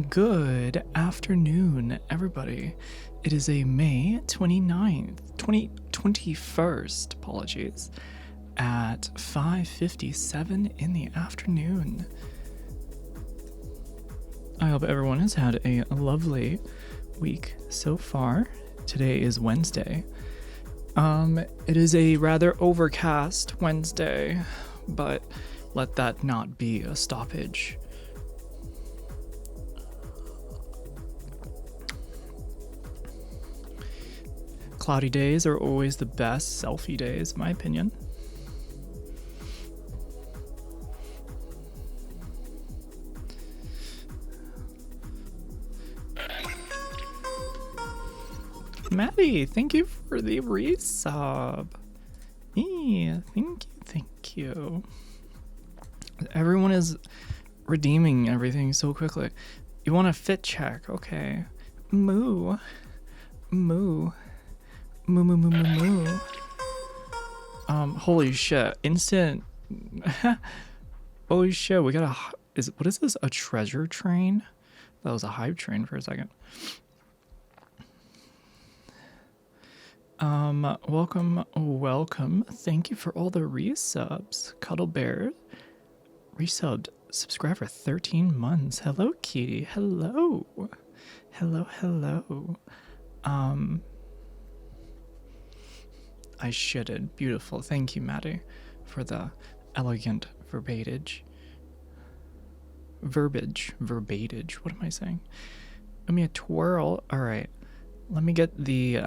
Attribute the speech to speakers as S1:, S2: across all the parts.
S1: Good afternoon, everybody. It is a May 29th, 2021st, apologies, at 5:57 in the afternoon. I hope everyone has had a lovely week so far. Today is Wednesday. It is a rather overcast Wednesday, but let that not be a stoppage. Cloudy days are always the best selfie days, in my opinion. Maddie, thank you for the resub. Yeah, thank you. Everyone is redeeming everything so quickly. You want a fit check? Okay. Moo. Holy shit. Instant. Holy shit, we got what is this? A treasure train? That was a hype train for a second. Welcome. Thank you for all the resubs. Cuddle Bear resubbed, subscribed for 13 months. Hello, Kitty. Hello. I shitted. Beautiful. Thank you, Maddie, for the elegant verbiage. What am I saying? Give me a twirl. All right. Let me get the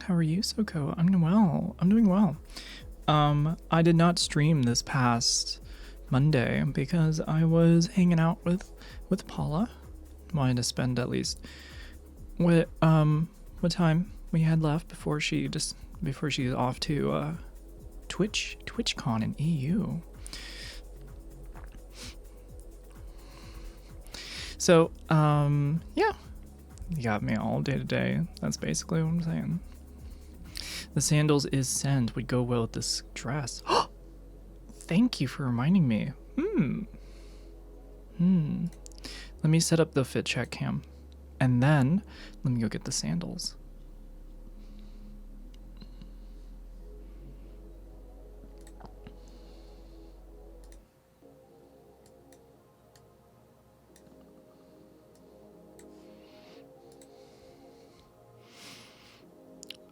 S1: How are you, Soko? I'm doing well. I did not stream this past Monday because I was hanging out with Paula. Wanted to spend at least what time we had left before she's off to TwitchCon in EU. So yeah, you got me all day today. That's basically what I'm saying. The sandals is sent would go well with this dress. Thank you for reminding me. Let me set up the fit check cam, and then let me go get the sandals.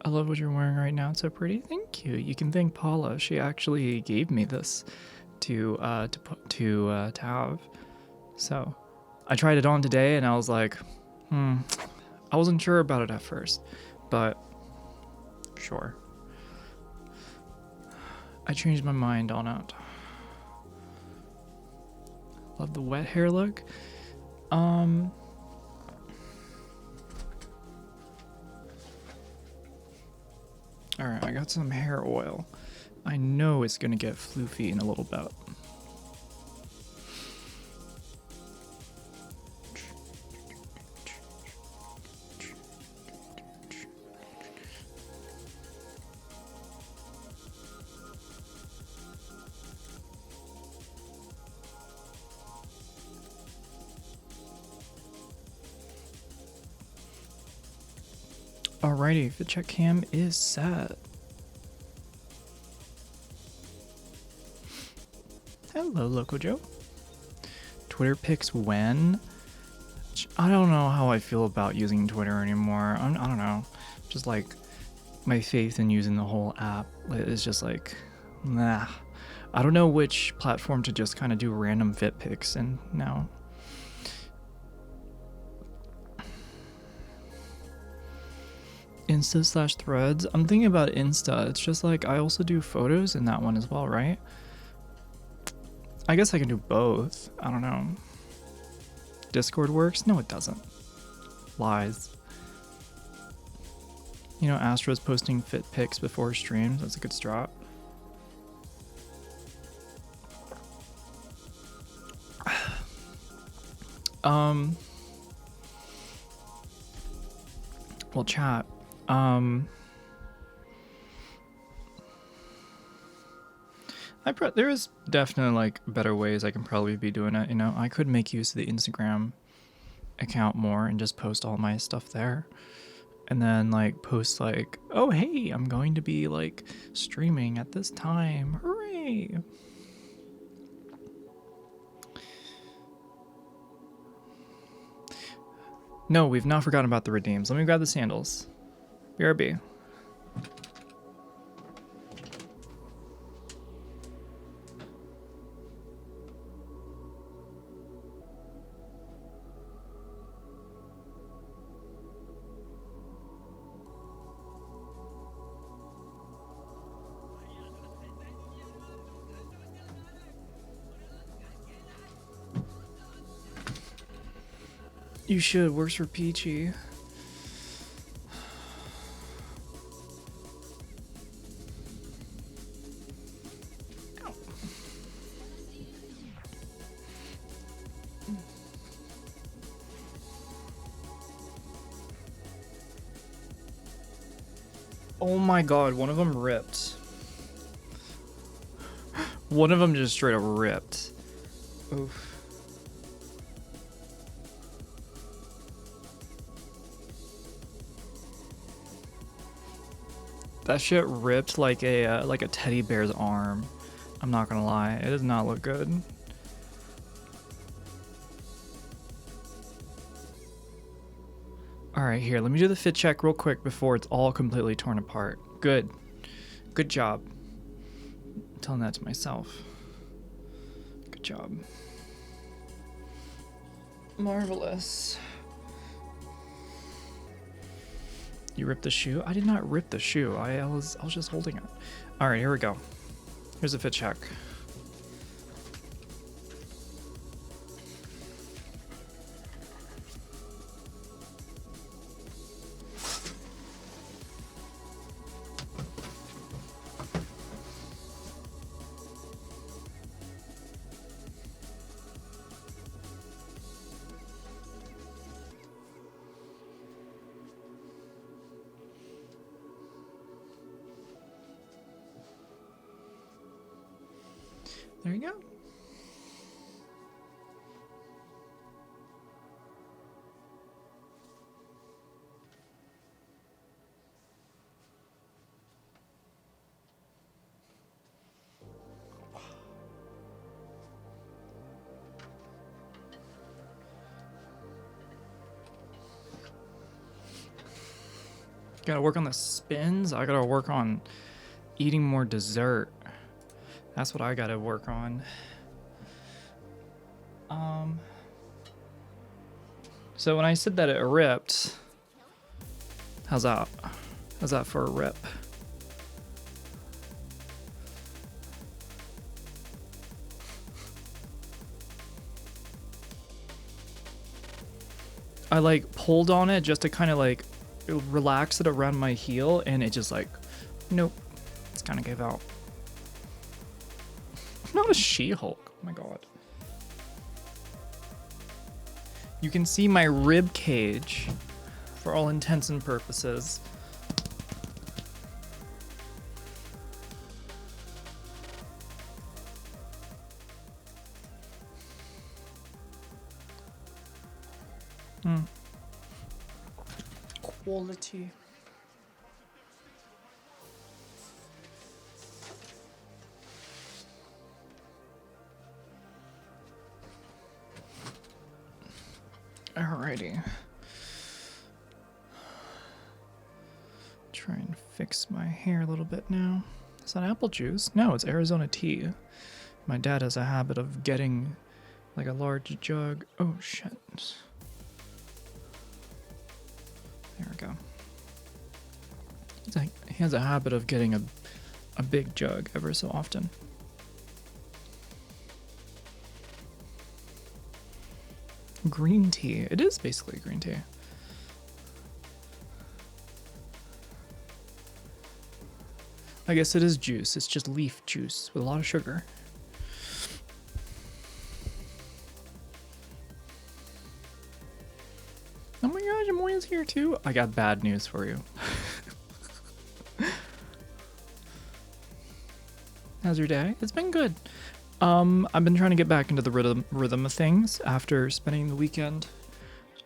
S1: I love what you're wearing right now. It's so pretty. Thank you. You can thank Paula. She actually gave me this to have. So I tried it on today and I was like, I wasn't sure about it at first, but sure. I changed my mind on it. Love the wet hair look. Alright, I got some hair oil. I know it's gonna get floofy in a little bit. Alrighty, the check cam is set. Hello, Loco Joe. Twitter picks when? I don't know how I feel about using Twitter anymore. I don't know. Just like my faith in using the whole app is just like, nah. I don't know which platform to just kind of do random fit pics in now. Insta/threads. I'm thinking about Insta. It's just like I also do photos in that one as well, right? I guess I can do both. I don't know. Discord works? No, it doesn't. Lies. You know, Astro's posting fit pics before streams. That's a good strat. Well, chat, Um, there is definitely like better ways I can probably be doing it. You know, I could make use of the Instagram account more and just post all my stuff there. And then like post like, oh hey, I'm going to be like streaming at this time. Hooray! No, we've not forgotten about the redeems. Let me grab the sandals. BRB. You should. Works for Peachy. Oh my god, one of them ripped. One of them just straight up ripped. Oof. That shit ripped like a teddy bear's arm. I'm not gonna lie, it does not look good. All right, here, let me do the fit check real quick before it's all completely torn apart. Good. Good job. I'm telling that to myself. Good job. Marvelous. You ripped the shoe? I did not rip the shoe. I was just holding it. All right, here we go. Here's a fit check. There you go. Gotta work on the spins. I gotta work on eating more dessert. That's what I gotta work on. So when I said that it ripped, how's that? How's that for a rip? I like pulled on it just to kind of like relax it around my heel, and it just like, nope, it's kind of gave out. I'm not a She-Hulk. Oh my god. You can see my rib cage for all intents and purposes. Quality. Alrighty. Try and fix my hair a little bit now. Is that apple juice? No, it's Arizona tea. My dad has a habit of getting like a large jug. Oh shit. There we go. He has a habit of getting a big jug ever so often. Green tea. It is basically green tea. I guess it is juice. It's just leaf juice with a lot of sugar. Oh my gosh, Amoya's here too. I got bad news for you. How's your day? It's been good. I've been trying to get back into the rhythm of things after spending the weekend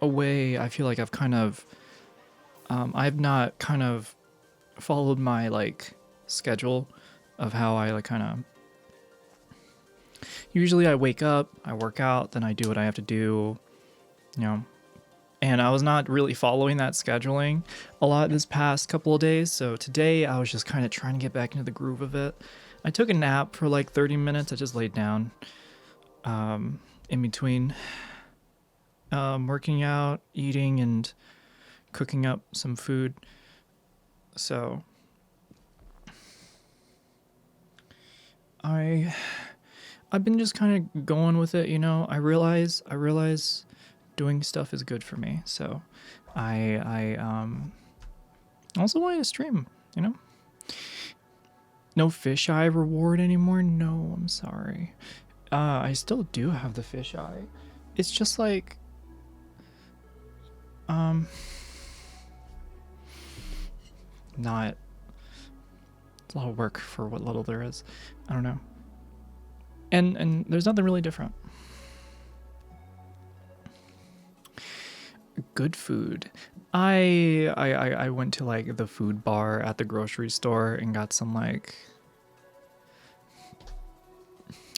S1: away. I feel like I've kind of, I've not kind of followed my like schedule of how I like kind of. Usually I wake up, I work out, then I do what I have to do, you know. And I was not really following that scheduling a lot this past couple of days. So today I was just kind of trying to get back into the groove of it. I took a nap for like 30 minutes. I just laid down in between working out, eating, and cooking up some food. So I've been just kind of going with it, you know. I realize doing stuff is good for me. So I also wanted to stream, you know. No fisheye reward anymore? No, I'm sorry. I still do have the fisheye. It's just like not, it's a lot of work for what little there is. I don't know. And there's nothing really different. Good food. I went to like the food bar at the grocery store and got some like,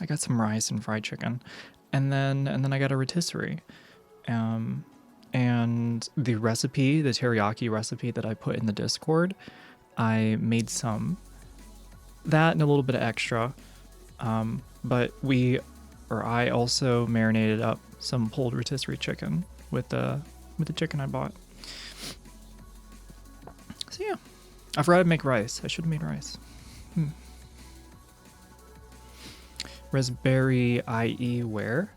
S1: I got some rice and fried chicken, and then I got a rotisserie, and the recipe, the teriyaki recipe that I put in the Discord, I made some that and a little bit of extra, but I also marinated up some pulled rotisserie chicken with the chicken I bought. So yeah, I forgot to make rice. I should have made rice. Raspberry IE where?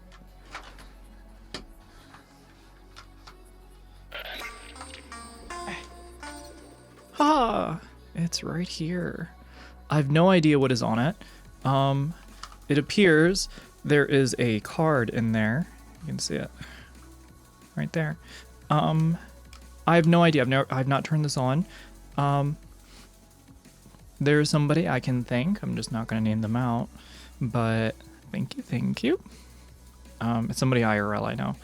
S1: Ah, it's right here. I have no idea what is on it. It appears there is a card in there. You can see it right there. I have no idea. I've not turned this on. There's somebody I can thank. I'm just not going to name them out, but thank you. It's somebody IRL I know,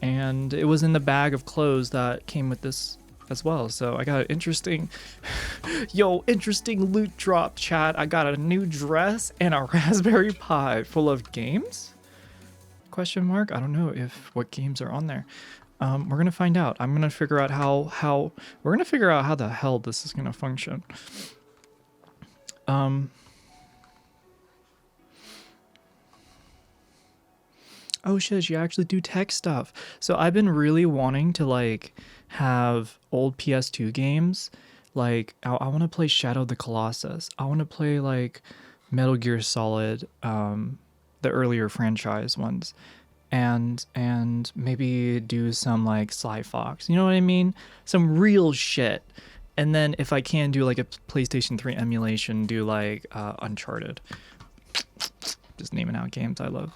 S1: and it was in the bag of clothes that came with this as well. So I got an interesting loot drop, chat. I got a new dress and a Raspberry Pi full of games? Question mark? I don't know what games are on there. We're gonna find out. I'm gonna figure out how the hell this is gonna function. Oh shit, you actually do tech stuff. So I've been really wanting to like have old PS2 games. Like I want to play Shadow of the Colossus. I want to play like Metal Gear Solid, the earlier franchise ones. And maybe do some like Sly Fox, you know what I mean? Some real shit. And then if I can do like a PlayStation 3 emulation, do like Uncharted. Just naming out games I love.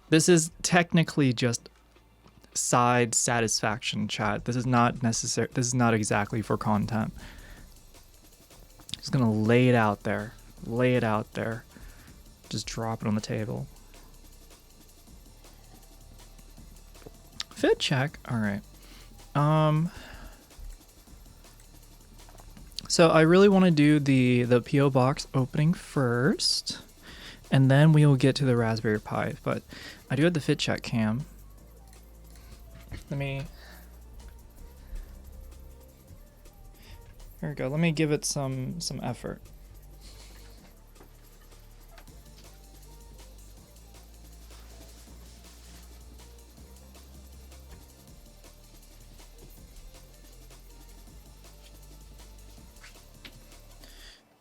S1: This is technically just side satisfaction, chat. This is not necessary. This is not exactly for content. Just gonna lay it out there. Lay it out there. Just drop it on the table. Fit check. All right. So I really want to do the PO box opening first, and then we will get to the Raspberry Pi. But I do have the fit check cam. Let me. Here we go. Let me give it some effort.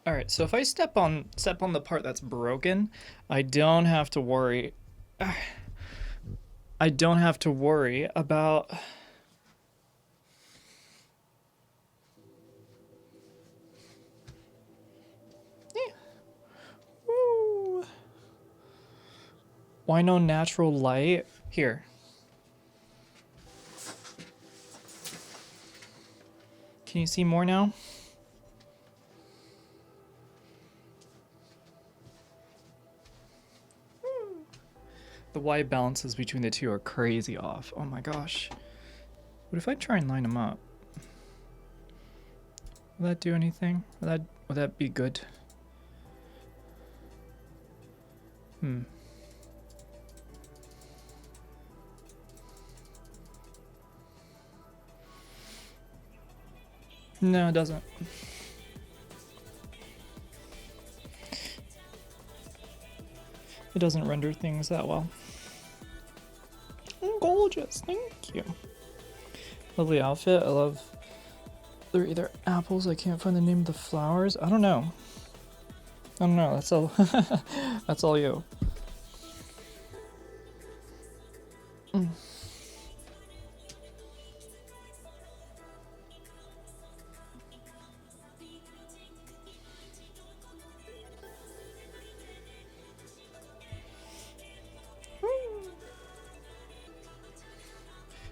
S1: All right, so if I step on the part that's broken, I don't have to worry. I don't have to worry about. Woo. Why no natural light? Here. Can you see more now? The white balances between the two are crazy off. Oh my gosh. What if I try and line them up? Will that do anything? Will that be good? No, it doesn't. It doesn't render things that well. Gorgeous, thank you. Lovely outfit. I love. They're either apples. I can't find the name of the flowers. I don't know. That's all. That's all you.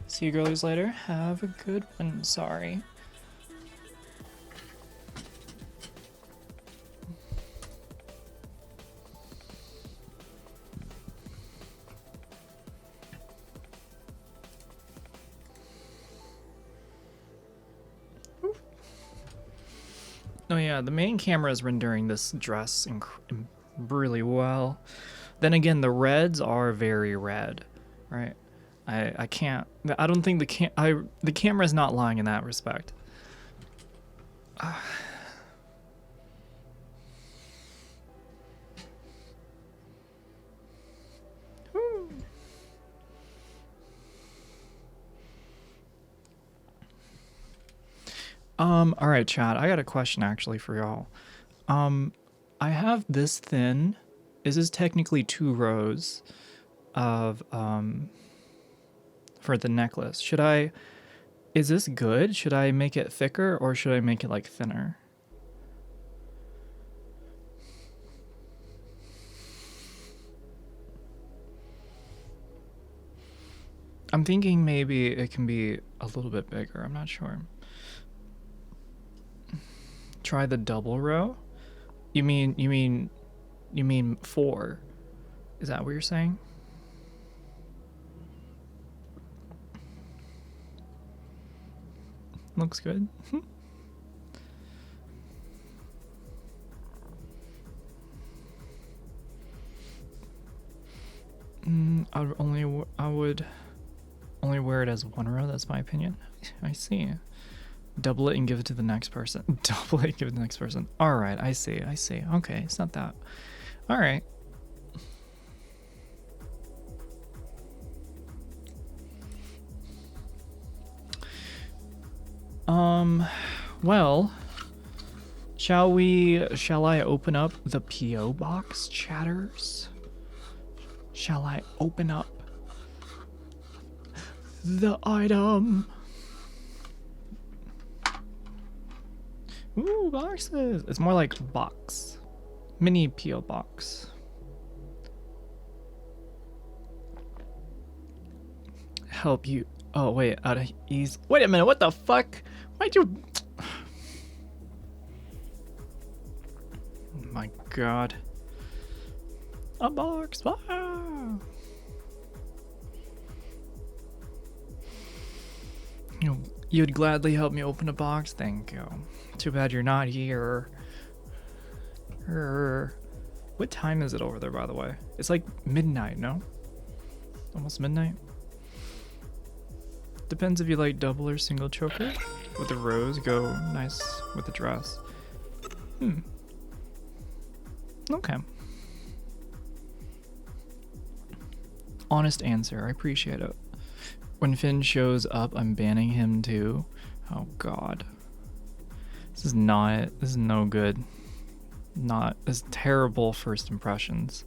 S1: See you girlies later. Have a good one. Sorry. Oh yeah, the main camera is rendering this dress really well. Then again, the reds are very red, right? I can't. I don't think the camera is not lying in that respect. All right, chat. I got a question actually for y'all. I have this thin. This is technically 2 rows of for the necklace. Is this good? Should I make it thicker or should I make it like thinner? I'm thinking maybe it can be a little bit bigger. I'm not sure. Try the double row? You mean 4? Is that what you're saying? Looks good. I would only wear it as 1 row. That's my opinion. I see. Double it and give it to the next person. Double it and give it to the next person. All right, I see. Okay, it's not that. All right. Well, shall I open up the P.O. box, chatters? Shall I open up the item? Ooh, boxes. It's more like box. Mini P.O. box. Help you. Oh, wait, out of ease. Wait a minute, what the fuck? Why'd you... Oh my god. A box. Wow. You'd gladly help me open a box? Thank you. Too bad you're not here. What time is it over there, by the way? It's like midnight, no? Almost midnight? Depends if you like double or single choker. With the rose, go nice with the dress. Okay. Honest answer. I appreciate it. When Finn shows up, I'm banning him too. Oh god. This is no good. This is terrible first impressions.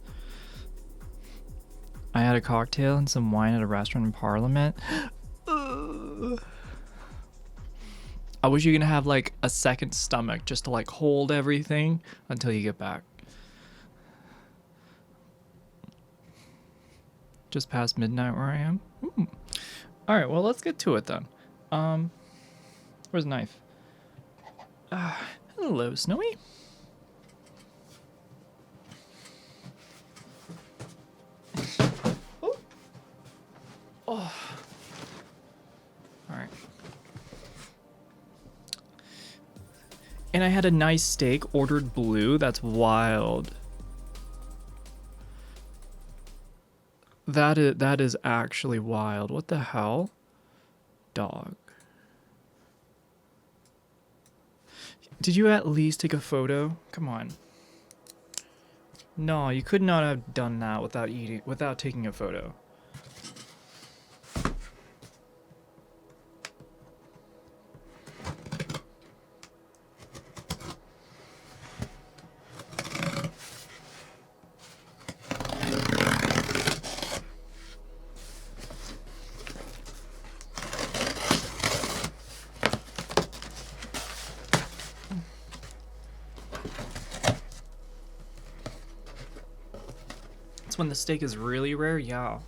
S1: I had a cocktail and some wine at a restaurant in Parliament. I wish you could have like a second stomach just to like hold everything until you get back. Just past midnight where I am. All right, well, let's get to it then. Where's the knife? Hello, Snowy. Oh. Oh. All right. And I had a nice steak, ordered blue. That's wild. That is actually wild. What the hell? Dog. Did you at least take a photo? Come on. No, you could not have done that without taking a photo. When the steak is really rare, yeah.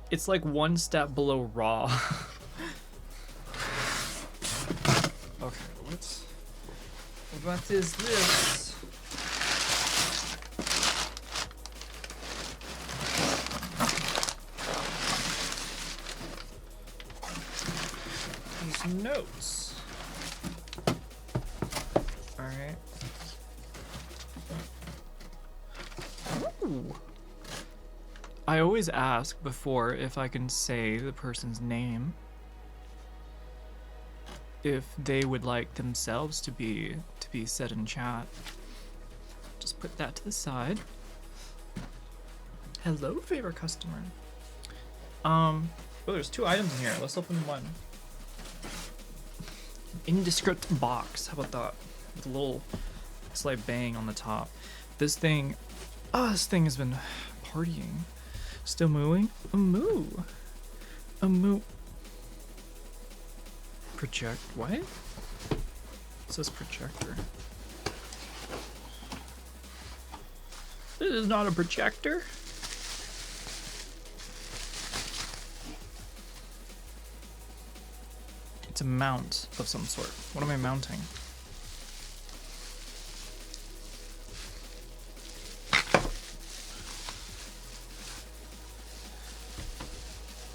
S1: It's like one step below raw. Okay, what is this? These notes. All right. I always ask before if I can say the person's name, if they would like themselves to be said in chat. Just put that to the side. Hello, favorite customer. Oh, there's 2 items in here. Let's open one. Indescript box. How about that? With a little slight bang on the top. This thing has been partying. Still mooing? A moo. A moo. Project. What? It says projector. This is not a projector. It's a mount of some sort. What am I mounting?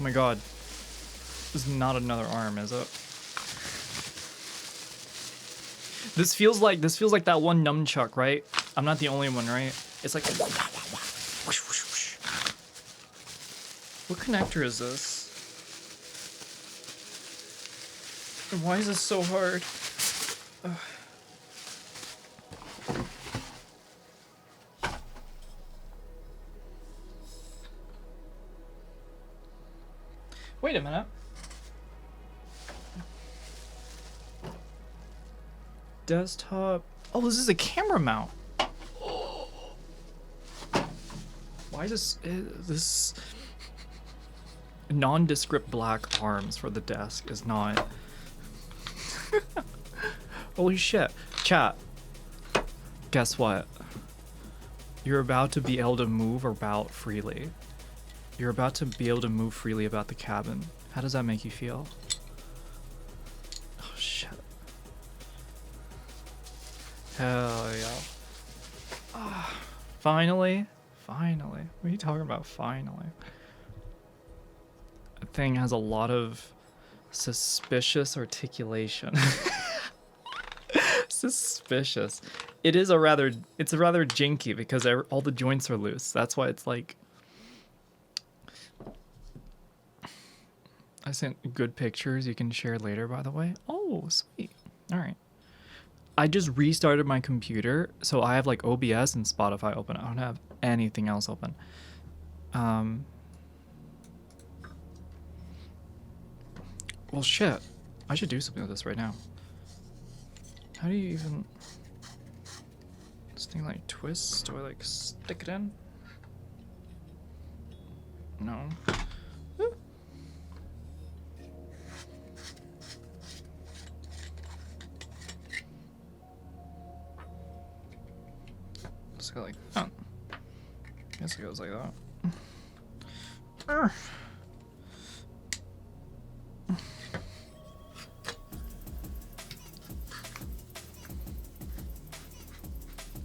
S1: Oh my god. This is not another arm, is it? This feels like that one nunchuck, right? I'm not the only one, right? It's like what connector is this? And why is this so hard? Ugh. Wait a minute. Desktop. Oh, this is a camera mount. Why is this nondescript black arms for the desk is not. Holy shit. Chat. Guess what? You're about to be able to move about freely. You're about to be able to move freely about the cabin. How does that make you feel? Oh shit. Hell yeah. Ah, finally. Finally. What are you talking about, finally? That thing has a lot of suspicious articulation. Suspicious. It's a rather jinky because all the joints are loose. That's why it's like. I sent good pictures you can share later, by the way. Oh, sweet. All right. I just restarted my computer, so I have like OBS and Spotify open. I don't have anything else open. Well, shit. I should do something with this right now. How do you even... This thing like twists? Do I like stick it in? No. Just go like that. Guess it goes like that. There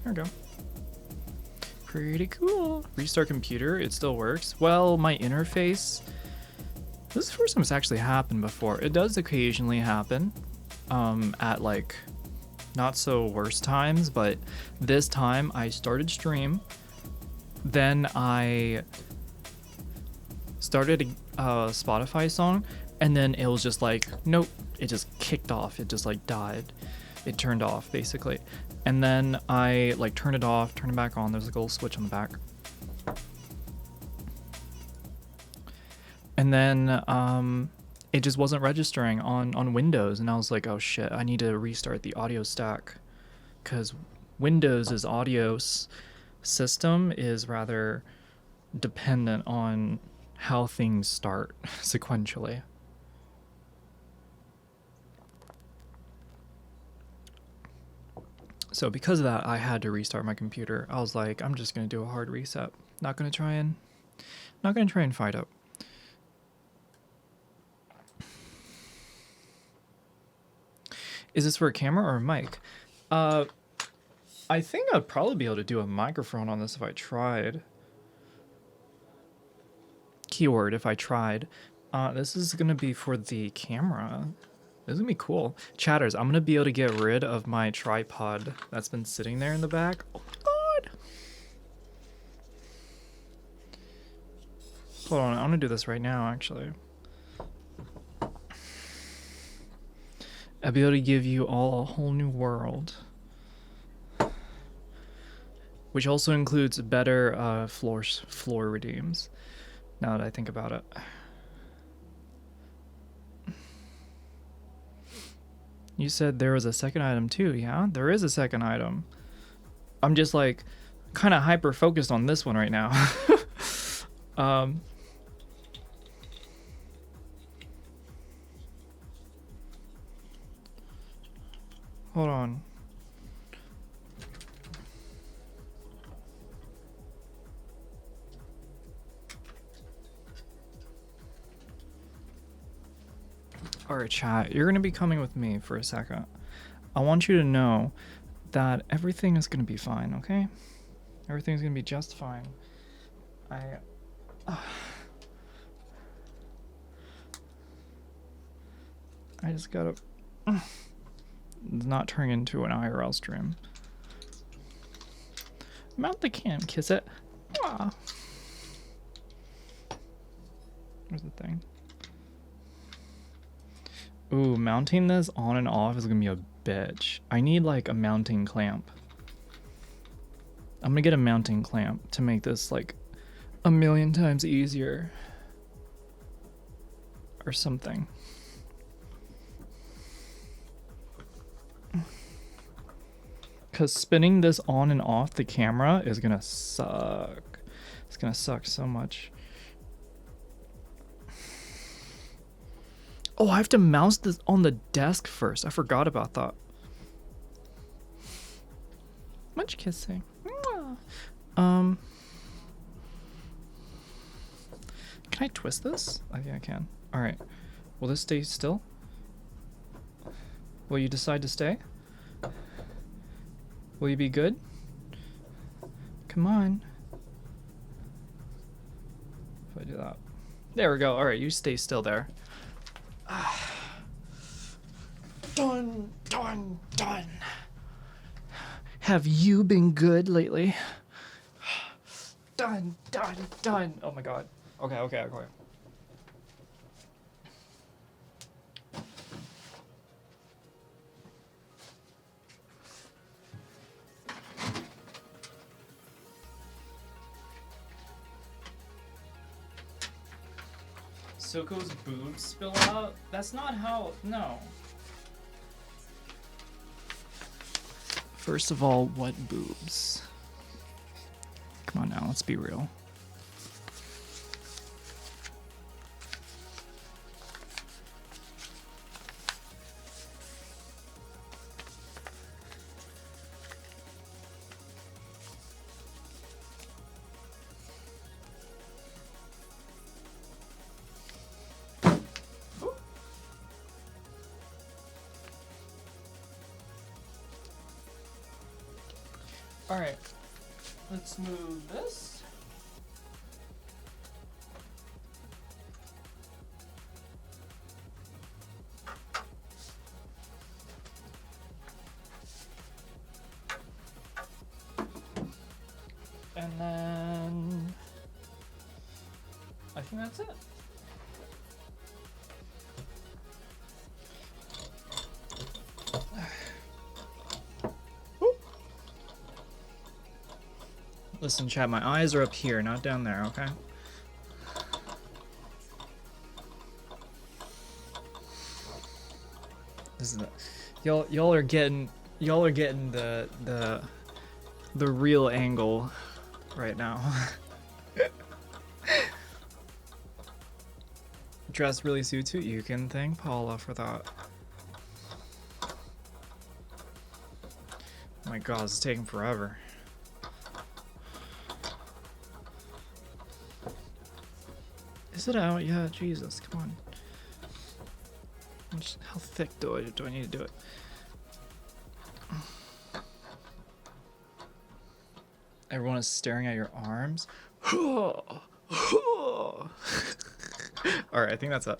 S1: we go. Pretty cool. Restart computer, it still works. Well, my interface, this is the first time it's actually happened before. It does occasionally happen at like not so worse times, but this time I started stream, then I started a Spotify song, and then it was just like, nope, it just kicked off. It just like died. It turned off basically. And then I like turned it off, turned it back on. There's like a little switch on the back. And then it just wasn't registering on Windows, and I was like, oh shit, I need to restart the audio stack, because Windows' audio system is rather dependent on how things start sequentially. So because of that, I had to restart my computer. I was like, I'm just gonna do a hard reset. Not gonna try and fight it. Is this for a camera or a mic? I think I'd probably be able to do a microphone on this if I tried. Keyword, if I tried. This is gonna be for the camera. This is gonna be cool. Chatters, I'm gonna be able to get rid of my tripod that's been sitting there in the back. Oh my god. Hold on, I'm gonna do this right now, actually. I'll be able to give you all a whole new world. Which also includes better floor redeems, now that I think about it. You said there was a second item too, yeah? There is a second item. I'm just like kind of hyper focused on this one right now. Hold on. Alright, chat, you're gonna be coming with me for a second. I want you to know that everything is gonna be fine, okay? Everything's gonna be just fine. I just gotta not turn into an IRL stream. Mount the cam, kiss it. Ah. Where's the thing? Ooh, mounting this on and off is gonna be a bitch. I need like a mounting clamp. I'm gonna get a mounting clamp to make this like a million times easier. Or something. Because spinning this on and off the camera is gonna suck. It's gonna suck so much. Oh, I have to mouse this on the desk first. I forgot about that. Much kissing. Can I twist this? I think I can. All right. Will this stay still? Will you decide to stay? Will you be good? Come on. If I do that. There we go. All right, you stay still there. Done, done, done. Have you been good lately? Done, done, done. Oh my god. Okay, okay, okay. SoCo's boobs spill out? That's not how, no. First of all, what boobs? Come on now, let's be real. Alright. Let's move this. And then I think that's it. Listen, chat, my eyes are up here, not down there, okay? This is the y'all are getting the real angle right now. Dress really suits you. You can thank Paula for that. Oh my god, it's taking forever. Is it out? Yeah, Jesus, come on. How thick do I need to do it? Everyone is staring at your arms. Alright, I think that's it.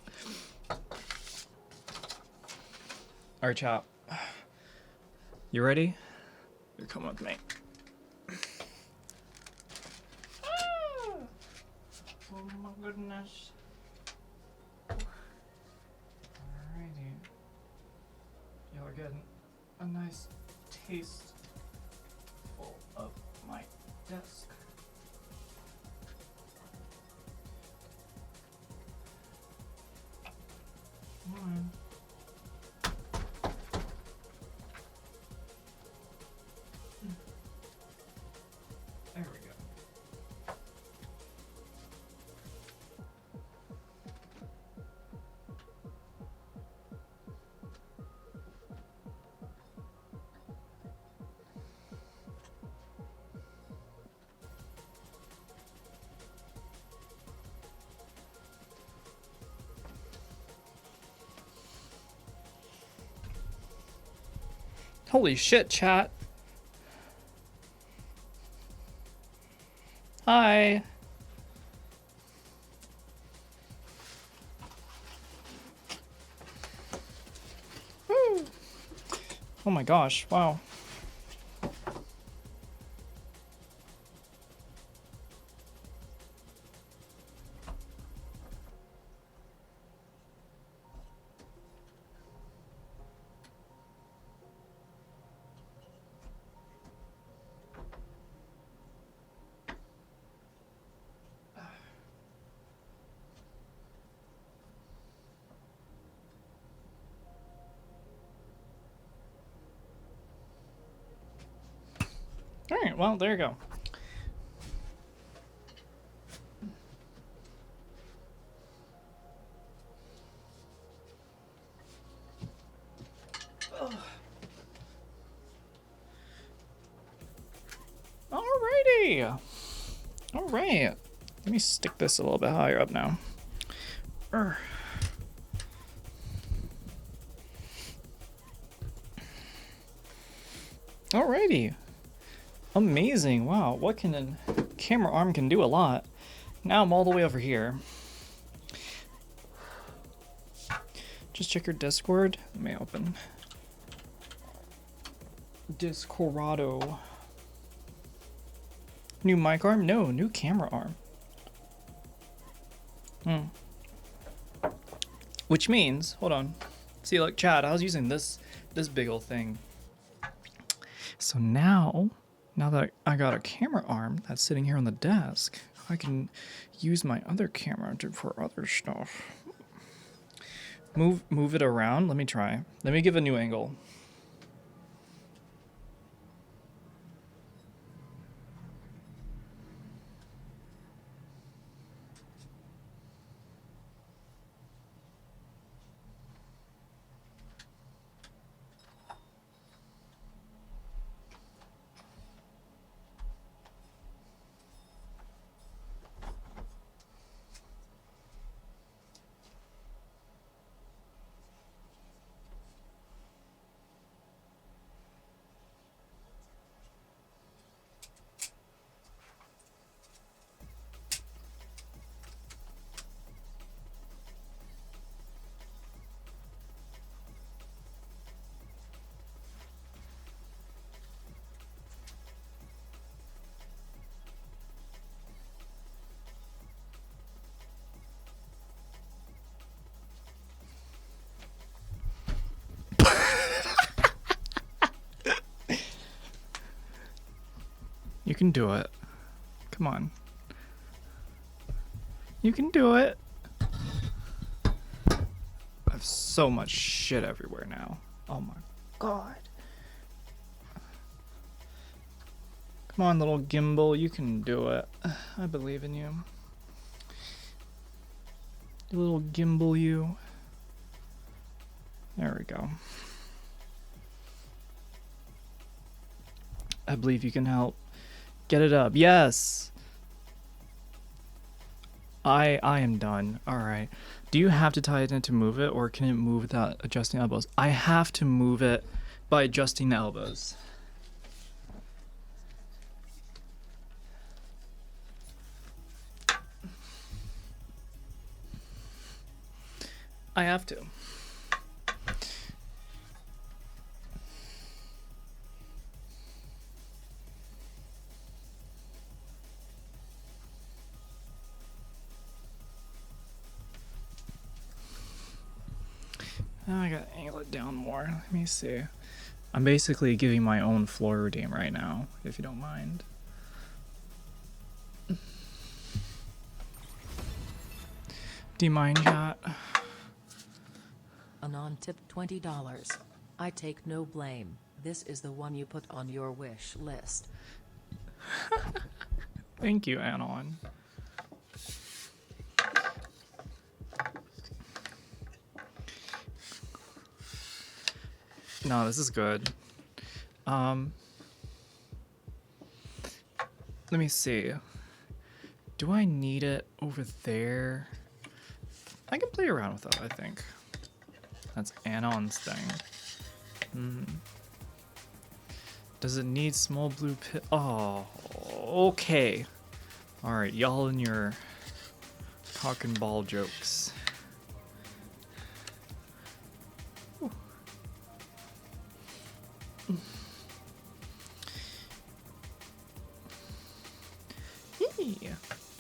S1: Alright, chat. You ready? You're coming with me. Oh my goodness. Alrighty. Y'all are getting a nice taste full of my desk. Come on. There we go. Holy shit, chat. Hi. Woo. Oh my gosh, wow. All right, well, there you go. Alrighty. All right. Let me stick this a little bit higher up now. Alrighty. Amazing. Wow, what can a camera arm can do a lot. Now I'm all the way over here. Just check your Discord. Let me open. Discorado. New mic arm? No, new camera arm. Which means, hold on. See, like, Chad, I was using this big old thing. So now that I got a camera arm that's sitting here on the desk, I can use my other camera for other stuff. Move it around. Let me try. Let me give a new angle. You can do it. Come on. You can do it. I have so much shit everywhere now. Oh my god. Come on, little gimbal. You can do it. I believe in you. You little gimbal, you. There we go. I believe you can help. Get it up. Yes. I am done. All right. Do you have to tie it in to move it, or can it move without adjusting elbows? I have to move it by adjusting the elbows. I have to. Now I gotta angle it down more. Let me see. I'm basically giving my own floor routine right now, if you don't mind. Do you mind, chat?
S2: Anon tipped $20. I take no blame. This is the one you put on your wish list.
S1: Thank you, Anon. No, this is good. Let me see. Do I need it over there? I can play around with that, I think. That's Anon's thing. Does it need small blue pit? Oh, okay. Alright, y'all and your cock and ball jokes.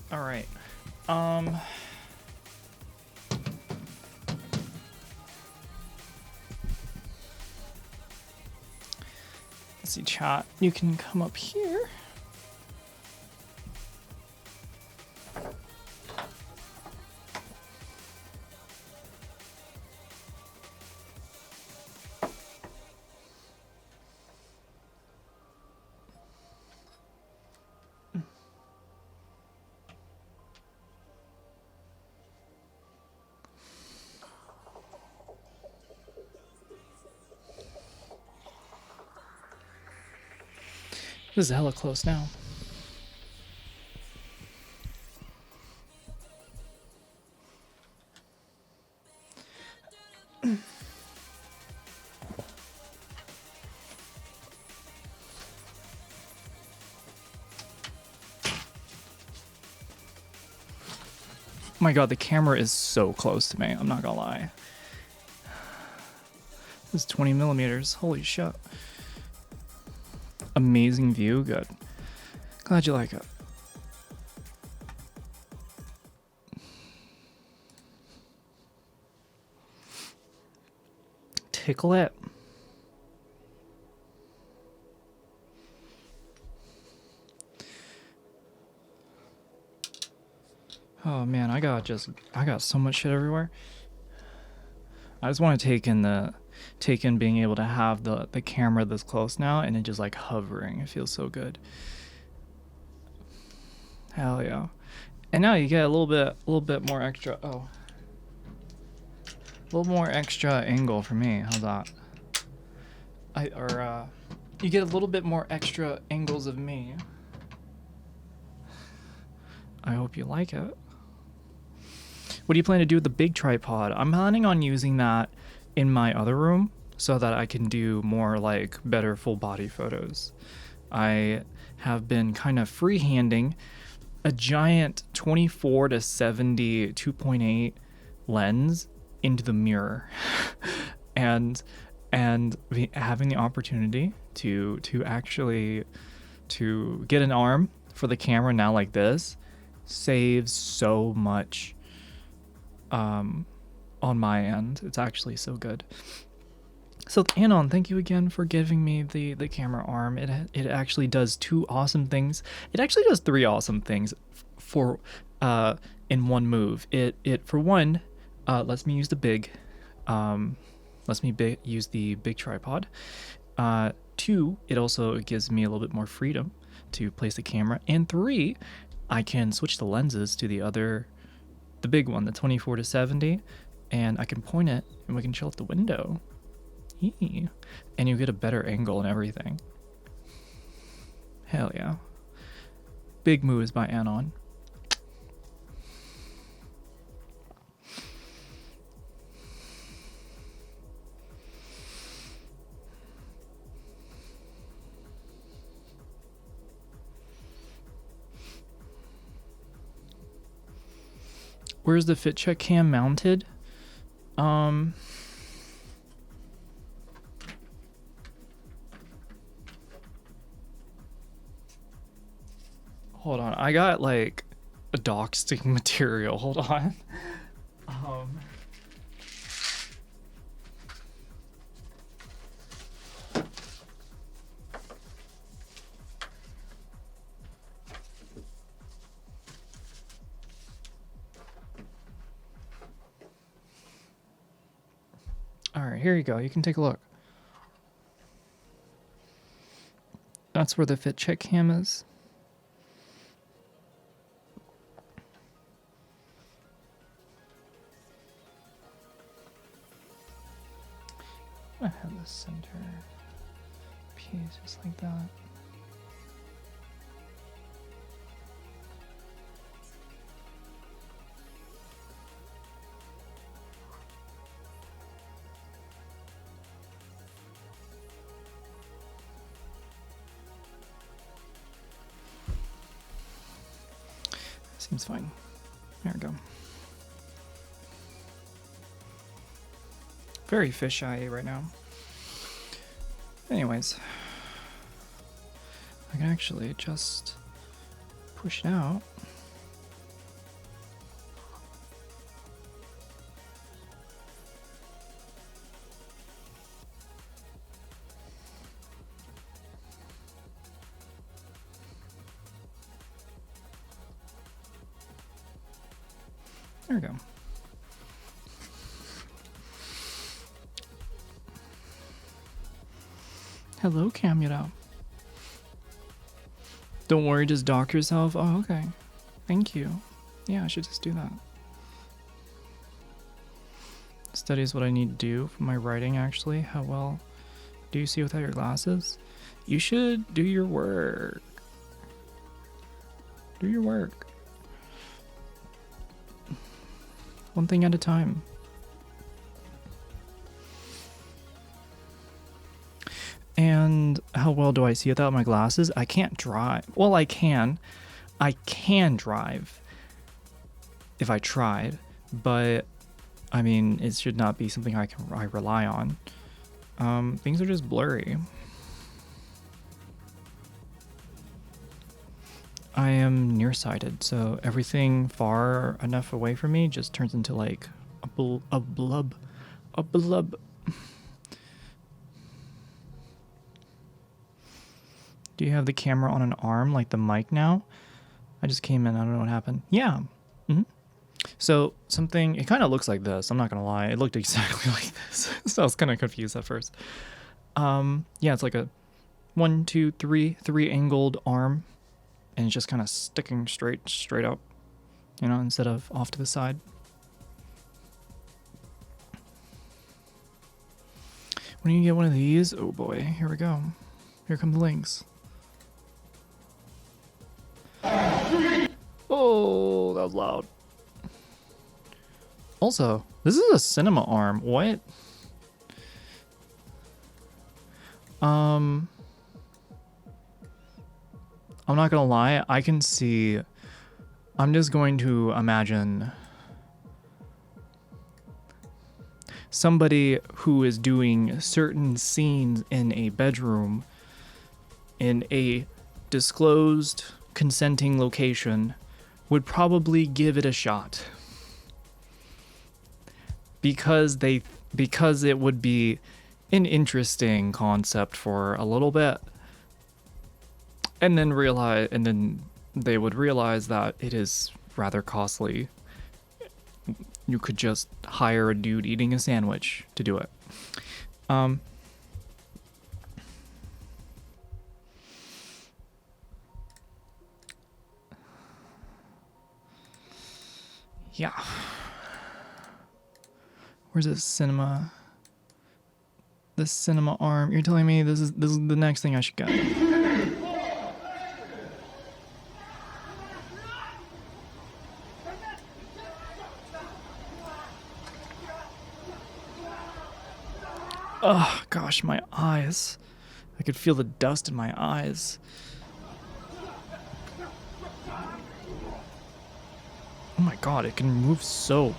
S1: All right. Let's see, chat. You can come up here. This is hella close now. Oh my god, the camera is so close to me. I'm not gonna lie. This is 20 millimeters. Holy shit. Amazing view. Good. Glad you like it. Tickle it. Oh man, I got so much shit everywhere. I just want to take in being able to have the camera this close now and it just like hovering. It feels so good. Hell yeah. And now you get a little bit more extra. Oh. A little more extra angle for me. How's that? You get a little bit more extra angles of me. I hope you like it. What do you plan to do with the big tripod? I'm planning on using that in my other room so that I can do more like better full body photos. I have been kind of freehanding a giant 24 to 70 2.8 lens into the mirror and having the opportunity to actually to get an arm for the camera now like this saves so much on my end. It's actually so good. So Anon, thank you again for giving me the camera arm. It actually does 2 awesome things. It actually does 3 awesome things for in one move. It for one lets me use the big use the big tripod. 2, it also gives me a little bit more freedom to place the camera, and 3, I can switch the lenses to the big one, the 24-70, and I can point it and we can chill at the window. Yee. And you get a better angle and everything. Hell yeah. Big moves by Anon. Where's the fit check cam mounted? Hold on, I got like a doxing material. Hold on. All right, here you go. You can take a look. That's where the fit check cam is. I have the center piece just like that. Seems fine. There we go. Very fisheye right now. Anyways, I can actually just push it out. There we go. Hello, Camera. Don't worry, just dock yourself. Oh, okay. Thank you. Yeah, I should just do that. Study is what I need to do for my writing, actually. How well do you see without your glasses? You should do your work. Do your work. One thing at a time. And how well do I see without my glasses? I can't drive. Well, I can. I can drive if I tried, but I mean, it should not be something I rely on. Things are just blurry. I am nearsighted, so everything far enough away from me just turns into like a blub. Do you have the camera on an arm like the mic now? I just came in, I don't know what happened. Yeah. So something, it kind of looks like this, I'm not gonna lie. It looked exactly like this. So I was kind of confused at first. Yeah, it's like a 1, 2, 3 angled arm. And it's just kind of sticking straight up, you know, instead of off to the side. When you get one of these, oh boy, here we go. Here come the links. Oh, that was loud. Also, this is a cinema arm. What? I'm not gonna lie, I can see, I'm just going to imagine somebody who is doing certain scenes in a bedroom in a disclosed consenting location would probably give it a shot. Because it would be an interesting concept for a little bit, and then they would realize that it is rather costly. You could just hire a dude eating a sandwich to do it. Yeah. Where's this cinema? This cinema arm. You're telling me this is the next thing I should get. Oh gosh, my eyes. I could feel the dust in my eyes. Oh my god, it can move so...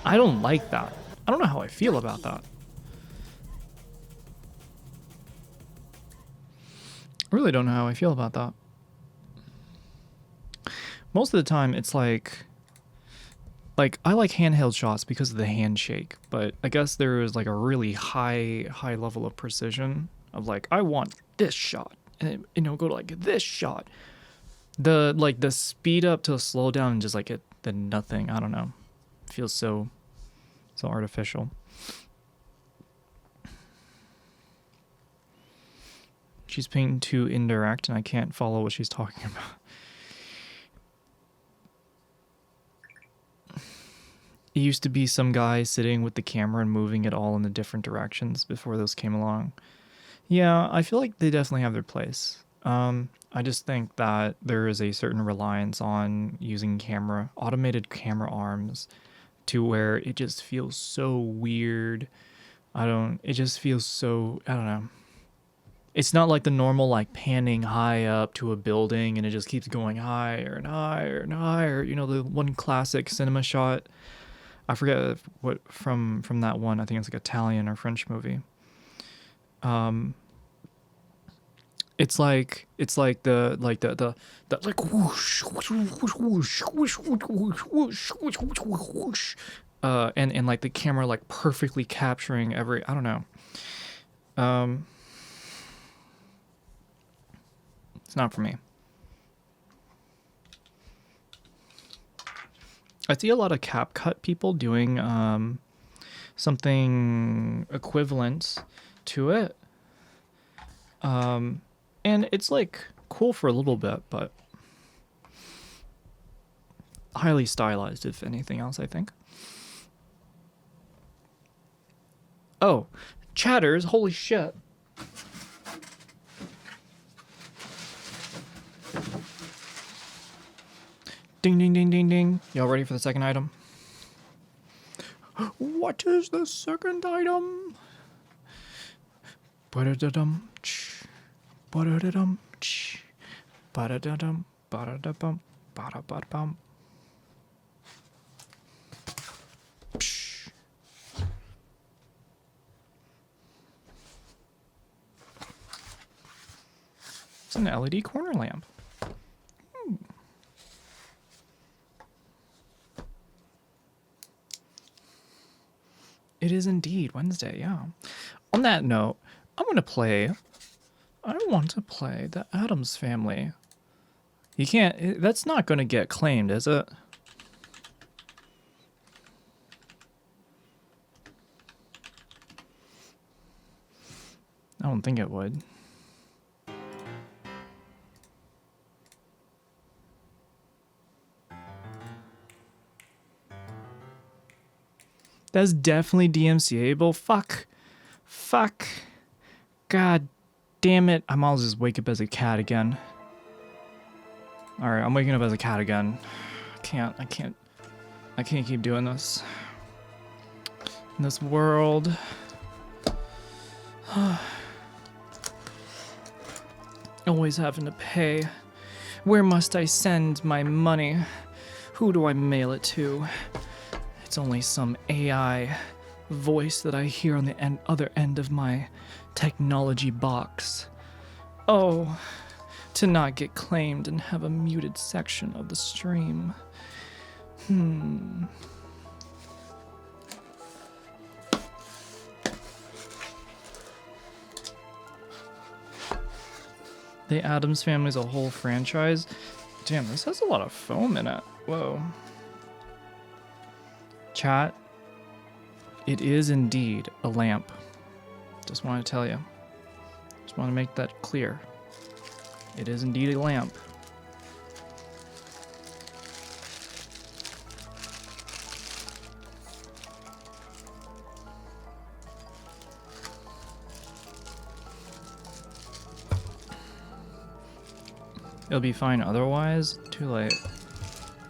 S1: I don't like that. I don't know how I feel about that. I really don't know how I feel about that. Most of the time, it's like I like handheld shots because of the handshake, but I guess there is like a really high level of precision of like, I want this shot, and go to like this shot. The speed up to slow down and just like the nothing. I don't know. It feels so artificial. She's being too indirect, and I can't follow what she's talking about. It used to be some guy sitting with the camera and moving it all in the different directions before those came along. Yeah, I feel like they definitely have their place. I just think that there is a certain reliance on using automated camera arms to where it just feels so weird. It just feels so, I don't know. It's not like the normal like panning high up to a building and it just keeps going higher and higher and higher. The one classic cinema shot. I forget what from that one. I think it's like Italian or French movie. It's like the whoosh whoosh whoosh whoosh whoosh whoosh whoosh whoosh, and like the camera like perfectly capturing every, I don't know. It's not for me. I see a lot of CapCut people doing something equivalent to it. And it's like cool for a little bit, but highly stylized, if anything else, I think. Oh, chatters, holy shit. Ding, ding, ding, ding, ding. Y'all ready for the second item? What is the second item? Ba-da-da-dum, ba-da-da-dum, ba-da-da-dum, ba-da-da-bum, ba-da-ba-dum. It's an LED corner lamp. It is indeed Wednesday, yeah. On that note, I want to play the Addams Family. You can't, that's not going to get claimed, is it? I don't think it would. That's definitely DMCA-able. Fuck. God damn it. I might as well just wake up as a cat again. Alright, I'm waking up as a cat again. I can't keep doing this. In this world. Always having to pay. Where must I send my money? Who do I mail it to? It's only some AI voice that I hear on the other end of my technology box. Oh, to not get claimed and have a muted section of the stream. The Addams Family is a whole franchise. Damn, this has a lot of foam in it. Whoa. Chat, it is indeed a lamp. Just want to tell you. Just want to make that clear. It is indeed a lamp. It'll be fine otherwise. Too late.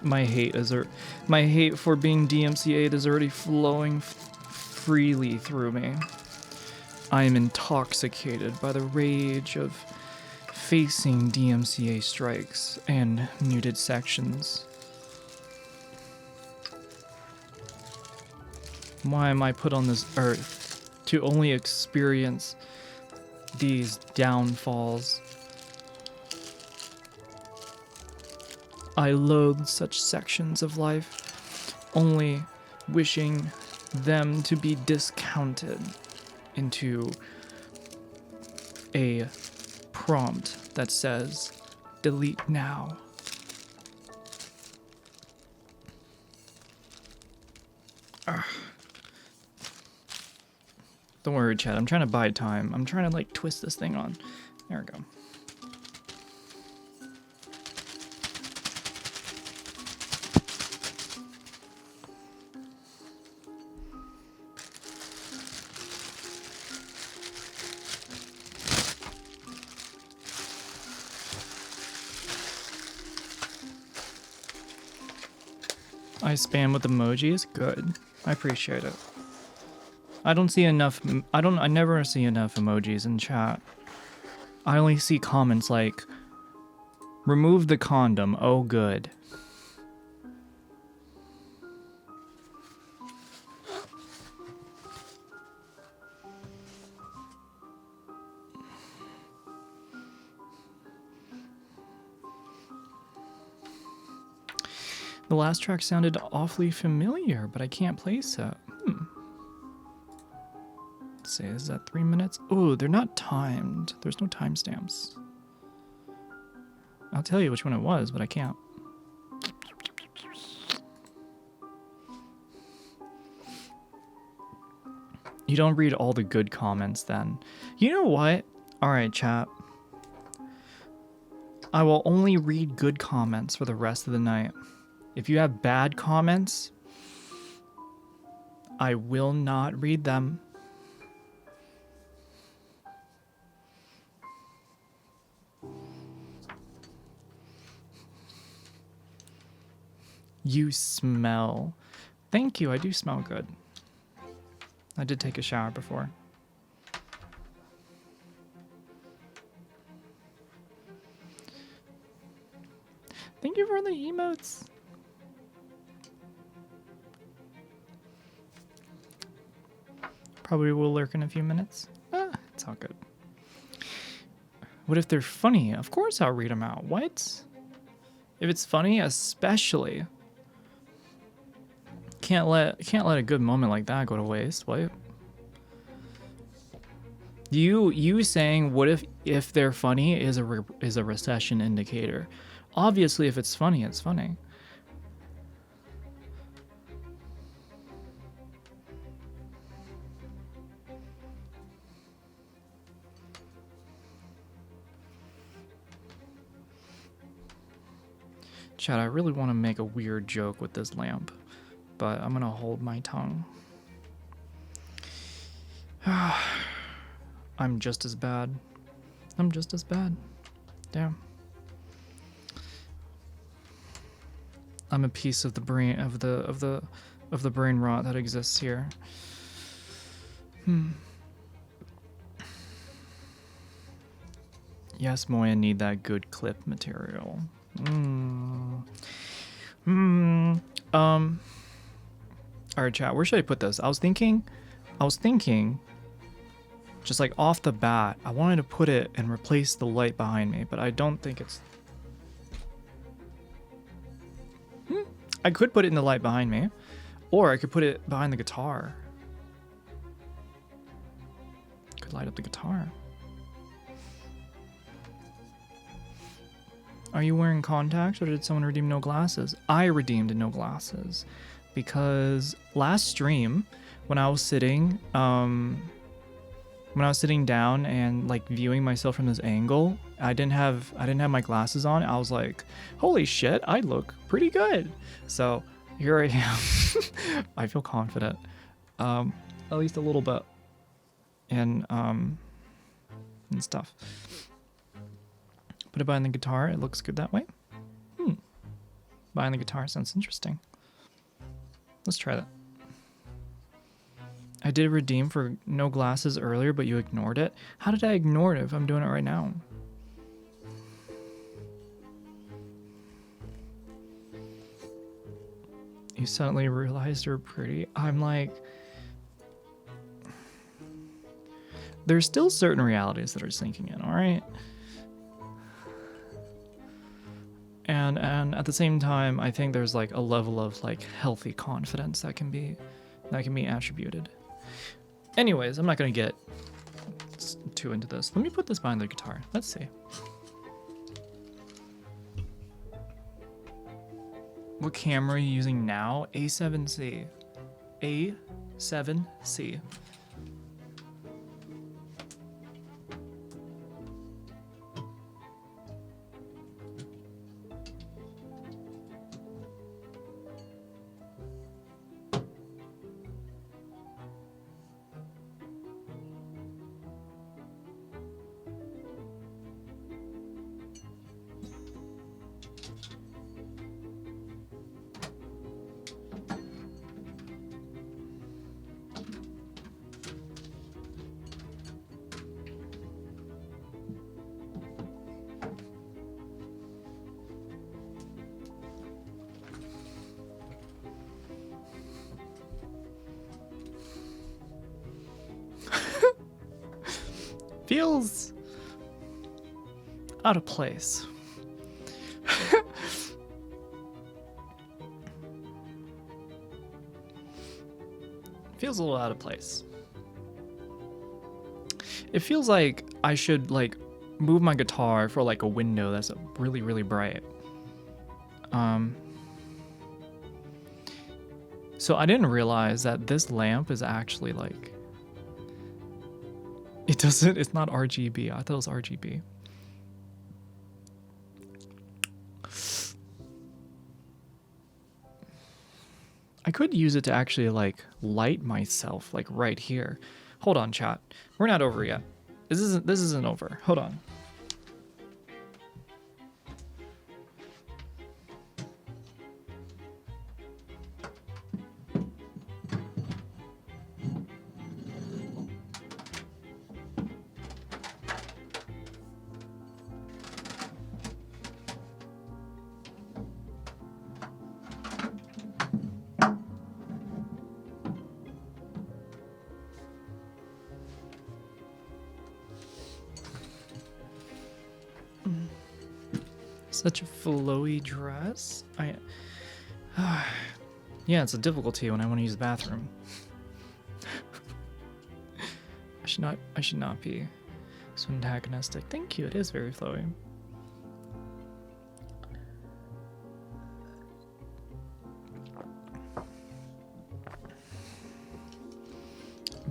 S1: My hate for being DMCA'd is already flowing freely through me. I am intoxicated by the rage of facing DMCA strikes and muted sections. Why am I put on this earth to only experience these downfalls? I loathe such sections of life, only wishing them to be discounted into a prompt that says, delete now. Ugh. Don't worry, chat. I'm trying to buy time. I'm trying to like twist this thing on. There we go. I spam with emojis? Good. I appreciate it. I don't see enough, I never see enough emojis in chat. I only see comments like, remove the condom, oh good. The last track sounded awfully familiar, but I can't place it. Let's see, is that 3 minutes? Oh, they're not timed. There's no timestamps. I'll tell you which one it was, but I can't. You don't read all the good comments then. You know what? Alright, chat. I will only read good comments for the rest of the night. If you have bad comments, I will not read them. You smell. Thank you, I do smell good. I did take a shower before. Thank you for the emotes. Probably will lurk in a few minutes. It's all good. What if they're funny? Of course I'll read them out. What? If it's funny, especially. Can't let a good moment like that go to waste. What? You saying what if they're funny is a recession indicator. Obviously, if it's funny, it's funny. Chad, I really want to make a weird joke with this lamp, but I'm gonna hold my tongue. I'm just as bad. I'm just as bad. Damn. I'm a piece of the brain of the brain rot that exists here. Yes, Moya, need that good clip material. Alright, chat, where should I put this? I was thinking just like off the bat, I wanted to put it and replace the light behind me, but I don't think it's... I could put it in the light behind me, or I could put it behind the guitar. Could light up the guitar. Are you wearing contacts or did someone redeem no glasses? I redeemed no glasses because last stream when I was sitting down and like viewing myself from this angle, I didn't have my glasses on. I was like, holy shit, I look pretty good. So here I am. I feel confident. At least a little bit. And stuff. Put it behind the guitar, it looks good that way. Behind the guitar sounds interesting. Let's try that. I did redeem for no glasses earlier, but you ignored it. How did I ignore it if I'm doing it right now? You suddenly realized you're pretty. I'm like... There's still certain realities that are sinking in, alright? And at the same time, I think there's like a level of like healthy confidence that can be attributed. Anyways, I'm not gonna get too into this. Let me put this behind the guitar. Let's see. What camera are you using now? A7C. A7C. Feels out of place. Feels a little out of place. It feels like I should like move my guitar for like a window that's really, really bright. So I didn't realize that this lamp is actually like, it's not RGB. I thought it was RGB. I could use it to actually like light myself like right here. Hold on, chat. We're not over yet. This isn't over. Hold on. Such a flowy dress. Yeah, it's a difficulty when I want to use the bathroom. I should not be so antagonistic. Thank you. It is very flowy.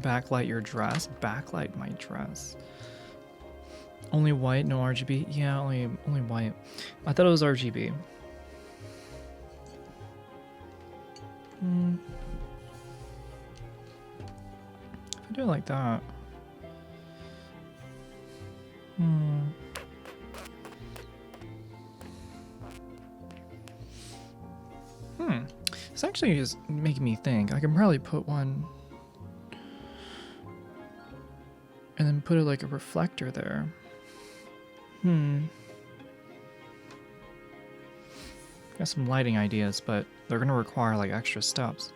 S1: Backlight your dress. Backlight my dress. Only white, no RGB? Yeah, only white. I thought it was RGB. If I do it like that. This actually is making me think. I can probably put one and then put it like a reflector there. Got some lighting ideas, but they're gonna require like extra steps.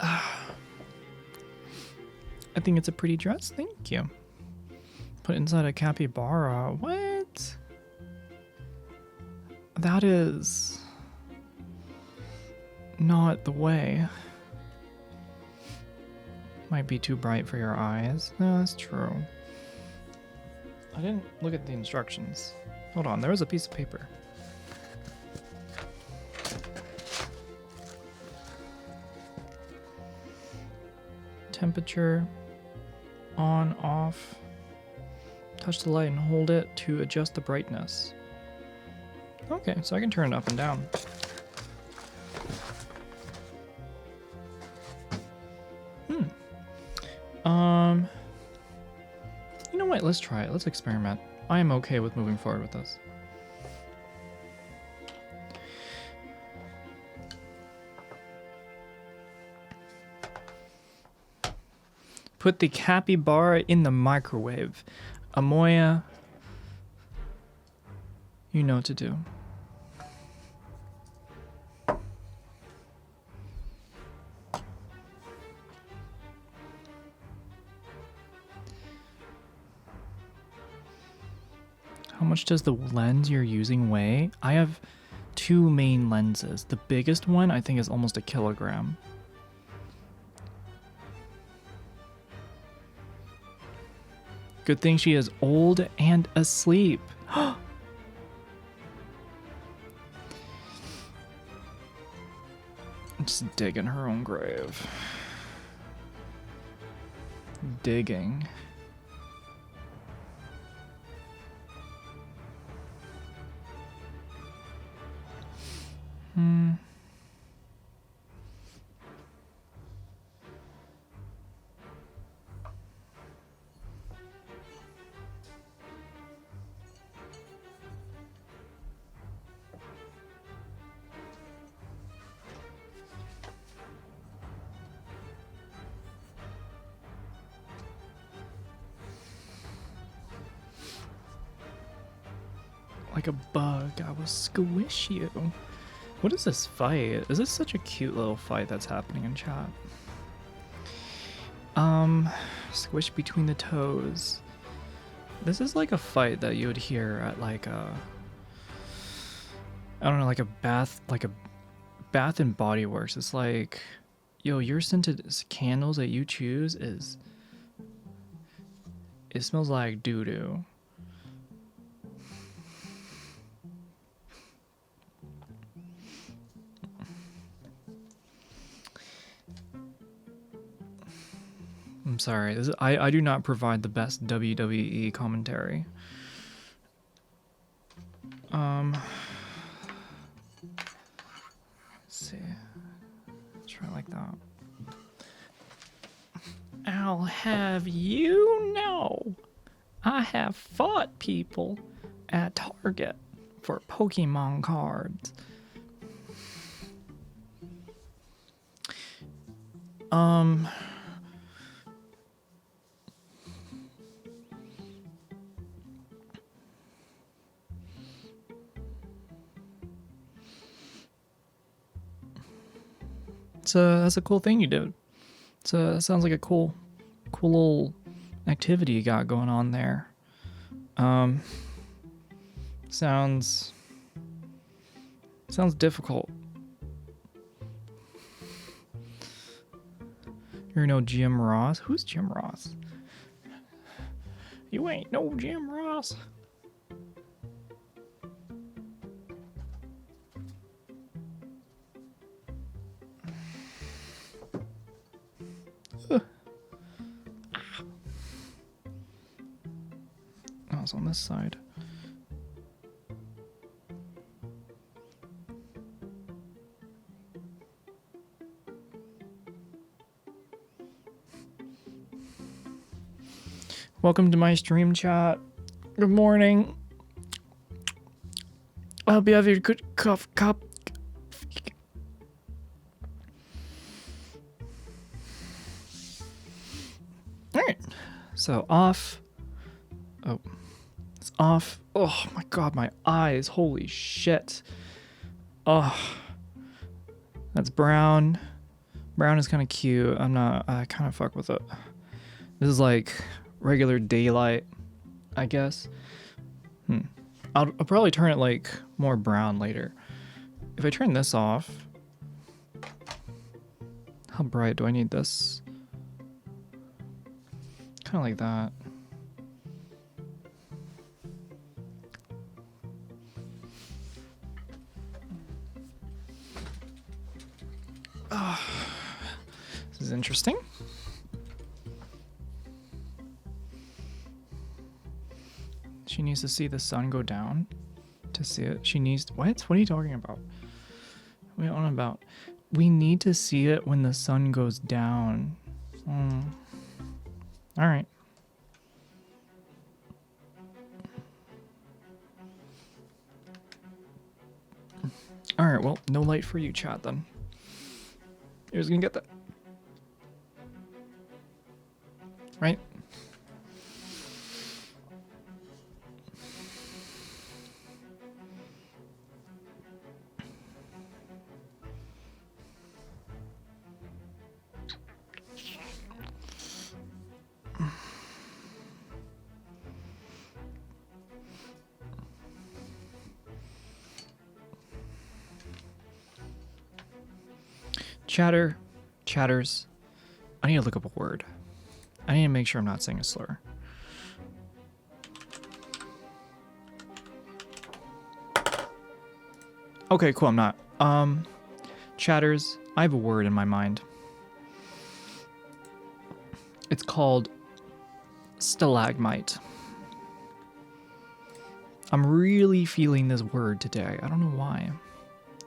S1: I think it's a pretty dress. Thank you. Put it inside a capybara. What? That is not the way. Might be too bright for your eyes. No, that's true. I didn't look at the instructions. Hold on, there was a piece of paper. Temperature, on, off. Touch the light and hold it to adjust the brightness. Okay, so I can turn it up and down. You know what? Let's try it. Let's experiment. I am okay with moving forward with this. Put the capybara in the microwave. Amoya, you know what to do. How much does the lens you're using weigh? I have two main lenses. The biggest one I think is almost a kilogram. Good thing she is old and asleep. Just digging her own grave. Digging. Like a bug, I will squish you. What is this fight? Is this such a cute little fight that's happening in chat? Squish between the toes. This is like a fight that you would hear at like a, I don't know, like a Bath and Body Works. It's like, yo, your scented candles that you choose it smells like doo-doo. I'm sorry. I do not provide the best WWE commentary. Let's see. Let's try like that. I'll have you know, I have fought people at Target for Pokemon cards. That's a cool thing you did. That sounds like a cool little activity you got going on there. Sounds difficult. You're no Jim Ross. Who's Jim Ross? You ain't no Jim Ross. Oh, it's on this side. Welcome to my stream chat. Good morning. I hope you have your good cup. Alright. So off. Oh. It's off. Oh my god, my eyes. Holy shit. Oh. That's brown. Brown is kind of cute. I kind of fuck with it. This is like regular daylight, I guess. I'll probably turn it like more brown later. If I turn this off, how bright do I need this? Kind of like that. This is interesting. She needs to see the sun go down to see it. She needs... What? What are you talking about? What are you on about? We need to see it when the sun goes down. All right. All right, well, no light for you, chat, then. You're just gonna get that. Right? Chatters. I need to look up a word. I need to make sure I'm not saying a slur. Okay, cool, I'm not. Chatters, I have a word in my mind. It's called stalagmite. I'm really feeling this word today. I don't know why.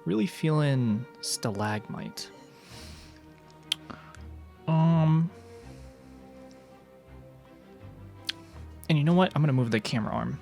S1: Really feeling stalagmite. And you know what? I'm gonna move the camera arm.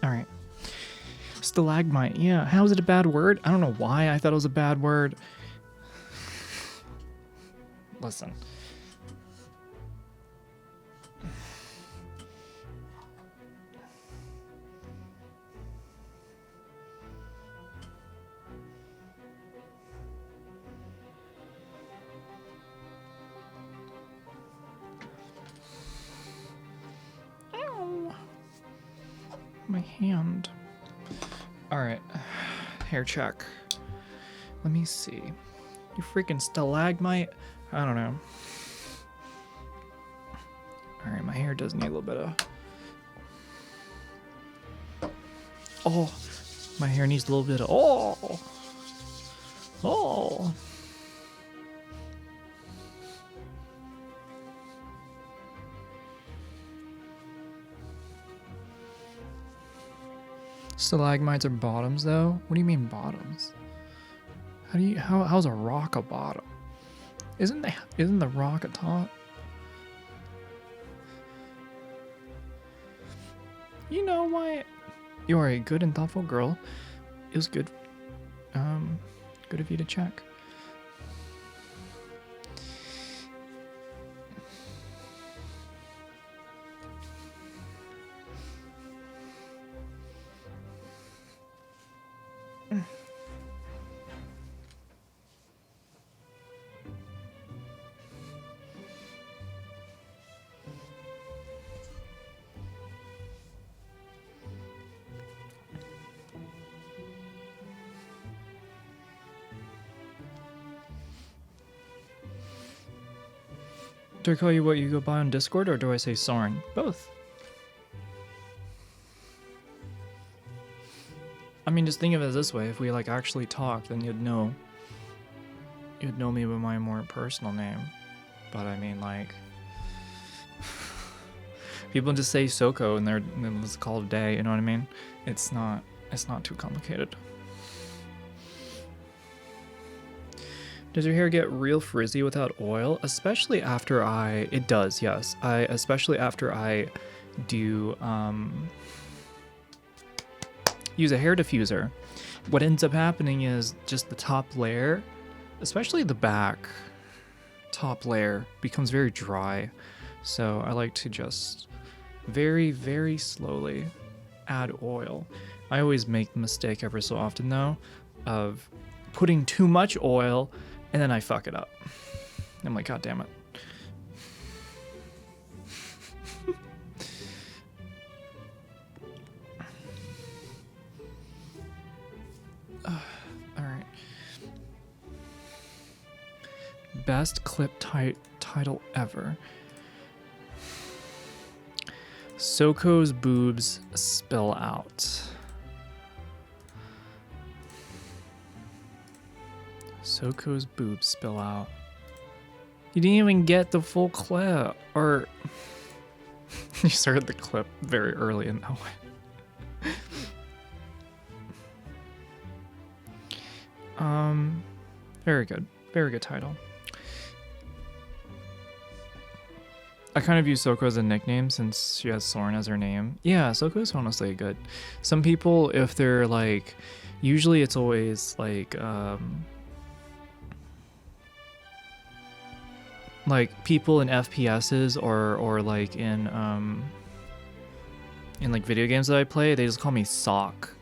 S1: All right. Stalagmite. Yeah. How is it a bad word? I don't know why I thought it was a bad word. Listen. Ow. My hand. All right. Hair check. Let me see. You freaking stalagmite? I don't know. All right, my hair does need a little bit of... Oh, my hair needs a little bit of... Oh! Oh! Stalagmites are bottoms, though? What do you mean bottoms? How's a rock a bottom? Isn't the rock a top? You know what? You are a good and thoughtful girl. It was good. Good of you to check. Do I call you what you go by on Discord, or do I say Soren? Both. I mean, just think of it this way. If we like actually talked, then you'd know me by my more personal name. But I mean, like, people just say SoCo and it's called a day. You know what I mean? It's not too complicated. Does your hair get real frizzy without oil? Especially after it does, yes. Especially after I do, use a hair diffuser, what ends up happening is just the top layer, especially the back top layer, becomes very dry. So I like to just very, very slowly add oil. I always make the mistake ever so often though of putting too much oil and then I fuck it up. I'm like, God damn it. Alright. Best clip title ever. SoCo's boobs spill out. SoCo's boobs spill out. You didn't even get the full clip, or you started the clip very early in that way. Very good. Very good title. I kind of use Soko as a nickname since she has Soren as her name. Yeah, Soko is honestly good. Some people, if they're like, usually it's always like people in FPSs or like in like video games that I play, they just call me Sock.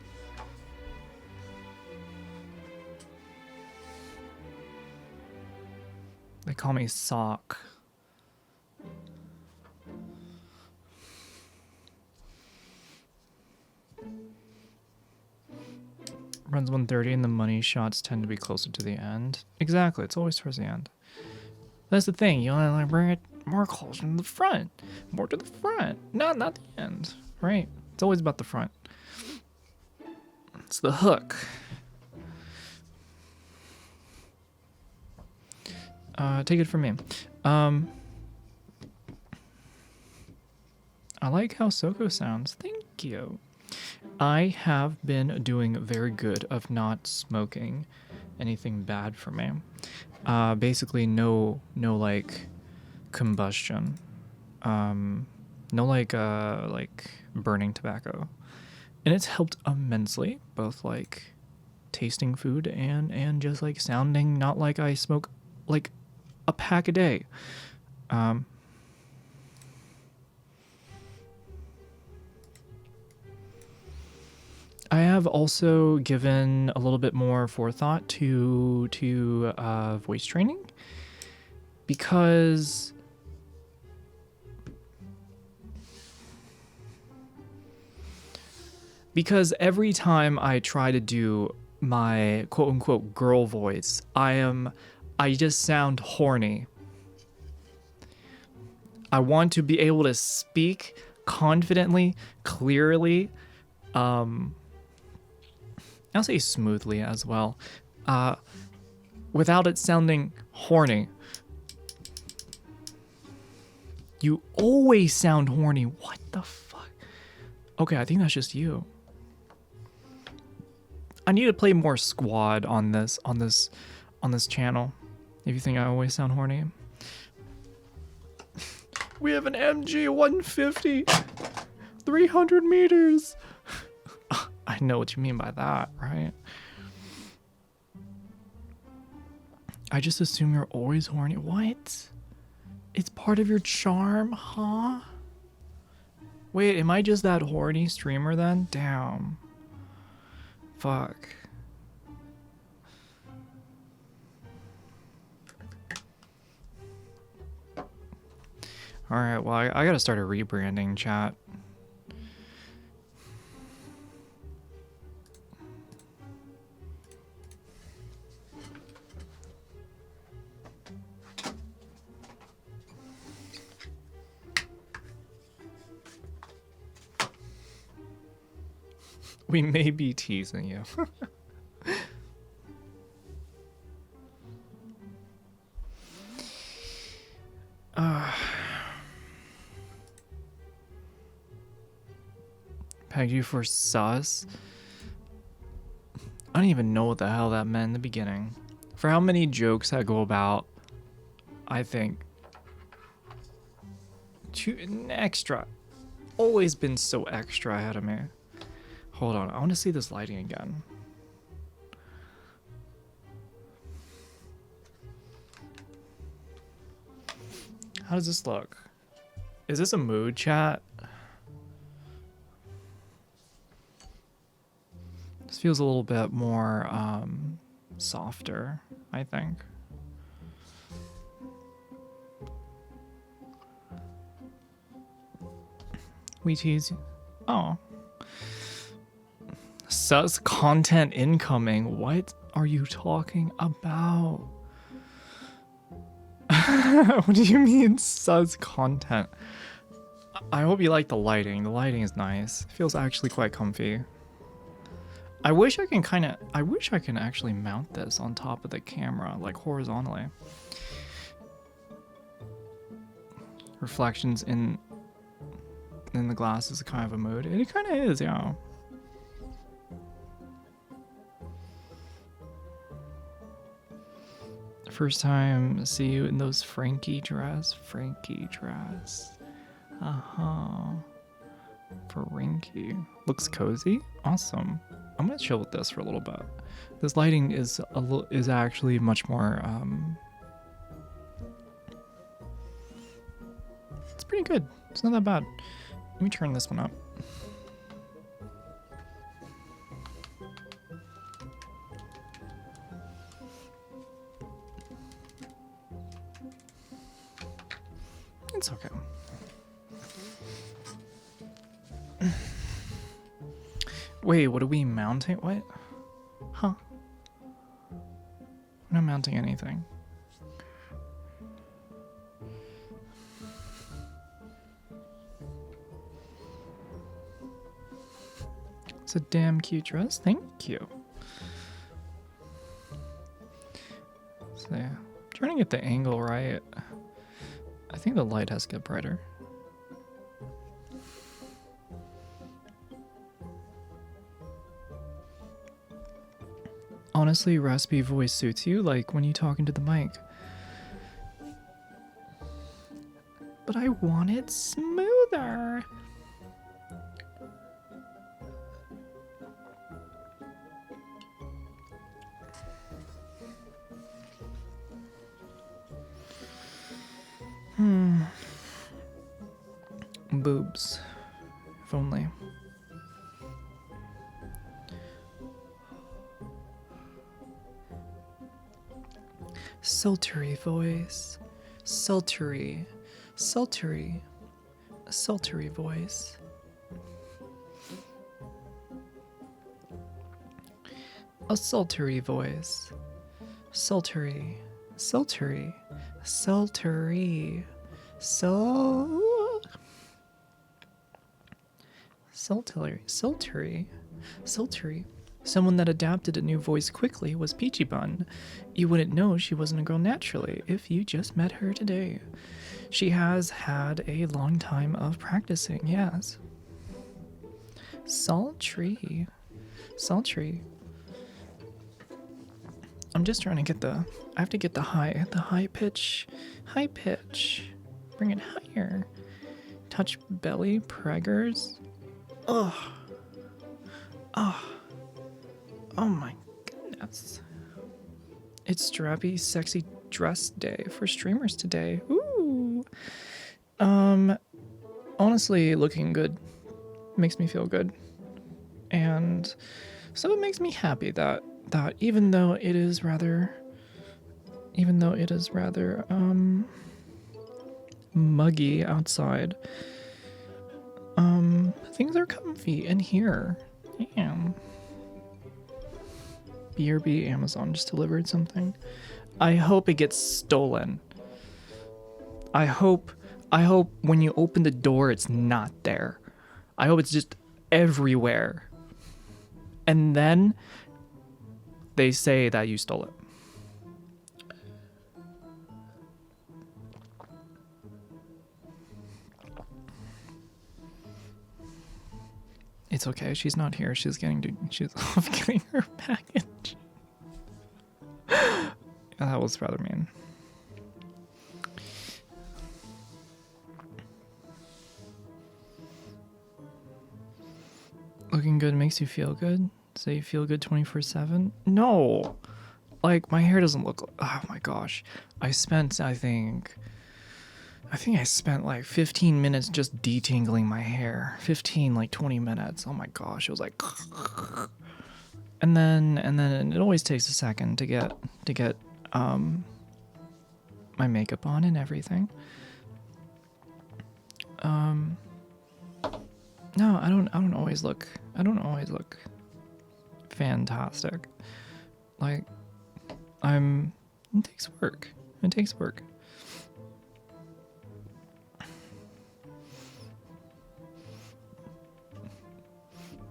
S1: They call me Sock. Runs 130 and the money shots tend to be closer to the end. Exactly, it's always towards the end. That's the thing, you want to like bring it more closer to the front. More to the front. Not the end, right? It's always about the front. It's the hook. Take it from me. I like how Soko sounds. Thank you. I have been doing very good of not smoking anything bad for me. Basically no like combustion. No like burning tobacco. And it's helped immensely, both like tasting food and just like sounding not like I smoke like a pack a day. I have also given a little bit more forethought to voice training because every time I try to do my quote unquote girl voice, I just sound horny. I want to be able to speak confidently, clearly, I'll say smoothly as well, without it sounding horny. You always sound horny. What the fuck? Okay, I think that's just you. I need to play more squad on this channel. If you think I always sound horny. We have an MG 150, 300 meters. I know what you mean by that, right? I just assume you're always horny. What? It's part of your charm, huh? Wait, am I just that horny streamer then? Damn. Fuck. Alright, well, I gotta start a rebranding, chat. We may be teasing you. Pegged you for sus? I don't even know what the hell that meant in the beginning. For how many jokes that go about, I think extra. Always been so extra ahead of me. Hold on, I want to see this lighting again. How does this look? Is this a mood chat? This feels a little bit more softer, I think. We tease. Oh. Sus content incoming. What are you talking about? What do you mean sus content? I hope you like the lighting. The lighting is nice. It feels actually quite comfy. I wish I can actually mount this on top of the camera, like horizontally. Reflections in the glass is kind of a mood. It kind of is, yeah. First time see you in those Frankie dress. Frankie dress. Uh-huh. Frankie. Looks cozy. Awesome. I'm gonna chill with this for a little bit. This lighting is actually much more it's pretty good. It's not that bad. Let me turn this one up. It's okay. Wait, what are we mounting? What? Huh? I'm not mounting anything. It's a damn cute dress. Thank you. So yeah, trying to get the angle right. I think the light has to get brighter. Honestly, raspy voice suits you, like when you talk into the mic. But I want it smoother. Boobs. If only. Sultry voice. Sultry. Sultry. A sultry voice. A sultry voice. Sultry. Sultry. Sultry. Sultry. Sultry. Sultry. Someone that adapted a new voice quickly was Peachy Bun. You wouldn't know she wasn't a girl naturally if you just met her today. She has had a long time of practicing, yes. Sultry. Sultry. I'm just trying to get I have to get the high pitch. High pitch. Bring it higher. Touch belly, preggers. Ugh. Oh. Oh my goodness. It's strappy, sexy dress day for streamers today. Ooh. Honestly, looking good makes me feel good. And so it makes me happy that even though it is rather muggy outside, things are comfy in here. Damn. BRB Amazon just delivered something. I hope it gets stolen. I hope when you open the door it's not there. I hope it's just everywhere. And then they say that you stole it. It's okay. She's not here. She's off getting her package. That was rather mean. Looking good makes you feel good? So you feel good 24/7? No! Like, my hair doesn't look... Oh my gosh. I think I spent like 15 minutes just detangling my hair. 15, like 20 minutes. Oh my gosh. It was like... And then it always takes a second to get my makeup on and everything. No, I don't always look fantastic. Like, it takes work. It takes work.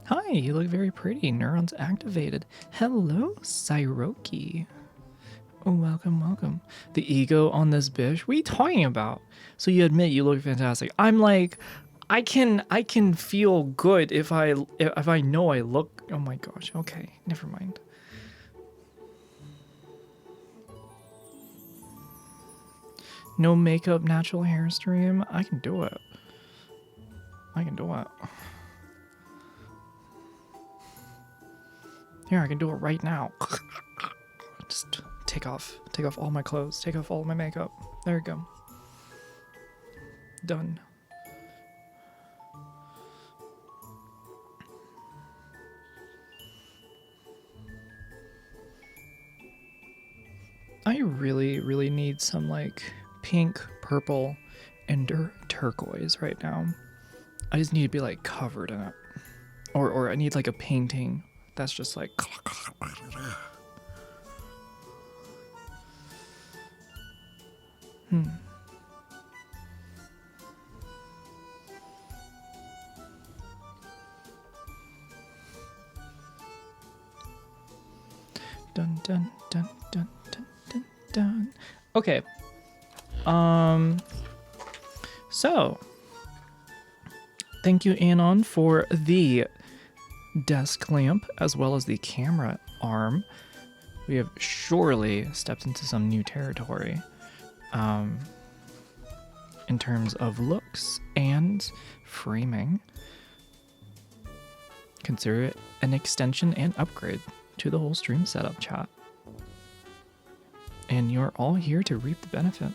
S1: Hi, you look very pretty. Neurons activated. Hello, Syroki. Oh, welcome, welcome. The ego on this bitch? What are you talking about? So you admit you look fantastic. I'm like, I can feel good if I know I look. Oh my gosh. Okay, never mind. No makeup, natural hair stream. I can do it. I can do it. Here, I can do it right now. Just take off all my clothes, take off all my makeup. There we go. Done. I really need some like pink, purple, and turquoise right now. I just need to be like covered in it. Or I need like a painting that's just like... Dun dun dun dun dun dun dun. Okay. So thank you, Anon, for the desk lamp as well as the camera arm. We have surely stepped into some new territory in terms of looks and framing. Consider it an extension and upgrade to the whole stream setup, chat. And you're all here to reap the benefit.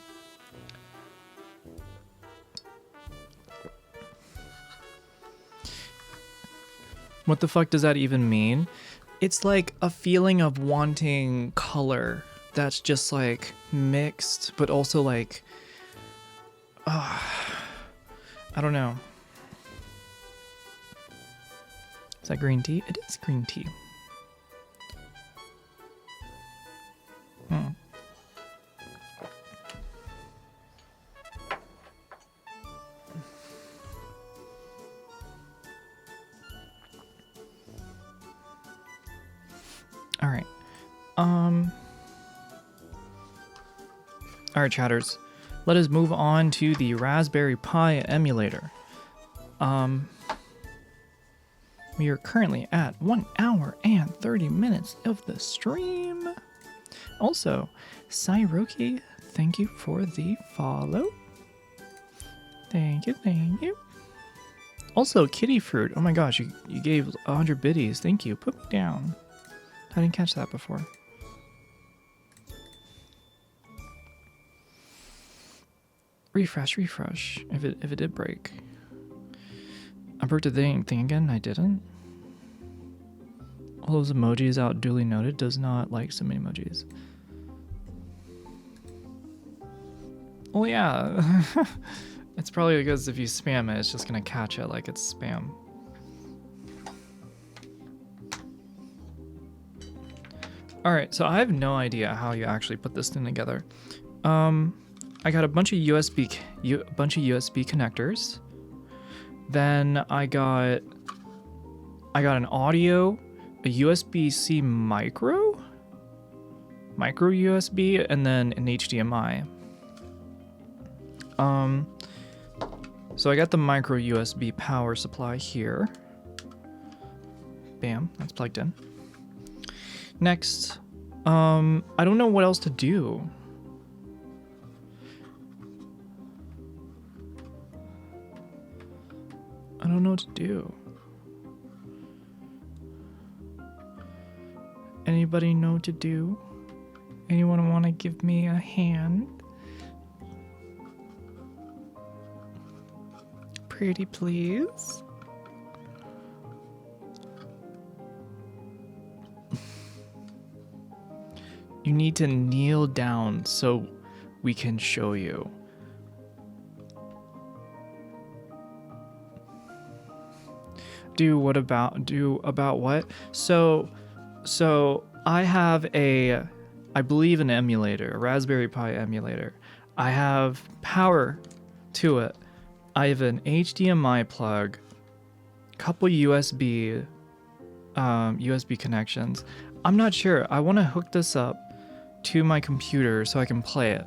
S1: What the fuck does that even mean? It's like a feeling of wanting color that's just like mixed, but also like, I don't know. Is that green tea? It is green tea. All right. All right, chatters. Let us move on to the Raspberry Pi emulator. We are currently at 1 hour and 30 minutes of the stream. Also, Syroki, thank you for the follow. Thank you, thank you. Also, Kitty Fruit. Oh my gosh, you gave 100 biddies. Thank you. Put me down. I didn't catch that before. Refresh. If it did break. I broke the thing again. I didn't. All those emojis out duly noted does not like some emojis. Well, yeah. It's probably because if you spam it, it's just gonna catch it like it's spam. All right, so I have no idea how you actually put this thing together. I got a bunch of USB connectors. Then I got an audio, a USB-C micro USB, and then an HDMI. So I got the micro USB power supply here. Bam, that's plugged in. Next, I don't know what else to do. I don't know what to do. Anybody know what to do? Anyone want to give me a hand? Pretty please. You need to kneel down so we can show you. Do about what? So I have I believe an emulator, a Raspberry Pi emulator. I have power to it. I have an HDMI plug, couple USB connections. I'm not sure. I want to hook this up to my computer so I can play it.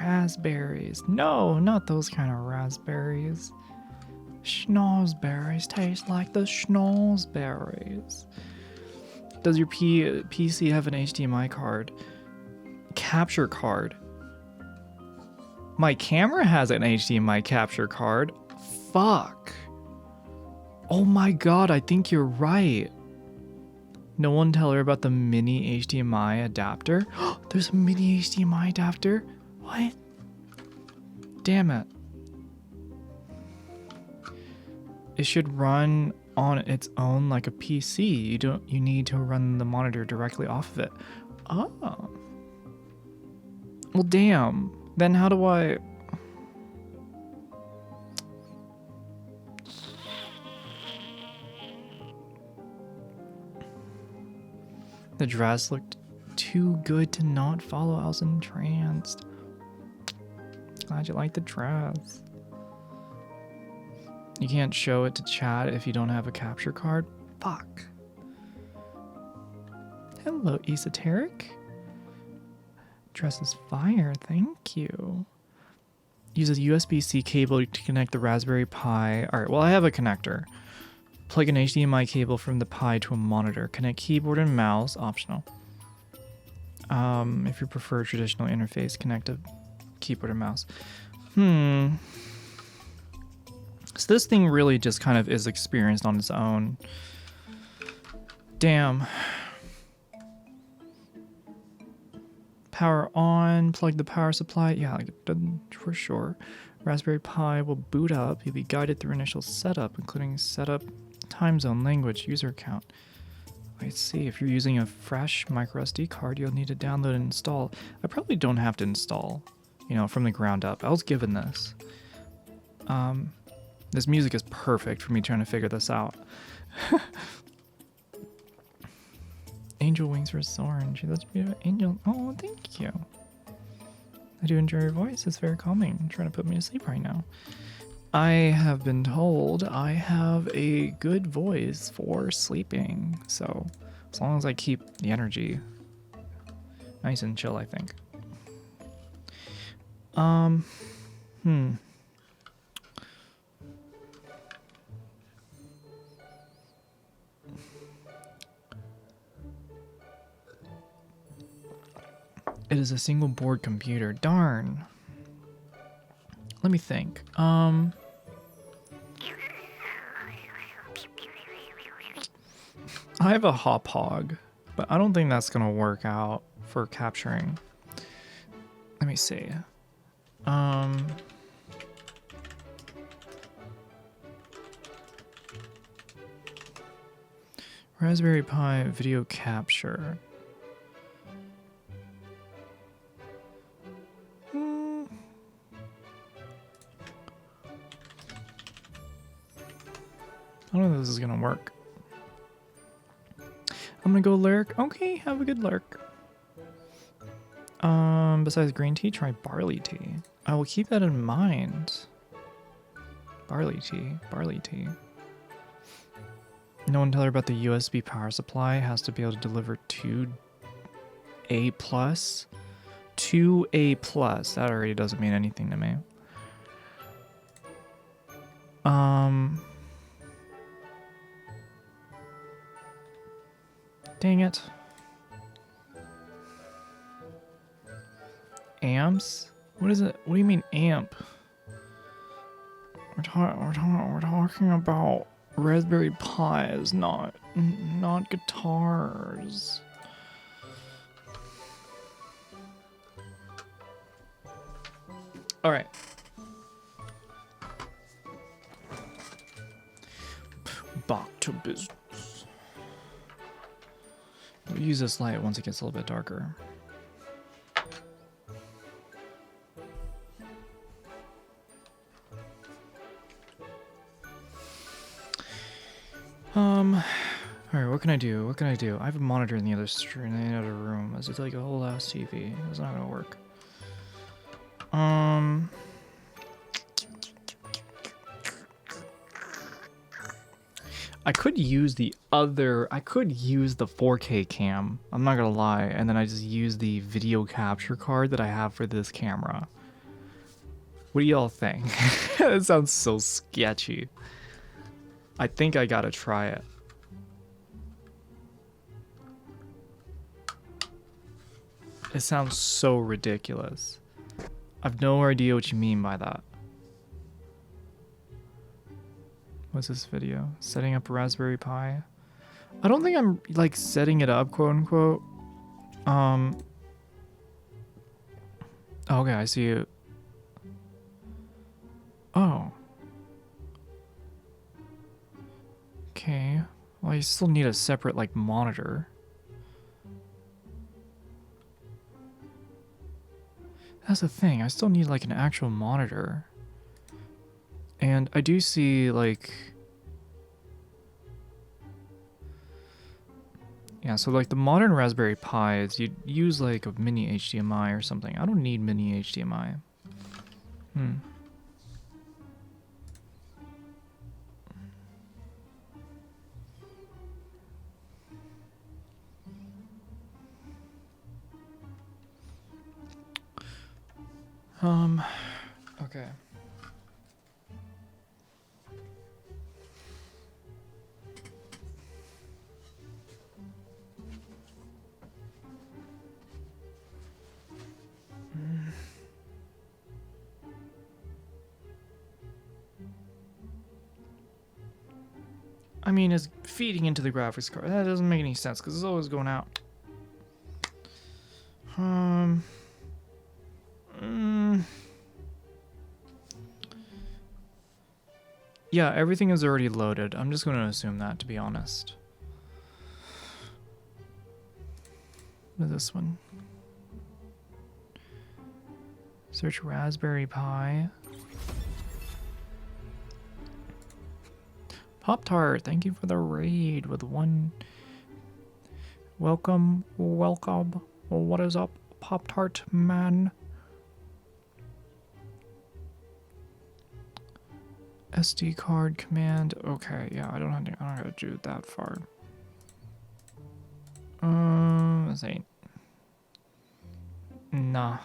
S1: Raspberries. No, not those kind of raspberries. Schnozberries taste like the schnozberries. Does your PC have an HDMI card? Capture card. My camera has an HDMI capture card. Fuck. Oh my god, I think you're right. No one tell her about the mini HDMI adapter. There's a mini HDMI adapter? What? Damn it. It should run on its own like a PC. You need to run the monitor directly off of it. Oh. Well, damn. Then how do I... The dress looked too good to not follow. I was entranced. Glad you like the dress. You can't show it to chat if you don't have a capture card? Fuck. Hello, esoteric. Dress is fire, thank you. Use a USB-C cable to connect the Raspberry Pi. Alright, well I have a connector. Plug an HDMI cable from the Pi to a monitor. Connect keyboard and mouse, optional. If you prefer a traditional interface, connect a keyboard and mouse. So this thing really just kind of is experienced on its own. Damn. Power on, plug the power supply. Yeah, for sure. Raspberry Pi will boot up. You'll be guided through initial setup, including setup, time zone, language, user account. Let's see, if you're using a fresh microSD card, you'll need to download and install. I probably don't have to install, from the ground up. I was given this. This music is perfect for me trying to figure this out. Angel wings for Soren. She lets me angel. Oh, thank you. I do enjoy your voice. It's very calming. You're trying to put me to sleep right now. I have been told I have a good voice for sleeping. So as long as I keep the energy nice and chill, I think. It is a single board computer. Darn. Let me think. I have a hop hog, but I don't think that's gonna work out for capturing. Let me see. Raspberry Pi video capture. I don't know if this is gonna work. I'm gonna go lyric. Okay, have a good lurk. Besides green tea, try barley tea. I will keep that in mind. Barley tea, barley tea. No one tell her about the USB power supply. Has to be able to deliver 2A+. 2A+. That already doesn't mean anything to me. Dang it. Amps? What is it? What do you mean amp? We're talking about Raspberry Pis, not guitars. All right. Back to business. We'll use this light once it gets a little bit darker. Alright, what can I do? What can I do? I have a monitor in the other room. Is it like a whole ass TV? It's not gonna work. I could use the 4K cam. I'm not gonna lie, and then I just use the video capture card that I have for this camera. What do y'all think? That sounds so sketchy. I think I gotta try it. It sounds so ridiculous. I've no idea what you mean by that. What's this video? Setting up Raspberry Pi? I don't think I'm like setting it up, quote unquote. Okay, I see it. Oh. Okay. Well, you still need a separate like monitor. That's the thing. I still need like an actual monitor. And I do see like, yeah, so like the modern Raspberry Pis, you'd use like a mini HDMI or something. I don't need mini HDMI. Okay. I mean, it's feeding into the graphics card. That doesn't make any sense because it's always going out. Yeah, everything is already loaded. I'm just going to assume that, to be honest. What is this one? Search Raspberry Pi. Pop-Tart, thank you for the raid with one. Welcome. What is up, Pop-Tart man? SD card command. Okay, yeah, I don't have to do it that far. This ain't. Nah.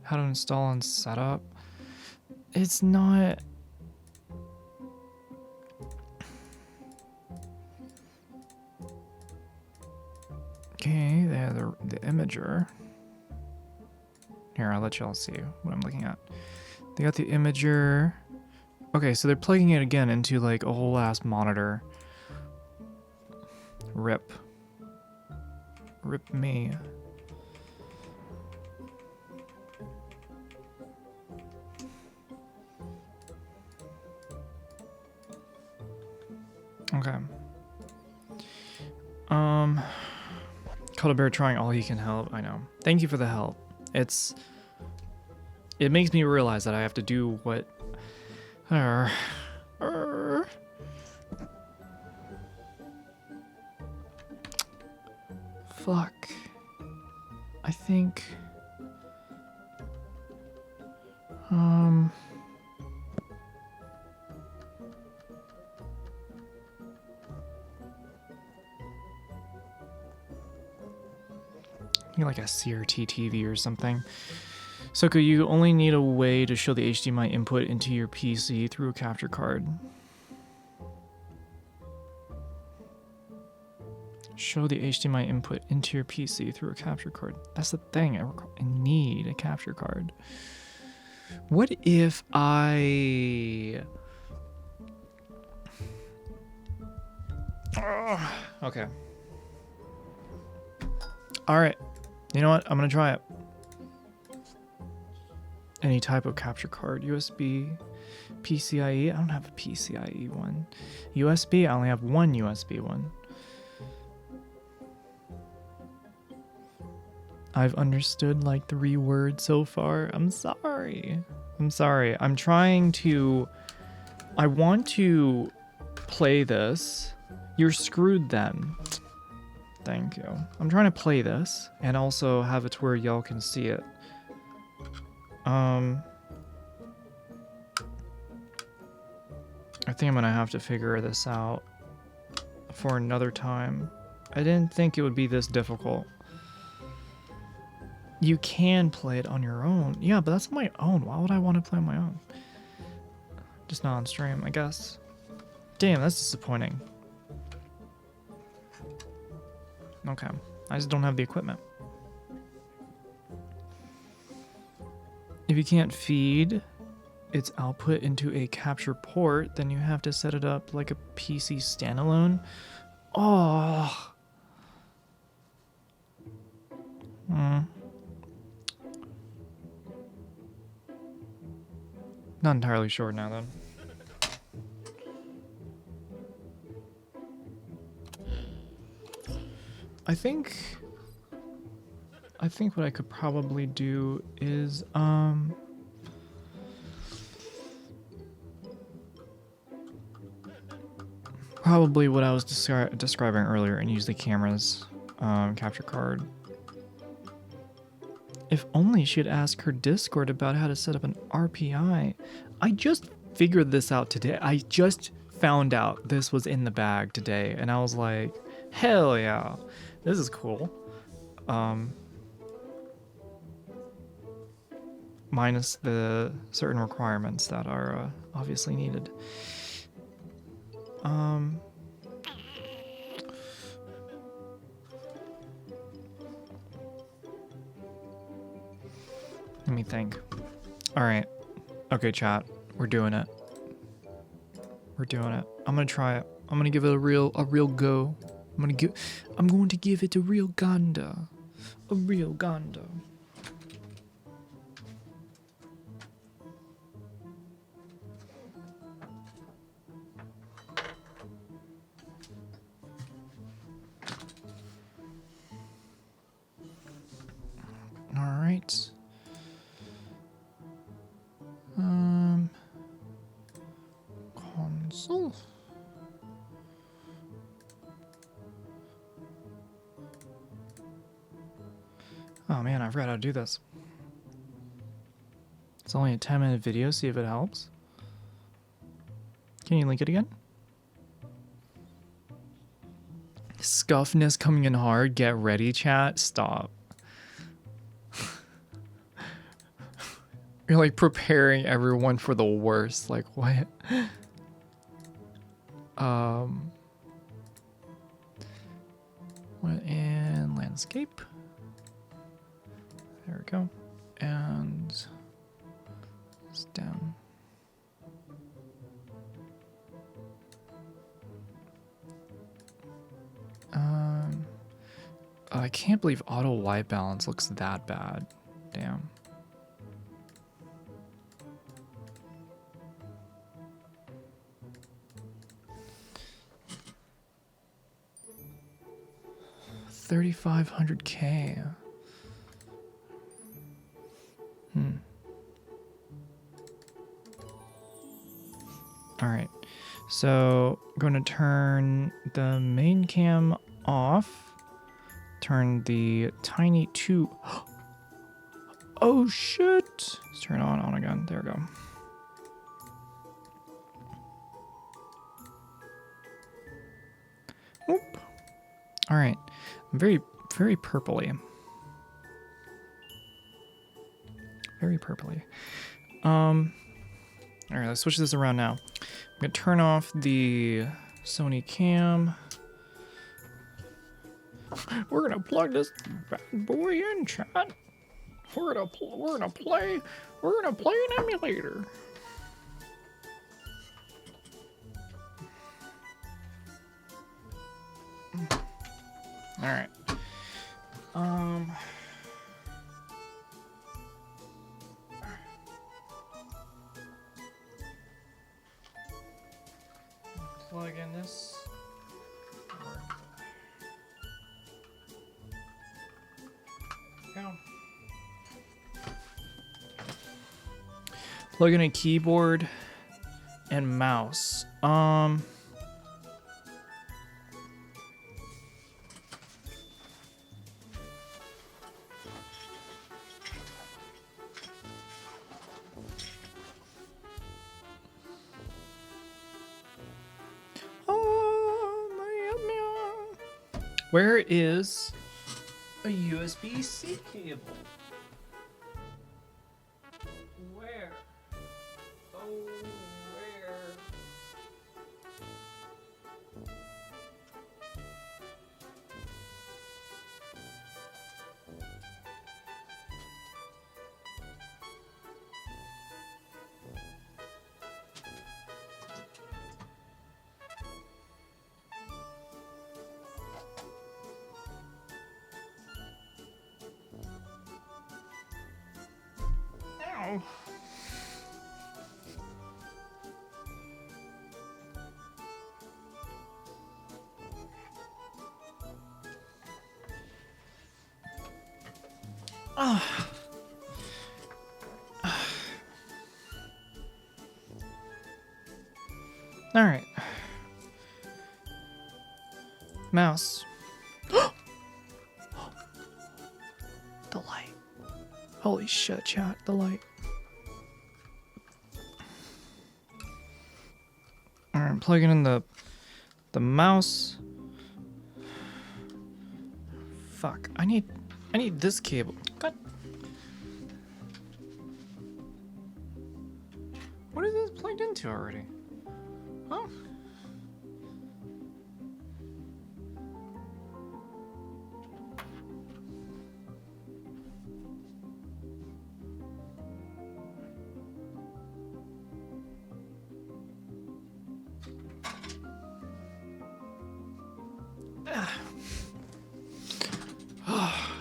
S1: How to install and set up? It's not. Okay, they have the imager. Here, I'll let y'all see what I'm looking at. They got the imager. Okay, so they're plugging it again into like a whole ass monitor. Rip me. Okay. Cuddlebear trying all he can help. I know. Thank you for the help. It makes me realize that I have to do what. Fuck. I think. Like a CRT TV or something. So could you only need a way to show the HDMI input into your PC through a capture card? Show the HDMI input into your PC through a capture card. That's the thing. I need a capture card. What if I... Okay. Alright. You know what? I'm gonna try it. Any type of capture card. USB, PCIe. I don't have a PCIe one. USB. I only have one USB one. I've understood like 3 words so far. I'm sorry. I'm trying to... I want to play this. You're screwed then. Thank you. I'm trying to play this and also have it to where y'all can see it. I think I'm gonna have to figure this out for another time. I didn't think it would be this difficult. You can play it on your own. Yeah, but that's on my own. Why would I want to play on my own? Just not on stream, I guess. Damn, that's disappointing. Okay. I just don't have the equipment. If you can't feed its output into a capture port, then you have to set it up like a PC standalone. Oh. Not entirely sure now, then. I think what I could probably do is probably what I was describing earlier and use the camera's capture card. If only she'd ask her Discord about how to set up an RPI. I just figured this out today. I just found out this was in the bag today, and I was like, hell yeah, this is cool. Minus the certain requirements that are obviously needed. Let me think. All right. Okay, chat. We're doing it. We're doing it. I'm gonna try it. I'm gonna give it a real go. I'm going to give it a real gander. A real gander. All right. Console. Oh man, I forgot how to do this. It's only a 10-minute video, see if it helps. Can you link it again? Scuffness coming in hard, get ready, chat. Stop. You're like preparing everyone for the worst. Like what? What in landscape? There we go. And it's down. I can't believe auto white balance looks that bad. Damn. $3,500K. All right. So I'm going to turn the main cam off. Turn the tiny two. Oh shit. Let's turn it on again. There we go. Whoop. All right. Very purpley. Very purpley. All right, let's switch this around now. I'm gonna turn off the Sony cam. We're gonna plug this bad boy in, chat. We're gonna play an emulator. All right. Plug in this. Go. Plug in a keyboard and mouse. Where is a USB-C cable? Where? Oh, where? Ow. All right. Mouse. The light. Holy shit, chat. The light. All right, plugging in the mouse. Fuck. I need this cable. God. What is this plugged into already? Huh?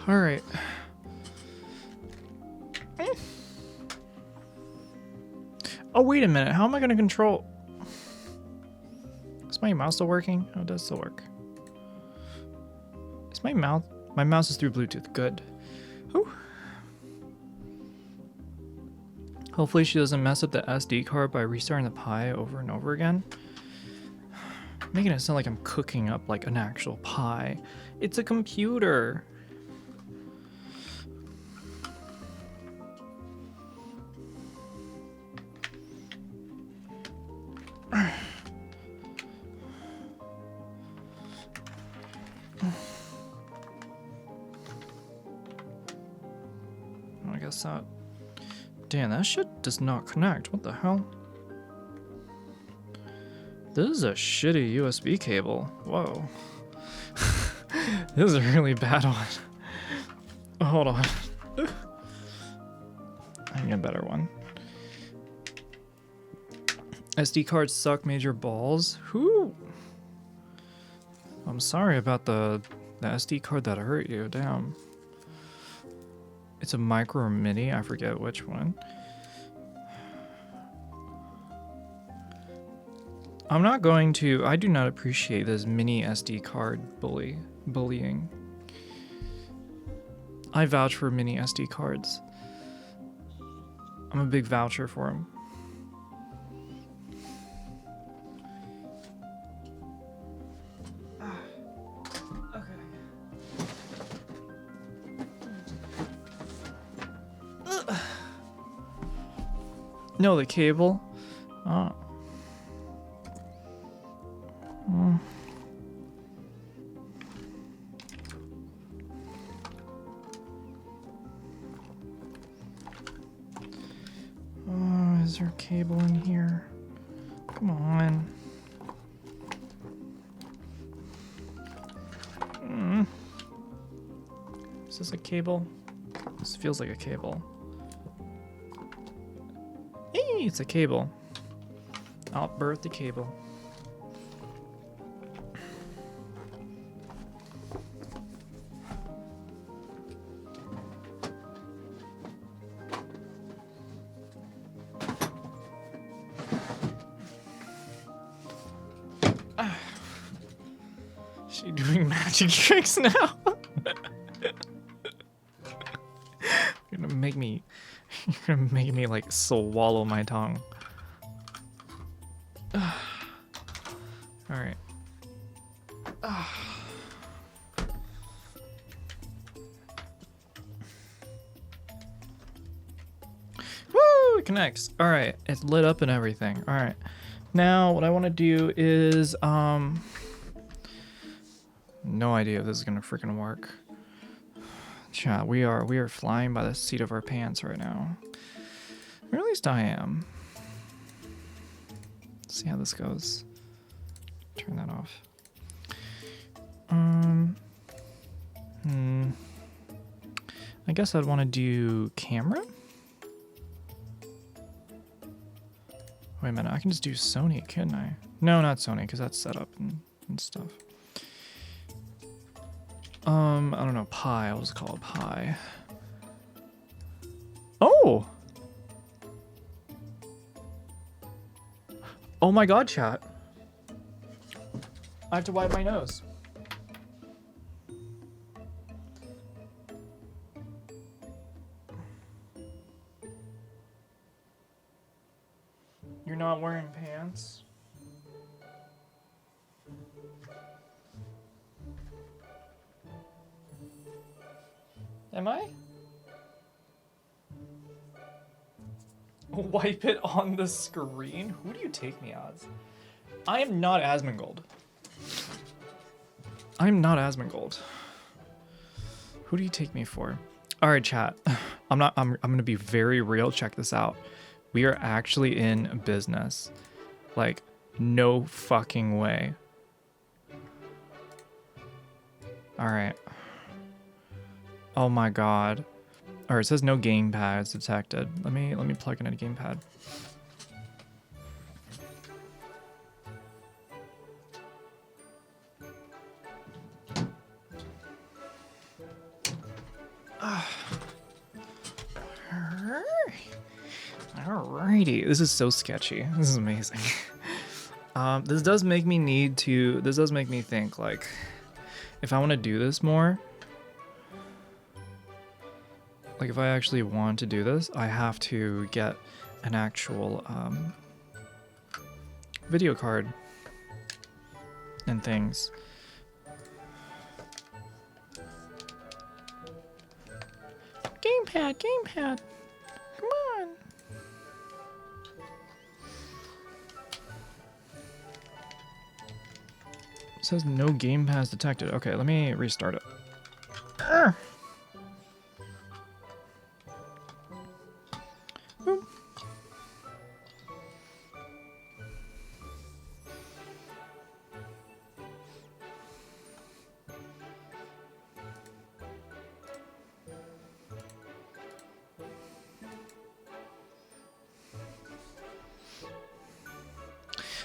S1: All right. Oh, wait a minute. How am I going to control? Is my mouse still working? Oh, it does still work. Is my mouse? My mouse is through Bluetooth. Good. Whew. Hopefully she doesn't mess up the SD card by restarting the pie over and over again. Making it sound like I'm cooking up like an actual pie. It's a computer. I guess that... Damn, that shit does not connect. What the hell? This is a shitty USB cable. Whoa. This is a really bad one. Hold on. I need a better one. SD cards suck major balls. Who? I'm sorry about the SD card that hurt you. Damn. It's a micro or mini. I forget which one. I'm not going to... I do not appreciate this mini SD card bullying. I vouch for mini SD cards. I'm a big voucher for them. No, the cable. Oh. Oh, is there a cable in here? Come on. Is this a cable? This feels like a cable. Hey, it's a cable. Outbirth the cable. She doing magic tricks now? You're gonna make me like swallow my tongue. All right. Woo! It connects. All right, it's lit up and everything. All right. Now what I want to do is no idea if this is gonna freaking work. Chat, we are flying by the seat of our pants right now. Or at least I am. Let's see how this goes. Turn that off. I guess I'd want to do camera. Wait a minute, I can just do Sony, couldn't I? No, not Sony, because that's set up and stuff. I don't know, Pi, I'll just call it Pi. Oh! Oh my god, chat. I have to wipe my nose. You're not wearing pants? Am I? Wipe it on the screen? Who do you take me as? I am not Asmongold. I am not Asmongold. Who do you take me for? All right, chat. I'm gonna be very real. Check this out. We are actually in business. Like, no fucking way. All right. Oh my god. All right, it says no gamepads detected. Let me plug in a gamepad. Alrighty, this is so sketchy. This is amazing. This does make me think, like, if I want to do this more, like if I actually want to do this, I have to get an actual video card and things. Gamepad, come on. It says no gamepads detected. Okay, let me restart it.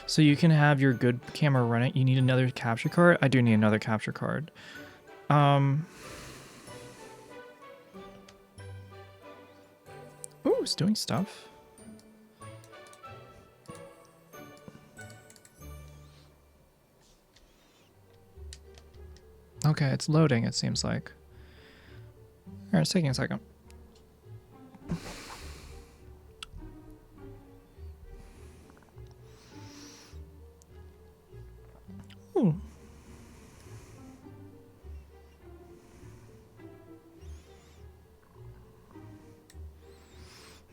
S1: So you can have your good camera running. You need another capture card? I do need another capture card. Ooh, it's doing stuff. Okay, it's loading, it seems like. Alright, it's taking a second. Ooh.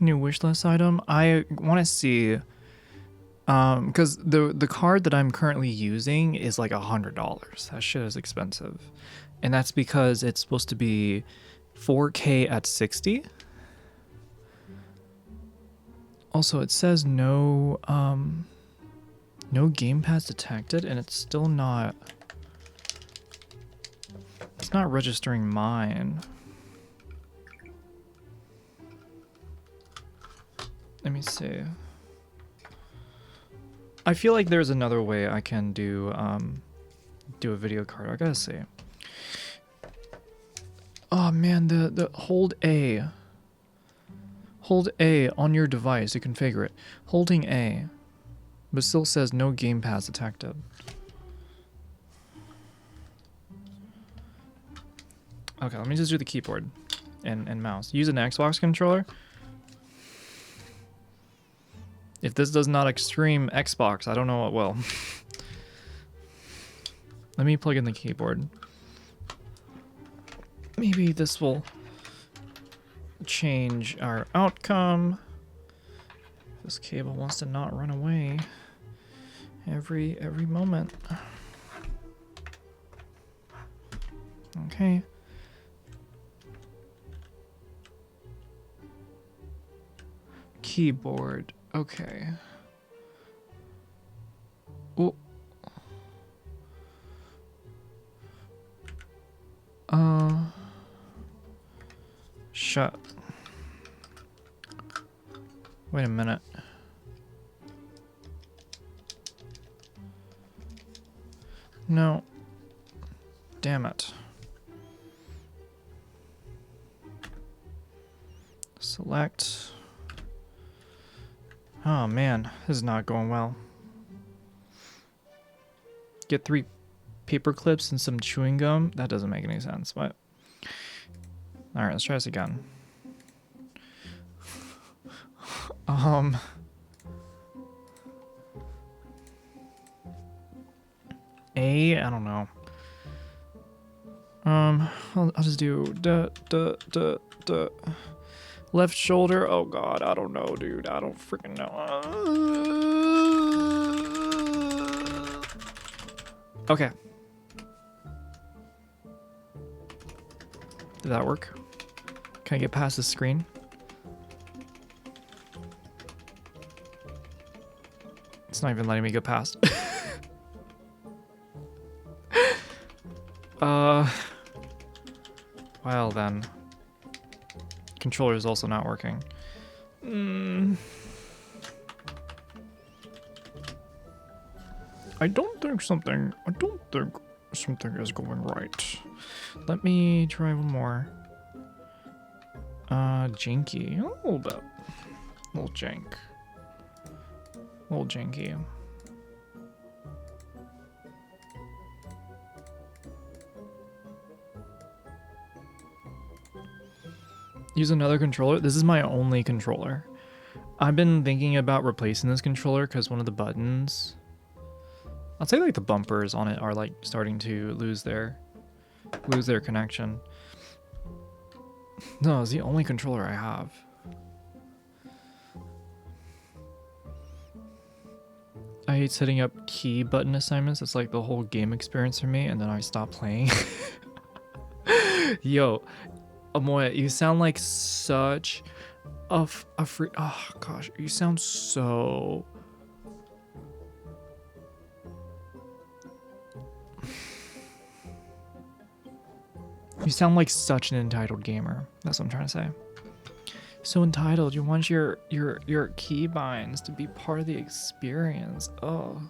S1: New wish list item. I want to see, because the card that I'm currently using is like $100. That shit is expensive, and that's because it's supposed to be 4K at 60. Also, it says no gamepads detected, and it's still not. It's not registering mine. Let me see. I feel like there's another way I can do do a video card. I gotta see. Oh man, the hold A. Hold A on your device to configure it. Holding A, but still says no gamepads detected. Okay, let me just do the keyboard and mouse. Use an Xbox controller. If this does not extreme Xbox, I don't know what will. Let me plug in the keyboard. Maybe this will change our outcome. This cable wants to not run away every moment. Okay. Keyboard. Okay. Oh. Shut. Wait a minute. No. Damn it. Select. Oh man, this is not going well. Get 3 paper clips and some chewing gum? That doesn't make any sense. What? Alright, let's try this again. A? I don't know. I'll just do the left shoulder. Oh god, I don't know, dude. I don't freaking know. Okay. Did that work? Can I get past the screen? It's not even letting me go past. Well then. Controller is also not working. I don't think something is going right. Let me try one more. Janky. A little bit. A little jank. A little janky. Use another controller. This is my only controller. I've been thinking about replacing this controller because one of the buttons, I'd say like the bumpers on it are like starting to lose their connection. No, it's the only controller I have. I hate setting up key button assignments. It's like the whole game experience for me, and then I stop playing. Yo, Amoya, you sound like such a free. Oh gosh, you sound so. You sound like such an entitled gamer. That's what I'm trying to say. So entitled. You want your keybinds to be part of the experience. Oh.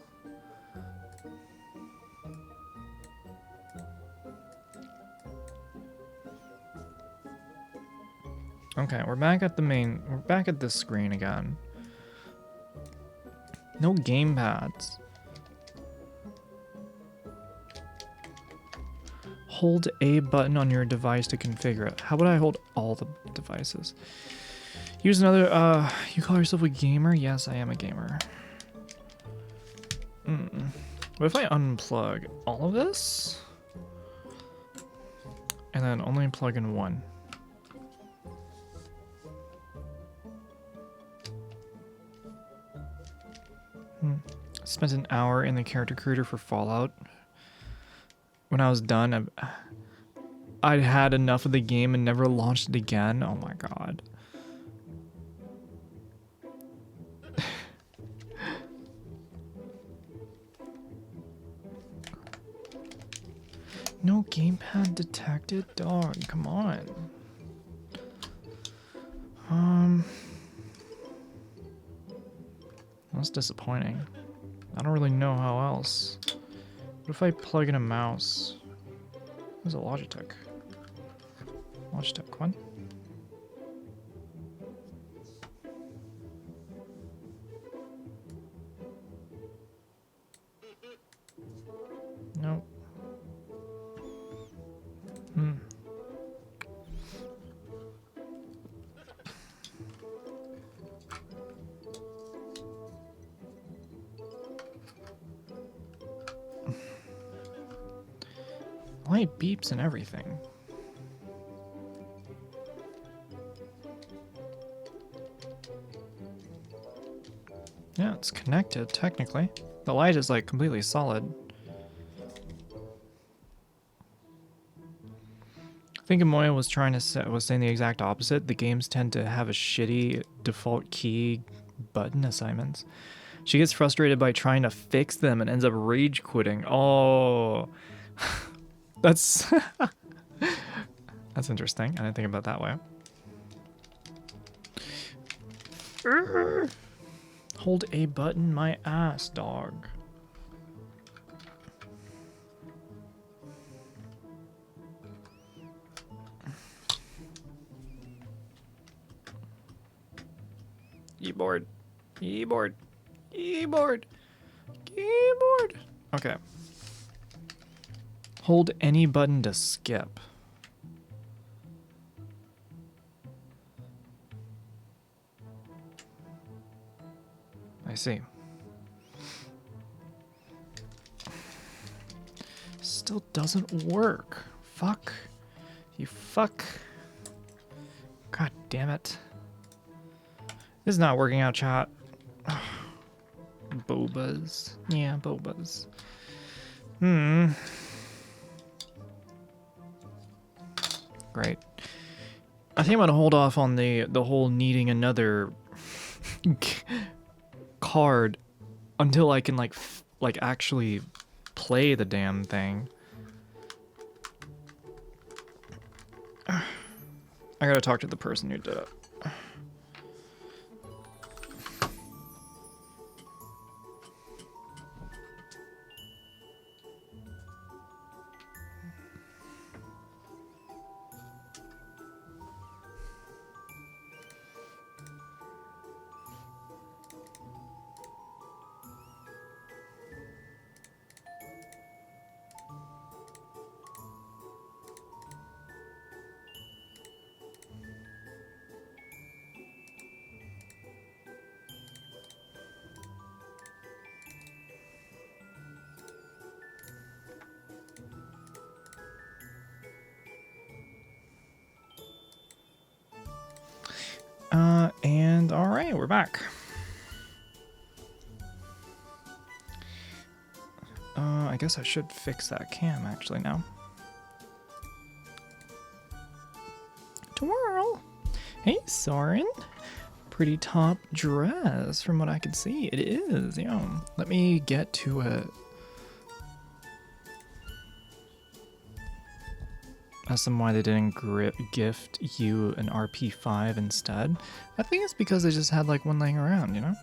S1: Okay, we're back at this screen again. No gamepads. Hold A button on your device to configure it. How would I hold all the devices? Use another, you call yourself a gamer? Yes, I am a gamer. What if I unplug all of this? And then only plug in one? Spent an hour in the character creator for Fallout. When I was done, I'd had enough of the game and never launched it again. Oh my god. No gamepad detected? Dog, come on. That's disappointing. I don't really know how else. What if I plug in a mouse? There's a Logitech. Logitech one. Nope. Light beeps and everything. Yeah, it's connected technically. The light is like completely solid. I think Amoya was saying the exact opposite. The games tend to have a shitty default key button assignments. She gets frustrated by trying to fix them and ends up rage quitting. Oh, that's that's interesting. I didn't think about it that way. Hold A button, my ass, dog. Keyboard. Keyboard. Keyboard. Keyboard. Okay. Hold any button to skip. I see. Still doesn't work. Fuck. You fuck. God damn it. This is not working out, chat. Boobas. Yeah, boobas. Great. I think I'm gonna hold off on the whole needing another card until I can like actually play the damn thing. I gotta talk to the person who did it. And all right, we're back. I guess I should fix that cam actually now. Twirl. Hey, Soren. Pretty top dress from what I can see. It is, yeah. Let me get to it. Ask them why they didn't gift you an RP5 instead. I think it's because they just had like one laying around, you know?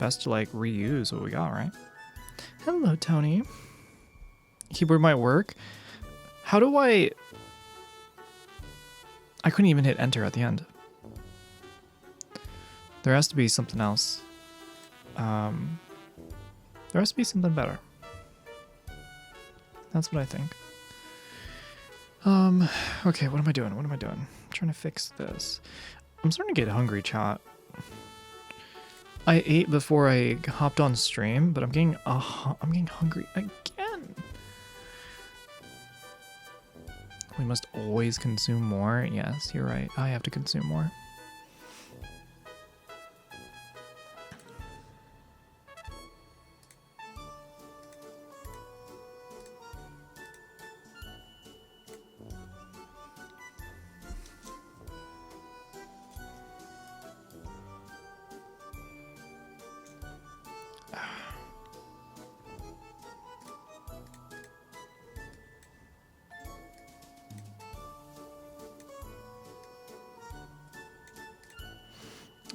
S1: Best to like reuse what we got, right? Hello, Tony. Keyboard might work. How do I couldn't even hit enter at the end. There has to be something else. There has to be something better. That's what I think. Okay, what am I doing? What am I doing? I'm trying to fix this. I'm starting to get hungry, chat. I ate before I hopped on stream, but I'm getting hungry again. We must always consume more. Yes, you're right. I have to consume more.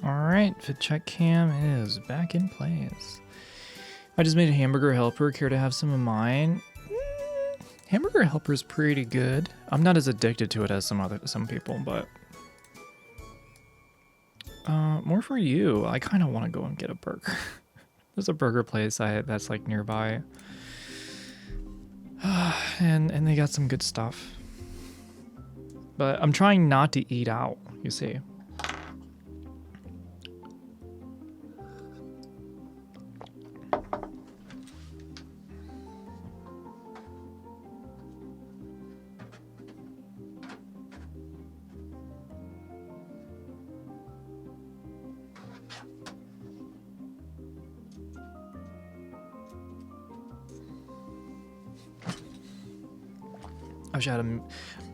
S1: Alright, fit check cam is back in place. I just made a hamburger helper. Care to have some of mine? Hamburger helper is pretty good. I'm not as addicted to it as some people, but more for you. I kind of want to go and get a burger. There's a burger place that's like nearby, and they got some good stuff. But I'm trying not to eat out. You see.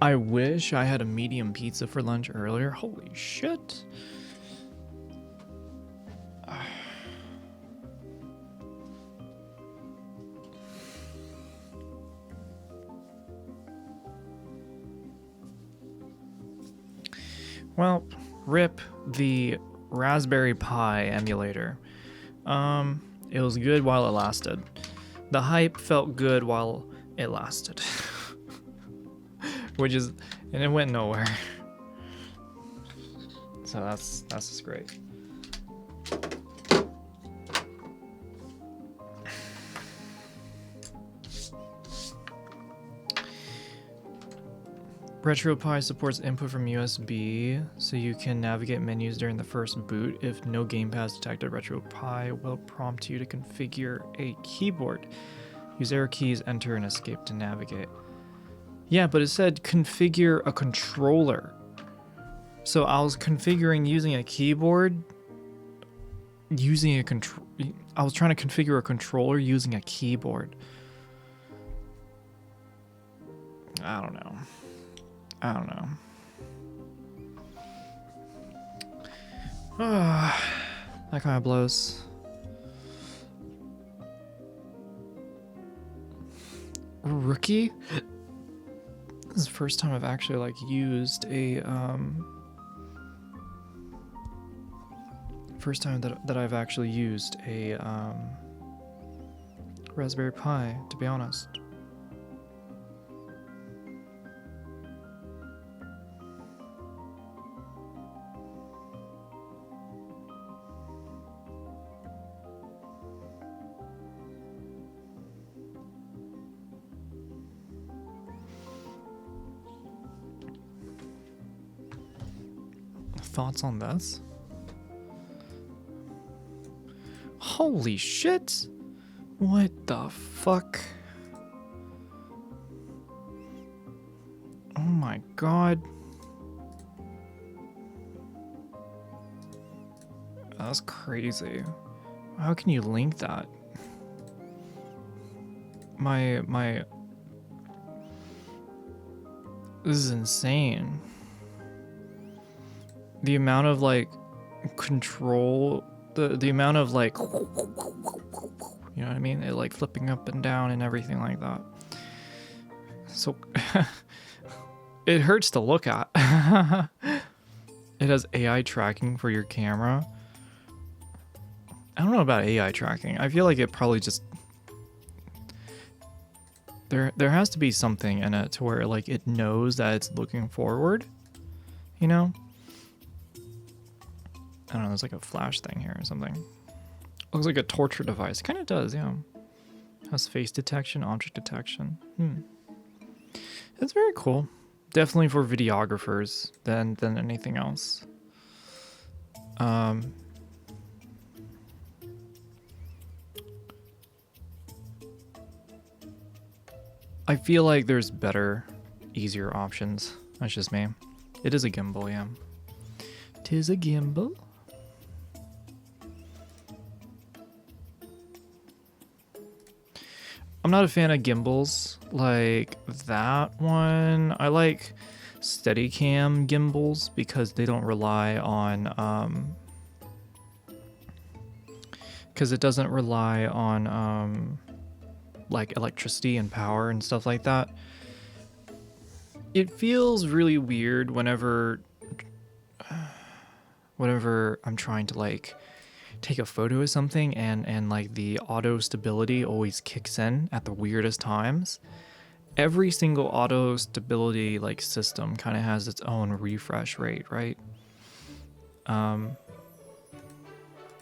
S1: I wish I had a medium pizza for lunch earlier. Holy shit. Well, rip the Raspberry Pi emulator. It was good while it lasted. The hype felt good while it lasted. And it went nowhere. So that's just great. RetroPie supports input from USB, so you can navigate menus during the first boot. If no gamepad is detected, RetroPie will prompt you to configure a keyboard. Use arrow keys, enter, and escape to navigate. Yeah, but it said configure a controller. So I was configuring using a keyboard, I was trying to configure a controller using a keyboard. I don't know. That kind of blows. Rookie? This is the first time I've actually like used a first time that I've actually used a Raspberry Pi, to be honest. Thoughts on this? Holy shit! What the fuck? Oh my god. That's crazy. How can you link that? This is insane. The amount of like control, the amount of like, you know what I mean? It like flipping up and down and everything like that. So it hurts to look at. It has AI tracking for your camera. I don't know about AI tracking. I feel like it probably just there has to be something in it to where like it knows that it's looking forward, you know? I don't know, there's like a flash thing here or something. Looks like a torture device. Kind of does, yeah. Has face detection, object detection. It's very cool. Definitely for videographers than anything else. I feel like there's better, easier options. That's just me. It is a gimbal, yeah. 'Tis a gimbal. I'm not a fan of gimbals like that one. I like Steadicam gimbals because they don't rely on because it doesn't rely on like electricity and power and stuff like that. It feels really weird whenever whenever I'm trying to like take a photo of something and like the auto stability always kicks in at the weirdest times. Every single auto stability like system kind of has its own refresh rate, right? I'm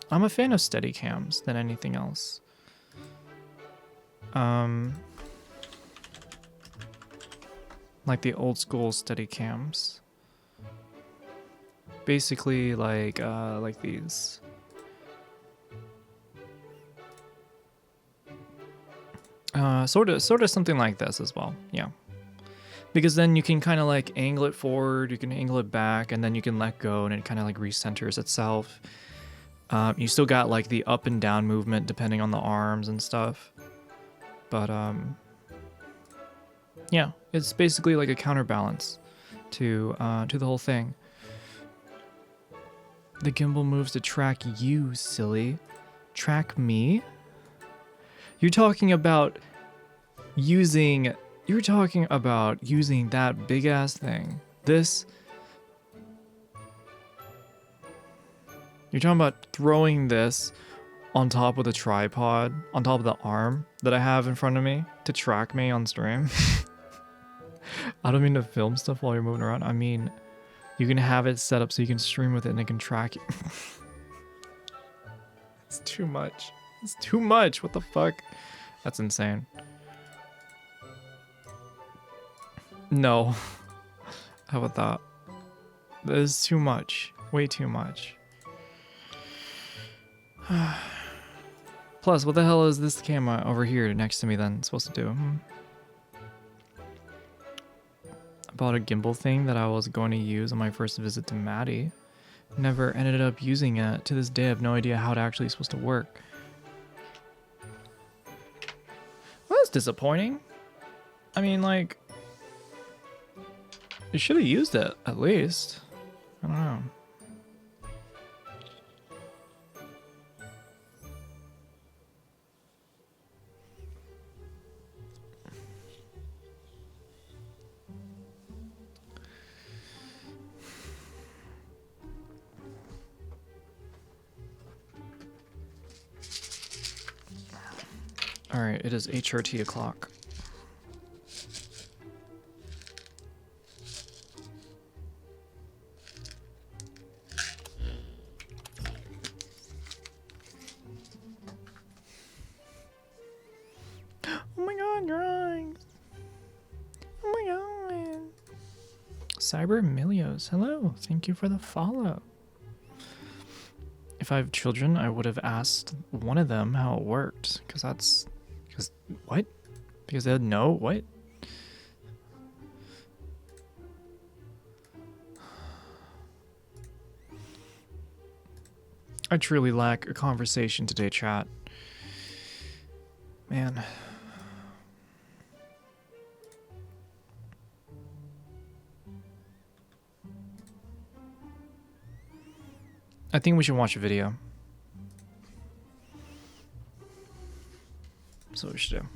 S1: a fan of steady cams than anything else. Like the old school steady cams. Basically like these. Sort of something like this as well. Yeah. Because then you can kind of like angle it forward, you can angle it back, and then you can let go and it kind of like recenters itself. You still got like the up and down movement depending on the arms and stuff. But yeah, it's basically like a counterbalance to the whole thing. The gimbal moves to track you, silly. Track me? You're talking about using that big ass thing. This. You're talking about throwing this on top of the tripod, on top of the arm that I have in front of me to track me on stream. I don't mean to film stuff while you're moving around. I mean, you can have it set up so you can stream with it and it can track you. It's too much. It's too much. What the fuck? That's insane. No. How about that? That is too much. Way too much. Plus, what the hell is this camera over here next to me then supposed to do? I bought a gimbal thing that I was going to use on my first visit to Maddie. Never ended up using it. To this day, I have no idea how it actually is supposed to work. Well, that's disappointing. I mean, like, you should have used it, at least. I don't know. Alright, it is HRT o'clock. Oh my god, drawings! Oh my god! Cyber Emilios, hello, thank you for the follow. If I have children, I would have asked one of them how it worked, because what? Because they'd know what? I truly lack a conversation today, chat. Man. I think we should watch a video. That's what we should do.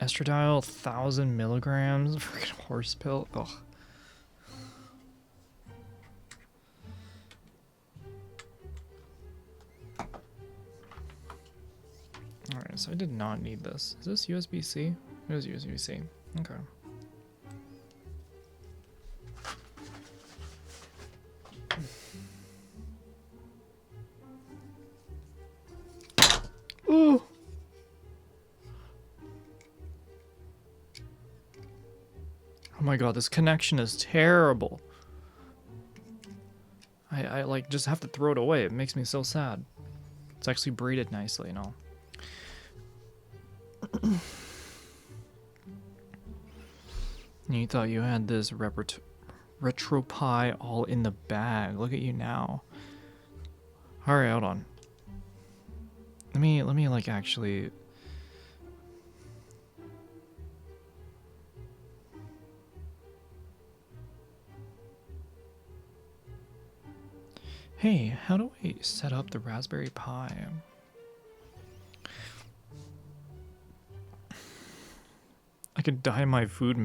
S1: Estradiol, 1,000 milligrams. Freaking horse pill. Ugh. Alright, so I did not need this. Is this USB-C? It is USB-C. Okay. Ooh. Oh my god, this connection is terrible. I like just have to throw it away. It makes me so sad. It's actually braided nicely and all. You thought you had this RetroPie all in the bag. Look at you now. Alright, hold on. Let me like actually. Hey, how do I set up the Raspberry Pi? I could dye my food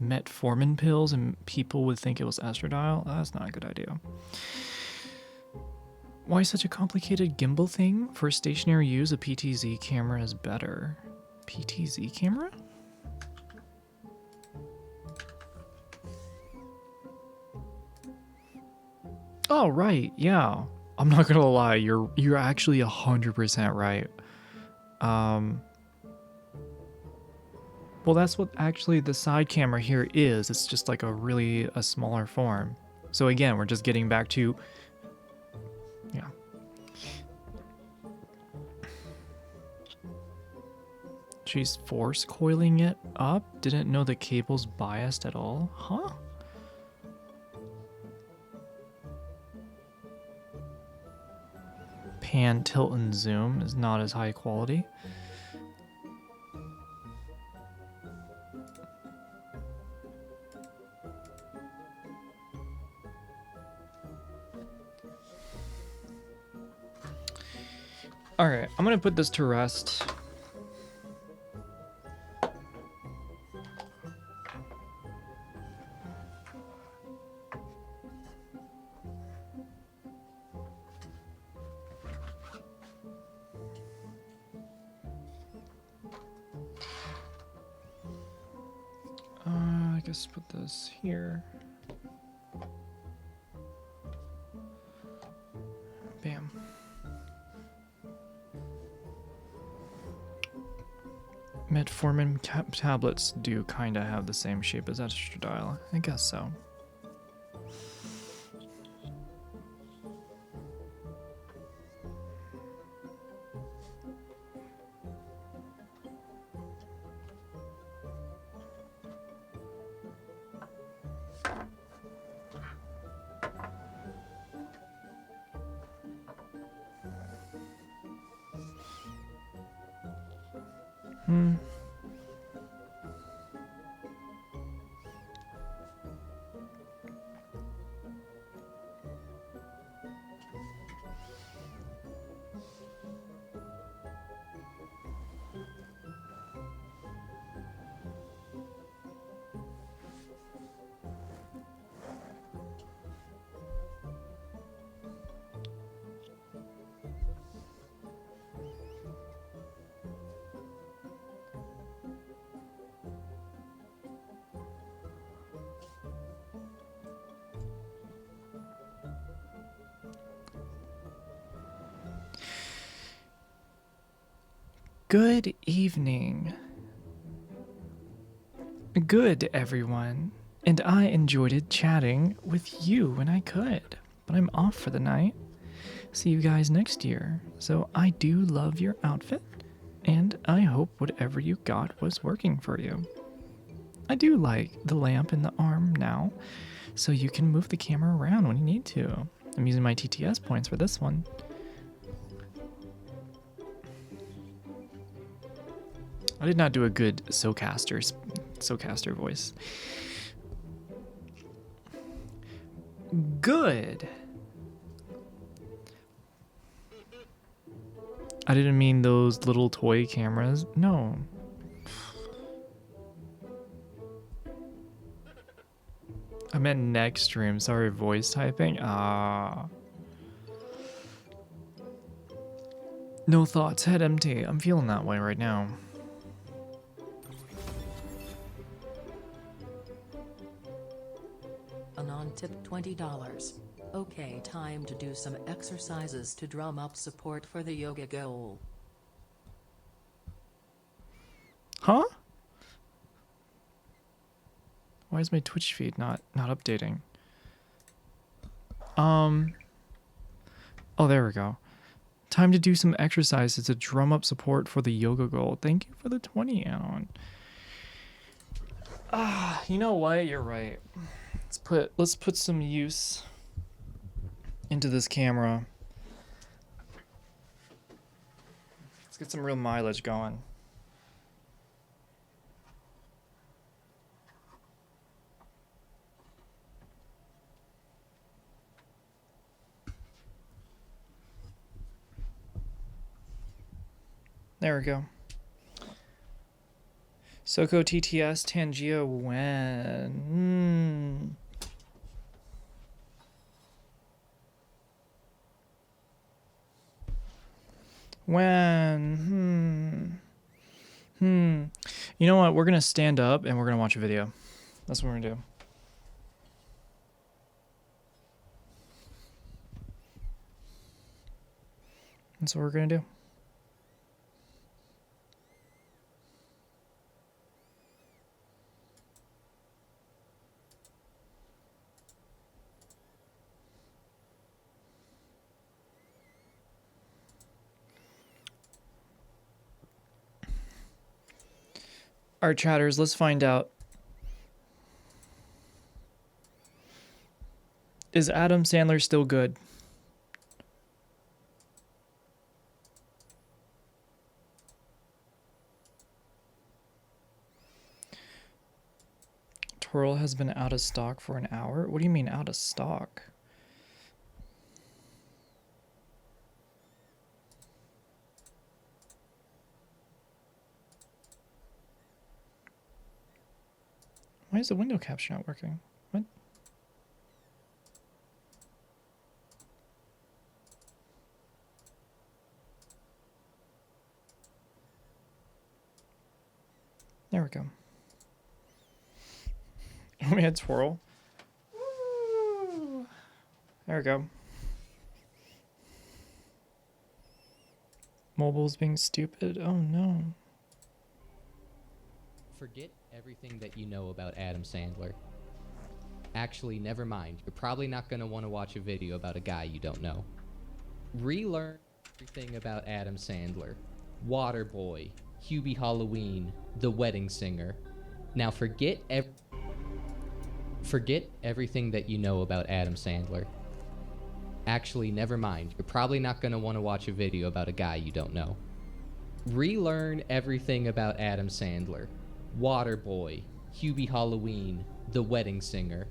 S1: metformin pills and people would think it was estradiol. That's not a good idea. Why such a complicated gimbal thing? For stationary use, a PTZ camera is better. PTZ camera? Oh, right, yeah. I'm not gonna lie, you're actually 100% right. Well, that's what actually the side camera here is. It's just like a smaller form. So again, we're just getting back to, yeah. She's force coiling it up. Didn't know the cable's biased at all. Huh? Pan, tilt, and zoom is not as high quality. All right, I'm gonna put this to rest. I guess put this here. Bam. Metformin tablets do kind of have the same shape as estradiol. I guess so. Good evening. Good, everyone. And I enjoyed it chatting with you when I could, but I'm off for the night. See you guys next year. So I do love your outfit, and I hope whatever you got was working for you. I do like the lamp in the arm now, so you can move the camera around when you need to. I'm using my TTS points for this one. I did not do a good SoCaster voice. Good. I didn't mean those little toy cameras. No. I meant next stream. Sorry, voice typing. No thoughts, head empty. I'm feeling that way right now.
S2: Anon tip $20. Okay, time to do some exercises to drum up support for the yoga goal.
S1: Huh? Why is my Twitch feed not updating? Oh, there we go. Time to do some exercises to drum up support for the yoga goal. Thank you for the 20, Anon. You know what? You're right. Let's put some use into this camera. Let's get some real mileage going. There we go. Soco TTS Tangio when? When? You know what? We're going to stand up and we're going to watch a video. That's what we're going to do. That's what we're going to do. Our chatters, let's find out. Is Adam Sandler still good? Twirl has been out of stock for an hour? What do you mean out of stock? Why is the window capture not working? What? There we go. We had twirl. Woo. There we go. Mobile's being stupid. Oh no.
S3: Forget everything that you know about Adam Sandler. Actually, never mind. You're probably not going to want to watch a video about a guy you don't know. Relearn everything about Adam Sandler. Waterboy, Hubie Halloween, The Wedding Singer. Now forget everything that you know about Adam Sandler. Actually, never mind. You're probably not going to want to watch a video about a guy you don't know. Relearn everything about Adam Sandler. Waterboy, Hubie Halloween, The Wedding Singer.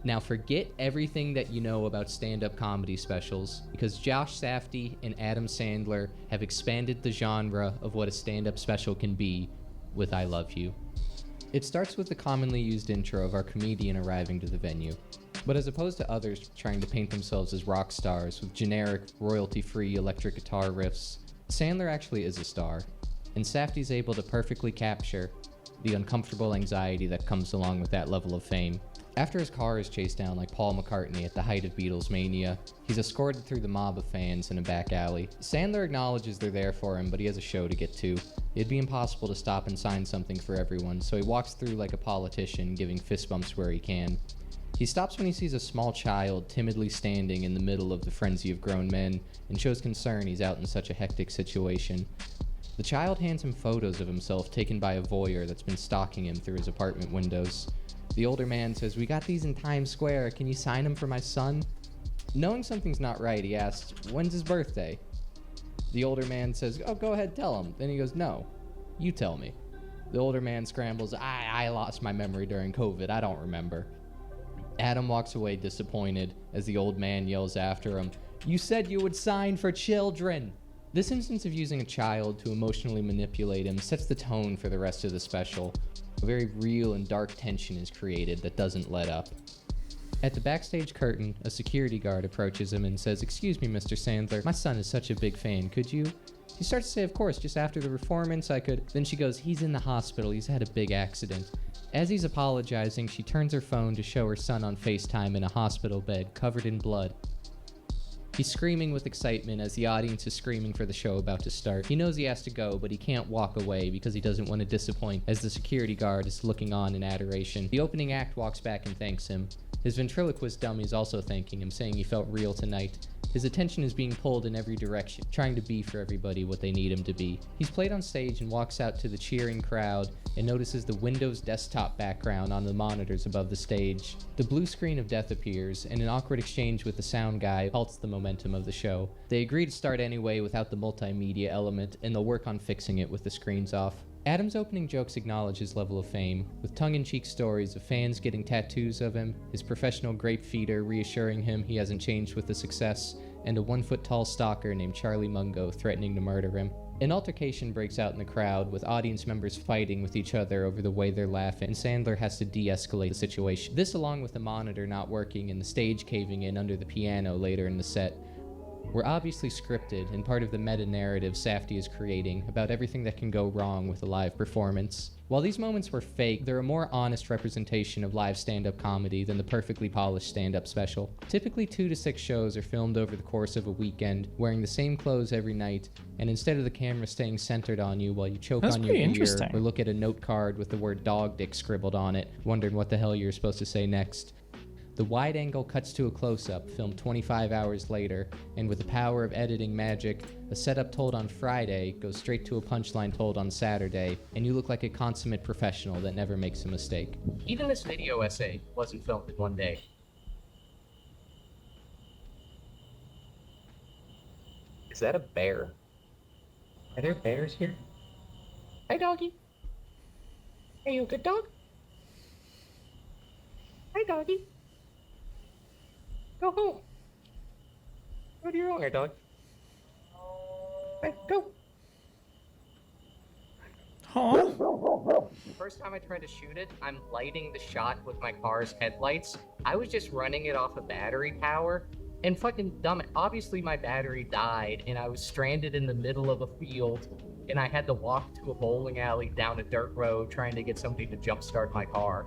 S3: Now forget everything that you know about stand-up comedy specials, because Josh Safdie and Adam Sandler have expanded the genre of what a stand-up special can be with I Love You. It starts with the commonly used intro of our comedian arriving to the venue. But as opposed to others trying to paint themselves as rock stars with generic, royalty-free electric guitar riffs, Sandler actually is a star, and Safdie's able to perfectly capture the uncomfortable anxiety that comes along with that level of fame. After his car is chased down like Paul McCartney at the height of Beatles mania, he's escorted through the mob of fans in a back alley. Sandler acknowledges they're there for him, but he has a show to get to. It'd be impossible to stop and sign something for everyone, so he walks through like a politician, giving fist bumps where he can. He stops when he sees a small child timidly standing in the middle of the frenzy of grown men, and shows concern he's out in such a hectic situation. The child hands him photos of himself taken by a voyeur that's been stalking him through his apartment windows. The older man says, "We got these in Times Square, can you sign them for my son?" Knowing something's not right, he asks, "When's his birthday?" The older man says, "Oh, go ahead, tell him." Then he goes, "No, you tell me." The older man scrambles, I lost my memory during COVID, I don't remember." Adam walks away disappointed as the old man yells after him, "You said you would sign for children!" This instance of using a child to emotionally manipulate him sets the tone for the rest of the special. A very real and dark tension is created that doesn't let up. At the backstage curtain, a security guard approaches him and says, "Excuse me, Mr. Sandler, my son is such a big fan, could you?" He starts to say, "Of course, just after the performance I could..." Then she goes, "He's in the hospital, he's had a big accident." As he's apologizing, she turns her phone to show her son on FaceTime in a hospital bed, covered in blood. He's screaming with excitement as the audience is screaming for the show about to start. He knows he has to go, but he can't walk away because he doesn't want to disappoint as the security guard is looking on in adoration. The opening act walks back and thanks him. His ventriloquist dummy is also thanking him, saying he felt real tonight. His attention is being pulled in every direction, trying to be for everybody what they need him to be. He's played on stage and walks out to the cheering crowd and notices the Windows desktop background on the monitors above the stage. The blue screen of death appears, and an awkward exchange with the sound guy halts the momentum of the show. They agree to start anyway without the multimedia element, and they'll work on fixing it with the screens off. Adam's opening jokes acknowledge his level of fame, with tongue-in-cheek stories of fans getting tattoos of him, his professional grape feeder reassuring him he hasn't changed with the success, and a 1-foot-tall stalker named Charlie Mungo threatening to murder him. An altercation breaks out in the crowd, with audience members fighting with each other over the way they're laughing, and Sandler has to de-escalate the situation. This, along with the monitor not working and the stage caving in under the piano later in the set, were obviously scripted and part of the meta-narrative Safdie is creating about everything that can go wrong with a live performance. While these moments were fake, they're a more honest representation of live stand-up comedy than the perfectly polished stand-up special. Typically 2 to 6 shows are filmed over the course of a weekend, wearing the same clothes every night, and instead of the camera staying centered on you while you choke on your beer or look at a note card with the word dog dick scribbled on it, wondering what the hell you're supposed to say next, the wide angle cuts to a close-up, filmed 25 hours later, and with the power of editing magic, a setup told on Friday goes straight to a punchline told on Saturday, and you look like a consummate professional that never makes a mistake.
S4: Even this video essay wasn't filmed in one day. Is that a bear? Are there bears here? Hi, doggy. Are you a good dog? Hi, doggy. Go home. Go to your owner, dog. Hey, go.
S1: Huh?
S4: The first time I tried to shoot it, I'm lighting the shot with my car's headlights. I was just running it off of battery power, and fucking dumb. Obviously, my battery died, and I was stranded in the middle of a field, and I had to walk to a bowling alley down a dirt road trying to get somebody to jumpstart my car.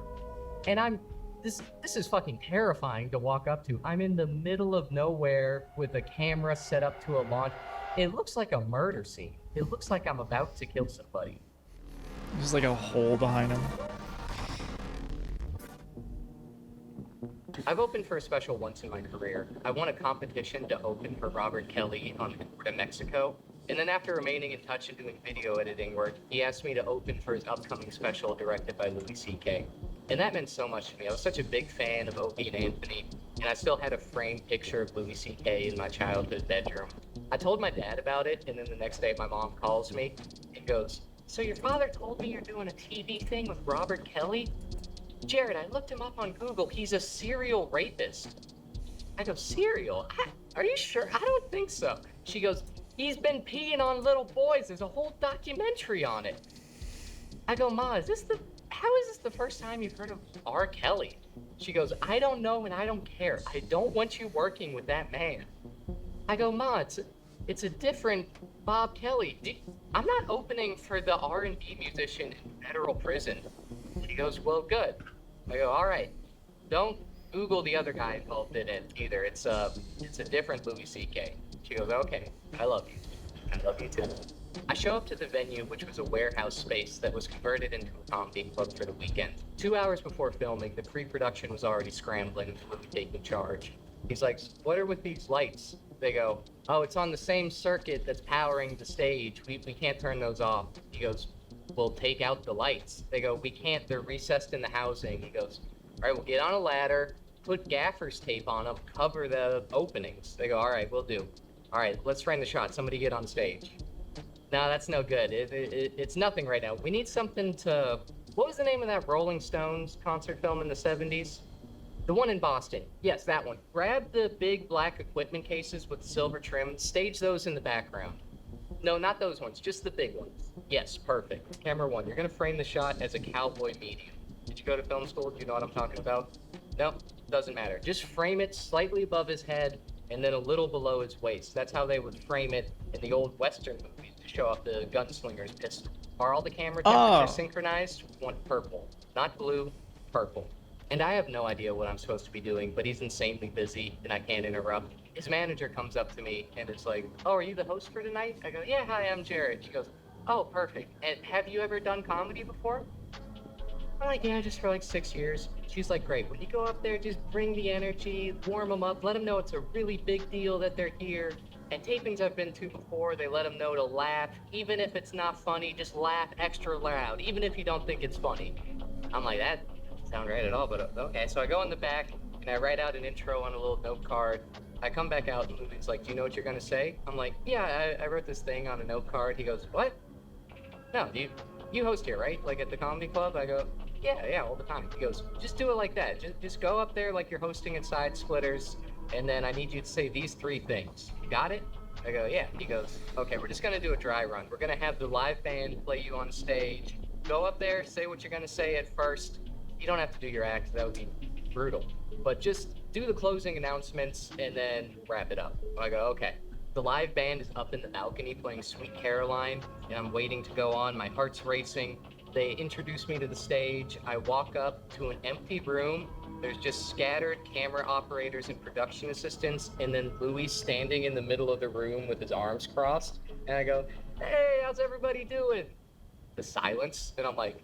S4: And this is fucking terrifying to walk up to. I'm in the middle of nowhere with a camera set up to a launch. It looks like a murder scene. It looks like I'm about to kill somebody.
S1: There's like a hole behind him.
S4: I've opened for a special once in my career. I won a competition to open for Robert Kelly on the tour to Mexico. And then after remaining in touch and doing video editing work, he asked me to open for his upcoming special directed by Louis C.K. And that meant so much to me. I was such a big fan of Opie and Anthony, and I still had a framed picture of Louis C.K. in my childhood bedroom. I told my dad about it, and then the next day my mom calls me and goes, "So your father told me you're doing a TV thing with Robert Kelly? Jared, I looked him up on Google. He's a serial rapist." I go, "Serial? Are you sure? I don't think so." She goes, "He's been peeing on little boys. There's a whole documentary on it." I go, "Ma, how is this the first time you've heard of R. Kelly?" She goes, "I don't know and I don't care. I don't want you working with that man." I go, "Ma, it's a different Bob Kelly. I'm not opening for the R&B musician in federal prison." She goes, "Well, good." I go, "All right. Don't Google the other guy involved in it either. It's a different Louis C.K." She goes, "Okay, I love you. I love you too." I show up to the venue, which was a warehouse space that was converted into a comedy club for the weekend. 2 hours before filming, the pre-production was already scrambling with Louis taking charge. He's like, "What are with these lights?" They go, "Oh, it's on the same circuit that's powering the stage. We can't turn those off." He goes, "We'll take out the lights." They go, "We can't, they're recessed in the housing." He goes, "All right, we'll get on a ladder, put gaffer's tape on them, cover the openings." They go, "All right, we'll do." "All right, let's frame the shot. Somebody get on stage." "No, that's no good. It's nothing right now. We need something to..." What was the name of that Rolling Stones concert film in the 70s? The one in Boston. Yes, that one. Grab the big black equipment cases with silver trim, stage those in the background. No, not those ones, just the big ones. Yes, perfect. Camera one, you're gonna frame the shot as a cowboy medium. Did you go to film school? Do you know what I'm talking about? No, doesn't matter. Just frame it slightly above his head and then a little below his waist. That's how they would frame it in the old Western movies to show off the gunslinger's pistol. Are all the camera temperatures synchronized? One purple. Not blue, purple. And I have no idea what I'm supposed to be doing, but he's insanely busy and I can't interrupt. His manager comes up to me and it's like, "Oh, are you the host for tonight?" I go, "Yeah, hi, I'm Jared." She goes, "Oh, perfect. And have you ever done comedy before?" I'm like, "Yeah, just for like 6 years." She's like, "Great. When you go up there, just bring the energy, warm them up, let them know it's a really big deal that they're here. And tapings I've been to before, they let them know to laugh. Even if it's not funny, just laugh extra loud, even if you don't think it's funny." I'm like, "That doesn't sound right at all, but okay." So I go in the back and I write out an intro on a little note card. I come back out and Louie's like, "Do you know what you're gonna say?" I'm like, "Yeah, I wrote this thing on a note card." He goes, "What?" "No, you host here, right? Like at the comedy club?" I go, Yeah, all the time." He goes, "Just do it like that. Just go up there like you're hosting at Side Splitters, and then I need you to say these 3 things. You got it?" I go, yeah. He goes, okay, we're just gonna do a dry run. We're gonna have the live band play you on stage. Go up there, say what you're gonna say at first. You don't have to do your act, that would be brutal. But just do the closing announcements and then wrap it up. I go, okay. The live band is up in the balcony playing Sweet Caroline, and I'm waiting to go on. My heart's racing. They introduce me to the stage. I walk up to an empty room. There's just scattered camera operators and production assistants, and then Louis standing in the middle of the room with his arms crossed. And I go, hey, how's everybody doing? The silence, and I'm like,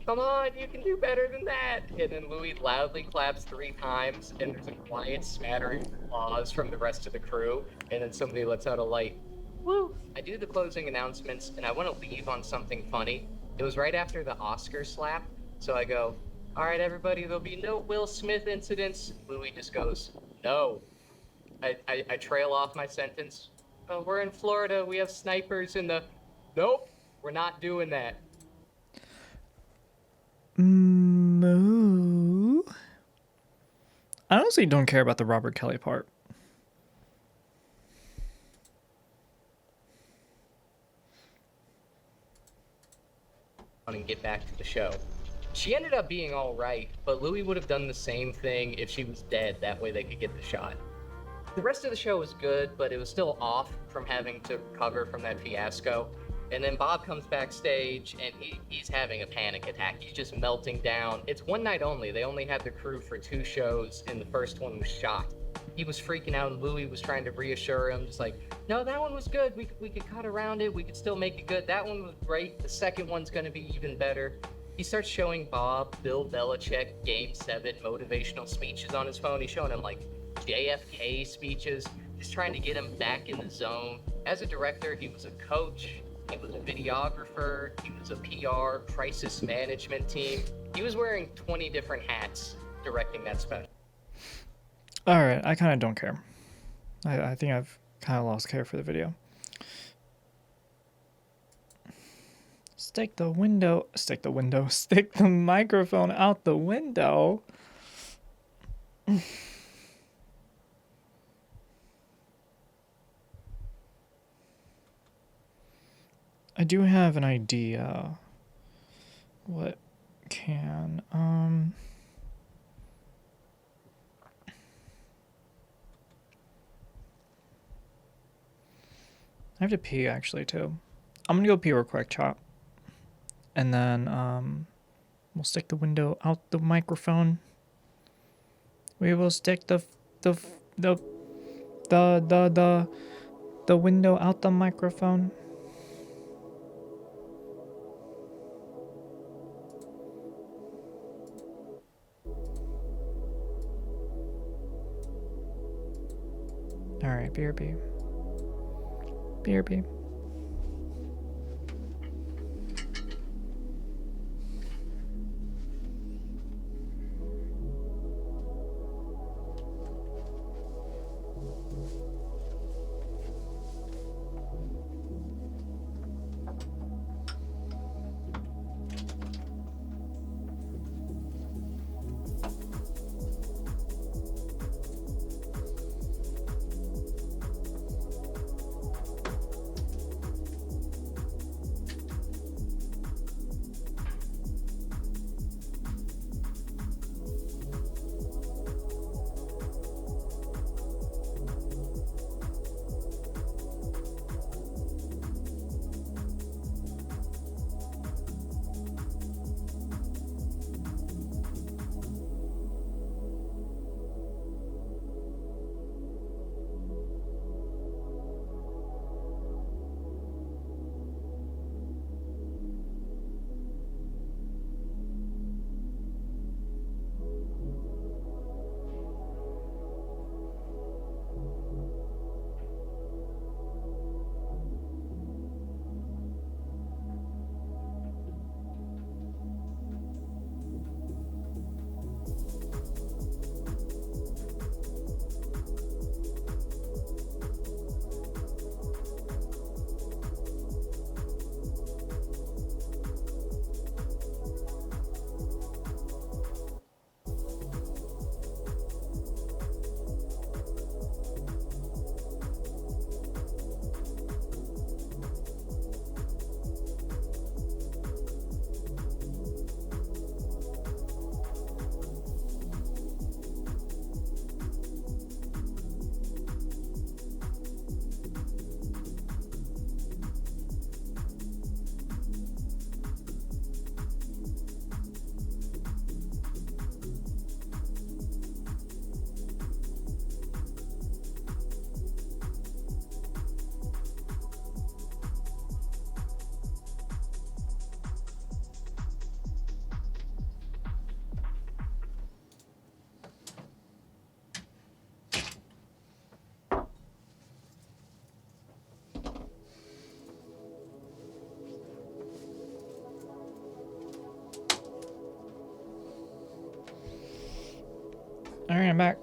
S4: come on, you can do better than that. And then Louis loudly claps 3 times, and there's a quiet smattering of applause from the rest of the crew, and then somebody lets out a light. Woo! I do the closing announcements, and I want to leave on something funny. It was right after the Oscar slap, so I go, all right, everybody, there'll be no Will Smith incidents. Louis just goes, no. I trail off my sentence. Oh, we're in Florida, we have snipers in the... Nope, we're not doing that.
S1: Moo. I honestly don't care about the Robert Kelly part.
S4: And get back to the show. She ended up being all right, but Louis would have done the same thing if she was dead. That way they could get the shot. The rest of the show was good, but it was still off from having to recover from that fiasco. And then Bob comes backstage, and he's having a panic attack. He's just melting down. It's one night only. They only had the crew for 2 shows, and the first one was shot. He was freaking out, and Louis was trying to reassure him, just like, no, that one was good. We could cut around it. We could still make it good. That one was great. The second one's going to be even better. He starts showing Bob Bill Belichick Game 7 motivational speeches on his phone. He's showing him, like, JFK speeches, just trying to get him back in the zone. As a director, he was a coach. He was a videographer, he was a PR, crisis management team. He was wearing 20 different hats directing that special.
S1: Alright, I kind of don't care. I think I've kind of lost care for the video. Stick the microphone out the window. I do have an idea. What can, I have to pee actually too. I'm gonna go pee real quick, chat. And then, we'll stick the window out the microphone. We will stick the window out the microphone. Alright, BRB. BRB. Bring it back.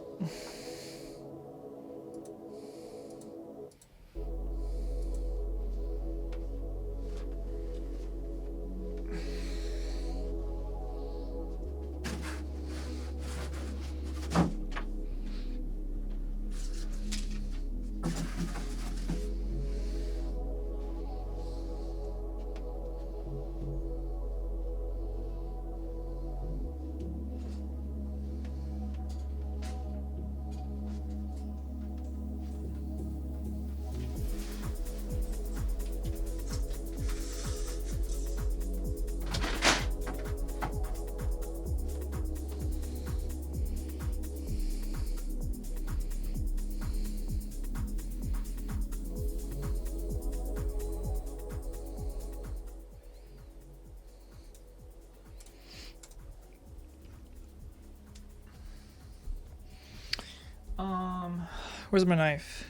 S1: Where's my knife?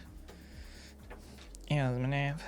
S1: Yeah, there's my knife.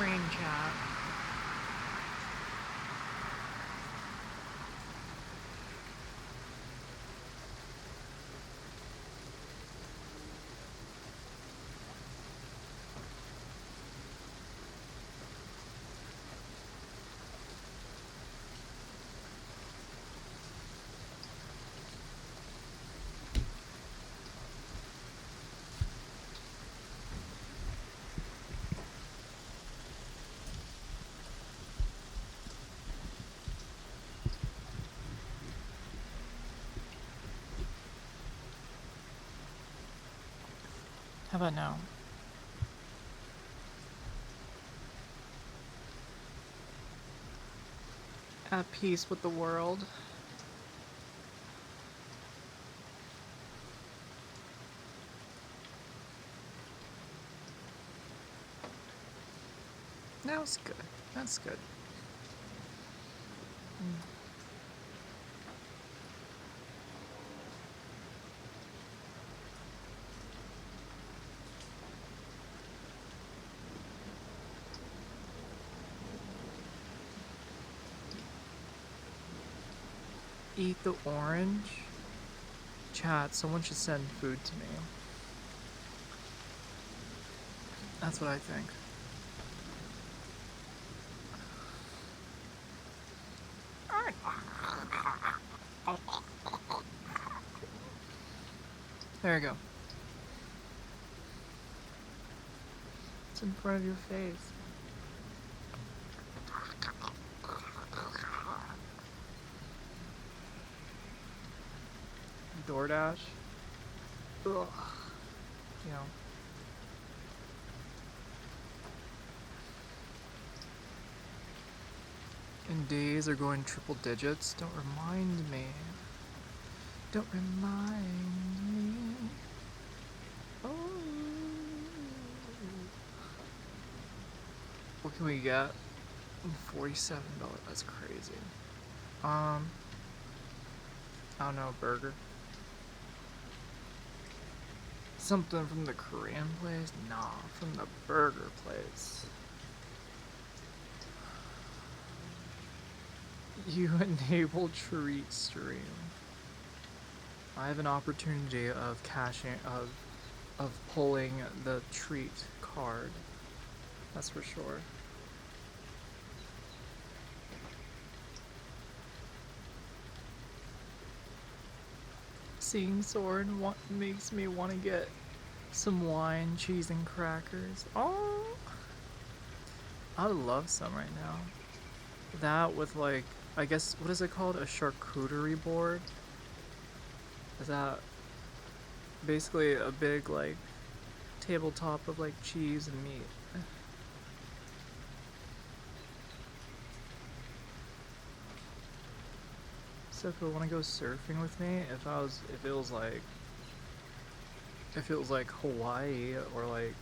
S1: rain, chat. How about now? At peace with the world. That was good. That's good. Eat the orange? Chat, someone should send food to me. That's what I think. There you go. It's in front of your face. DoorDash. Ugh. You know. And days are going triple digits. Don't remind me. Don't remind me. Oh. What can we get? $47. That's crazy. I don't know, burger. Something from the Korean place? Nah, from the burger place. You enable treat stream. I have an opportunity of pulling the treat card. That's for sure. Seeing Soren makes me want to get some wine, cheese, and crackers. Oh, I would love some right now. That with like, I guess, what is it called? A charcuterie board? Is that basically a big like tabletop of like cheese and meat? So if you want to go surfing with me, if it was like Hawaii or like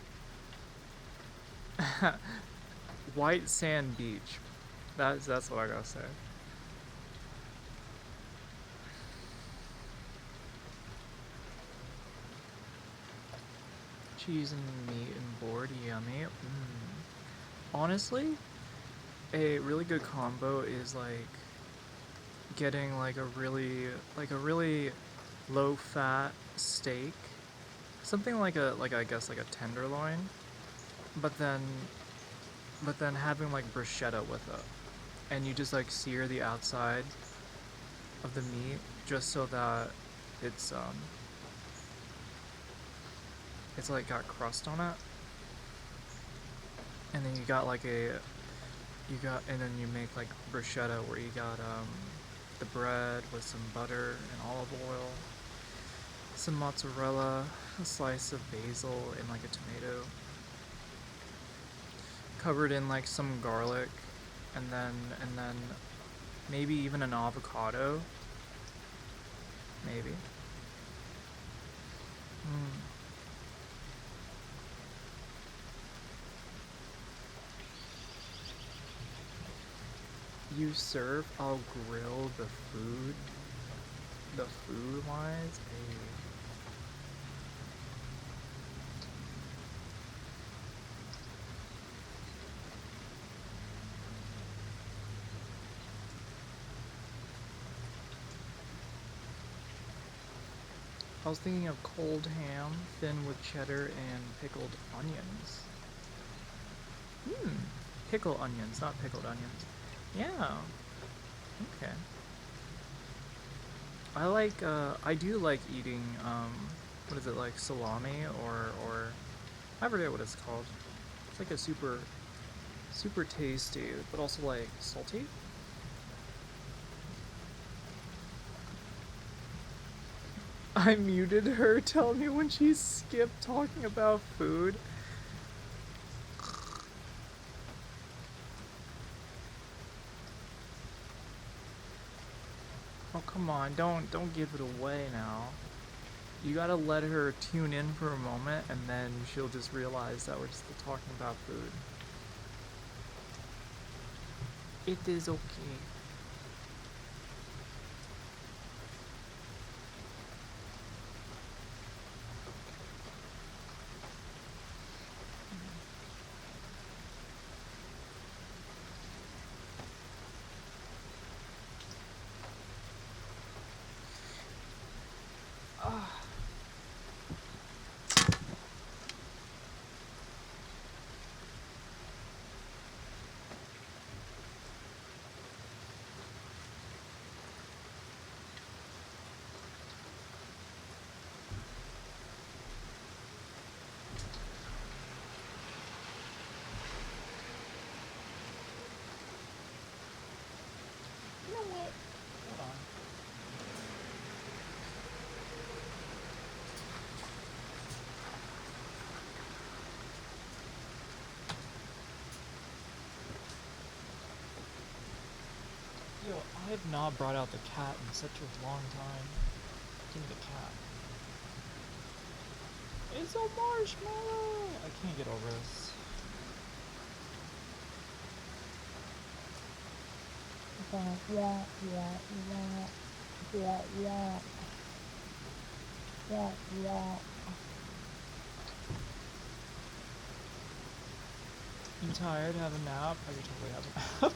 S1: white sand beach, that's what I gotta say. Cheese and meat and board, yummy. Honestly, a really good combo is like getting like a really low fat steak, something like I guess like a tenderloin, but then having like bruschetta with it, and you just like sear the outside of the meat just so that it's like got crust on it, and then you got like and then you make like bruschetta where you got the bread with some butter and olive oil, some mozzarella, a slice of basil, and like a tomato, covered in like some garlic, and then maybe even an avocado, maybe. You serve, I'll grill the food. The food wise, I was thinking of cold ham, thin with cheddar and pickled onions. Pickle onions, not pickled onions. Yeah. Okay. I do like eating, what is it, like salami or, I forget what it's called. It's like a super tasty, but also like salty. I muted her, telling me when she skipped talking about food. Oh, come on, don't give it away now. You gotta let her tune in for a moment, and then she'll just realize that we're just talking about food. It is okay. Yo, I have not brought out the cat in such a long time. Give me the cat. It's a marshmallow! I can't get over this. You tired? Have a nap? I could totally have a nap.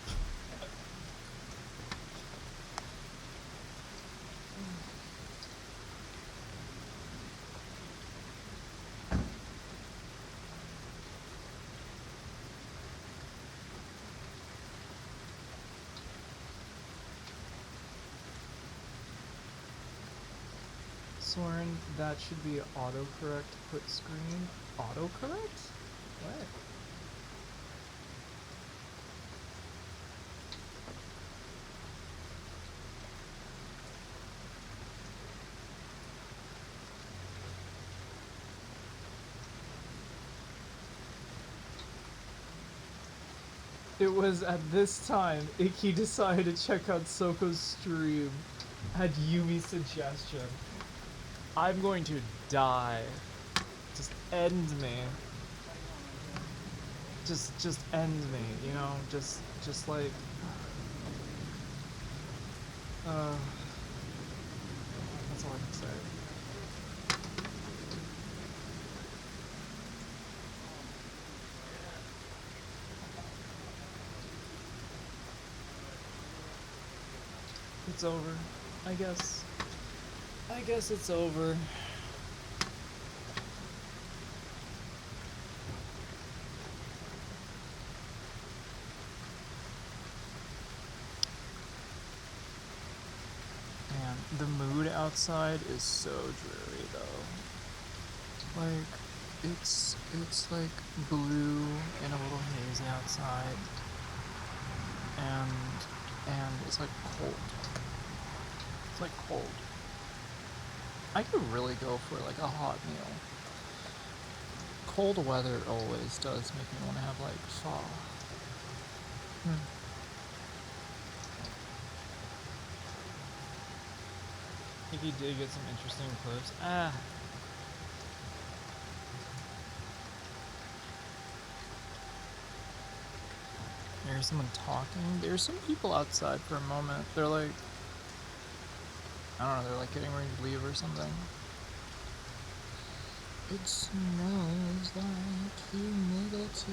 S1: Soren, that should be autocorrect put screen. Autocorrect? What? It was at this time Icky decided to check out Soko's stream. Had Yumi's suggestion. I'm going to die. Just end me. Just end me, you know? Just like that's all I can say. It's over, I guess. I guess it's over. Man, the mood outside is so dreary though. Like, it's like blue and a little hazy outside. And it's like cold. It's like cold. I could really go for like a hot meal. Cold weather always does make me want to have like pho. If you did get some interesting clips. There's someone talking. There's some people outside for a moment. They're like, I don't know, they're like getting ready to leave or something. It smells like humidity.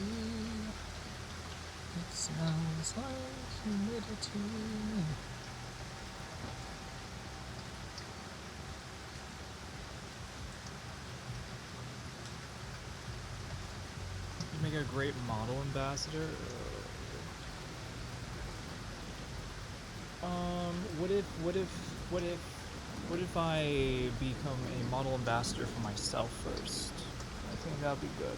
S1: It smells like humidity. a great model ambassador? What if I become a model ambassador for myself first? I think that'd be good.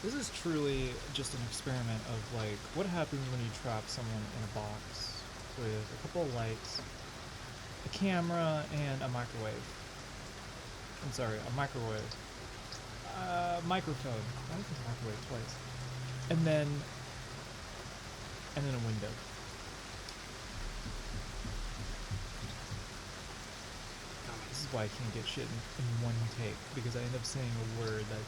S1: This is truly just an experiment of like what happens when you trap someone in a box with a couple of lights, a camera, and a microwave. I'm sorry, a microwave. Microphone. I don't think microwave twice. And then a window. This is why I can't get shit in one take, because I end up saying a word that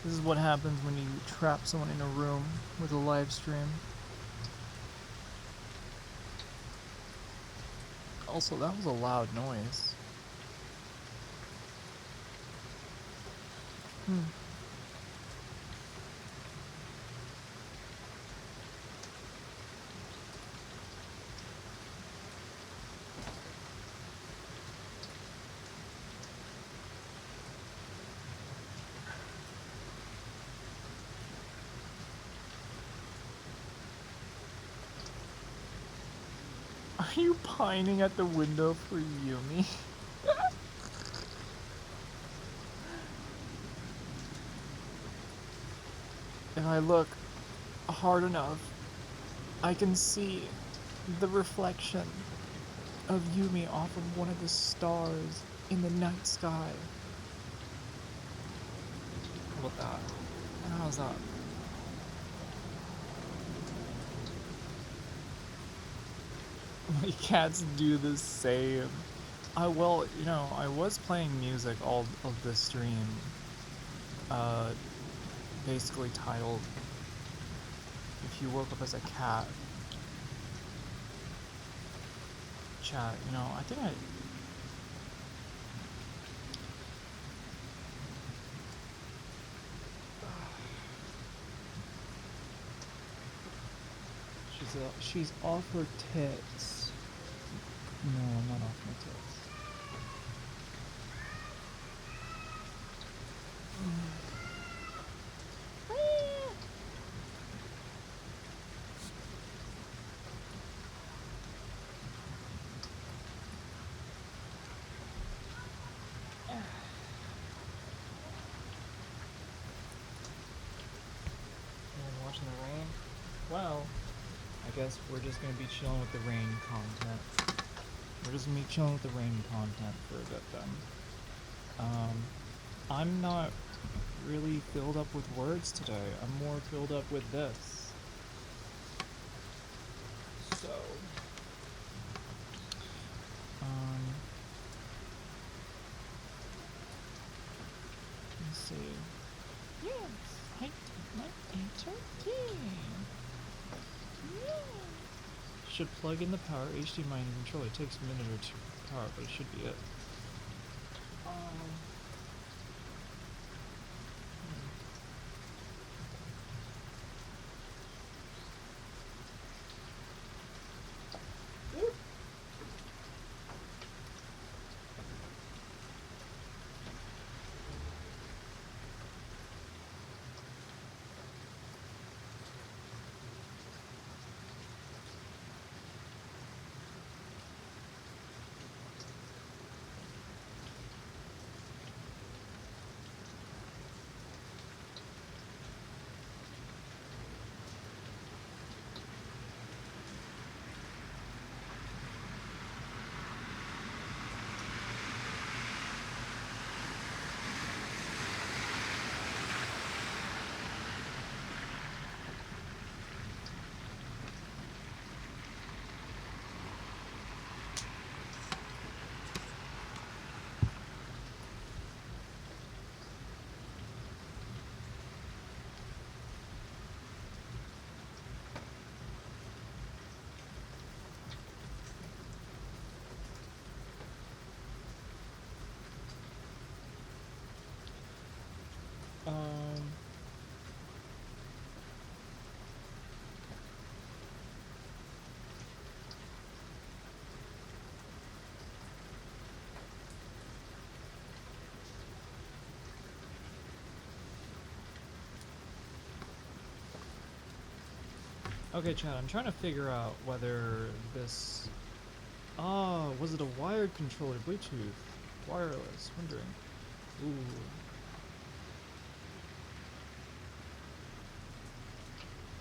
S1: this is what happens when you trap someone in a room with a live stream. Also, that was a loud noise. Are you pining at the window for Yumi? If I look hard enough, I can see the reflection of Yumi off of one of the stars in the night sky. How about that? How's that? My cats do the same. I was playing music all of the stream. Basically titled, "If you woke up as a cat." Chat, I think she's off her tits. No, I'm not off my tits. Watching the rain? Well, I guess we're just gonna be chilling with the rain content. We're just gonna be chilling with the rain content for a bit then. I'm not really filled up with words today. I'm more filled up with this. So, let's see. Yes, I did my HRT. Should plug in the power HDMI and controller. It takes a minute or two to power, but it should be it. Okay, Chad, I'm trying to figure out whether this... Oh, was it a wired controller? Bluetooth? Wireless? Wondering. Ooh.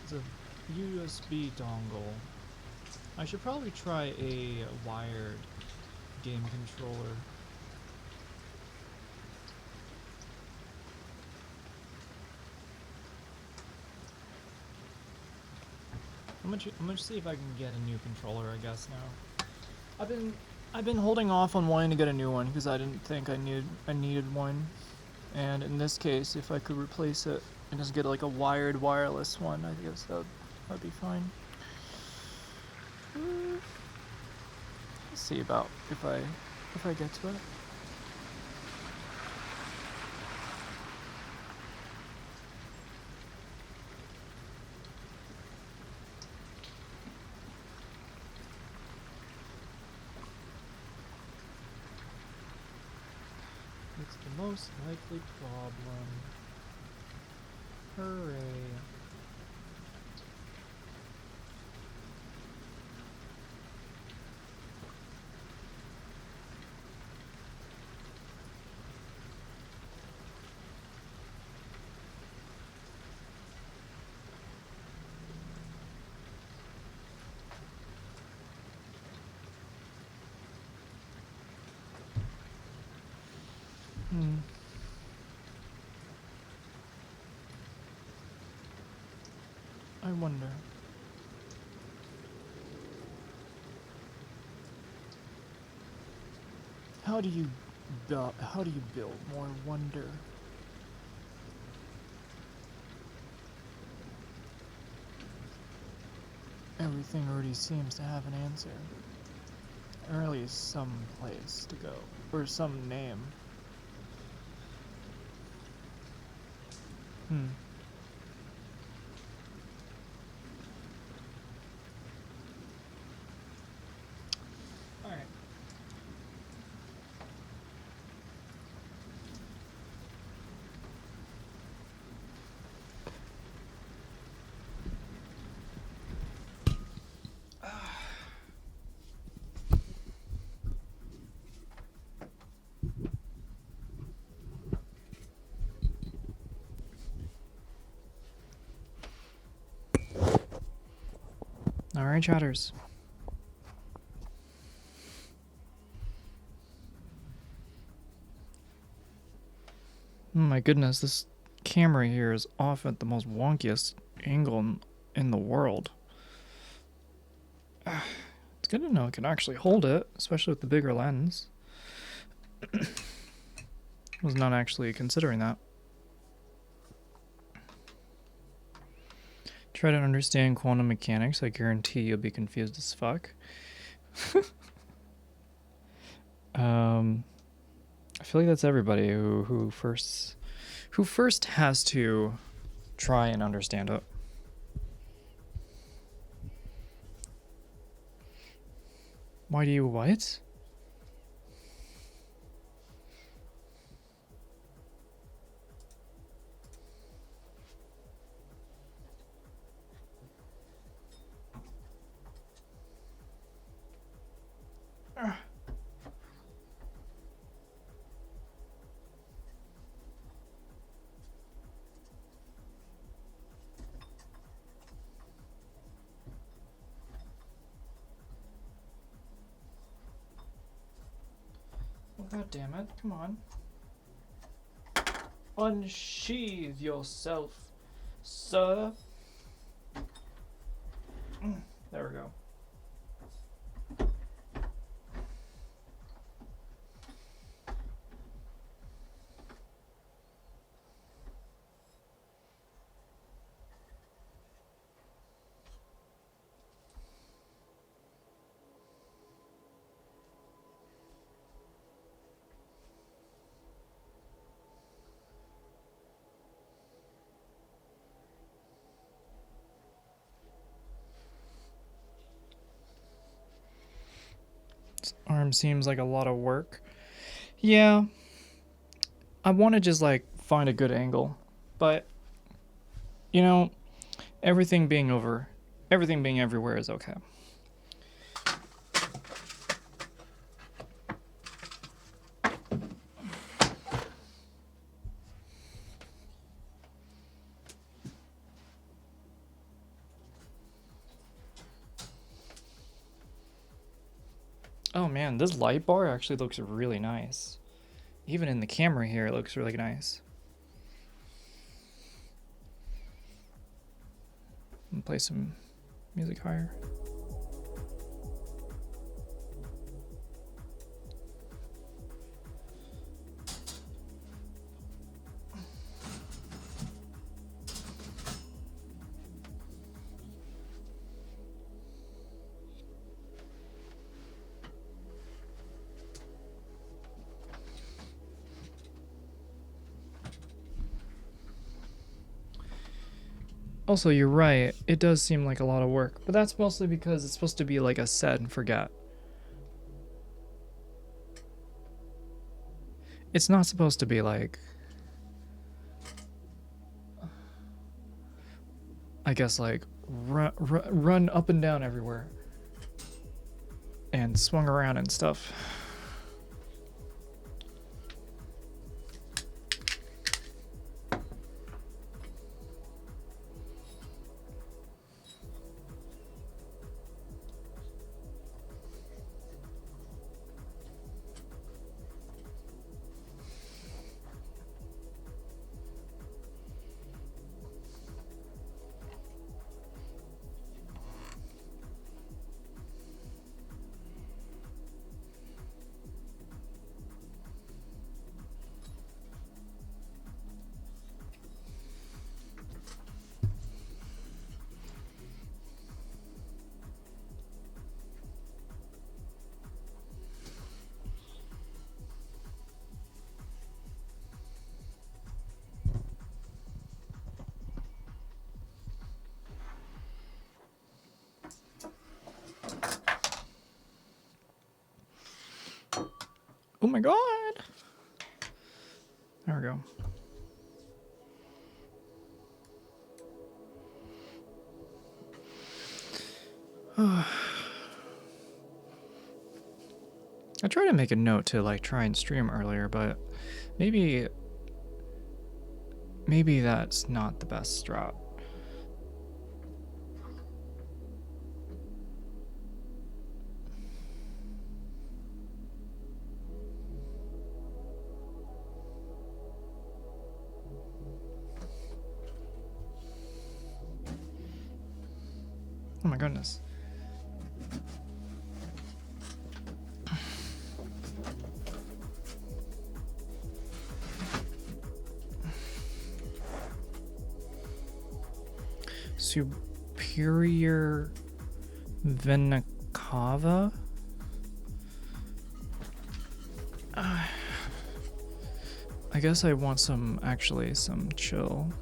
S1: It's a USB dongle. I should probably try a wired game controller. I'm gonna see if I can get a new controller, I guess now. I've been holding off on wanting to get a new one because I didn't think I needed one. And in this case, if I could replace it and just get like a wired wireless one, I guess that'd be fine. Let's see about if I get to it. It's the most likely problem. Hooray. I wonder. How do you build more wonder? Everything already seems to have an answer. Or at least some place to go. Or some name. Alright. Alright, chatters. Oh my goodness, this camera here is off at the most wonkiest angle in the world. It's good to know it can actually hold it, especially with the bigger lens. Was not actually considering that. Try to understand quantum mechanics. I guarantee you'll be confused as fuck. I feel like that's everybody who first has to try and understand it. Why do you what? God damn it, come on. Unsheathe yourself, sir. There we go. Arm seems like a lot of work. Yeah. I want to just like find a good angle, but you know, everything being over everything being everywhere is okay. Oh man, this light bar actually looks really nice. Even in the camera here, it looks really nice. And play some music higher. Also, you're right. It does seem like a lot of work, but that's mostly because it's supposed to be like a set and forget. It's not supposed to be like, I guess, like run up and down everywhere and swung around and stuff. Oh my god! There we go. I tried to make a note to like try and stream earlier, but maybe that's not the best strat. Oh my goodness. Superior Venicava? I guess I want some chill.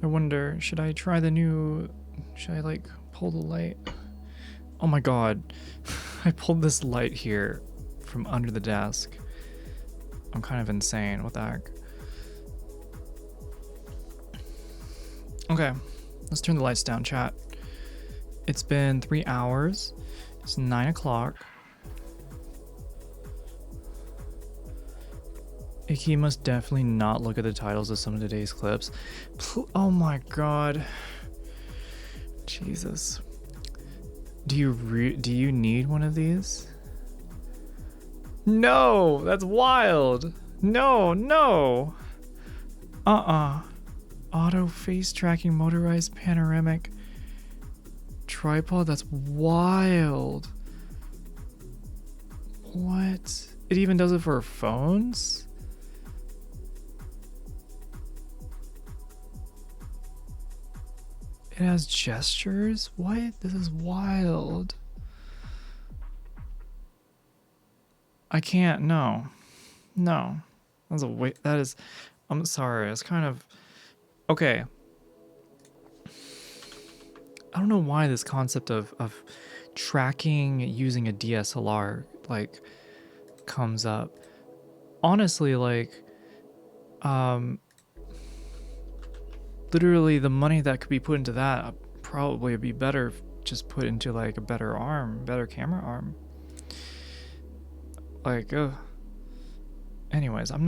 S1: I wonder, should I try the new, should I like pull the light? Oh my god, I pulled this light here from under the desk. I'm kind of insane, what the heck? Okay, let's turn the lights down, chat. It's been 3 hours, it's 9 o'clock. Iki must definitely not look at the titles of some of today's clips. Oh my god. Jesus. Do you need one of these? No, that's wild. No. Auto face tracking motorized panoramic tripod. That's wild. What? It even does it for phones? It has gestures? What? This is wild. I can't, no. No. That's a wait. That is, I'm sorry. It's kind of, okay. I don't know why this concept of tracking using a DSLR like comes up. Honestly, like, literally the money that could be put into that probably would be better just put into like a better camera arm. Like, anyways, I'm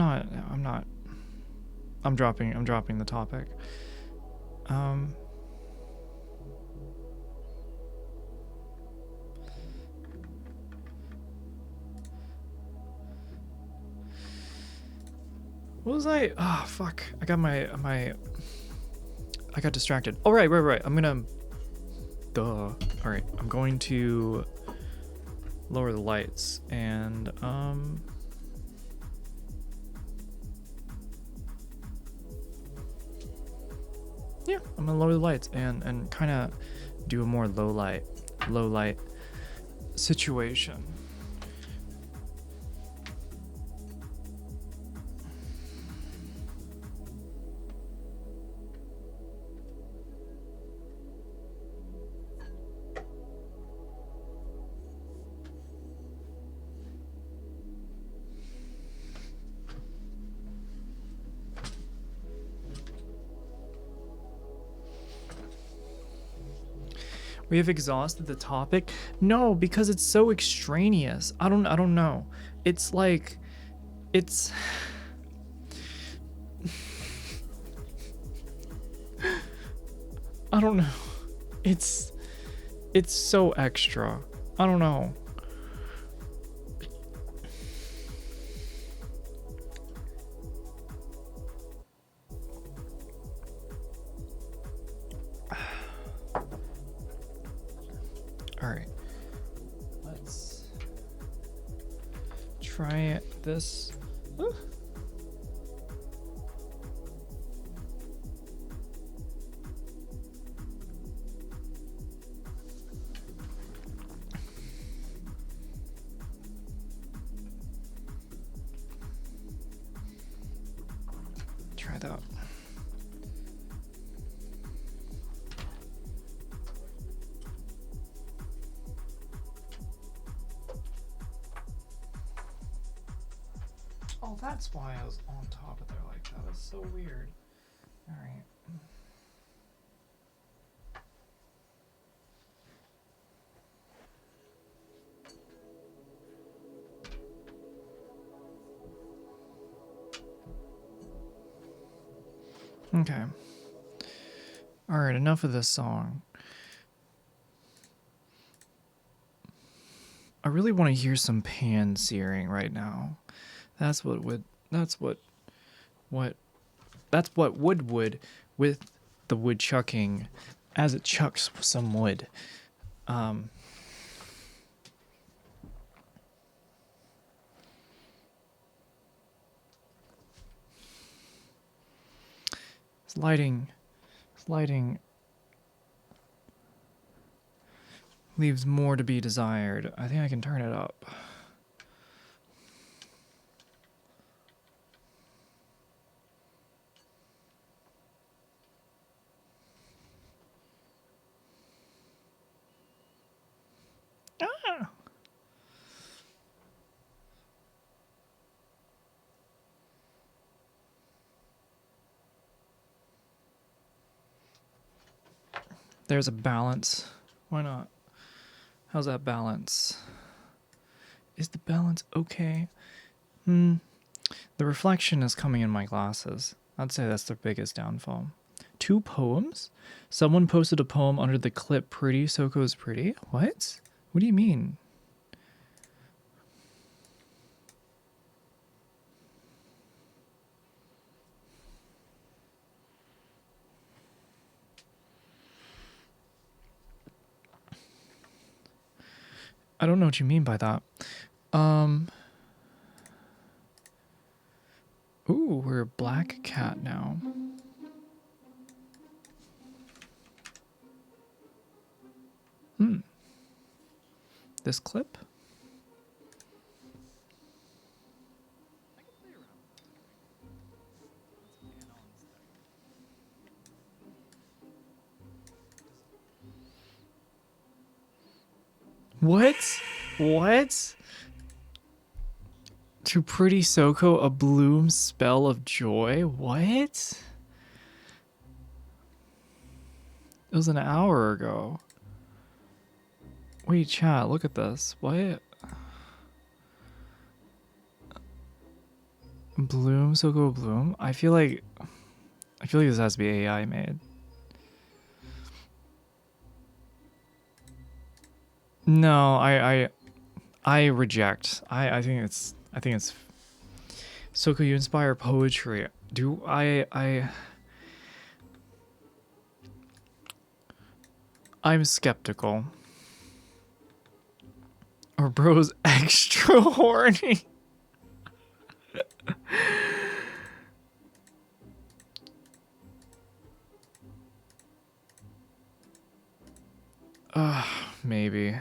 S1: dropping the topic. What was I? Ah, fuck. I got I got distracted. Oh, right. I'm gonna... Duh. Alright, I'm going to lower the lights and, yeah, I'm gonna lower the lights and kind of do a more low light situation. We have exhausted the topic? No, because it's so extraneous. I don't know. It's like, it's... I don't know. It's so extra. I don't know. All right, let's try this. Ooh. Try that. Oh, that's why I was on top of there like that. That's so weird. All right. Okay. All right, enough of this song. I really want to hear some pan searing right now. That's what would with the wood chucking as it chucks some wood. Lighting leaves more to be desired. I think I can turn it up. There's a balance. Why not? How's that balance? Is the balance okay? The reflection is coming in my glasses. I'd say that's the biggest downfall. 2 poems? Someone posted a poem under the clip pretty, SoCo's pretty? What? What do you mean? I don't know what you mean by that. Ooh, we're a black cat now. This clip? What? What? To pretty Soko, a bloom spell of joy? What? It was an hour ago. Wait, chat, look at this. What? Bloom, Soko bloom? I feel like this has to be AI made. No, I reject. I think it's Soko, you inspire poetry. Do I'm skeptical. Or bro's extra horny. Maybe.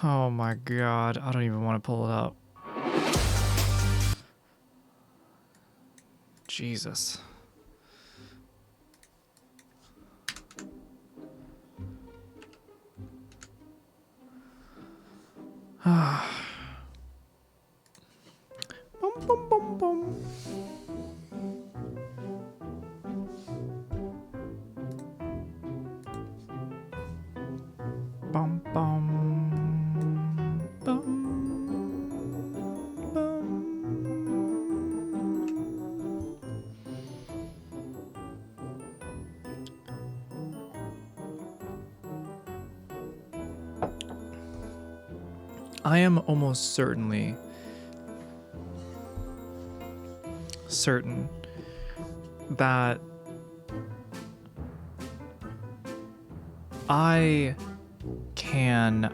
S1: Oh my god, I don't even want to pull it up. Jesus. Bum, bum, bum, bum. Bum, bum, bum, bum. I am almost certain that I can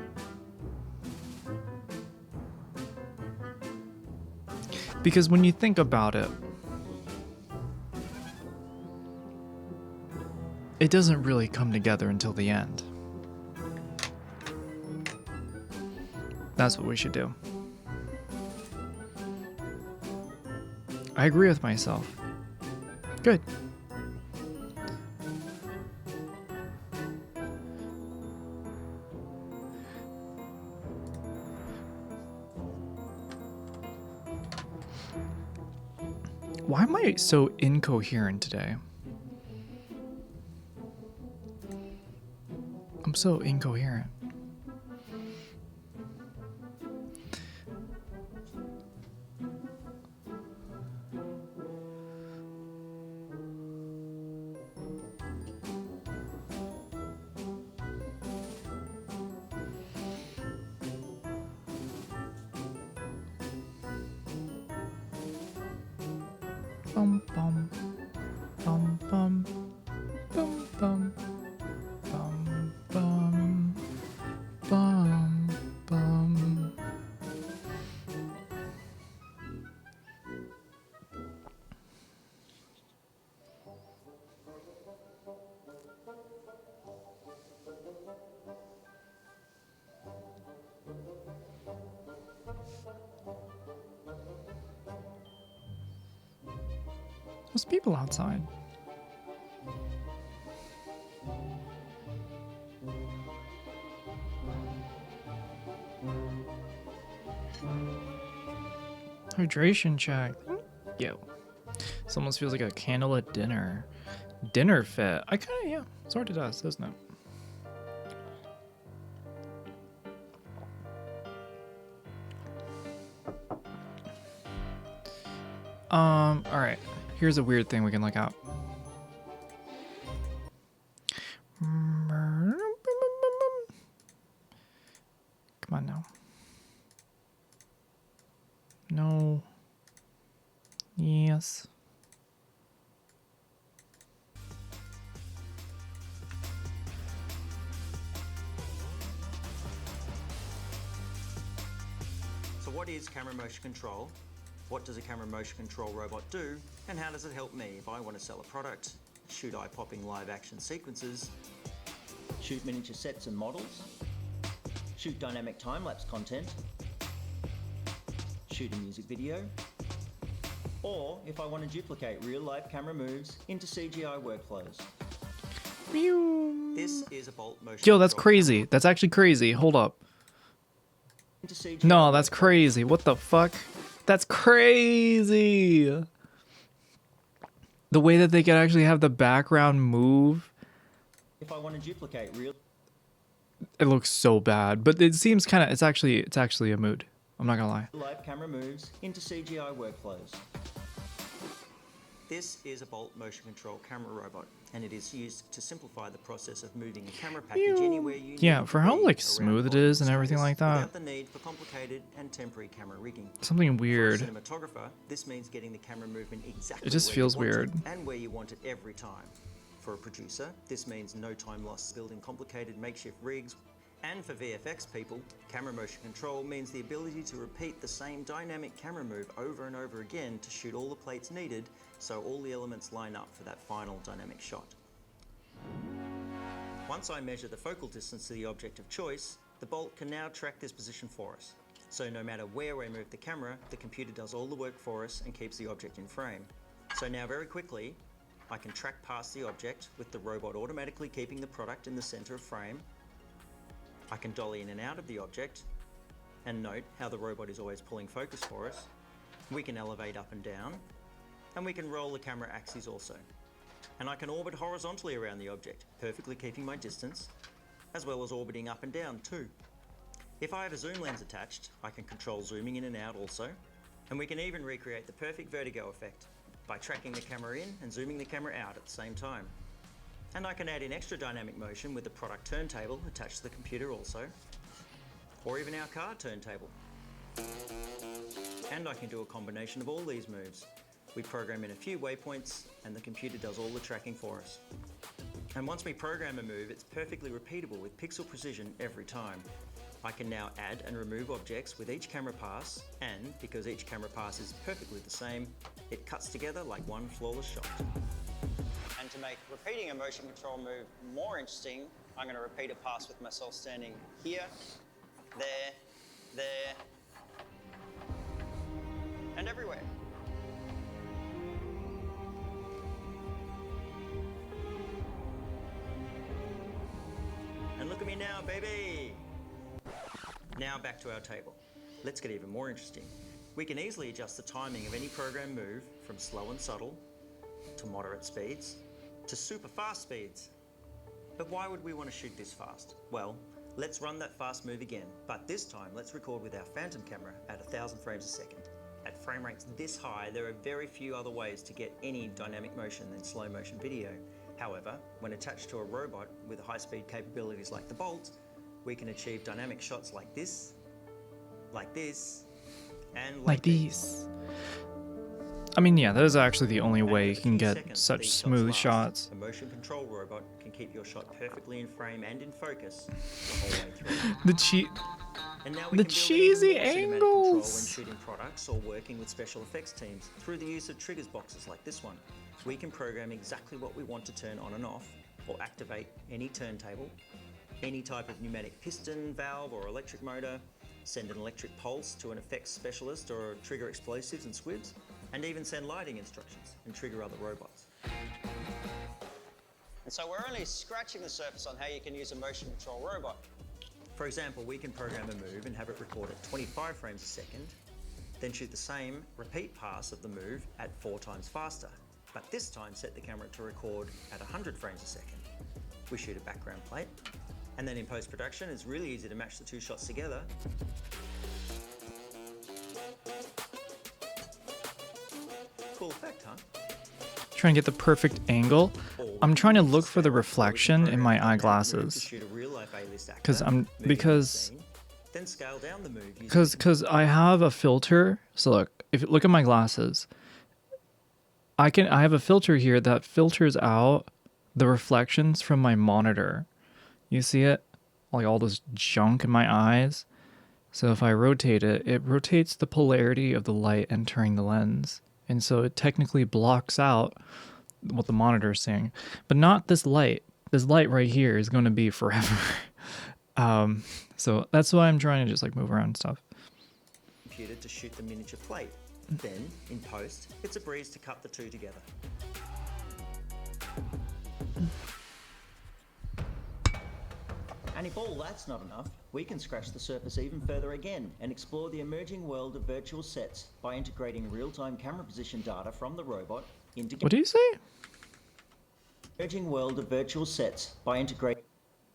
S1: because when you think about it, it doesn't really come together until the end. That's what we should do. I agree with myself. Good. Why am I so incoherent today? I'm so incoherent. Bum bum bum bum bum bum bum bum bum bum. There's people outside. Hydration check. Yo. This almost feels like a candlelit dinner. Dinner fit. I kind of, yeah. Sort of does, doesn't it? All right. Here's a weird thing we can look out. Come on now. No. Yes.
S5: So what is camera motion control? What does a camera motion control robot do? And how does it help me if I want to sell a product? Should I pop in live action sequences? shoot miniature sets and models, shoot dynamic time-lapse content, shoot a music video, or if I want to duplicate real-life camera moves into CGI workflows. This is a bolt motion.
S1: Yo, that's
S5: control
S1: crazy.
S5: camera
S1: That's actually crazy. Hold up.
S5: into CGI
S1: No, that's
S5: workflows.
S1: crazy. What the fuck? That's crazy. The way that they can actually have the background move,
S5: If I want to duplicate real
S1: it looks so bad. But it seems kind of, it's actually a mood. I'm not gonna lie.
S5: live camera moves into CGI workflows. This is a bolt motion control camera robot, and it is used to simplify the process of moving a camera package anywhere you need
S1: Yeah,
S5: it
S1: for
S5: to
S1: how
S5: be
S1: like
S5: around
S1: smooth it
S5: volume
S1: is and everything
S5: space
S1: like that.
S5: Without the need for complicated and temporary camera rigging.
S1: Something
S5: For a
S1: weird.
S5: cinematographer, this means getting the camera movement exactly
S1: It just
S5: where
S1: feels
S5: you want
S1: weird.
S5: it and where you want it every time. For a producer, this means no time lost building complicated makeshift rigs. And for VFX people, camera motion control means the ability to repeat the same dynamic camera move over and over again to shoot all the plates needed so all the elements line up for that final dynamic shot. Once I measure the focal distance to the object of choice, the bolt can now track this position for us. So no matter where we move the camera, the computer does all the work for us and keeps the object in frame. So now very quickly, I can track past the object with the robot automatically keeping the product in the center of frame. I can dolly in and out of the object, and note how the robot is always pulling focus for us. We can elevate up and down, and we can roll the camera axes also. And I can orbit horizontally around the object, perfectly keeping my distance, as well as orbiting up and down too. If I have a zoom lens attached, I can control zooming in and out also, and we can even recreate the perfect vertigo effect by tracking the camera in and zooming the camera out at the same time. And I can add in extra dynamic motion with the product turntable attached to the computer also, or even our car turntable. And I can do a combination of all these moves. We program in a few waypoints and the computer does all the tracking for us. And once we program a move, it's perfectly repeatable with pixel precision every time. I can now add and remove objects with each camera pass, and because each camera pass is perfectly the same, it cuts together like one flawless shot. And to make repeating a motion control move more interesting, I'm going to repeat a pass with myself standing here, there, and everywhere. And look at me now, baby! Now back to our table. Let's get even more interesting. We can easily adjust the timing of any program move from slow and subtle to moderate speeds to super fast speeds. But why would we want to shoot this fast? Well, let's run that fast move again, but this time let's record with our phantom camera at 1000 frames a second. At frame rates this high, there are very few other ways to get any dynamic motion than slow motion video. However, when attached to a robot with high-speed capabilities like the Bolt, we can achieve dynamic shots like this, and
S1: Like these. I mean, yeah, that is actually the only way you can get such smooth shots.
S5: A motion control robot can keep your shot perfectly in frame and in focus the whole way through. And now we
S1: The
S5: can build
S1: cheesy
S5: even more cinematic control when
S1: angles.
S5: shooting products or working with special effects teams through the use of triggers boxes like this one. We can program exactly what we want to turn on and off, or activate any turntable, any type of pneumatic piston, valve, or electric motor, send an electric pulse to an effects specialist or trigger explosives and squibs, and even send lighting instructions and trigger other robots. And so we're only scratching the surface on how you can use a motion control robot. For example, we can program a move and have it record at 25 frames a second, then shoot the same repeat pass of the move at 4 times faster, but this time set the camera to record at 100 frames a second. We shoot a background plate, and then in post-production, it's really easy to match the two shots together. Cool effect, huh?
S1: Trying to get the perfect angle. I'm trying to look for the reflection in my eyeglasses. Because I have a filter. So look, if you look at my glasses, I have a filter here that filters out the reflections from my monitor. You see it? Like all this junk in my eyes. So if I rotate it, it rotates the polarity of the light entering the lens. And so it technically blocks out what the monitor is seeing. But not this light. this light right here is going to be forever. So that's why I'm trying to just like move around and stuff.
S5: Computer to shoot the miniature plate. Then, in post, it's a breeze to cut the two together. And if all that's not enough, we can scratch the surface even further again and explore the emerging world of virtual sets by integrating real-time camera position data from the robot into...
S1: What do you say?
S5: Emerging world of virtual sets by integrating...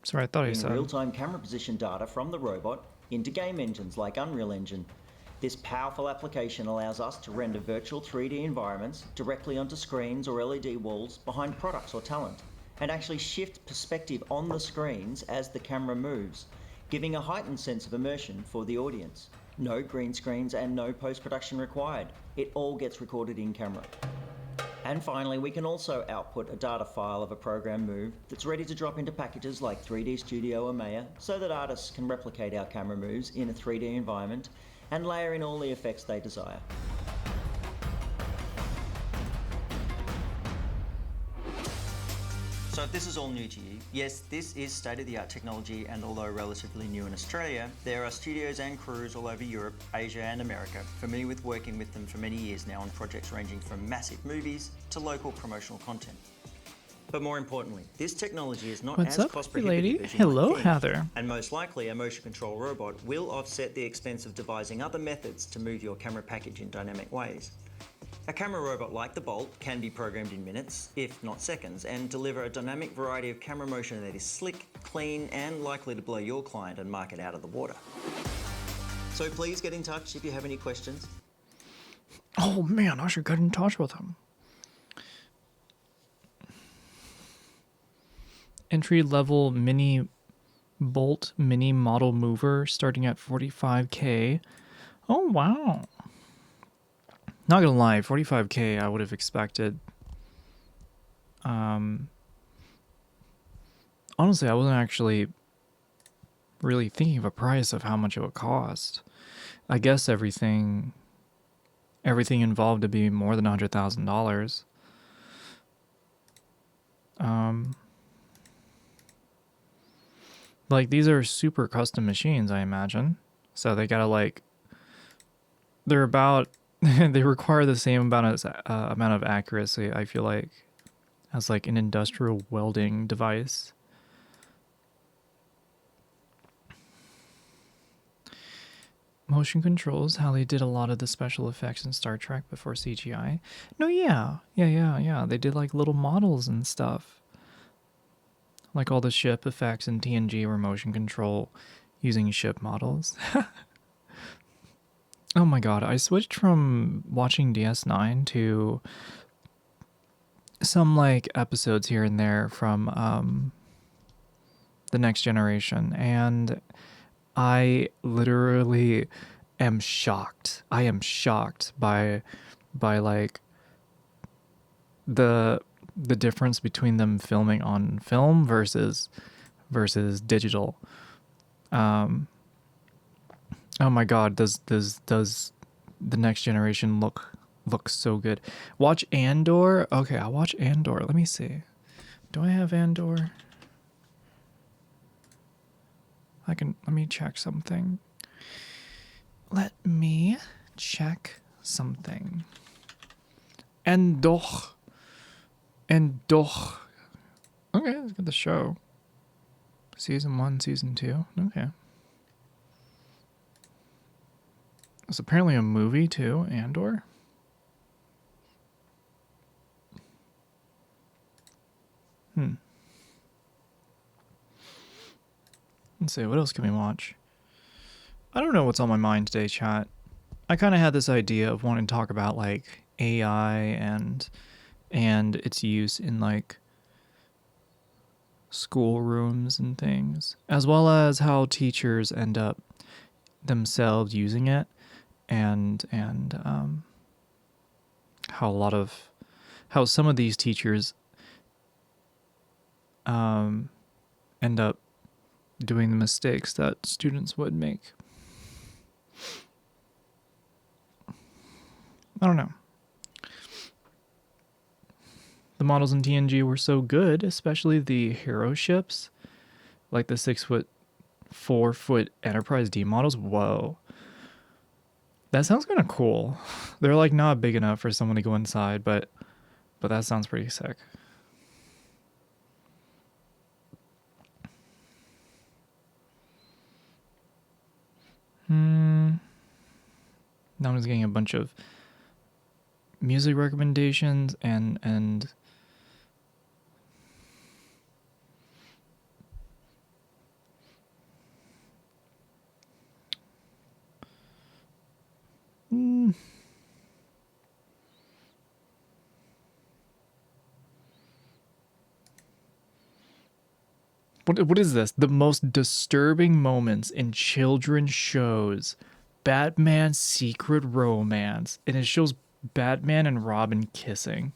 S1: Sorry, I thought he said
S5: real-time camera position data from the robot into game engines like Unreal Engine. This powerful application allows us to render virtual 3D environments directly onto screens or LED walls behind products or talent, and actually shift perspective on the screens as the camera moves, giving a heightened sense of immersion for the audience. No green screens and no post-production required. It all gets recorded in camera. And finally, we can also output a data file of a program move that's ready to drop into packages like 3D Studio or Maya so that artists can replicate our camera moves in a 3D environment and layer in all the effects they desire. So if this is all new to you, yes, this is state-of-the-art technology, and although relatively new in Australia, there are studios and crews all over Europe, Asia and America familiar with working with them for many years now on projects ranging from massive movies to local promotional content. But more importantly, this technology is not
S1: What's
S5: as
S1: up,
S5: cost
S1: lady?
S5: prohibitive as you
S1: Hello,
S5: might think,
S1: Heather.
S5: and most likely a motion control robot will offset the expense of devising other methods to move your camera package in dynamic ways. A camera robot like the Bolt can be programmed in minutes, if not seconds, and deliver a dynamic variety of camera motion that is slick, clean, and likely to blow your client and market out of the water. So please get in touch if you have any questions.
S1: Oh man, I should get in touch with him. Entry-level mini Bolt mini model mover starting at 45K. Oh wow. Not gonna lie, 45K I would have expected. Honestly, I wasn't actually really thinking of a price of how much it would cost. I guess everything involved to be more than $100,000. Like, these are super custom machines, I imagine. So they gotta like, they're about, they require the same amount of accuracy, I feel like, as like an industrial welding device. Motion controls, how they did a lot of the special effects in Star Trek before CGI. No, yeah. They did like little models and stuff. Like all the ship effects in TNG were motion control using ship models. Oh my god, I switched from watching DS9 to some like episodes here and there from The Next Generation, and I literally am shocked. I am shocked by like the difference between them filming on film versus digital. Oh my god, does The Next Generation look so good? Watch Andor? Okay, I'll watch Andor. Let me see. Do I have Andor? Let me check something. Let me check something. Andor. Okay, let's get the show. Season 1, Season 2. Okay. It's apparently a movie too, Andor. Let's see, what else can we watch? I don't know what's on my mind today, chat. I kind of had this idea of wanting to talk about like AI and its use in like schoolrooms and things, as well as how teachers end up themselves using it, and how some of these teachers end up doing the mistakes that students would make. I don't know. The models in TNG were so good, especially the hero ships, like the 6-foot, 4-foot Enterprise D models. Whoa. That sounds kind of cool. They're like not big enough for someone to go inside, but that sounds pretty sick. Now I'm just getting a bunch of music recommendations and what is this? The most disturbing moments in children's shows. Batman Secret Romance. And it shows Batman and Robin kissing.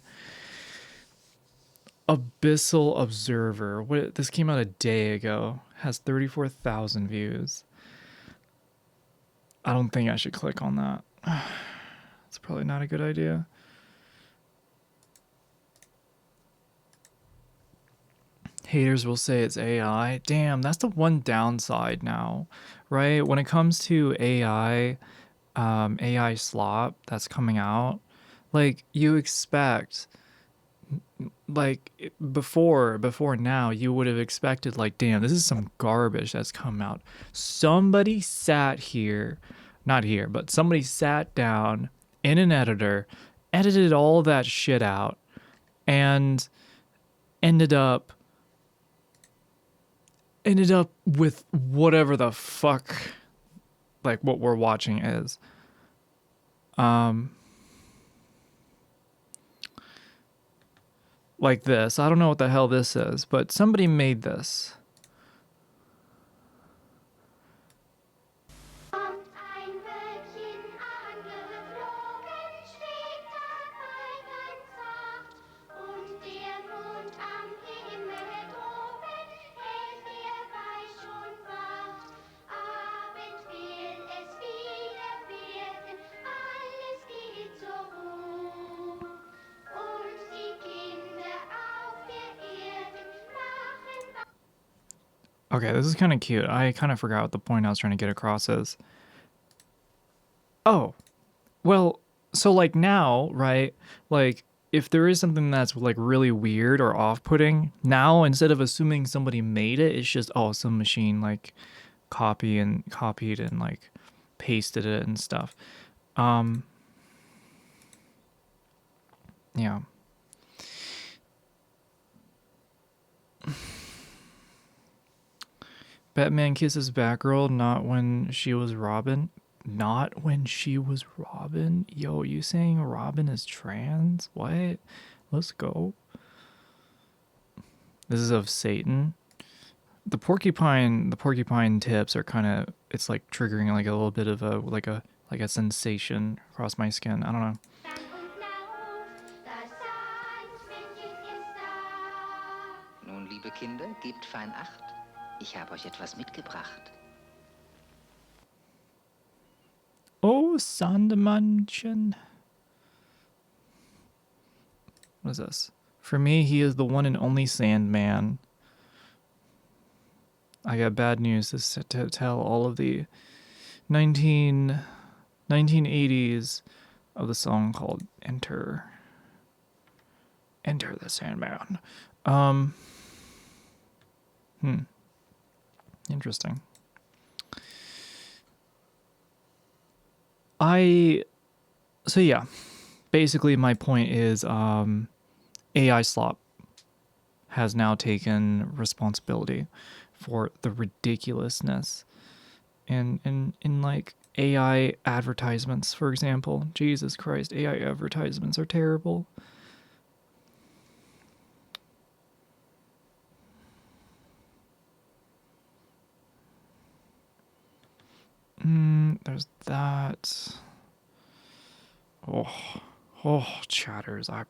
S1: Abyssal Observer. This came out a day ago. Has 34,000 views. I don't think I should click on that. It's probably not a good idea. Haters will say it's AI. Damn, that's the one downside now, right? When it comes to AI, AI slop that's coming out, like you expect, like before now, you would have expected like, damn, this is some garbage that's come out. Somebody sat here, not here, but somebody sat down in an editor, edited all that shit out, and ended up with whatever the fuck like what we're watching is. Like this. I don't know what the hell this is, but somebody made this. Okay, this is kind of cute. I kind of forgot what the point I was trying to get across is. Oh, well, so like now, right? Like if there is something that's like really weird or off-putting, now instead of assuming somebody made it, it's just, oh, some machine like copied and like pasted it and stuff. Yeah. Batman kisses Batgirl, not when she was Robin. Not when she was Robin? Yo, you saying Robin is trans? What? Let's go. This is of Satan. The porcupine tips are kind of, it's like triggering like a little bit of a sensation across my skin. I don't know.
S6: Nun, liebe Kinder, gebt fein Acht. Ich habe euch etwas mitgebracht.
S1: Oh, Sandmännchen. What is this? For me, he is the one and only Sandman. I got bad news to tell all of the 1980s of the song called Enter the Sandman. Interesting. So yeah, basically my point is AI slop has now taken responsibility for the ridiculousness in like AI advertisements, for example. Jesus Christ, AI advertisements are terrible. There's that. Oh, chatters. I'm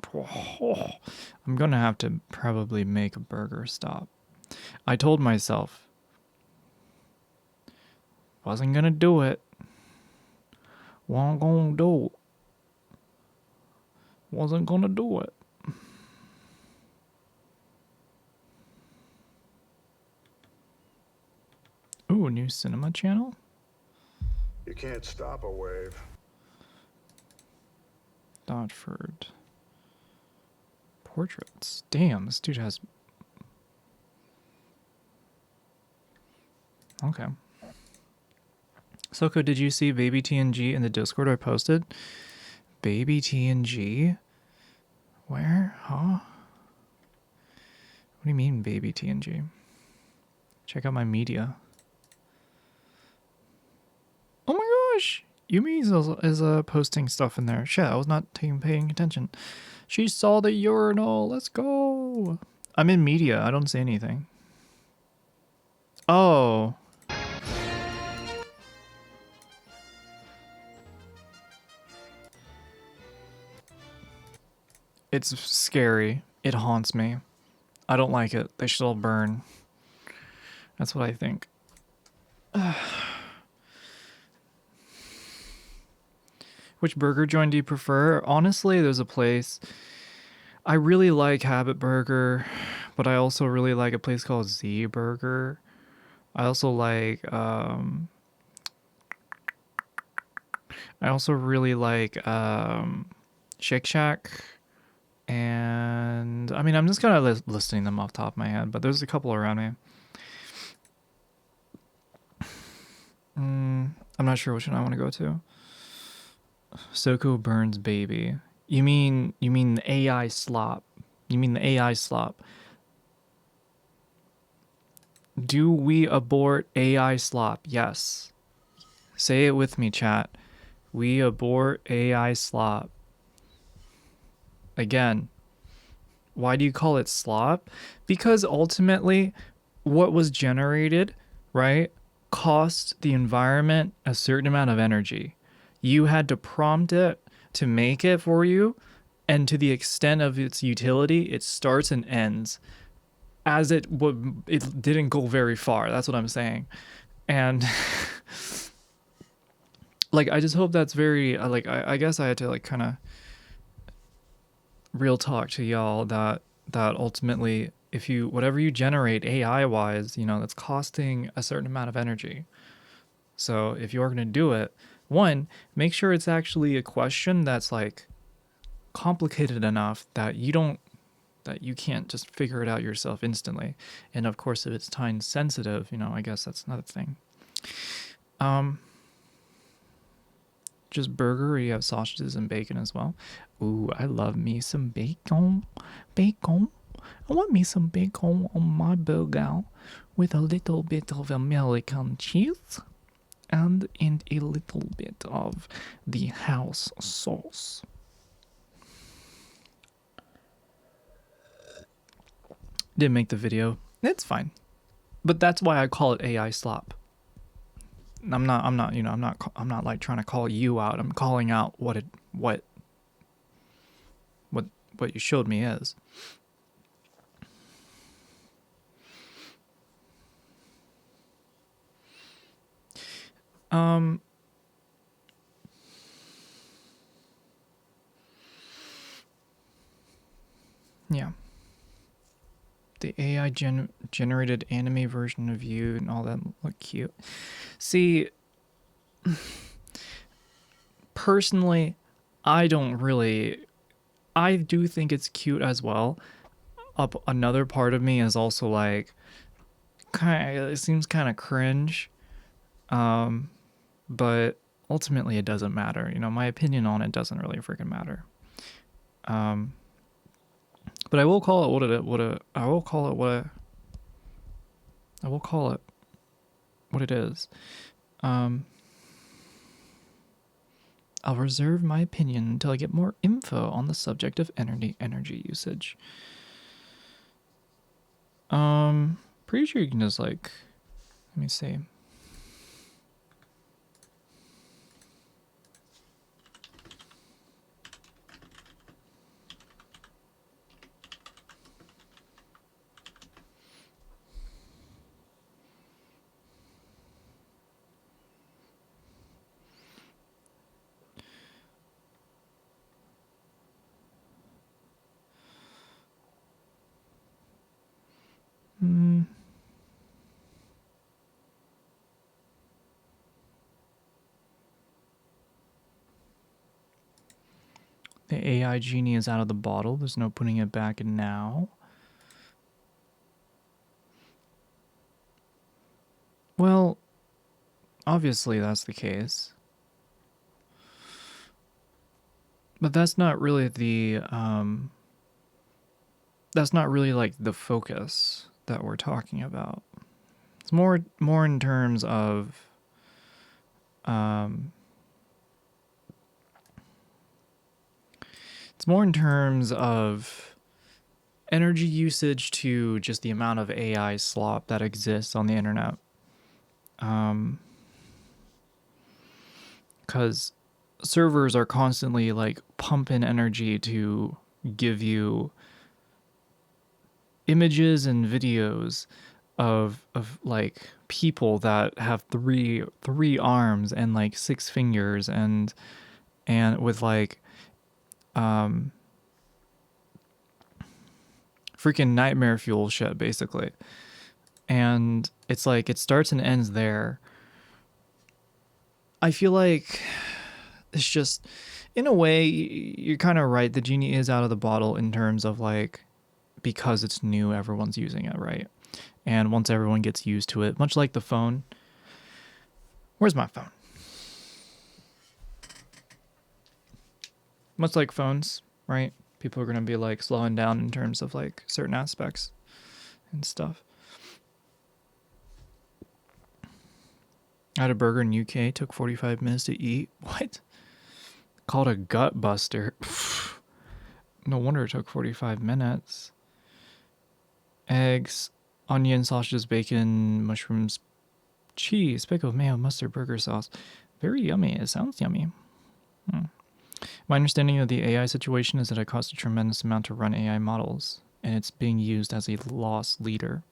S1: gonna have to probably make a burger stop. I told myself wasn't gonna do it. Wasn't gonna do it. Wasn't gonna do it. Ooh, new cinema channel?
S7: You can't stop a wave.
S1: Dodford. Portraits. Damn, this dude has... Okay. Soko, did you see Baby TNG in the Discord I posted? Baby TNG? Where? Huh? What do you mean, Baby TNG? Check out my media. Oh my gosh! Yumi is posting stuff in there. Shit, I was not paying attention. She saw the urinal. Let's go. I'm in media. I don't see anything. Oh. It's scary. It haunts me. I don't like it. They should all burn. That's what I think. Which burger joint do you prefer? Honestly, there's a place. I really like Habit Burger, but I also really like a place called Z Burger. I also like Shake Shack. And I mean, I'm just kind of listing them off the top of my head, but there's a couple around me. I'm not sure which one I want to go to. Soko burns baby. You mean the AI slop? You mean the AI slop? Do we abort AI slop? Yes. Say it with me, chat. We abort AI slop. Again, why do you call it slop? Because ultimately, what was generated, right, cost the environment a certain amount of energy. You had to prompt it to make it for you, and to the extent of its utility, it starts and ends. As it didn't go very far. That's what I'm saying. And like, I just hope that's very like, I guess I had to like kind of real talk to y'all that ultimately, if you whatever you generate AI wise, you know, that's costing a certain amount of energy. So if you're going to do it, one, make sure it's actually a question that's like complicated enough that you can't just figure it out yourself instantly. And of course, if it's time sensitive, you know, I guess that's another thing. Just burger, or you have sausages and bacon as well. Ooh, I love me some bacon. Bacon. I want me some bacon on my burger with a little bit of American cheese and a little bit of the house sauce. Didn't make the video. It's fine. But that's why I call it AI slop. I'm not like trying to call you out. I'm calling out what you showed me is. Yeah. The AI generated anime version of you and all that look cute. See, personally, I do think it's cute as well. Another part of me is also like, it seems kind of cringe. But ultimately it doesn't matter. You know, my opinion on it doesn't really freaking matter. But I will call it what it is. I'll reserve my opinion until I get more info on the subject of energy usage. Pretty sure you can just like, let me see. The AI genie is out of the bottle. There's no putting it back in now. Well, obviously that's the case. But that's not really the that's not really like the focus that we're talking about. It's more in terms of it's more in terms of energy usage to just the amount of AI slop that exists on the internet. Because servers are constantly like pumping energy to give you images and videos of like people that have three arms and like 6 fingers and with like freaking nightmare fuel shit basically. And it's like it starts and ends there. I feel like it's just, in a way, you're kind of right. The genie is out of the bottle in terms of like, because it's new, everyone's using it, right? And once everyone gets used to it, much like the phone. Where's my phone? Much like phones, right? People are going to be like slowing down in terms of like certain aspects and stuff. I had a burger in UK, took 45 minutes to eat. What? Called a gut buster. No wonder it took 45 minutes. Eggs, onion, sausages, bacon, mushrooms, cheese, pickle, mayo, mustard, burger sauce. Very yummy. It sounds yummy. My understanding of the AI situation is that it costs a tremendous amount to run AI models, and it's being used as a loss leader.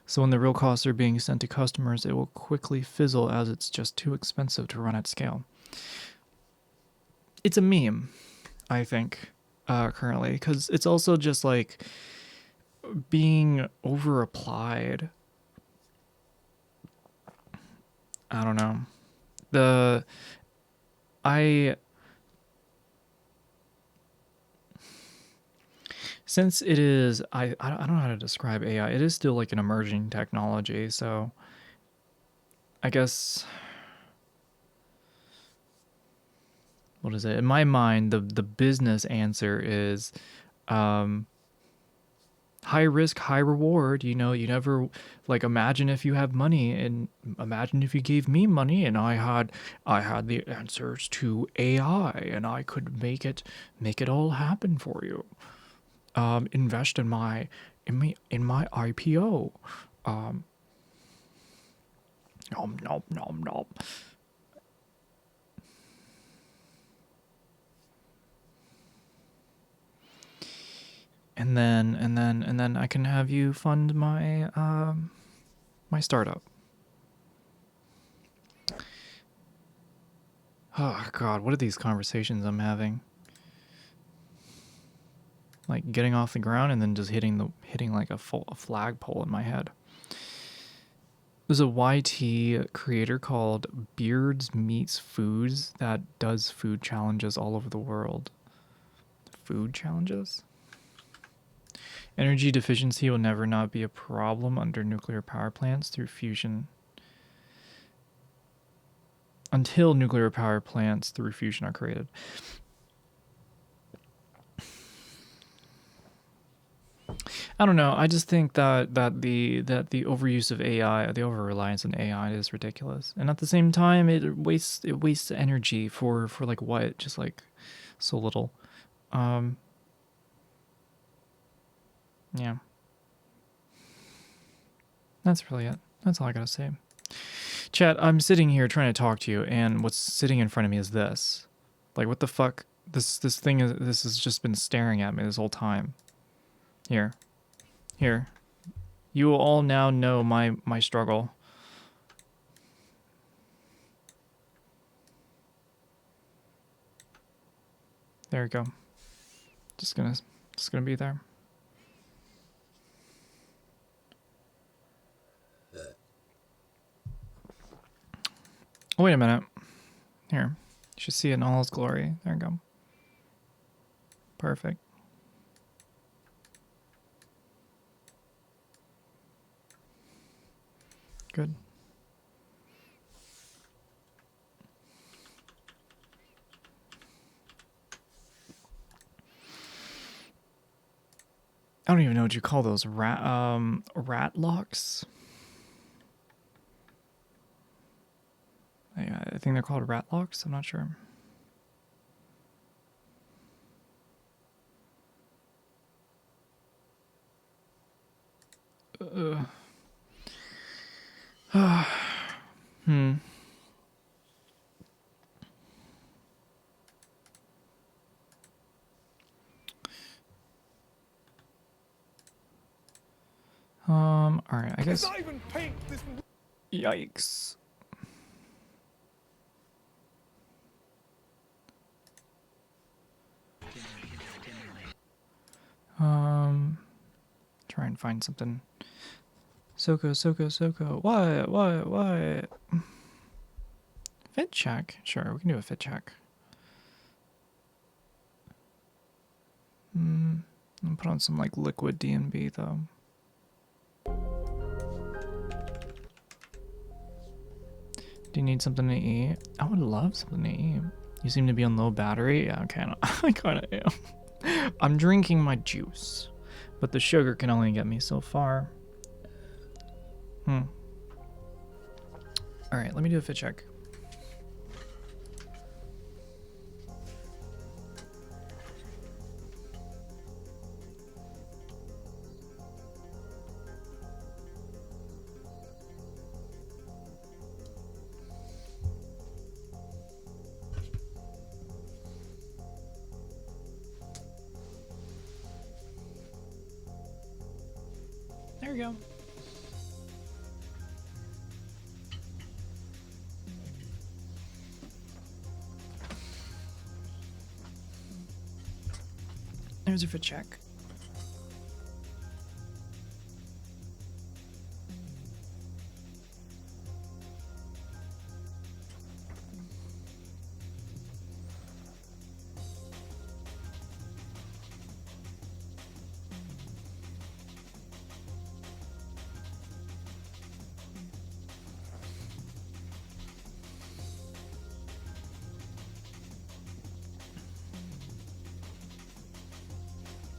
S1: So when the real costs are being sent to customers, it will quickly fizzle as it's just too expensive to run at scale. It's a meme, I think, currently, because it's also just like being over applied. I don't know. Since it is, I don't know how to describe AI. It is still like an emerging technology, so I guess, what is it? In my mind, the business answer is high risk, high reward. You know, you never, like, imagine if you have money, and imagine if you gave me money and I had the answers to AI and I could make it all happen for you. Invest in my IPO. Nom nom nom nom. And then I can have you fund my my startup. Oh God, what are these conversations I'm having? Like getting off the ground and then just hitting like a flagpole in my head. There's a YT creator called Beards Meets Foods that does food challenges all over the world. Food challenges? Energy deficiency will never not be a problem under nuclear power plants through fusion. Until nuclear power plants through fusion are created. I don't know. I just think that the overuse of AI, the over reliance on AI, is ridiculous, and at the same time, it wastes energy for like what? Just like so little. Yeah. That's really it. That's all I gotta say. Chat, I'm sitting here trying to talk to you, and what's sitting in front of me is this. Like, what the fuck? This has just been staring at me this whole time. Here. You will all now know my struggle. There you go. Just gonna be there. Oh, wait a minute. Here. You should see it in all its glory. There you go. Perfect. Good. I don't even know what you call those rat locks. I think they're called rat locks. I'm not sure. All right, I guess. Yikes. Try and find something. SoCo. What? Fit check? Sure, we can do a fit check. I'll put on some like liquid DNB though. Do you need something to eat? I would love something to eat. You seem to be on low battery. Yeah, okay, I kinda am. I'm drinking my juice, but the sugar can only get me so far. All right, let me do a fit check. There we go. There's a fit check.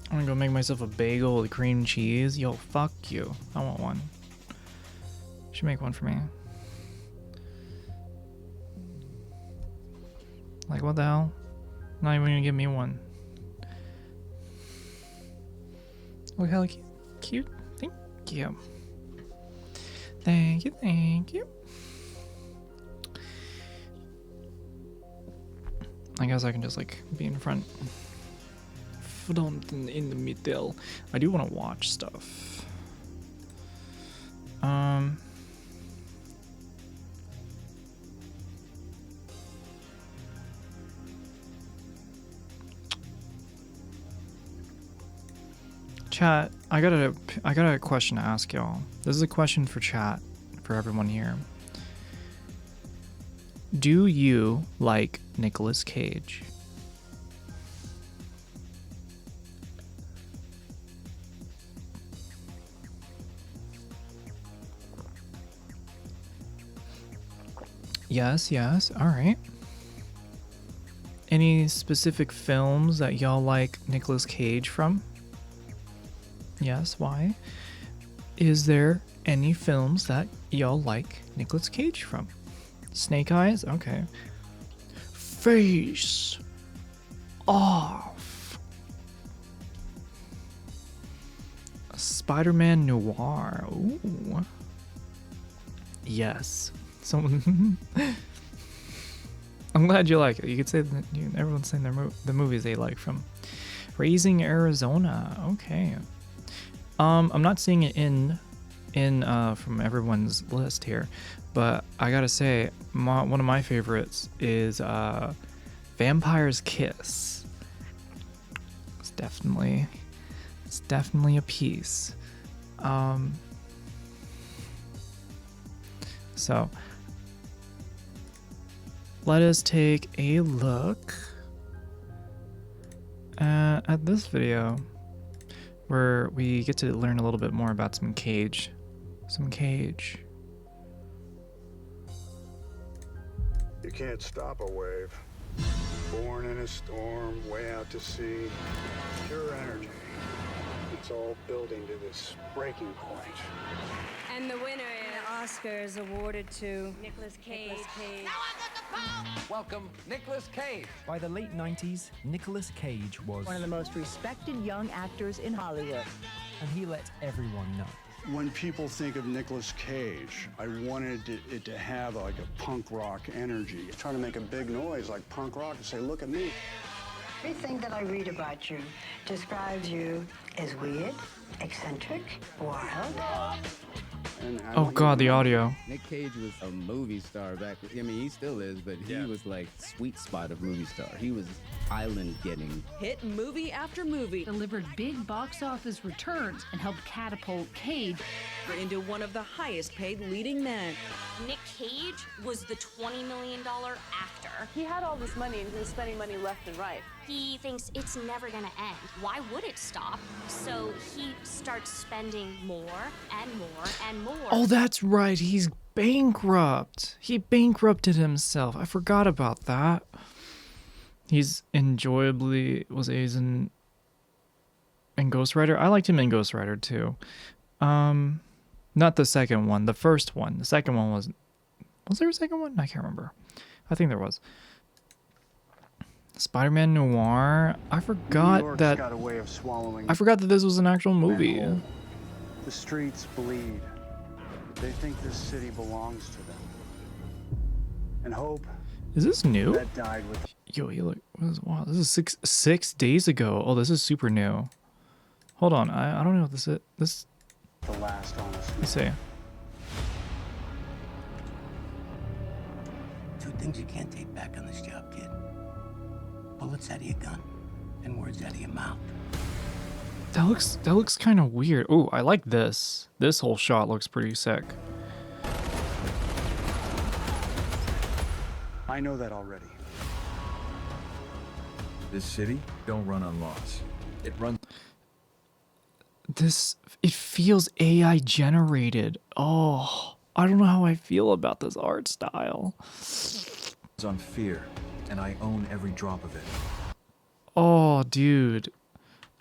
S1: I'm gonna go make myself a bagel with cream cheese. Yo, fuck you. I want one. Should make one for me. Like, what the hell? Not even gonna give me one. Look how cute. Thank you. Thank you. I guess I can just like be in front. In the middle. I do want to watch stuff. Chat, I got a question to ask y'all. This is a question for chat, for everyone here. Do you like Nicolas Cage? Yes, all right. Any specific films that y'all like Nicolas Cage from? Yes, why? Is there any films that y'all like Nicolas Cage from? Snake Eyes? Okay. Face Off. Spider-Man Noir. Ooh. Yes. Someone. I'm glad you like it. You could say that everyone's saying the movies they like from Raising Arizona. Okay. I'm not seeing it in from everyone's list here, but I gotta say, one of my favorites is Vampire's Kiss. It's definitely a piece. So let us take a look at this video where we get to learn a little bit more about some Cage. Some Cage.
S7: You can't stop a wave. Born in a storm, way out to sea. Pure energy. It's all building to this breaking point.
S8: And the winner is... The Oscar is awarded to Nicolas Cage.
S9: Welcome, Nicolas Cage.
S10: By the late 90s, Nicolas Cage was
S11: one of the most respected young actors in Hollywood.
S10: And he let everyone know.
S7: When people think of Nicolas Cage, I wanted it to have like a punk rock energy. Trying to make a big noise like punk rock and say, look at me.
S11: Everything that I read about you describes you as weird, eccentric, wild.
S1: Oh god, the audio.
S12: Nick Cage was a movie star back. I mean, he still is, but he was like sweet spot of movie star. He was island getting.
S13: Hit movie after movie. Delivered big box office returns and helped catapult Cage into one of the highest paid leading men.
S14: Nick Cage was the $20 million actor.
S15: He had all this money and he was spending money left and right.
S14: He thinks it's never gonna end. Why would it stop? So he starts spending more and more and more.
S1: Oh, that's right. He's bankrupt. He bankrupted himself. I forgot about that. He's he's in Ghost Rider. I liked him in Ghost Rider too. Not the second one, the first one. The second one was there a second one? I can't remember. I think there was. Spider-Man Noir. I forgot that.
S7: Got a way of swallowing.
S1: I forgot that this was an actual movie.
S7: The streets bleed. They think this city belongs to them. And hope.
S1: Is this new?
S7: That died with.
S1: Yo, you look. Wow, this is six days ago. Oh, this is super new. Hold on, I don't know what this is. This.
S7: The last honest.
S1: Let's see.
S16: Two things you can't take back on this job, kid. Bullets out of your gun and words out of your mouth.
S1: That looks kind of weird. Oh, I like this. This whole shot looks pretty sick.
S7: I know that already.
S17: This city don't run on laws. It runs.
S1: It feels AI generated. Oh, I don't know how I feel about this art style.
S17: It's on fear, and I own every drop of it.
S1: Oh, dude.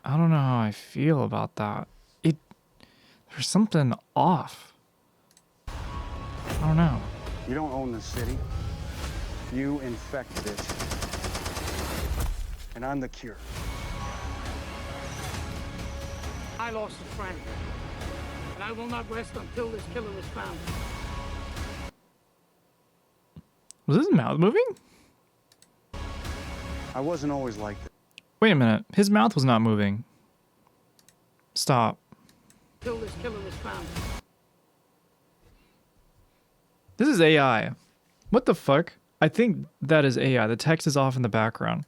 S1: I don't know how I feel about that. There's something off. I don't know.
S7: You don't own the city. You infected it. And I'm the cure.
S18: I lost a friend. And I will not rest until this killer is found.
S1: Was his mouth moving?
S7: I wasn't always like that.
S1: Wait a minute. His mouth was not moving. Stop.
S18: Till this killer is found.
S1: This is AI. What the fuck? I think that is AI. The text is off in the background.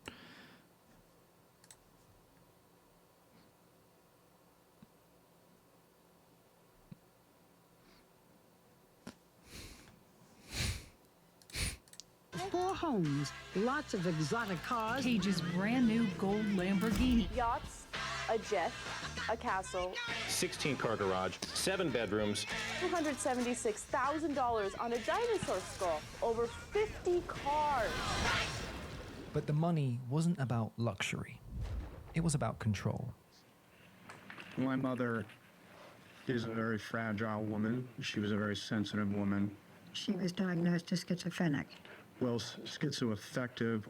S11: Four homes, lots of exotic cars.
S13: Cage's brand new gold Lamborghini.
S15: Yachts, a jet, a castle.
S19: 16-car garage, 7 bedrooms.
S15: $276,000 on a dinosaur skull. Over 50 cars.
S10: But the money wasn't about luxury. It was about control.
S20: My mother is a very fragile woman. She was a very sensitive woman.
S11: She was diagnosed as schizophrenic.
S20: Well, schizoaffective.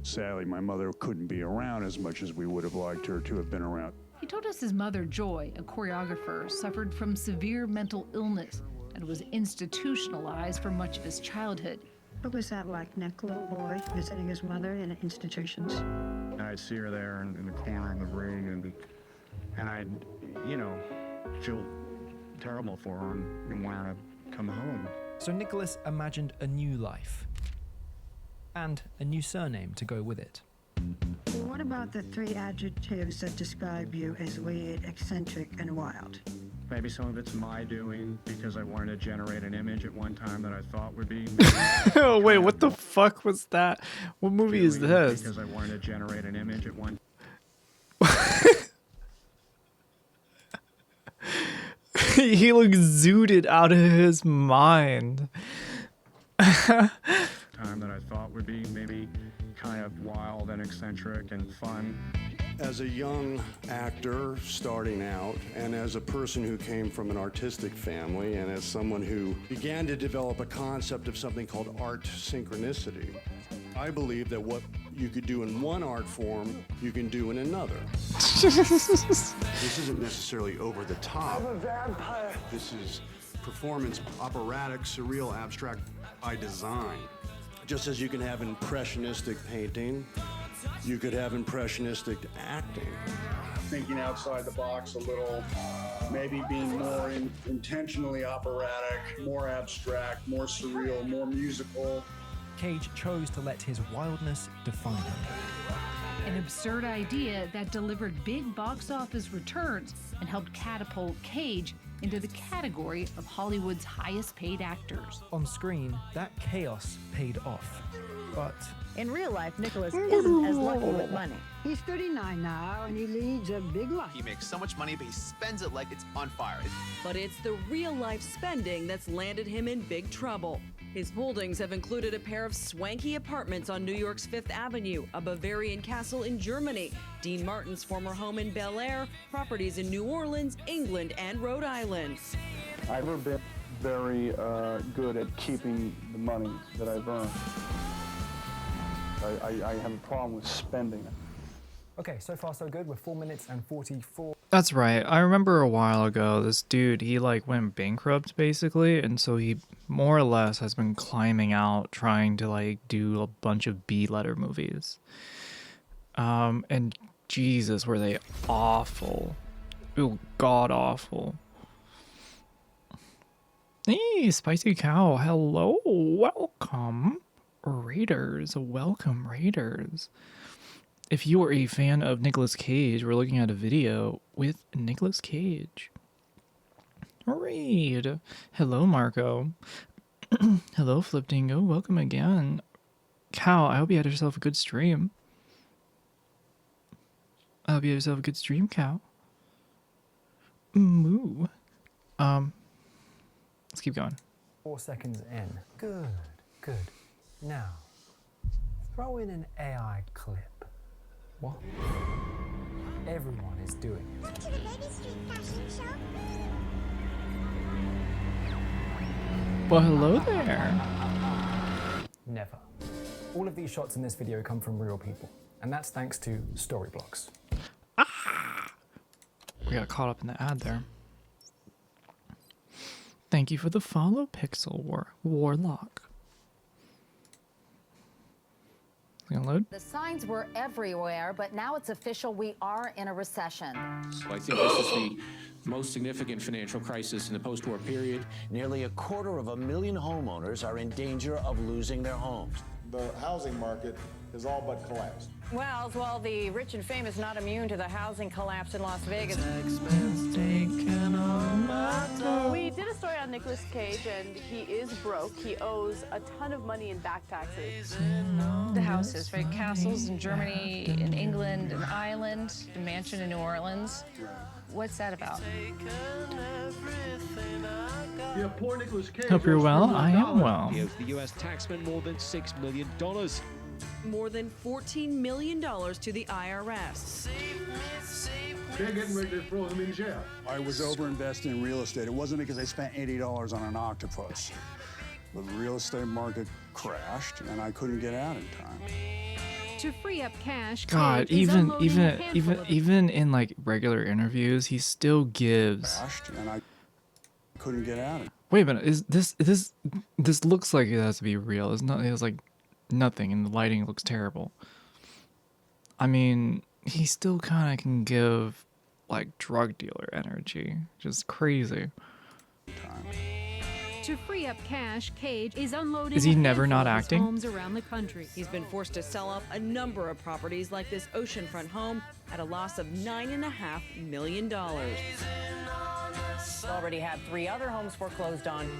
S7: Sadly, my mother couldn't be around as much as we would have liked her to have been around.
S13: He told us his mother, Joy, a choreographer, suffered from severe mental illness and was institutionalized for much of his childhood.
S11: What was that like, Nick, little boy, visiting his mother in institutions?
S20: I'd see her there in the corner of the room, and I'd, feel terrible for her and want to come home.
S10: So Nicholas imagined a new life. And a new surname to go with it.
S11: What about the 3 adjectives that describe you as weird, eccentric, and wild?
S20: Maybe some of it's my doing because I wanted to generate an image at one time that I thought would be.
S1: Oh wait, what the fuck was that? What movie is this?
S20: Because I wanted to generate an image at one.
S1: He looks zooted out of his mind.
S20: Time that I thought would be maybe kind of wild and eccentric and fun.
S7: As a young actor starting out, and as a person who came from an artistic family, and as someone who began to develop a concept of something called art synchronicity, I believe that what you could do in one art form, you can do in another. This isn't necessarily over the top.
S11: I'm a vampire.
S7: This is performance, operatic, surreal, abstract by design. Just as you can have impressionistic painting, you could have impressionistic acting.
S20: Thinking outside the box a little, maybe being more intentionally operatic, more abstract, more surreal, more musical.
S10: Cage chose to let his wildness define him.
S13: An absurd idea that delivered big box office returns and helped catapult Cage into the category of Hollywood's highest paid actors.
S10: On screen, that chaos paid off. But
S9: in real life, Nicholas isn't as lucky with money.
S11: He's 39 now, and he leads a big life.
S21: He makes so much money, but he spends it like it's on fire.
S13: But it's the real-life spending that's landed him in big trouble. His holdings have included a pair of swanky apartments on New York's Fifth Avenue, a Bavarian castle in Germany, Dean Martin's former home in Bel Air, properties in New Orleans, England, and Rhode Island.
S20: I've never been very good at keeping the money that I've earned. I have a problem with spending it.
S10: okay, so far so good. We're 4 minutes and 44.
S1: That's right. I remember a while ago, this dude, he like went bankrupt basically, and so he more or less has been climbing out trying to like do a bunch of B-letter movies. And Jesus, were they awful. Ooh, god awful. Hey, Spicy Cow, hello, welcome. Raiders, welcome Raiders. If you are a fan of Nicolas Cage, we're looking at a video with Nicolas Cage. Raid. Hello, Marco. Hello, Flip Dingo. Welcome again. Cow, I hope you had yourself a good stream. I hope you had yourself a good stream, Cow. Moo. Let's keep going.
S10: 4 seconds in. Good, good. Now, throw in an AI clip. What? Everyone is doing it.
S22: Come to the Baby Street Fashion Show.
S1: Well, hello there.
S10: Never. All of these shots in this video come from real people, and that's thanks to Storyblocks.
S1: We got caught up in the ad there. Thank you for the follow, Pixel Warlock. Gonna load?
S23: The signs were everywhere, but now it's official. We are in a recession.
S24: So I think this is the most significant financial crisis in the post-war period.
S25: Nearly 250,000 homeowners are in danger of losing their homes.
S26: The housing market has all but collapsed.
S9: Well, the rich and famous not immune to the housing collapse in Las Vegas.
S15: We did a story on Nicolas Cage, and he is broke. He owes a ton of money in back taxes.
S27: The houses, right? Castles in Germany, in England, in Ireland, the mansion in New Orleans. What's that about?
S28: Yeah, poor Nicolas Cage.
S1: Hope you're well. I am well.
S28: He owes the U.S. taxman more than $6 million.
S13: More than $14 million to the IRS.
S28: They're getting ready to throw him in jail.
S7: I was overinvested in real estate. It wasn't because I spent $80 on an octopus. The real estate market crashed, and I couldn't get out in time.
S13: To free up cash,
S1: God,
S13: Cage is unloading a handful of
S1: even in like regular interviews, he still gives.
S7: And I couldn't get out.
S1: Wait a minute, is this looks like it has to be real? It's not. It's like nothing, and the lighting looks terrible. I mean, he still kind of can give like drug dealer energy, just crazy.
S13: To free up cash, Cage is unloading.
S1: Is he
S13: a
S1: never
S13: handful
S1: not
S13: of his
S1: acting?
S13: Homes around the country. He's been forced to sell off a number of properties like this oceanfront home at a loss of $9.5 million.
S9: Already had 3 other homes foreclosed on.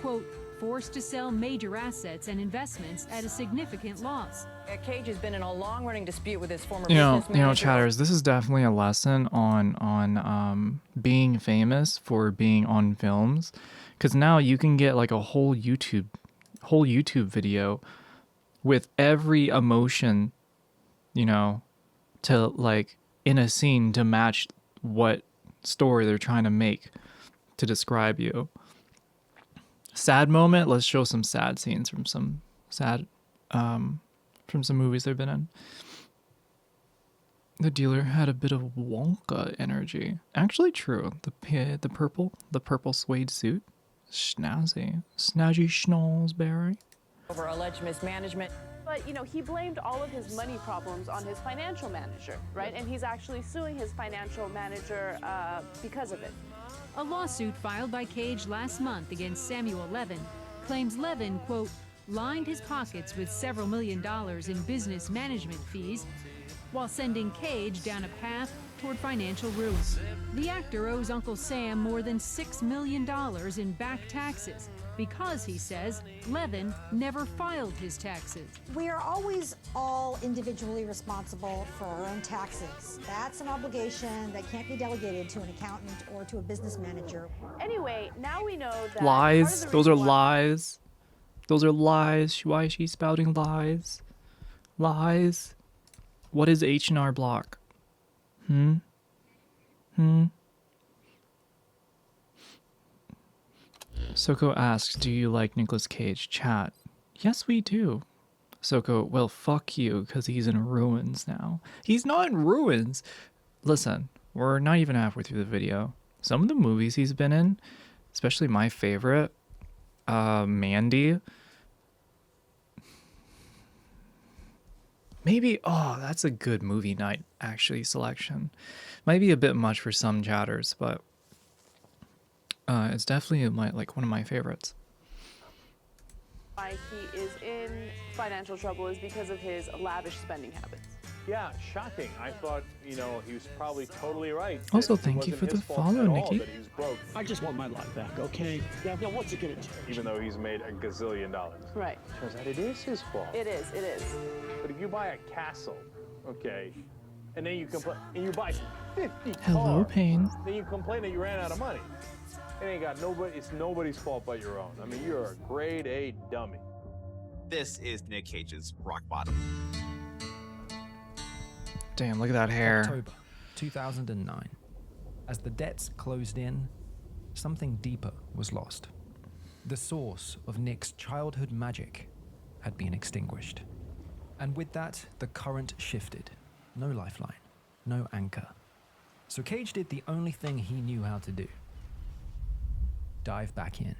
S13: Quote,
S2: forced to sell major assets and investments at a significant loss.
S9: Cage has been in a long-running dispute with his former
S1: You
S9: business
S1: know,
S9: manager.
S1: chatters, this is definitely a lesson on being famous for being on films, because now you can get like a whole YouTube video with every emotion, you know, to like in a scene to match what story they're trying to make to describe you. Sad moment, let's show some sad scenes from some movies they've been in. The dealer had a bit of Wonka energy. Actually true. The purple suede suit. Snazzy Schnallsberry.
S9: Over alleged mismanagement.
S15: But, you know, he blamed all of his money problems on his financial manager, right? And he's actually suing his financial manager because of it.
S2: A lawsuit filed by Cage last month against Samuel Levin claims Levin, quote, lined his pockets with several $1 million in business management fees while sending Cage down a path toward financial ruin. The actor owes Uncle Sam more than $6 million in back taxes because, he says, Levin never filed his taxes.
S3: We are always all individually responsible for our own taxes. That's an obligation that can't be delegated to an accountant or to a business manager.
S15: Anyway, now we know that...
S1: Lies. Those are lies. Those are lies. Why is she spouting lies? Lies. What is H&R Block? Soko asks, do you like Nicolas Cage? Chat. Yes, we do. Soko, well, fuck you, because he's in ruins now. He's not in ruins. Listen, we're not even halfway through the video. Some of the movies he's been in, especially my favorite, Mandy. Maybe, oh, that's a good movie night, actually, selection. Might be a bit much for some chatters, but it's definitely like one of my favorites.
S15: Why he is in financial trouble is because of his lavish spending habits.
S19: Yeah, shocking. I thought, you know, he was probably totally right.
S1: Also, thank you for the follow, Nikki.
S18: I just want my life back, okay? Yeah, what's it gonna take?
S19: Even though he's made a gazillion dollars.
S15: Right.
S19: Turns out it is his fault.
S15: It is.
S19: But if you buy a castle, okay, and then you complain, and you buy 50
S1: Hello,
S19: cars,
S1: Pain.
S19: then you complain that you ran out of money. It ain't got nobody. It's nobody's fault but your own. I mean, you're a grade A dummy.
S21: This is Nick Cage's rock bottom.
S1: Damn, look at that hair.
S4: October 2009. As the debts closed in, something deeper was lost. The source of Nick's childhood magic had been extinguished. And with that, the current shifted. No lifeline, no anchor. So Cage did the only thing he knew how to do. Dive back in.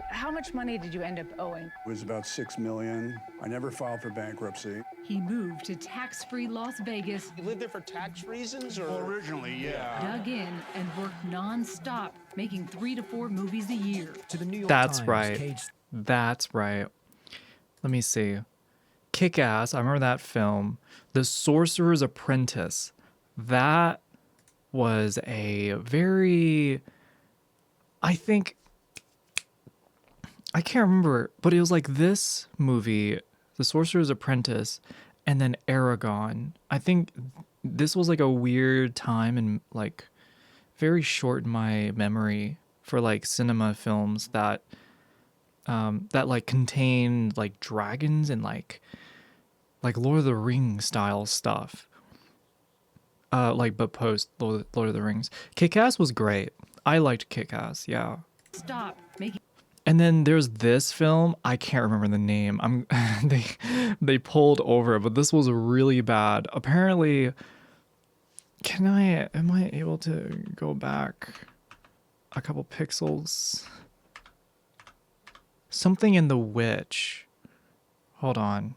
S27: How much money did you end up owing?
S7: It was about $6 million. I never filed for bankruptcy.
S2: He moved to tax-free Las Vegas.
S25: You lived there for tax reasons, or?
S28: Well, originally, yeah.
S2: Dug in and worked non-stop, making 3 to 4 movies a year.
S4: To the New York
S1: That's
S4: Times,
S1: right.
S4: Cage...
S1: That's right. Let me see. Kick-Ass, I remember that film. The Sorcerer's Apprentice. That was a very... I can't remember, but it was like this movie, The Sorcerer's Apprentice, and then Aragon. I think this was like a weird time and like very short in my memory for like cinema films that like contained like dragons and like Lord of the Rings style stuff. But post Lord of the Rings. Kick-Ass was great. I liked Kick-Ass, yeah.
S2: Stop making.
S1: And then there's this film, I can't remember the name. They pulled over it, but this was really bad. Apparently, am I able to go back a couple pixels? Something in The Witch. Hold on.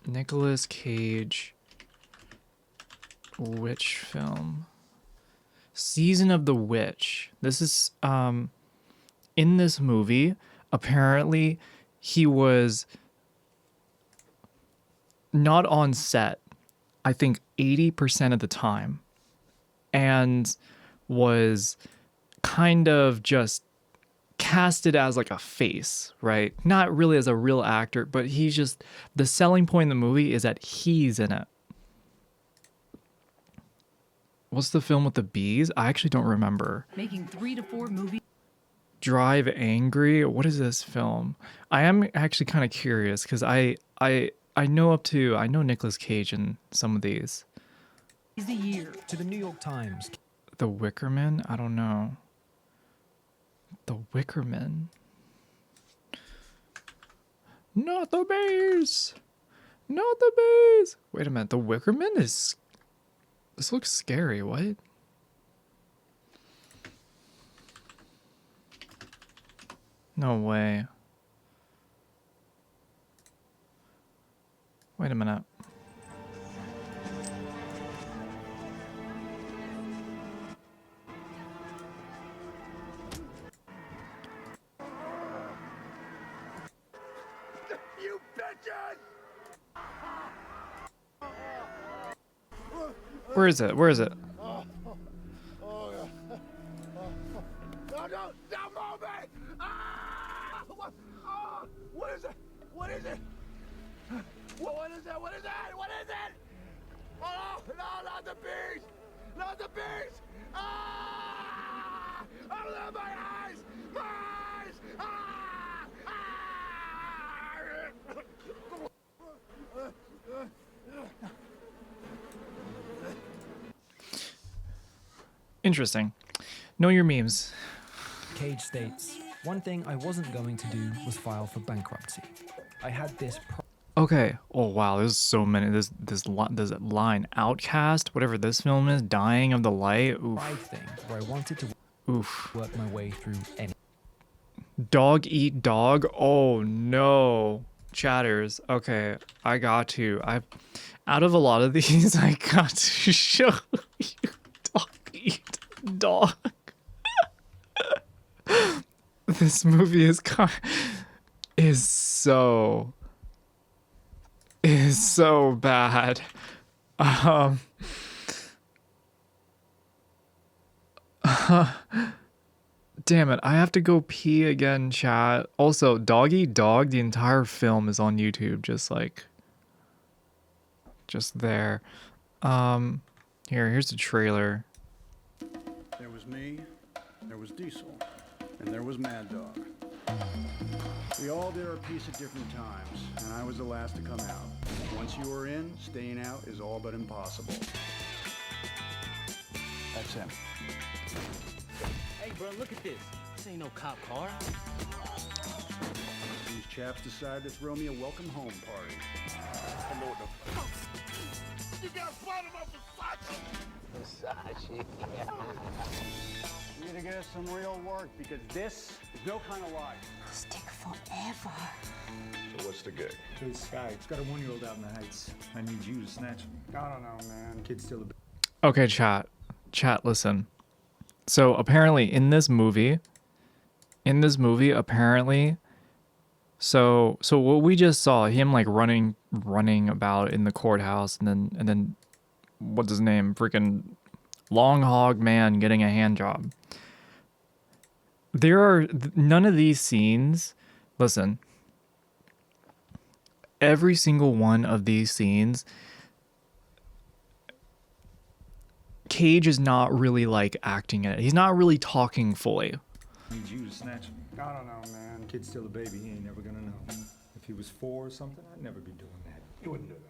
S1: Nicolas Cage witch film. Season of the Witch. This is in this movie, apparently he was not on set, I think 80% of the time, and was kind of just casted as like a face, right? Not really as a real actor, but he's just, the selling point in the movie is that he's in it. What's the film with the bees? I actually don't remember.
S2: Making 3 to 4 movies.
S1: Drive Angry. What is this film? I am actually kind of curious because I know Nicolas Cage in some of these.
S2: Is the year.
S4: To the New York Times.
S1: The Wicker Man? I don't know. The Wicker Man. Not the bees. Not the bees. Wait a minute. The Wicker Man is... This looks scary. What? No way. Wait a minute.
S28: You bitches!
S1: Where is it? Where is it?
S28: No, don't move me! Ah! What is it? What is it? What is it? What is it? What is it? Oh, no, not the bees! Not the bees! Ah! Oh, my eyes! My eyes! Ah!
S1: Interesting. Know your memes.
S4: Cage states, one thing I wasn't going to do was file for bankruptcy. I had this
S1: Okay. Oh wow, there's so many. This line, Outcast, whatever this film is, Dying of the Light. Oof.
S4: pride thing where I wanted to work my way through any.
S1: Dog Eat Dog. Oh no, chatters. Okay, I got to. Out of a lot of these, I got to show you Dog Eat Dog. This movie is so bad. Damn it, I have to go pee again, chat. Also, Dog Eat Dog, the entire film is on YouTube, just there. Here's the trailer.
S26: There was me, there was Diesel, and there was Mad Dog. We all did our piece at different times, and I was the last to come out. Once you were in, staying out is all but impossible. That's him.
S5: Hey, bro, look at this. This ain't no cop car.
S26: These chaps decided to throw me a welcome home party.
S5: Hello, you got a bottom of Versace.
S26: We need to get us some real work because this is no kind of life.
S3: Stick forever.
S26: So what's the gig?
S28: Hey, Sky, it's got a 1-year-old out in the Heights. I need you to snatch him.
S26: I don't know, man.
S28: Kid's still a bit.
S1: Okay, chat, listen. So apparently in this movie, apparently, so what we just saw, him like running about in the courthouse, and then what's his name, freaking long hog man getting a hand job. There are none of these scenes. Listen, every single one of these scenes, Cage is not really like acting in it. He's not really talking fully.
S28: I need you to snatch him.
S26: I don't know, man.
S28: Kid's still a baby. He ain't never gonna know. If he was 4 or something, I'd never be doing that.
S26: You wouldn't do that.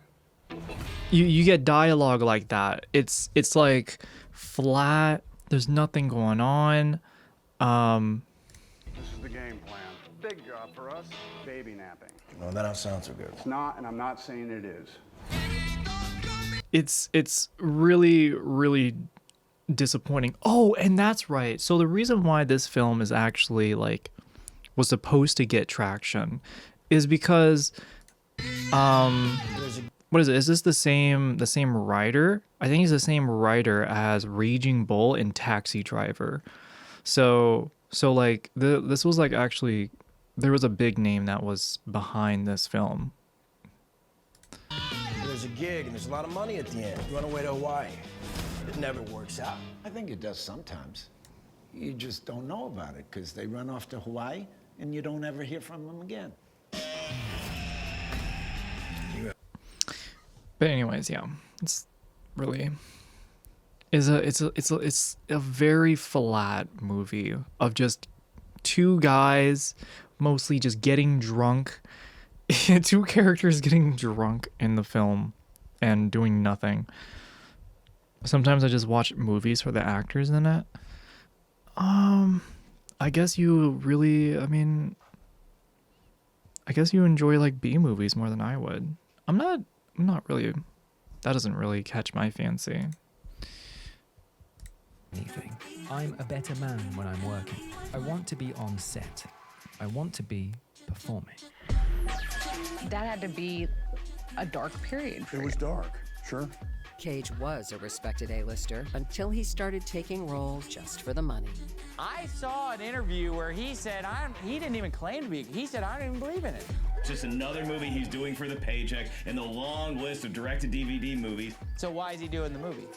S1: You get dialogue like that. It's like flat. There's nothing going on.
S26: This is the game plan. Big job for us. Baby napping.
S6: No, that don't sound so good.
S26: It's not, and I'm not saying it is.
S1: It's really, really disappointing. Oh, and that's right. So the reason why this film is actually like was supposed to get traction is because what is it? Is this the same writer? I think he's the same writer as Raging Bull and Taxi Driver. So like this was like actually there was a big name that was behind this film.
S6: There's a gig and there's a lot of money at the end. You run away to Hawaii. It never works out.
S8: I think it does sometimes. you just don't know about it because they run off to Hawaii and you don't ever hear from them again.
S1: But anyways, yeah, it's really it's a very flat movie of just two guys mostly just getting drunk, two characters getting drunk in the film and doing nothing. Sometimes I just watch movies for the actors in it. I guess you really, I guess you enjoy like B movies more than I would. I'm not really, that doesn't really catch my fancy.
S4: Anything. I'm a better man when I'm working. I want to be on set. I want to be performing.
S11: That had to be a dark period for
S26: It was dark, sure.
S12: Cage was a respected A-lister until he started taking roles just for the money.
S14: I saw an interview where he said he didn't even claim to be. He said, I don't even believe in it.
S16: Just another movie he's doing for the paycheck in the long list of direct-to-DVD movies.
S14: So why is he doing the movie?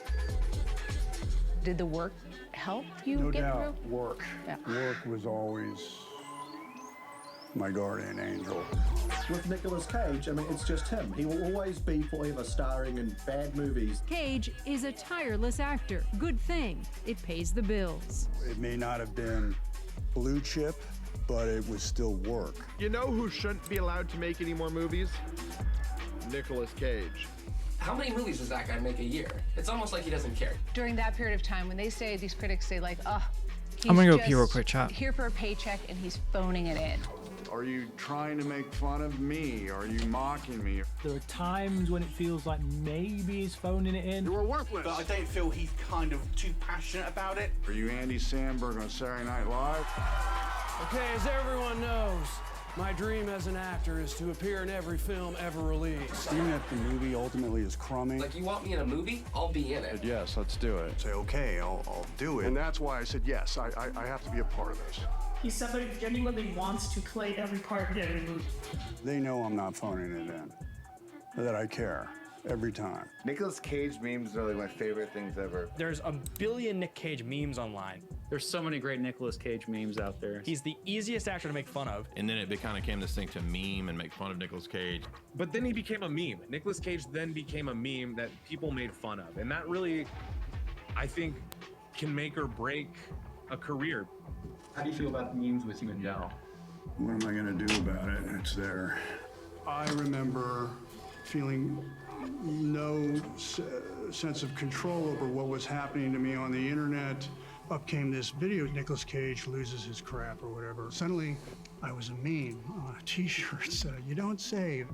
S11: Did the work help you
S26: No
S11: get
S26: doubt,
S11: through?
S26: work.
S11: Yeah.
S26: Work was always my guardian angel.
S17: With Nicolas Cage, I mean, it's just him. He will always be forever starring in bad movies.
S2: Cage is a tireless actor. Good thing. It pays the bills.
S26: It may not have been blue chip, but it was still work.
S20: You know who shouldn't be allowed to make any more movies? Nicolas Cage.
S22: How many movies does that guy make a year? It's almost like he doesn't care.
S11: During that period of time, when they say, these critics say like,
S1: I'm gonna go
S11: he's
S1: pee real
S11: just
S1: quick, chat.
S11: here for a paycheck and he's phoning it in.
S26: Are you trying to make fun of me? Are you mocking me?
S29: There are times when it feels like maybe he's phoning it in.
S26: You were worthless.
S20: But I don't feel he's kind of too passionate about it.
S26: Are you Andy Samberg on Saturday Night Live?
S30: Okay, as everyone knows, my dream as an actor is to appear in every film ever released.
S26: Even if the movie ultimately is crummy.
S22: Like, you want me in a movie? I'll be in it.
S26: Yes, let's do it. Say, okay, I'll do it. And that's why I said, yes, I have to be a part of this.
S31: He's somebody who genuinely wants to play every part in every movie.
S26: They know I'm not phoning it in, that I care every time.
S32: Nicolas Cage memes are like my favorite things ever.
S33: There's a billion Nick Cage memes online.
S34: There's so many great Nicolas Cage memes out there.
S33: He's the easiest actor to make fun of.
S35: And then it kind of came this thing to meme and make fun of Nicolas Cage.
S36: But then he became a meme. Nicolas Cage then became a meme that people made fun of. And that really, I think, can make or break a career.
S34: How do you feel about memes with you in general?
S26: What am I gonna do about it? It's there. I remember feeling no sense of control over what was happening to me on the internet. Up came this video, Nicolas Cage loses his crap or whatever. Suddenly, I was a meme on a t-shirt, so you don't save.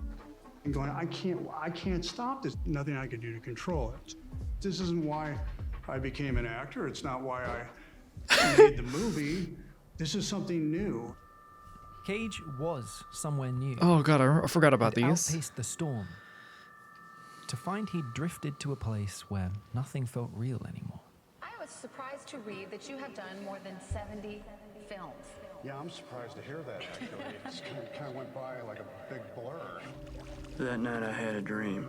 S26: I'm going, I can't stop this. Nothing I can do to control it. This isn't why I became an actor. It's not why I made the movie. This is something new.
S4: Cage was somewhere new.
S1: Oh god, I forgot about
S4: He'd
S1: these.
S4: outpaced the storm. To find he'd drifted to a place where nothing felt real anymore.
S23: I was surprised to read that you have done more than 70 films.
S26: Yeah, I'm surprised to hear that, actually. It just kind of went by like a big blur.
S37: That night I had a dream.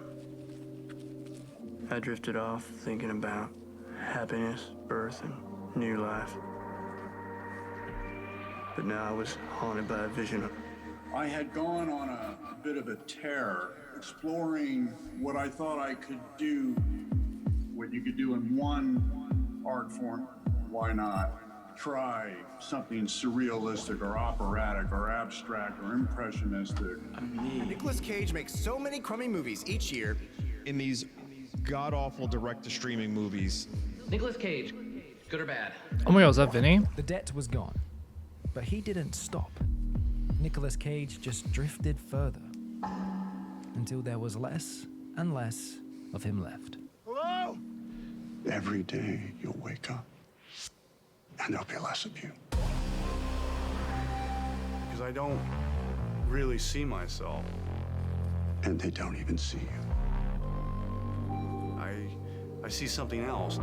S37: I drifted off thinking about happiness, birth, and new life. But now I was haunted by a vision.
S26: I had gone on a bit of a tear, exploring what I thought I could do, what you could do in one art form. Why not try something surrealistic or operatic or abstract or impressionistic?
S38: Nicolas Cage makes so many crummy movies each year.
S36: In these god-awful direct-to-streaming movies.
S22: Nicolas Cage, good or bad?
S1: Oh my god, is that Vinny?
S4: The debt was gone, but he didn't stop. Nicolas Cage just drifted further until there was less and less of him left.
S26: Hello? Every day you'll wake up and there'll be less of you. Because I don't really see myself. And they don't even see you. I see something else.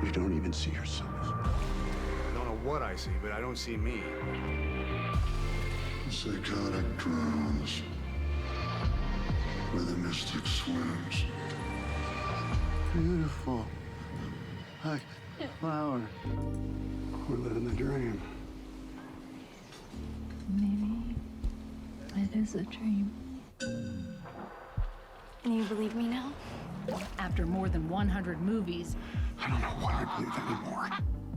S26: You don't even see yourself. I don't know what I see, but I don't see me.
S7: The psychotic drowns where the mystic swims.
S26: Beautiful.
S7: Flower. We're living the dream.
S3: Maybe it is a dream. Can you believe me now?
S2: After more than 100 movies,
S7: I don't know what I believe anymore.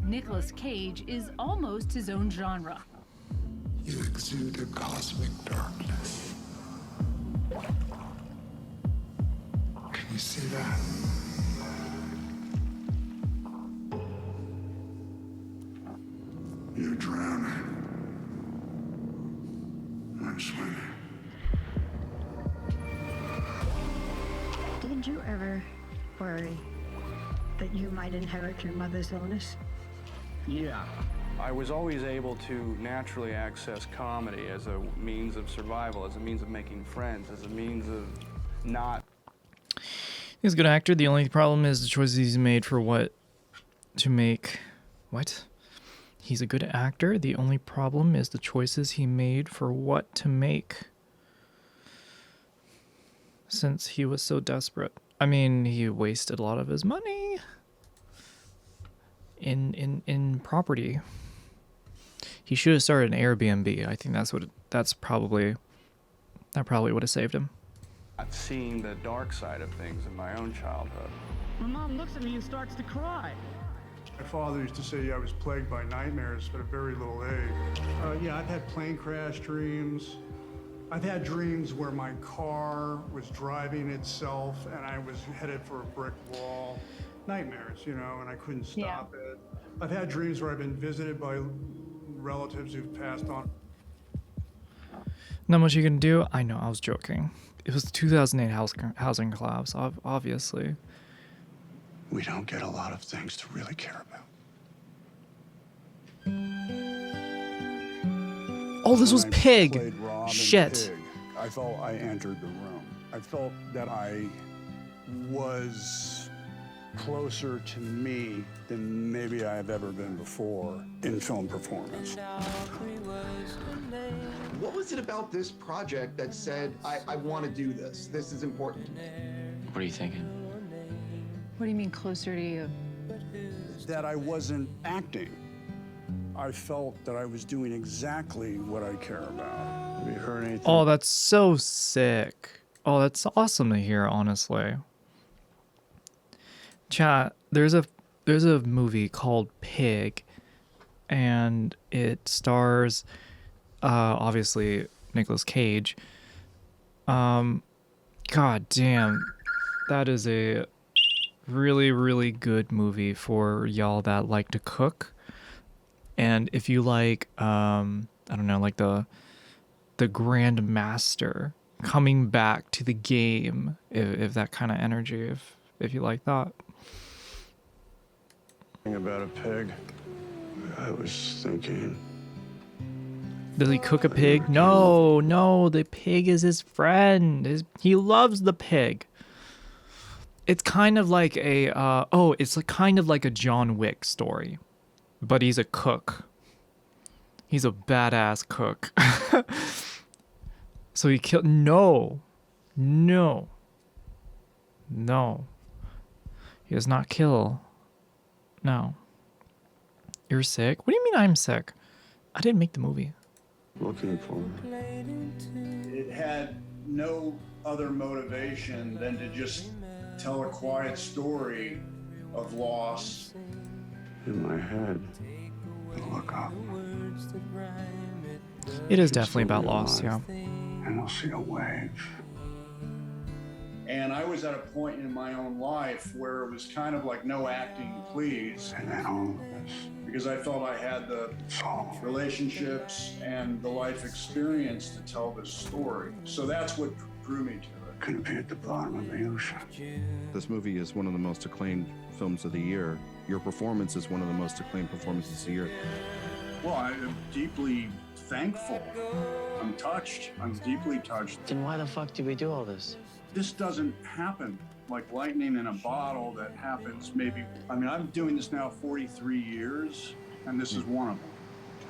S2: Nicolas Cage is almost his own genre.
S7: You exude a cosmic darkness. Can you see that? You're drowning. I'm swimming.
S3: Did you ever worry that you might inherit your mother's illness?
S34: Yeah. I was always able to naturally access comedy as a means of survival, as a means of making friends, as a means of not...
S1: He's a good actor. The only problem is the choices he's made for what to make. What? He's a good actor. The only problem is the choices he made for what to make. Since he was so desperate. I mean, he wasted a lot of his money in property. He should have started an Airbnb. I think that probably would have saved him.
S34: Not seeing the dark side of things in my own childhood.
S31: My mom looks at me and starts to cry.
S26: My father used to say I was plagued by nightmares at a very little age. Yeah, I've had plane crash dreams. I've had dreams where my car was driving itself and I was headed for a brick wall. Nightmares, you know, and I couldn't stop it. I've had dreams where I've been visited by relatives who've passed on.
S1: Not much you can do. I know, I was joking. It was the 2008 housing collapse, obviously.
S7: We don't get a lot of things to really care about.
S1: Oh, this was
S26: When I
S1: Pig.
S26: played Rob and
S1: Shit.
S26: Pig, I felt I entered the room. I felt that I was closer to me than maybe I've ever been before in film performance.
S38: What was it about this project that said, I want to do this? This is important.
S5: What are you thinking?
S11: What do you mean closer to you?
S26: That I wasn't acting. I felt that I was doing exactly what I care about. Have you heard anything?
S1: Oh, that's so sick. Oh, that's awesome to hear, honestly. Chat, there's a movie called Pig, and it stars obviously Nicolas Cage. God damn. That is a really, really good movie for y'all that like to cook. And if you like, I don't know, like the Grand Master coming back to the game, if that kind of energy, if you like that.
S26: About a pig. I was thinking.
S1: Does he cook a pig? No, the pig is his friend. He loves the pig. It's kind of like it's kind of like a John Wick story. But he's a cook. He's a badass cook. So he killed... No. He does not kill. No. You're sick? What do you mean I'm sick? I didn't make the movie.
S26: Looking for. It had no other motivation than to just tell a quiet story of loss. In my head, look up.
S1: It is definitely about loss, yeah.
S26: And I'll see a wave. And I was at a point in my own life where it was kind of like no acting, please. And then all of this. Because I felt I had the relationships and the life experience to tell this story. So that's what drew me to it. Couldn't be at the bottom of the ocean.
S6: This movie is one of the most acclaimed films of the year. Your performance is one of the most acclaimed performances of the year.
S26: Well, I'm deeply thankful. I'm touched. I'm deeply touched.
S5: Then why the fuck did we do all this?
S26: This doesn't happen like lightning in a bottle that happens maybe. I mean, I'm doing this now 43 years, and this is one of them.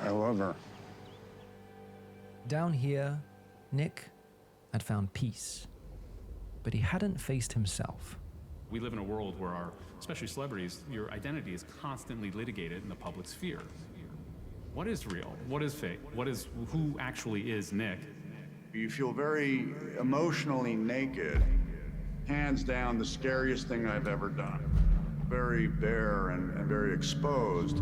S26: I love her.
S4: Down here, Nick had found peace, but he hadn't faced himself.
S8: We live in a world where especially celebrities, your identity is constantly litigated in the public sphere. What is real? What is fake? Who actually is Nick?
S26: You feel very emotionally naked. Hands down, the scariest thing I've ever done. Very bare and very exposed.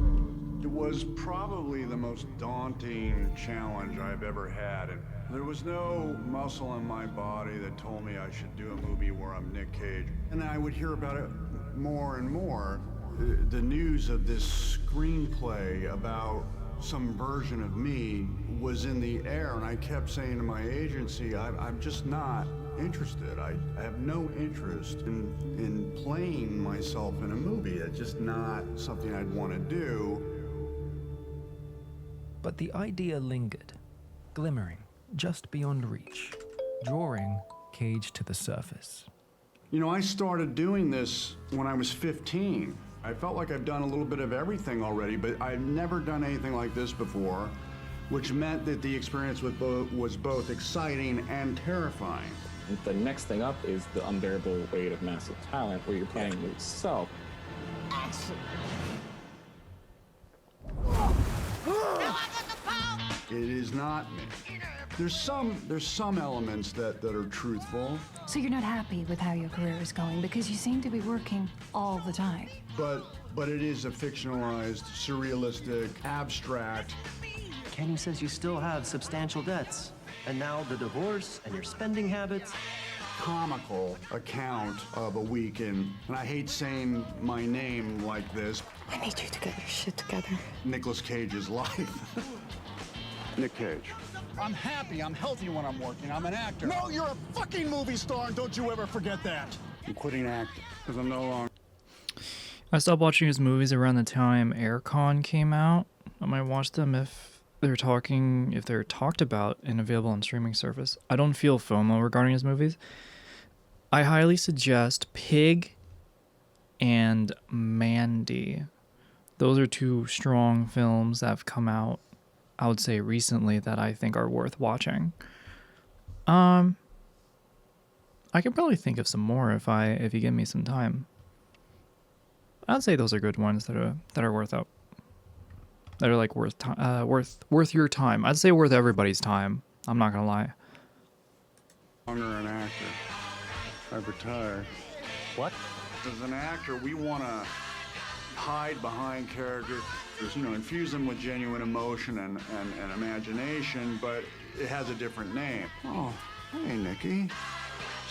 S26: It was probably the most daunting challenge I've ever had. And there was no muscle in my body that told me I should do a movie where I'm Nick Cage. And I would hear about it more and more. The news of this screenplay about some version of me was in the air, and I kept saying to my agency, I'm just not interested. I have no interest in playing myself in a movie. It's just not something I'd want to do.
S4: But the idea lingered, glimmering just beyond reach, drawing Cage to the surface.
S26: You know, I started doing this when I was 15. I felt like I've done a little bit of everything already, but I've never done anything like this before, which meant that the experience was both exciting and terrifying.
S9: The next thing up is the unbearable weight of massive talent, where you're playing yourself.
S26: It is not me. There's some elements that are truthful.
S10: So you're not happy with how your career is going because you seem to be working all the time.
S26: But it is a fictionalized, surrealistic, abstract.
S12: Kenny says you still have substantial debts. And now the divorce and your spending habits.
S26: Comical account of a weekend. And I hate saying my name like this.
S10: I need you to get your shit together.
S26: Nicolas Cage's life. Nick Cage. I'm happy, I'm healthy when I'm working, I'm an actor. No, you're a fucking movie star, and don't you ever forget that. I'm quitting acting, because I'm no longer...
S1: I stopped watching his movies around the time Aircon came out. I might watch them if they're talked about and available on streaming service. I don't feel FOMO regarding his movies. I highly suggest Pig and Mandy. Those are two strong films that have come out, I would say, recently that I think are worth watching. I could probably think of some more if you give me some time. I'd say those are good ones that are worth out. That are like worth your time. I'd say worth everybody's time. I'm not gonna lie.
S26: Longer an actor. I've retired.
S12: What?
S26: As an actor, we want to hide behind characters, you know, infuse them with genuine emotion and imagination, but it has a different name. Oh, hey, Nikki.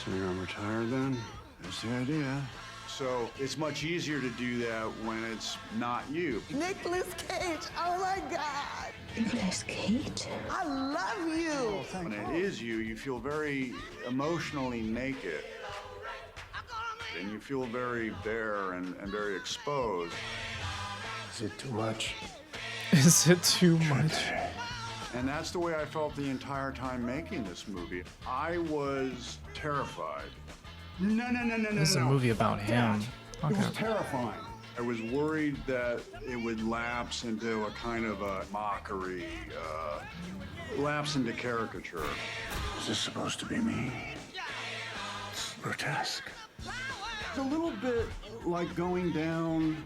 S26: So you're retired then? That's the idea. So it's much easier to do that when it's not you.
S13: Nicolas Cage, oh my God.
S10: Nicolas Cage?
S13: I love you.
S26: When it is you, you feel very emotionally naked. And you feel very bare and very exposed.
S12: Is it too much?
S1: Is it too much?
S26: And that's the way I felt the entire time making this movie. I was terrified. No.
S1: This is a movie about him.
S26: Okay. It was terrifying. I was worried that it would lapse into a kind of a mockery, lapse into caricature.
S12: Is this supposed to be me? It's grotesque.
S26: It's a little bit like going down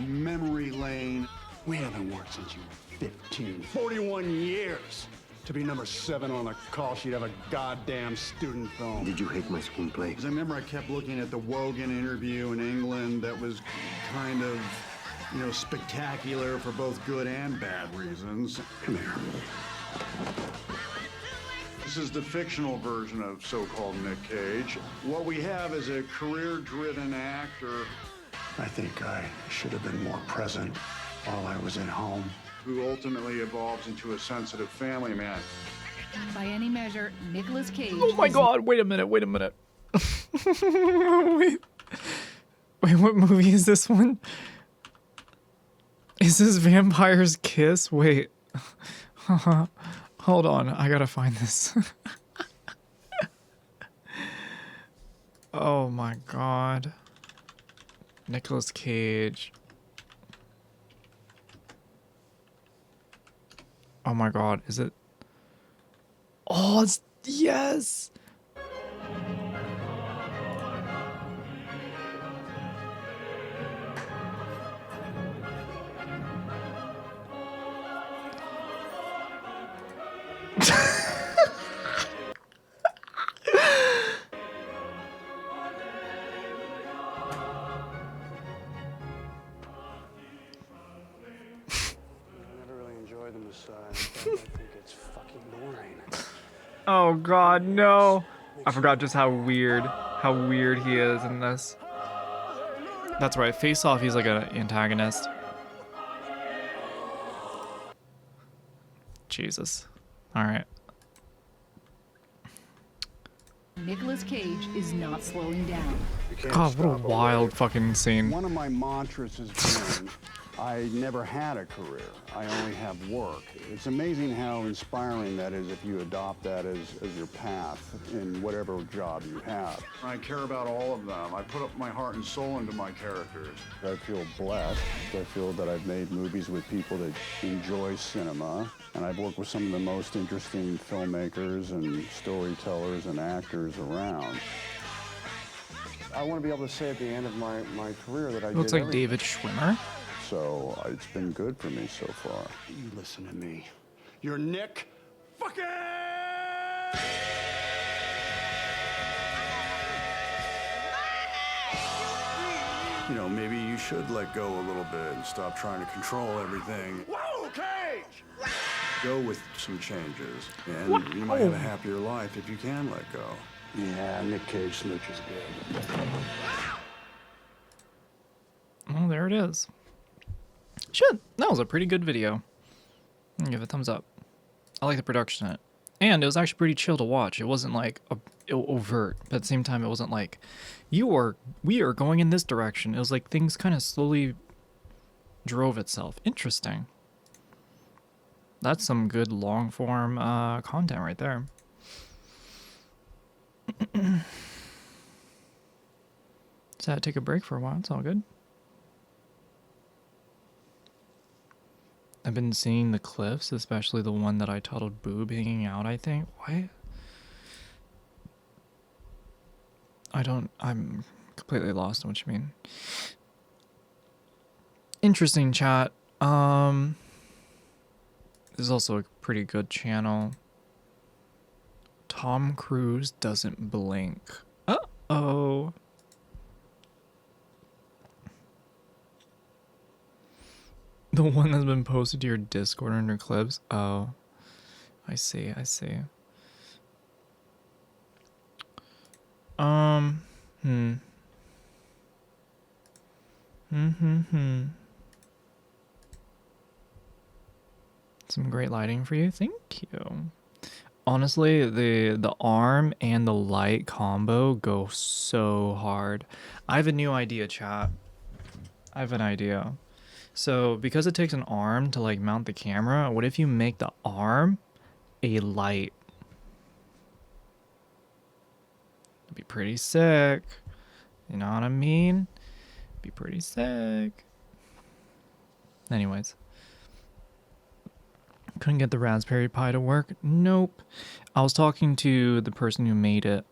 S26: memory lane. We haven't worked since you were 15. 41 years to be number 7 on the call sheet of a goddamn student film.
S12: Did you hate my screenplay?
S26: Because I remember I kept looking at the Wogan interview in England that was kind of, you know, spectacular for both good and bad reasons.
S12: Come here.
S26: This is the fictional version of so-called Nick Cage. What we have is a career-driven actor.
S12: I think I should have been more present while I was at home.
S26: Who ultimately evolves into a sensitive family man.
S2: By any measure, Nicolas Cage.
S1: Oh my God! Wait a minute! Wait, what movie is this one? Is this Vampire's Kiss? Wait. Hold on, I gotta find this. Oh my God. Nicolas Cage. Oh my God, is it? Oh, it's, yes!
S26: them aside. I think it's fucking boring.
S1: Oh god, no. I forgot just how weird he is in this. That's right, Face Off, he's like an antagonist. Jesus. Alright.
S2: Nicolas Cage is not slowing down.
S1: God, what a wild fucking scene.
S26: One of my mantras has been, I never had a career. I only have work. It's amazing how inspiring that is if you adopt that as your path in whatever job you have. I care about all of them. I put up my heart and soul into my characters. I feel blessed. I feel that I've made movies with people that enjoy cinema, and I've worked with some of the most interesting filmmakers and storytellers and actors around. I want to be able to say at the end of my career that I
S1: Looks
S26: did
S1: like
S26: everything.
S1: David Schwimmer.
S26: So it's been good for me so far. You listen to me. You're Nick fucking... You know, maybe you should let go a little bit and stop trying to control everything. Whoa, Cage! Go with some changes, and you might have a happier life if you can let go. Yeah, Nick Cage smooches good.
S1: Oh, there it is. Shit, that was a pretty good video. I'll give it a thumbs up. I like the production in it. And it was actually pretty chill to watch. It wasn't like overt, but at the same time it wasn't like we are going in this direction. It was like things kind of slowly drove itself. Interesting. That's some good long form content right there. So I had to take a break for a while. It's all good. I've been seeing the cliffs, especially the one that I titled Boob hanging out, I think. Why? I'm completely lost on what you mean. Interesting chat. This is also a pretty good channel. Tom Cruise doesn't blink. Uh-oh. The one that's been posted to your Discord under clips? Oh. I see. Some great lighting for you. Thank you. Honestly, the arm and the light combo go so hard. I have a new idea, chat. I have an idea. So, because it takes an arm to like mount the camera, what if you make the arm a light? It'd be pretty sick. You know what I mean? Be pretty sick. Anyways. Couldn't get the Raspberry Pi to work? Nope. I was talking to the person who made it,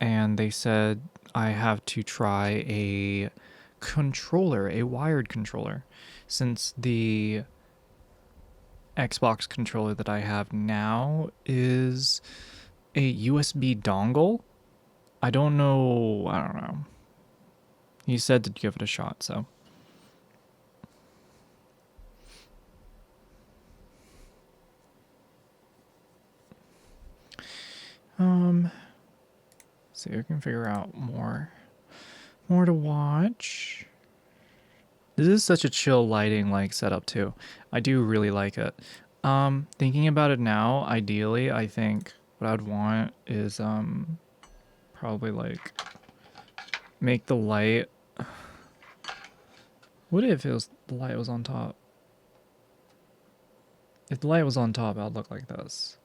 S1: and they said I have to try a controller, a wired controller, since the Xbox controller that I have now is a USB dongle. I don't know. He said to give it a shot, so. See if we can figure out more to watch. This is such a chill lighting like setup too. I do really like it. Thinking about it now, ideally, I think what I'd want is probably like make the light. What if the light was on top? If the light was on top, I'd look like this.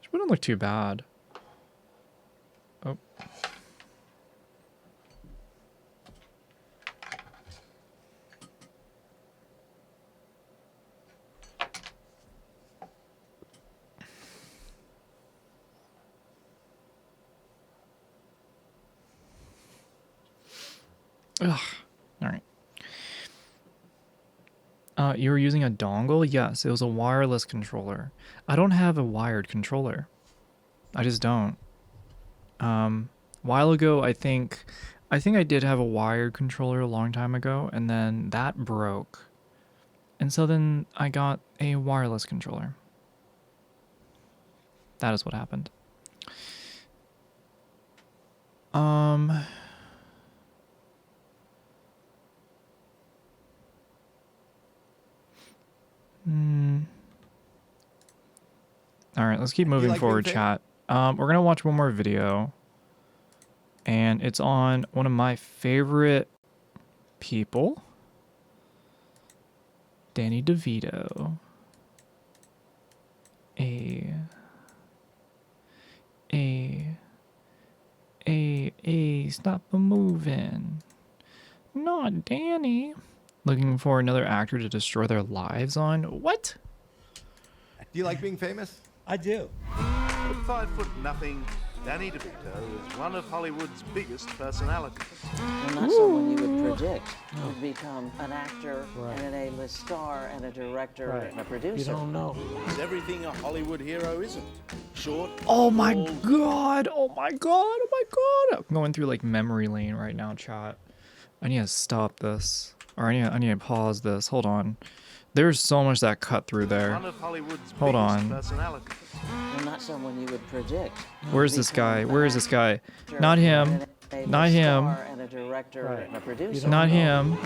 S1: Which wouldn't look too bad. Oh. Ugh. All right. You were using a dongle? Yes, it was a wireless controller. I don't have a wired controller. I just don't. While ago, I think I did have a wired controller a long time ago, and then that broke. And so then I got a wireless controller. That is what happened. All right, let's keep moving forward, chat. We're gonna watch one more video, and it's on one of my favorite people, Danny DeVito. Stop moving. Not Danny. Looking for another actor to destroy their lives on? What?
S14: Do you like being famous?
S15: I do.
S16: At 5'0", Danny DeVito is one of Hollywood's biggest personalities.
S17: Well, not someone you would predict would become an actor and an A-list star and a director and a producer.
S16: You don't know. He's everything a Hollywood hero isn't. Short.
S1: Oh my god! Oh my god! Oh my god! I'm going through like memory lane right now, chat. I need to stop this, or I need to pause this. Hold on. There's so much that cut through there.
S16: One of Hollywood's
S1: Hold
S16: biggest
S1: on.
S16: personalities.
S17: Well, not someone you would predict.
S1: Where's this guy? Where is this guy? Not him. Not him.
S17: And a director and a producer.
S1: Not him.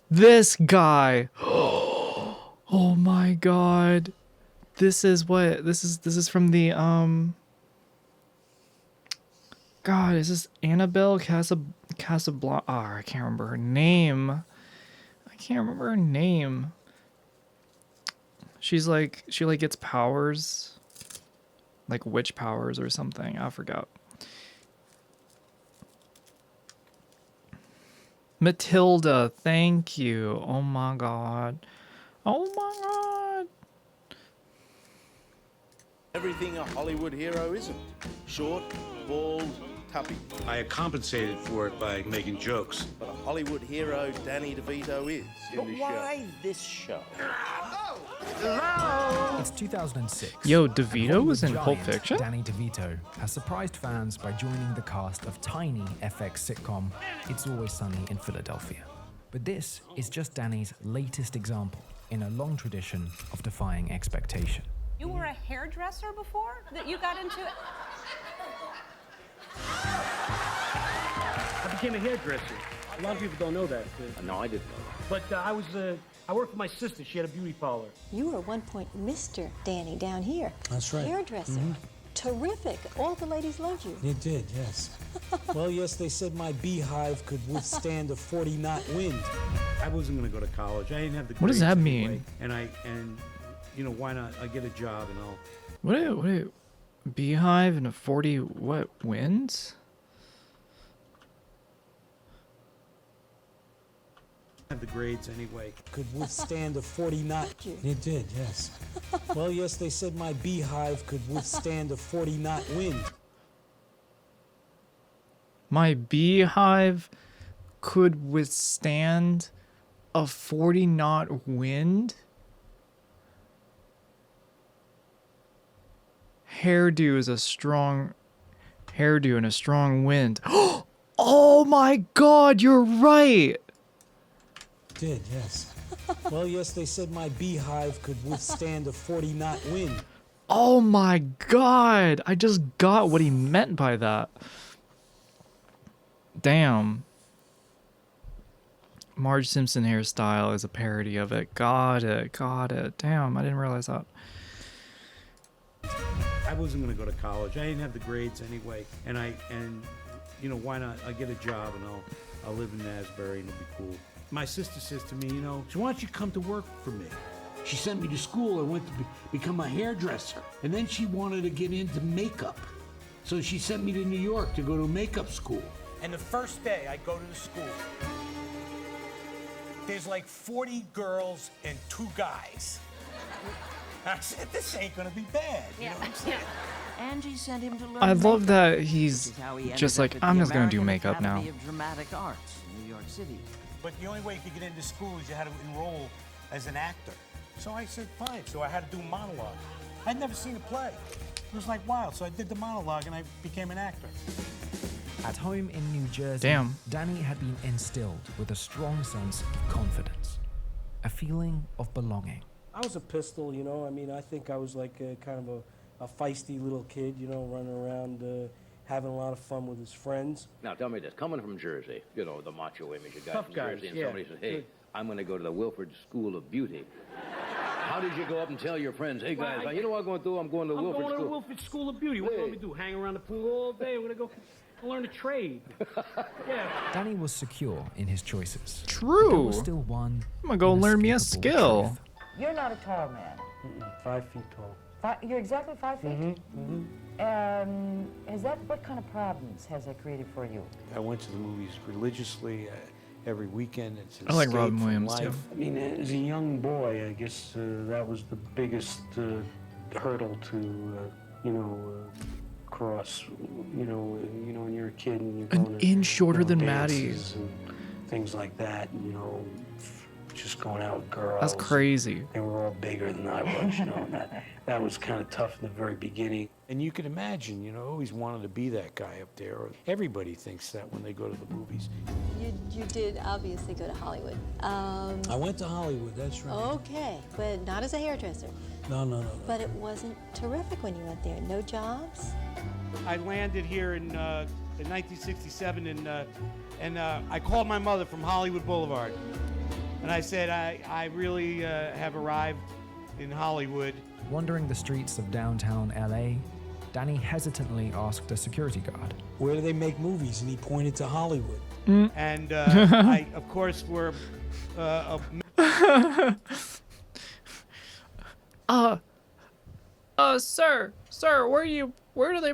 S1: This guy. Oh my god. This is what this is from the God, is this Annabelle Casablanca? Oh, I can't remember her name. I can't remember her name. She's like, she like gets powers, like witch powers or something. I forgot. Matilda, thank you. Oh my god. Oh my god.
S16: Everything a Hollywood hero isn't. Short, bald, tubby.
S18: I compensated for it by making jokes.
S16: But a Hollywood hero Danny DeVito is in the show.
S17: This show?
S16: Hello!
S4: It's 2006.
S1: Yo, DeVito was in
S4: Hollywood
S1: Pulp
S4: giant
S1: Fiction?
S4: Danny DeVito has surprised fans by joining the cast of tiny FX sitcom It's Always Sunny in Philadelphia. But this is just Danny's latest example in a long tradition of defying expectation.
S19: You were a hairdresser before that you got into it?
S20: I became a hairdresser. A lot of people don't know that.
S16: No, I didn't know that.
S20: But I worked for my sister. She had a beauty parlor.
S21: You were at one point Mr. Danny down here.
S23: That's right.
S21: Hairdresser. Terrific. All the ladies loved you.
S23: You did, yes. Well, yes, they said my beehive could withstand a 40-knot wind.
S18: I wasn't going to go to college. I didn't have the
S1: What does
S18: grades
S1: that
S18: anyway.
S1: mean?
S18: And you know, why not? I get a job and I'll.
S1: What beehive and a 40 what winds?
S18: Have the grades anyway.
S23: Could withstand a 40-knot. You did, yes. Well, yes, they said my beehive could withstand a 40-knot wind.
S1: My beehive could withstand a 40-knot wind? Hairdo is a strong hairdo and a strong wind. Oh my god, you're right.
S23: Did, yes. Well, yes, they said my beehive could withstand a 40-knot wind.
S1: Oh my god, I just got what he meant by that. Damn. Marge Simpson hairstyle is a parody of it. Got it. Damn, I didn't realize that.
S18: I wasn't going to go to college. I didn't have the grades anyway. And you know, why not? I get a job and I'll live in Asbury and it'll be cool. My sister says to me, you know, so why don't you come to work for me?
S24: She sent me to school. I went to become a hairdresser. And then she wanted to get into makeup. So she sent me to New York to go to makeup school.
S25: And the first day I go to the school, there's like 40 girls and 2 guys. I said, this ain't gonna be bad. You know what I'm saying?
S17: Angie sent him to learn
S1: I love
S17: makeup,
S1: that
S17: which
S1: he's
S17: is how he ended
S1: just
S17: up
S1: like,
S17: at
S1: I'm
S17: the
S1: just gonna do
S17: American
S1: makeup now.
S17: Academy of Dramatic Arts in New York City.
S25: But the only way you could get into school is you had to enroll as an actor. So I said, fine. So I had to do monologue. I'd never seen a play. It was like wild. So I did the monologue and I became an actor.
S4: At home in New Jersey,
S1: Damn.
S4: Danny had been instilled with a strong sense of confidence. A feeling of belonging.
S23: I was a pistol, you know. I mean, I think I was like a kind of a feisty little kid, you know, running around, having a lot of fun with his friends.
S3: Now, tell me this. Coming from Jersey, you know, the macho image of guy
S23: Tough
S3: from
S23: guys,
S3: Jersey, and
S23: yeah.
S3: somebody says, hey, I'm going to go to the Wilford School of Beauty. How did you go up and tell your friends, hey, guys, you know what I'm going to do? I'm going to Wilford
S20: going to
S3: School.
S20: Wilford School of Beauty. What do you want me to do? Hang around the pool all day? I'm going to go learn a trade. Yeah.
S4: Danny was secure in his choices.
S1: True.
S4: There was still one
S1: I'm gonna go learn me a
S4: inescapable
S1: skill.
S4: truth.
S6: You're not a tall man.
S23: 5 feet tall.
S6: You're exactly 5 feet? Is that, what kind of problems has that created for you?
S24: I went to the movies religiously every weekend. It's an
S1: I like
S24: escape
S1: Robin
S24: from
S1: Williams,
S24: life.
S1: too.
S23: I mean, as a young boy, I guess that was the biggest hurdle to, cross. You know, when you're a kid and you're going
S1: An
S23: to,
S1: inch shorter than
S23: dances
S1: Maddie's.
S23: and things like that. You know, just going out with girls.
S1: That's crazy.
S23: They were all bigger than I was. You know, and that was kind of tough in the very beginning.
S24: And you can imagine, you know, always wanted to be that guy up there. Everybody thinks that when they go to the movies.
S21: You did obviously go to Hollywood.
S23: I went to Hollywood, that's right.
S21: Okay, but not as a hairdresser.
S23: No.
S21: But it wasn't terrific when you went there. No jobs?
S25: I landed here in 1967, and I called my mother from Hollywood Boulevard, and I said, I really have arrived in Hollywood.
S4: Wandering the streets of downtown LA, Danny hesitantly asked a security guard,
S23: Where do they make movies? And he pointed to Hollywood.
S25: And I, of course, were
S1: Sir, where do they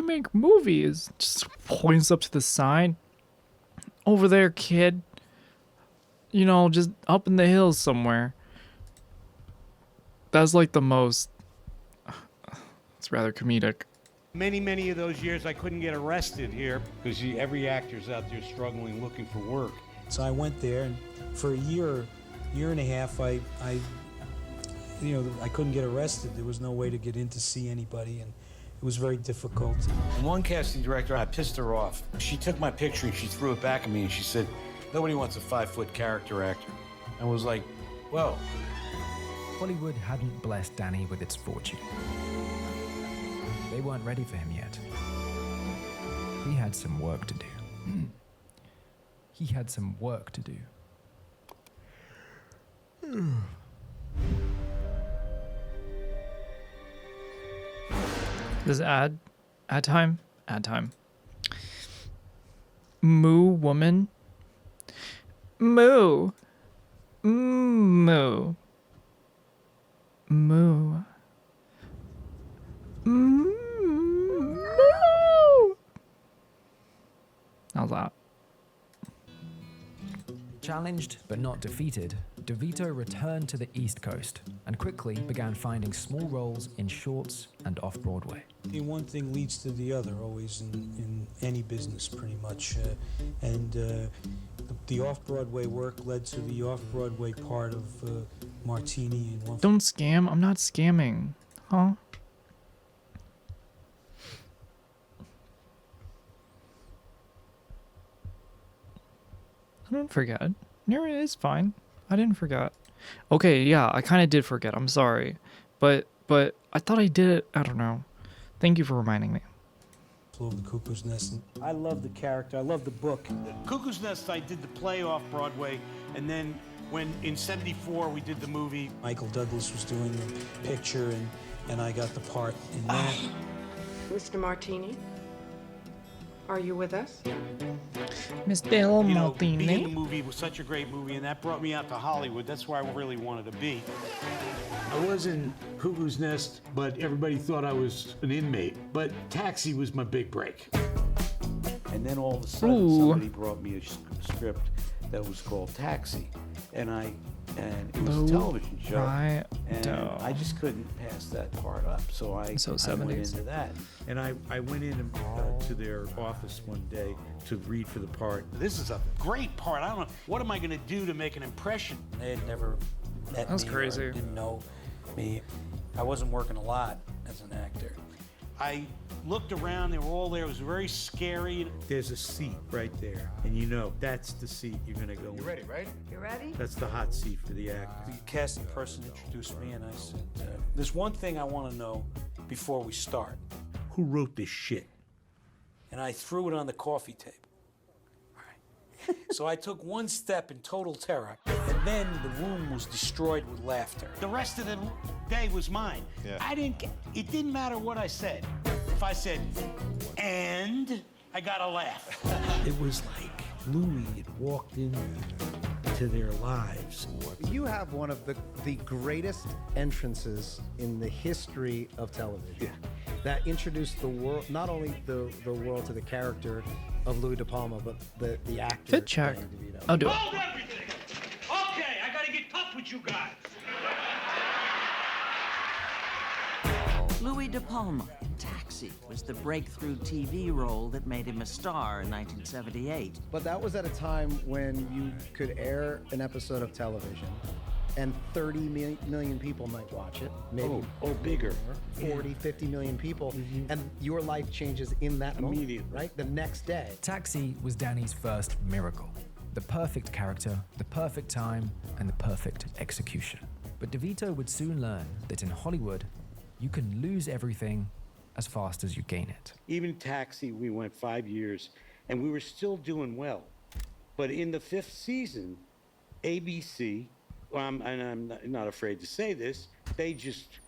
S1: make movies? Just points up to the sign. Over there, kid. You know, just up in the hills somewhere. That's like the most, it's rather comedic.
S25: many of those years I couldn't get arrested here because every actor's out there struggling, looking for work.
S23: So I went there, and for a year and a half, I couldn't get arrested. There was no way to get in to see anybody, and it was very difficult.
S25: And one casting director, I pissed her off. She took my picture and she threw it back at me and she said, nobody wants a 5-foot character actor. I was like, well.
S4: Hollywood hadn't blessed Danny with its fortune. They weren't ready for him yet. He had some work to do. He had some work to do.
S1: This is ad time? Ad time. Moo woman. Moo. Moo. Moo. Moo. How's that?
S4: Challenged but not defeated, DeVito returned to the East Coast and quickly began finding small roles in shorts and off-Broadway.
S23: One thing leads to the other, always in any business, pretty much. The off-Broadway work led to the off-Broadway part of Martini. And one.
S1: Don't scam. I'm not scamming. Huh? I didn't forget. No, it is fine. I didn't forget. Okay, yeah, I kind of did forget. I'm sorry. But I thought I did it. I don't know. Thank you for reminding me.
S23: Flew Over the Cuckoo's Nest.
S18: I love the character. I love the book.
S25: Cuckoo's Nest, I did the play off Broadway, and then when in '74 we did the movie.
S23: Michael Douglas was doing the picture, and I got the part in that.
S7: Mr. Martini, are you with us?
S1: Mr.
S25: Being in the movie was such a great movie, and that brought me out to Hollywood. That's where I really wanted to be.
S18: I was in Cuckoo's Nest, but everybody thought I was an inmate. But Taxi was my big break. And then all of a sudden, somebody brought me a script that was called Taxi, and it was a television show, and I just couldn't pass that part up. So I went into that, and I went in to their office one day to read for the part.
S25: This is a great part. I don't know, what am I going to do to make an impression?
S23: They had never met
S1: That's
S23: me.
S1: crazy.
S23: Or didn't know me. I wasn't working a lot as an actor.
S25: I looked around, they were all there, it was very scary.
S18: There's a seat right there, and you know that's the seat you're gonna go
S26: You ready, right?
S6: You ready?
S18: That's the hot seat for the actor.
S23: The casting person introduced me, and I said, there's one thing I want to know before we start.
S18: Who wrote this shit?
S23: And I threw it on the coffee table. All right. So I took one step in total terror, and then the room was destroyed with laughter.
S25: The rest of the day was mine.
S26: Yeah.
S25: It didn't matter what I said. If I said, and, I got a laugh.
S18: It was like Louis had walked into their lives.
S5: You have one of the greatest entrances in the history of television. That introduced the world, not only the world to the character of Louis De Palma, but the actor.
S1: Fit check.
S5: Danny DeVito.
S1: I'll do it.
S25: Hold everything! Okay, I gotta get tough with you guys.
S17: Louis De Palma in Taxi was the breakthrough TV role that made him a star in 1978.
S5: But that was at a time when you could air an episode of television and 30 million people might watch it. Maybe
S18: bigger.
S5: 40, 50 million people. And your life changes in that
S18: Immediately.
S5: moment, right? The next day.
S4: Taxi was Danny's first miracle. The perfect character, the perfect time, and the perfect execution. But DeVito would soon learn that in Hollywood, you can lose everything as fast as you gain it.
S25: Even Taxi, we went 5 years, and we were still doing well. But in the 5th season, ABC, and I'm not afraid to say this, they just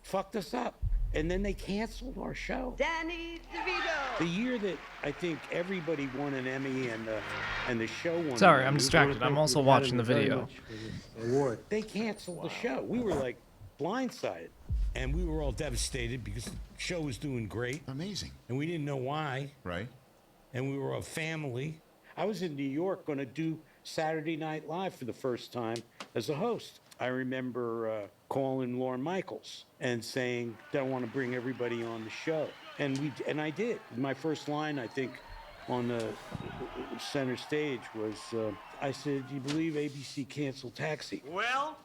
S25: fucked us up. And then they canceled our show.
S6: Danny DeVito.
S25: The year that I think everybody won an Emmy and the show won.
S1: Sorry,
S25: an
S1: I'm
S25: Emmy,
S1: distracted. I'm also watching the video.
S25: Award. They canceled the show. We were like blindsided.
S18: And we were all devastated because the show was doing great.
S26: Amazing.
S18: And we didn't know why.
S26: Right.
S18: And we were a family.
S25: I was in New York going to do Saturday Night Live for the first time as a host. I remember calling Lorne Michaels and saying that I want to bring everybody on the show. And I did. My first line, I think, on the center stage was, I said, do you believe ABC canceled Taxi? Well,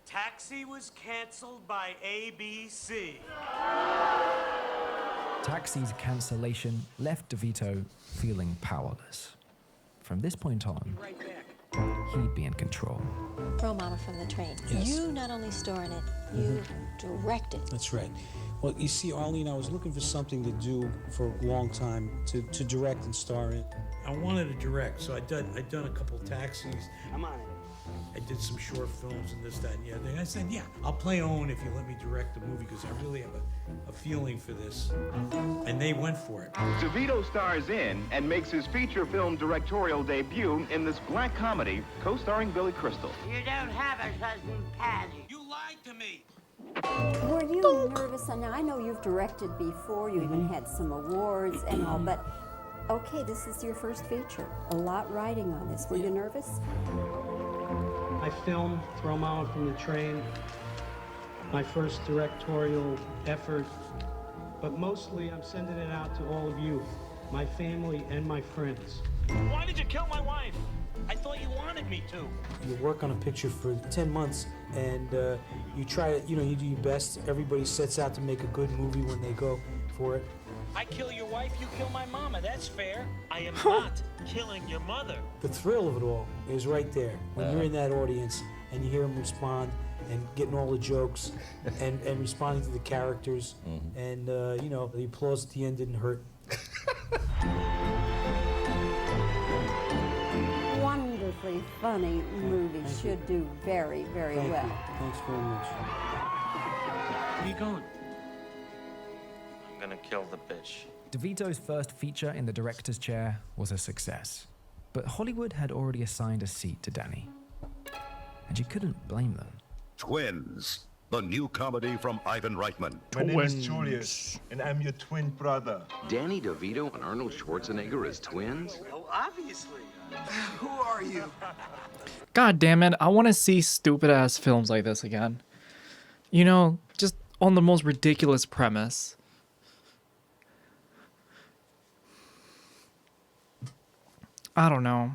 S25: Taxi was canceled by ABC.
S4: Taxi's cancellation left DeVito feeling powerless. From this point on, he'd be in control.
S21: Throw Mama from the Train.
S23: Yes.
S21: You not only star in it, you direct it.
S23: That's right. Well, you see, Arlene, I was looking for something to do for a long time, to direct and star in.
S18: I wanted to direct, so I'd done a couple Taxis.
S25: I'm on it.
S18: I did some short films and this, that, and the other thing. I said, yeah, I'll play Owen if you let me direct the movie because I really have a feeling for this. And they went for it.
S8: DeVito stars in and makes his feature film directorial debut in this black comedy co-starring Billy Crystal.
S9: You don't have a cousin, Patty.
S25: You lied to me.
S11: Were you nervous? Now, I know you've directed before. You even had some awards and all, but okay, this is your first feature. A lot riding on this. Were you nervous?
S20: I filmed Throw Mama from the Train, my first directorial effort, but mostly I'm sending it out to all of you, my family and my friends.
S25: Why did you kill my wife? I thought you wanted me to.
S23: You work on a picture for 10 months, and you try it, you do your best. Everybody sets out to make a good movie when they go for it.
S25: I kill your wife, you kill my mama. That's fair. I am not killing your mother.
S23: The thrill of it all is right there. When you're in that audience and you hear them respond and getting all the jokes and responding to the characters. And, the applause at the end didn't hurt.
S11: Wonderfully funny movie. Should do very, very
S23: Thank
S11: well.
S23: you. Thanks very much.
S25: Where are you going?
S15: I'm gonna kill the bitch.
S4: DeVito's first feature in the director's chair was a success. But Hollywood had already assigned a seat to Danny. And you couldn't blame them.
S22: Twins, the new comedy from Ivan Reitman.
S27: My name is Julius, and I'm your twin brother.
S3: Danny DeVito and Arnold Schwarzenegger as twins?
S25: Oh, obviously.
S13: Who are you?
S1: God damn it, I want to see stupid ass films like this again. Just on the most ridiculous premise. I don't know.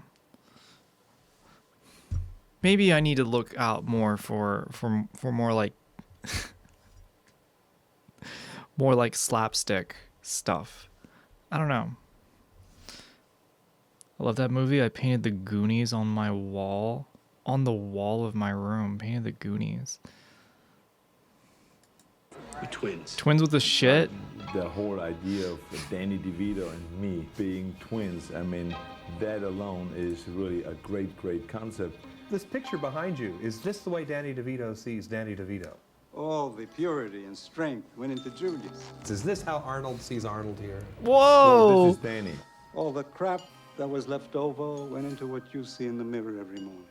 S1: Maybe I need to look out more for more like more like slapstick stuff. I don't know. I love that movie. I painted the Goonies on my wall. On the wall of my room. Painted the Goonies.
S2: We're twins.
S1: Twins with the shit?
S10: The whole idea of Danny DeVito and me being twins, I mean, that alone is really a great, great concept.
S12: This picture behind you, is this the way Danny DeVito sees Danny DeVito?
S14: All the purity and strength went into Julius.
S12: Is this how Arnold sees Arnold here?
S1: Whoa!
S10: No, this is Danny.
S14: All the crap that was left over went into what you see in the mirror every morning.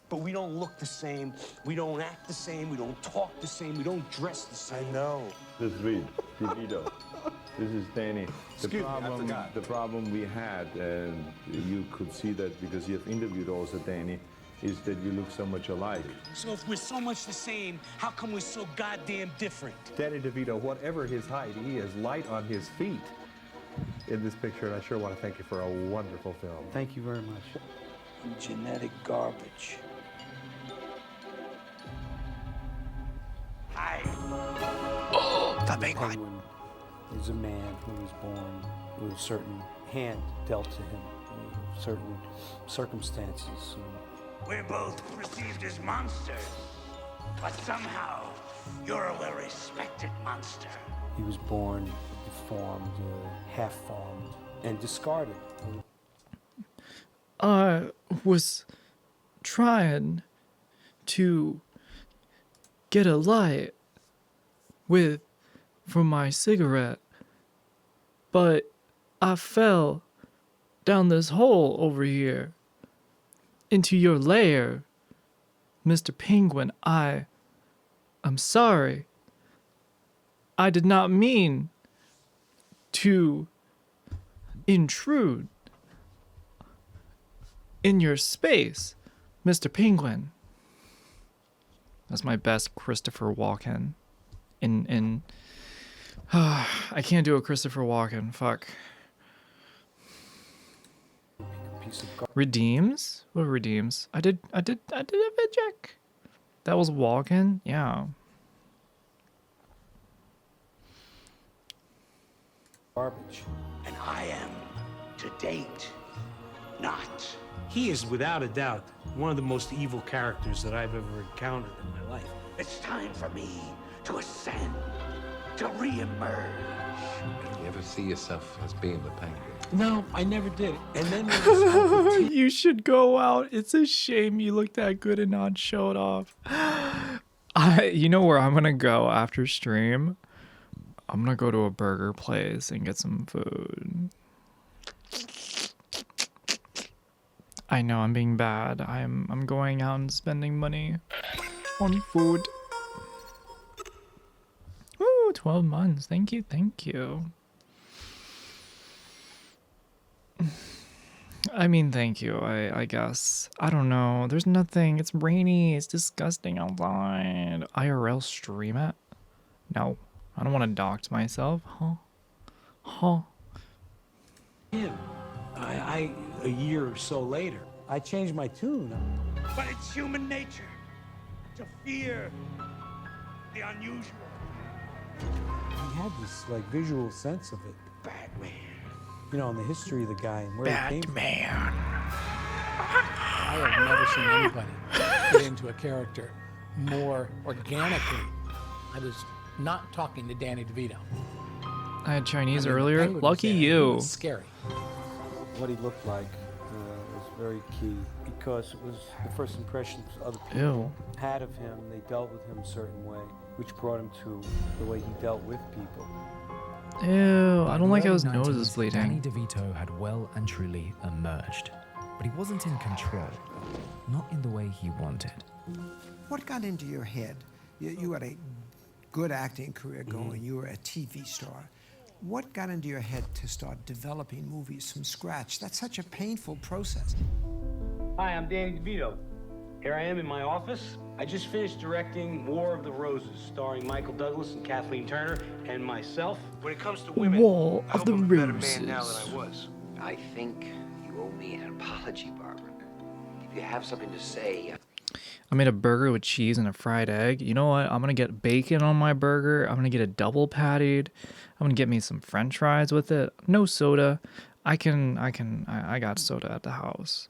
S2: But we don't look the same, we don't act the same, we don't talk the same, we don't dress the same.
S12: I know.
S10: This is Reed, DeVito. This is Danny.
S12: Excuse me, I forgot.
S10: The problem we had, and you could see that because you have interviewed also Danny, is that you look so much alike.
S2: So if we're so much the same, how come we're so goddamn different?
S12: Danny DeVito, whatever his height, he is light on his feet in this picture, and I sure want to thank you for a wonderful film.
S14: Thank you very much.
S2: Genetic garbage. Hi.
S14: Oh, the penguin is a man who was born with a certain hand dealt to him, certain circumstances.
S9: We're both perceived as monsters, but somehow you're a well-respected monster.
S14: He was born deformed, half-formed, and discarded.
S1: I was trying to get a light for my cigarette, but I fell down this hole over here into your lair. Mr. Penguin, I'm sorry. I did not mean to intrude in your space, Mr. Penguin. That's my best Christopher Walken. I can't do a Christopher Walken. Fuck. Redeems? What redeems? I did a vid check. That was Walken? Yeah.
S14: Garbage.
S9: And I am, to date, not.
S18: He is, without a doubt, one of the most evil characters that I've ever encountered in my life.
S9: It's time for me to ascend, to re-emerge.
S16: Did you ever see yourself as being the penguin?
S18: No, I never did. And then
S1: you should go out. It's a shame you look that good and not show it off. You know where I'm gonna go after stream? I'm gonna go to a burger place and get some food. I know I'm being bad. I'm going out and spending money on food. Woo, 12 months. Thank you, thank you. I mean, thank you, I guess. I don't know. There's nothing. It's rainy. It's disgusting outside. IRL stream it? No. I don't want to dox myself. Huh?
S18: him. A year or so later, I changed my tune.
S9: But it's human nature to fear the unusual.
S23: He had this like visual sense of it.
S9: Batman.
S23: You know, in the history of the guy and where he came from.
S19: I have never seen anybody get into a character more organically. I was not talking to Danny DeVito.
S1: I had Chinese
S19: I mean,
S1: earlier. Lucky you.
S19: It was scary.
S5: What he looked like was very key because it was the first impressions other people
S1: Ew.
S5: had of him. They dealt with him a certain way, which brought him to the way he dealt with people.
S1: Ew, I don't like how his
S4: By the
S1: nose
S4: early
S1: is
S4: 90s,
S1: bleeding.
S4: Danny DeVito had well and truly emerged, but he wasn't in control, not in the way he wanted.
S13: What got into your head? You had a good acting career going. You were a TV star. What got into your head to start developing movies from scratch? That's such a painful process.
S25: Hi, I'm Danny DeVito. Here I am in my office. I just finished directing War of the Roses, starring Michael Douglas and Kathleen Turner and myself. When it comes to women,
S1: War
S25: I
S1: of
S25: hope
S1: the
S25: I'm a better man now
S1: Roses.
S25: than I was.
S24: I think you owe me an apology, Barbara. If you have something to say...
S1: I made a burger with cheese and a fried egg. You know what? I'm going to get bacon on my burger. I'm going to get it double pattied. I'm going to get me some french fries with it. No soda. I got soda at the house.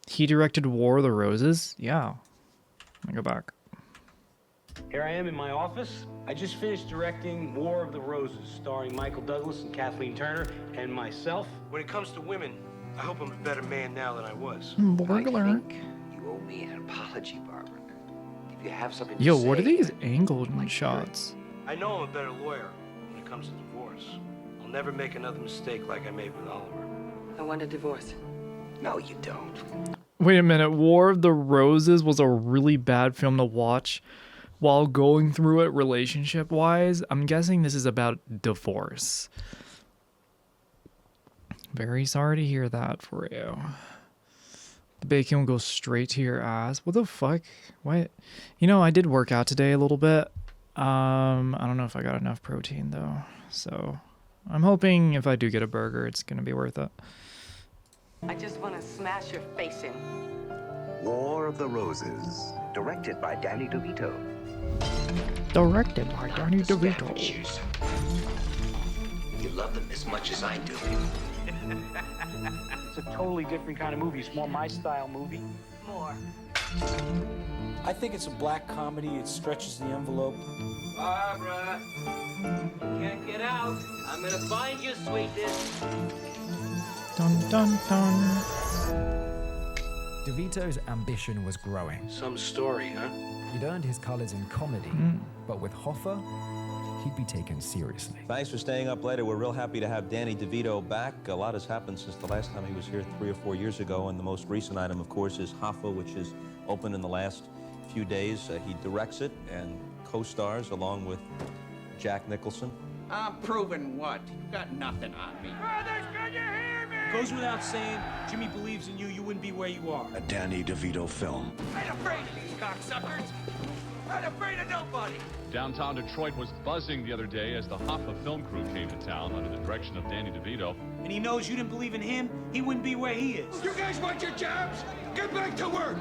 S1: He directed War of the Roses. Yeah. Let me go back.
S2: Here I am in my office. I just finished directing War of the Roses, starring Michael Douglas and Kathleen Turner and myself. When it comes to women, I hope I'm a better man now than I was.
S1: Burglar.
S6: You owe me an apology, Barbara. If you have something to
S1: Yo,
S6: say,
S1: what are these angled shots?
S2: I know I'm a better lawyer when it comes to divorce. I'll never make another mistake like I made with Oliver.
S6: I want a divorce. No, you don't.
S1: Wait a minute. War of the Roses was a really bad film to watch while going through it relationship-wise. I'm guessing this is about divorce. Very sorry to hear that for you. The bacon will go straight to your ass. What the fuck? What? You know, I did work out today a little bit. I don't know if I got enough protein though. So I'm hoping if I do get a burger, it's gonna be worth it.
S6: I just want to smash your face in.
S22: War of the Roses, directed by Danny DeVito.
S1: Directed by Danny DeVito.
S6: You love them as much as I do.
S2: It's a totally different kind of movie. It's more my style movie.
S6: More.
S23: I think it's a black comedy. It stretches the envelope.
S6: Barbara, you can't get out. I'm gonna find you, sweetness.
S1: Dun dun dun.
S4: DeVito's ambition was growing.
S2: Some story, huh?
S4: He'd earned his colors in comedy, but with Hoffa, he'd be taken seriously.
S7: Thanks for staying up later. We're real happy to have Danny DeVito back. A lot has happened since the last time he was here 3 or 4 years ago, and the most recent item, of course, is Hoffa, which is opened in the last few days. He directs it and co-stars along with Jack Nicholson.
S9: I'm proving what? You got nothing on me.
S2: Brothers, can you hear me? Goes without saying, Jimmy believes in you. You wouldn't be where you are.
S22: A Danny DeVito film.
S9: I ain't afraid of these cocksuckers. I ain't afraid of nobody.
S8: Downtown Detroit was buzzing the other day as the Hoffa film crew came to town under the direction of Danny DeVito.
S2: And he knows you didn't believe in him. He wouldn't be where he is.
S9: You guys want your jobs? Get back to work.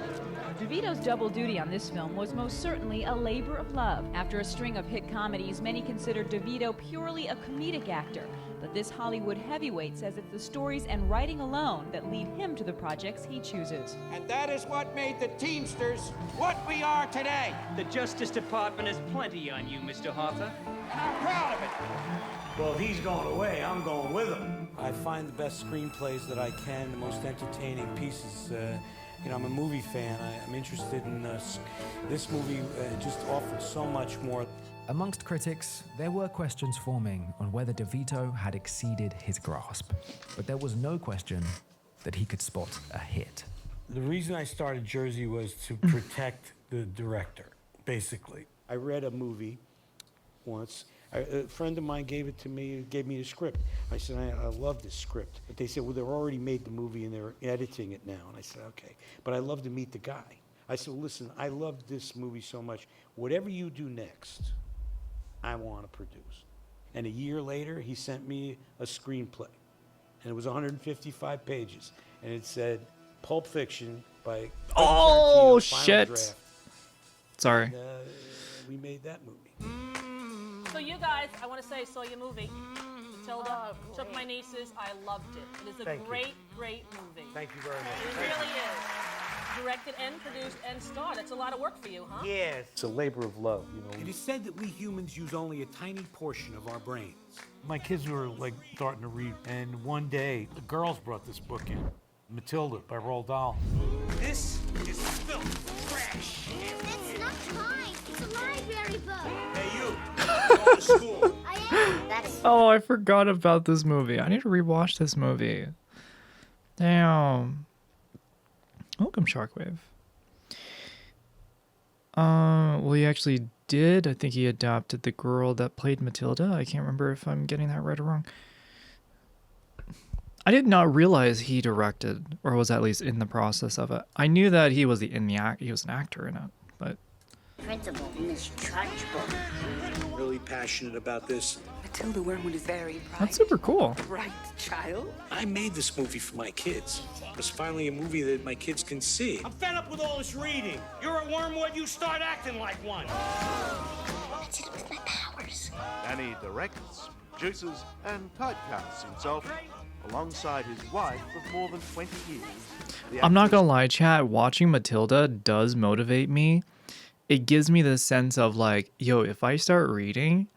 S17: DeVito's double duty on this film was most certainly a labor of love. After a string of hit comedies, many consider DeVito purely a comedic actor. But this Hollywood heavyweight says it's the stories and writing alone that lead him to the projects he chooses.
S9: And that is what made the Teamsters what we are today.
S2: The Justice Department has plenty on you, Mr. Hoffa.
S9: I'm proud of it.
S2: Well, if he's going away, I'm going with him.
S23: I find the best screenplays that I can, the most entertaining pieces. You know, I'm a movie fan. I'm interested in this movie. Just offered so much more.
S4: Amongst critics, there were questions forming on whether DeVito had exceeded his grasp. But there was no question that he could spot a hit.
S23: The reason I started Jersey was to protect the director, basically. I read a movie once. A friend of mine gave it to me, gave me a script. I said, I love this script. But they said, well, they've already made the movie and they're editing it now. And I said, okay. But I'd love to meet the guy. I said, well, listen, I love this movie so much. Whatever you do next, I want to produce. And a year later, he sent me a screenplay. And it was 155 pages. And it said, Pulp Fiction by
S1: Oh,
S23: Tarantino, final
S1: shit.
S23: draft.
S1: Sorry.
S23: And, we made that movie.
S21: So you guys, I want to say, saw your movie. Matilda, took my nieces. I loved it. It is a
S23: Thank you.
S21: great, great movie.
S23: Thank you very much.
S21: It really is. Directed and produced and starred. That's a lot of work for you, huh?
S23: Yes. It's a labor of love, you know.
S18: It is said that we humans use only a tiny portion of our brains. My kids were like starting to read, and one day the girls brought this book in, Matilda by Roald Dahl.
S9: This is filth trash.
S24: It's not mine. It's a library book.
S9: Hey, you. Go to school.
S24: I am. That's
S1: Oh, I forgot about this movie. I need to rewatch this movie. Damn. Welcome, Shockwave. Well, he actually did. I think he adopted the girl that played Matilda. I can't remember if I'm getting that right or wrong. I did not realize he directed, or was at least in the process of it. I knew that he was he was an actor in it, but
S24: principal, Miss Trunchbull.
S2: really passionate about this.
S3: Matilda Wormwood is very bright.
S1: That's super cool.
S3: Bright child.
S2: I made this movie for my kids. It's finally a movie that my kids can see. I'm fed up with all this reading. You're a wormwood, you start acting like one.
S24: I did it with my powers.
S10: Danny directs, produces, and typecasts himself alongside his wife of more than 20 years.
S1: I'm not gonna lie, chat, watching Matilda does motivate me. It gives me the sense of like, yo, if I start reading,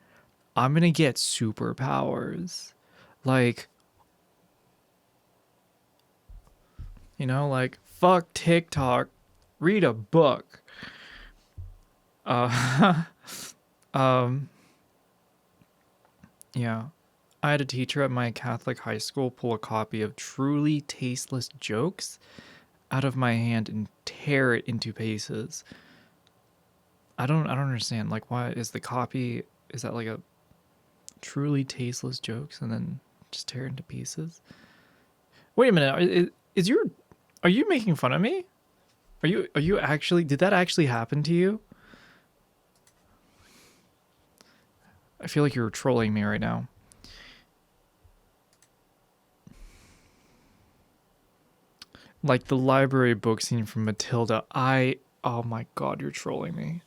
S1: I'm gonna get superpowers. Like, you know, like, fuck TikTok, read a book. Yeah. I had a teacher at my Catholic high school pull a copy of Truly Tasteless Jokes out of my hand and tear it into pieces. I don't understand. Like, why is the copy, is that like a Truly Tasteless Jokes and then just tear it into pieces? Wait a minute. Are you making fun of me? Are you actually, did that actually happen to you? I feel like you're trolling me right now. Like the library book scene from Matilda. Oh my god, you're trolling me.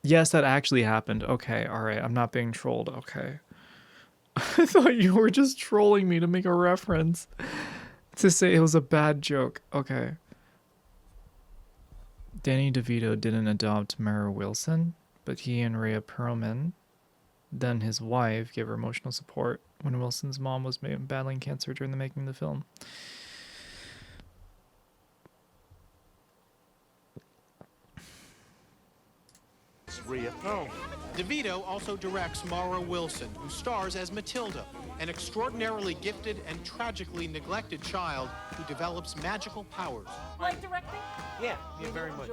S1: Yes, that actually happened. Okay, alright, I'm not being trolled. Okay. I thought you were just trolling me to make a reference. To say it was a bad joke. Okay. Danny DeVito didn't adopt Mara Wilson, but he and Rhea Perlman, then his wife, gave her emotional support when Wilson's mom was battling cancer during the making of the film.
S10: Rhea Perlman.
S11: DeVito also directs Mara Wilson, who stars as Matilda, an extraordinarily gifted and tragically neglected child who develops magical powers.
S21: Like directing?
S25: Yeah, very much.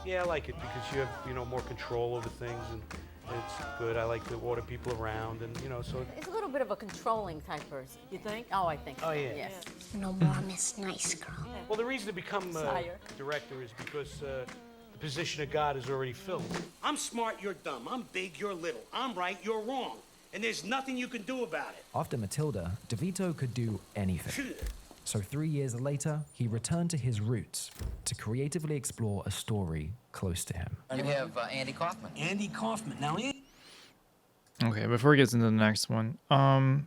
S25: Yeah, I like it because you have, more control over things, and it's good. I like to order people around, and so.
S15: It's a little bit of a controlling type person.
S21: You think?
S15: Oh, I think so.
S25: Oh yeah.
S15: Yes.
S24: No more Miss Nice Girl.
S25: Well, the reason to become a director is because the position of God is already filled. I'm smart, you're dumb. I'm big, you're little. I'm right, you're wrong. And there's nothing you can do about it.
S4: After Matilda, DeVito could do anything. So 3 years later, he returned to his roots to creatively explore a story close to him.
S6: You have Andy Kaufman.
S2: Andy Kaufman. Now,
S1: Okay, before he gets into the next one, my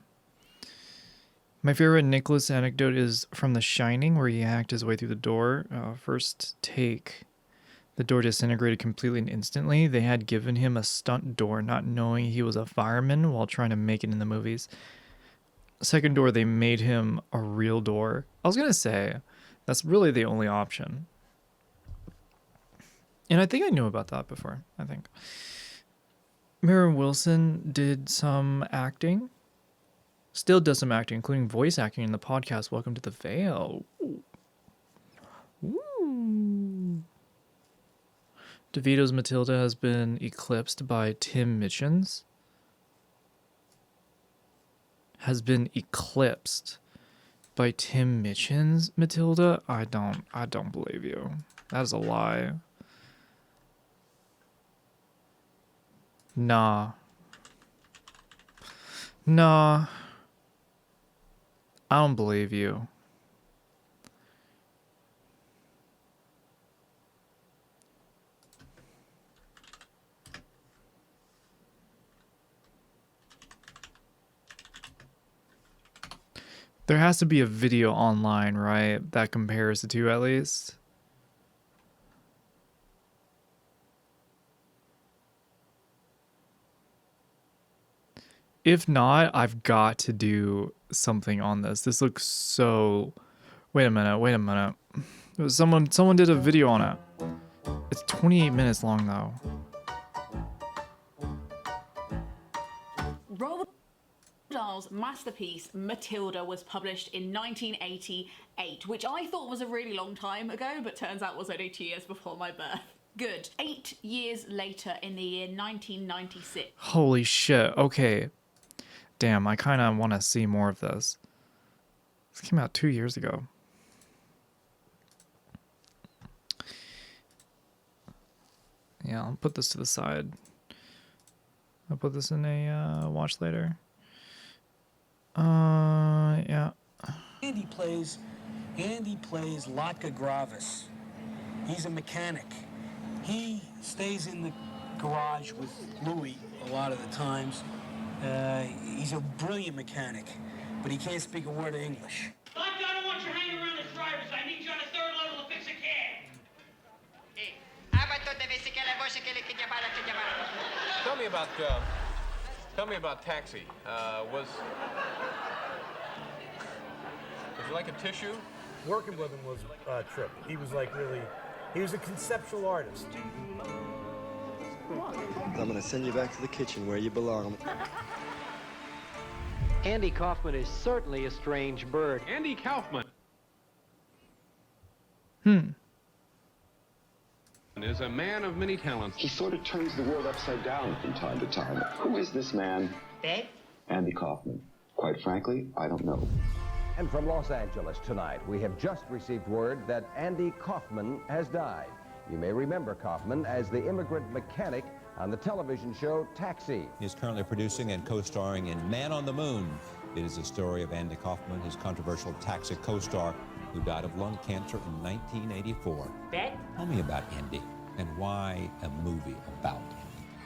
S1: favorite Nicholas anecdote is from The Shining, where he hacked his way through the door. First take, the door disintegrated completely and instantly. They had given him a stunt door, not knowing he was a fireman while trying to make it in the movies. Second door, they made him a real door. I was gonna say, that's really the only option. And I think I knew about that before, I think. Mara Wilson did some acting. Still does some acting, including voice acting in the podcast Welcome to the Vale. Ooh. DeVito's Matilda has been eclipsed by Tim Michens. Has been eclipsed by Tim Michens' Matilda? I don't believe you. That is a lie. Nah. I don't believe you. There has to be a video online, right, that compares the two at least. If not, I've got to do something on this. This looks so... Wait a minute. Someone did a video on it. It's 28 minutes long, though.
S20: Roald Dahl's masterpiece, Matilda, was published in 1988, which I thought was a really long time ago, but turns out was only 2 years before my birth. Good. 8 years later, in the year 1996.
S1: Holy shit. Okay. Damn, I kind of want to see more of this. This came out 2 years ago. Yeah, I'll put this to the side. I'll put this in a watch later. Yeah.
S23: Andy plays Latka Gravis. He's a mechanic. He stays in the garage with Louis a lot of the times. He's a brilliant mechanic, but he can't speak a word of English.
S9: Latka, I don't want you hanging around as drivers. I need you on a third level to fix a cab.
S5: Tell me about Taxi. Was you like a tissue?
S18: Working with him was a trip. He was like he was a conceptual artist.
S12: I'm gonna send you back to the kitchen where you belong.
S6: Andy Kaufman is certainly a strange bird.
S5: Andy Kaufman is a man of many talents.
S22: He sort of turns the world upside down from time to time. Who is this man?
S6: Dave?
S22: Andy Kaufman. Quite frankly, I don't know.
S14: And from Los Angeles tonight, we have just received word that Andy Kaufman has died. You may remember Kaufman as the immigrant mechanic on the television show Taxi.
S7: He is currently producing and co-starring in Man on the Moon. It is the story of Andy Kaufman, his controversial Taxi co-star, who died of lung cancer in 1984.
S6: Bet?
S7: Tell me about Andy and why a movie about him.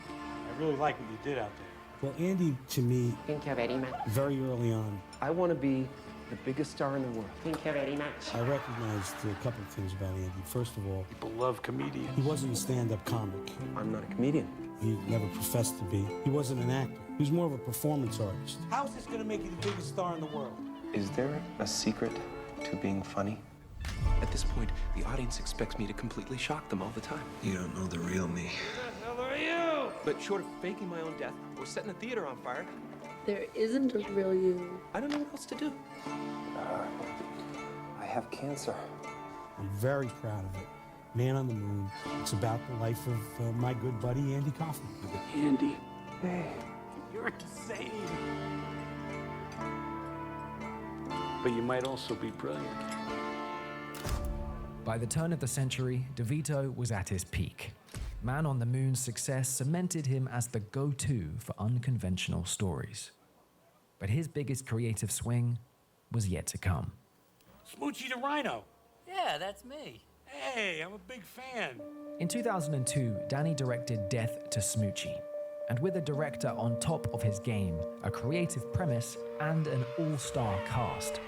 S18: I really like what you did out there. Well, Andy, to me,
S6: Thank you very much.
S18: very early on,
S6: I want to be the biggest star in the world. Thank you very much.
S18: I recognized a couple of things about Andy. First of all,
S25: People love comedians.
S18: he wasn't a stand-up comic.
S6: I'm not a comedian.
S18: He never professed to be. He wasn't an actor. He was more of a performance artist.
S25: How's this gonna make you the biggest star in the world?
S16: Is there a secret to being funny? At this point, the audience expects me to completely shock them all the time.
S12: You don't know the real me.
S25: Who the hell are you?
S16: But short of faking my own death or setting a theater on fire,
S24: There isn't a real you.
S16: I don't know what else to do. I have cancer.
S18: I'm very proud of it. Man on the Moon. It's about the life of my good buddy, Andy Kaufman.
S25: Andy. Hey, you're insane. But you might also be brilliant.
S4: By the turn of the century, DeVito was at his peak. Man on the Moon's success cemented him as the go-to for unconventional stories. But his biggest creative swing was yet to come.
S25: Smoochie the Rhino.
S6: Yeah, that's me.
S25: Hey, I'm a big fan.
S4: In 2002, Danny directed Death to Smoochie. And with a director on top of his game, a creative premise, and an all-star cast,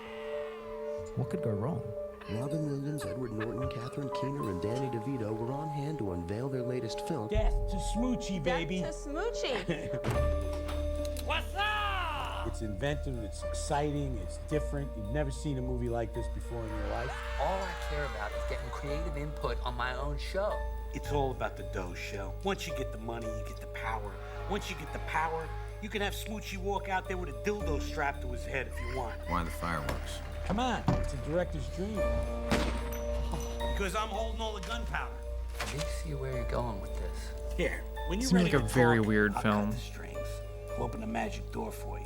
S4: what could go wrong?
S12: Robin Williams, Edward Norton, Catherine Keener, and Danny DeVito were on hand to unveil their latest film.
S25: Death to Smoochie, baby.
S15: Death to Smoochie.
S25: What's up? It's inventive, it's exciting, it's different. You've never seen a movie like this before in your life.
S6: All I care about is getting creative input on my own show.
S25: It's all about the dough, show. Once you get the money, you get the power. Once you get the power, you can have Smoochie walk out there with a dildo strapped to his head if you want.
S12: Why the fireworks?
S25: Come on, it's a director's dream. Because I'm holding all the gunpowder.
S6: I do see where you're going with this.
S25: Here, when you're
S1: Seems
S25: ready
S1: like a
S25: to
S1: very
S25: talk,
S1: weird
S25: I'll
S1: film.
S25: cut the strings. I'll open the magic door for you.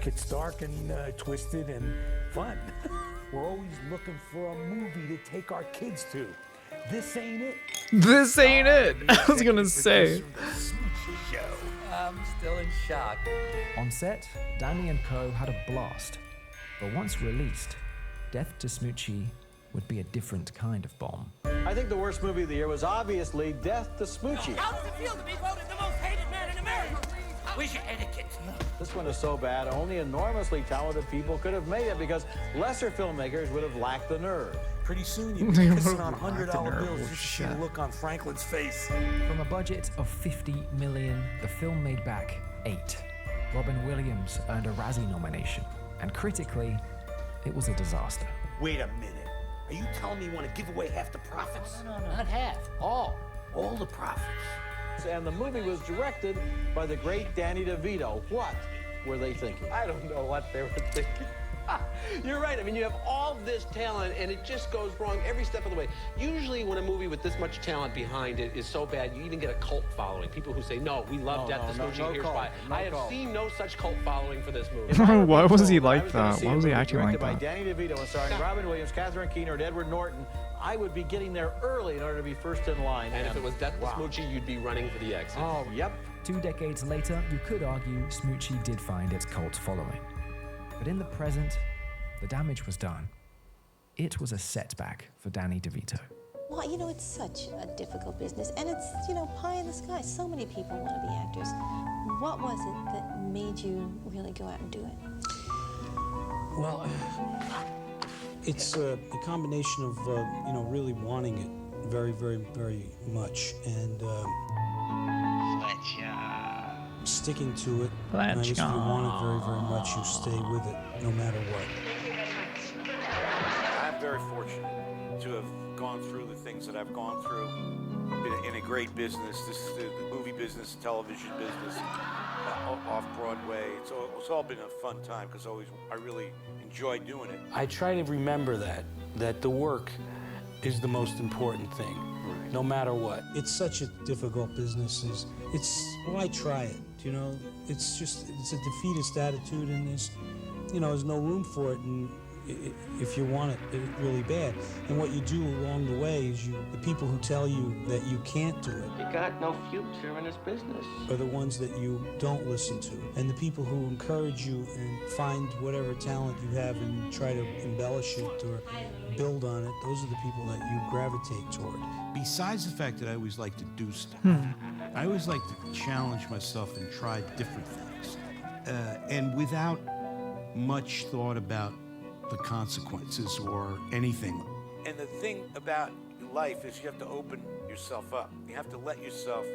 S25: It's dark and twisted and fun. We're always looking for a movie to take our kids to. This ain't it.
S1: This ain't it. I was gonna say.
S6: I'm still in shock.
S4: On set, Danny and co had a blast. But once released, Death to Smoochie would be a different kind of bomb.
S19: I think the worst movie of the year was obviously Death to Smoochie.
S9: How does it feel to be voted the most hated man in America? Where's your etiquette?
S19: This one is so bad, only enormously talented people could have made it because lesser filmmakers would have lacked the nerve.
S25: Pretty soon you'll be
S1: They
S25: pissing
S1: would've
S25: on
S1: lacked the
S25: $100
S1: nerve.
S25: bills just to see the look on Franklin's face.
S4: From a budget of $50 million, the film made back 8. Robin Williams earned a Razzie nomination, and critically, it was a disaster.
S25: Wait a minute. Are you telling me you want to give away half the profits?
S6: No, not half. All the profits.
S19: And the movie was directed by the great Danny DeVito. What were they thinking?
S16: I don't know what they were thinking.
S3: You're right. I mean, you have all this talent, and it just goes wrong every step of the way. Usually, when a movie with this much talent behind it is so bad, you even get a cult following. People who say, "No, we love Death to Smoochie. Here's why." I have seen no such cult following for this movie.
S1: Why was he like that? Why was he acting like
S19: by
S1: that?
S19: Danny DeVito and starring Robin Williams, Catherine Keener, and Edward Norton, I would be getting there early in order to be first in line.
S3: And if it was Death to Smoochie, you'd be running for the exit.
S19: Oh, yep.
S4: 2 decades later, you could argue Smoochie did find its cult following. But in the present, the damage was done. It was a setback for Danny DeVito.
S8: Well, you know, it's such a difficult business, and it's, you know, pie in the sky. So many people want to be actors. What was it that made you really go out and do it?
S23: Well, it's a combination of, you know, really wanting it very, very, very much, and sticking to it. And I guess if you want it very, very much, you stay with it, no matter what.
S18: I'm very fortunate to have gone through the things that I've gone through. Been in a great business, the movie business, television business, off Broadway. It's all been a fun time because I really enjoy doing it. I try to remember that the work is the most important thing, no matter what.
S23: It's such a difficult business. Why try it? You know, it's a defeatist attitude, and there's no room for it. And if you want it really bad, and what you do along the way is the people who tell you that you can't do it.
S6: You got no future in this business.
S23: Are the ones that you don't listen to, and the people who encourage you and find whatever talent you have and try to embellish it or build on it. Those are the people that you gravitate toward.
S18: Besides the fact that I always like to do stuff, I always like to challenge myself and try different things, and without much thought about the consequences or anything. And the thing about life is you have to open yourself up. You have to let yourself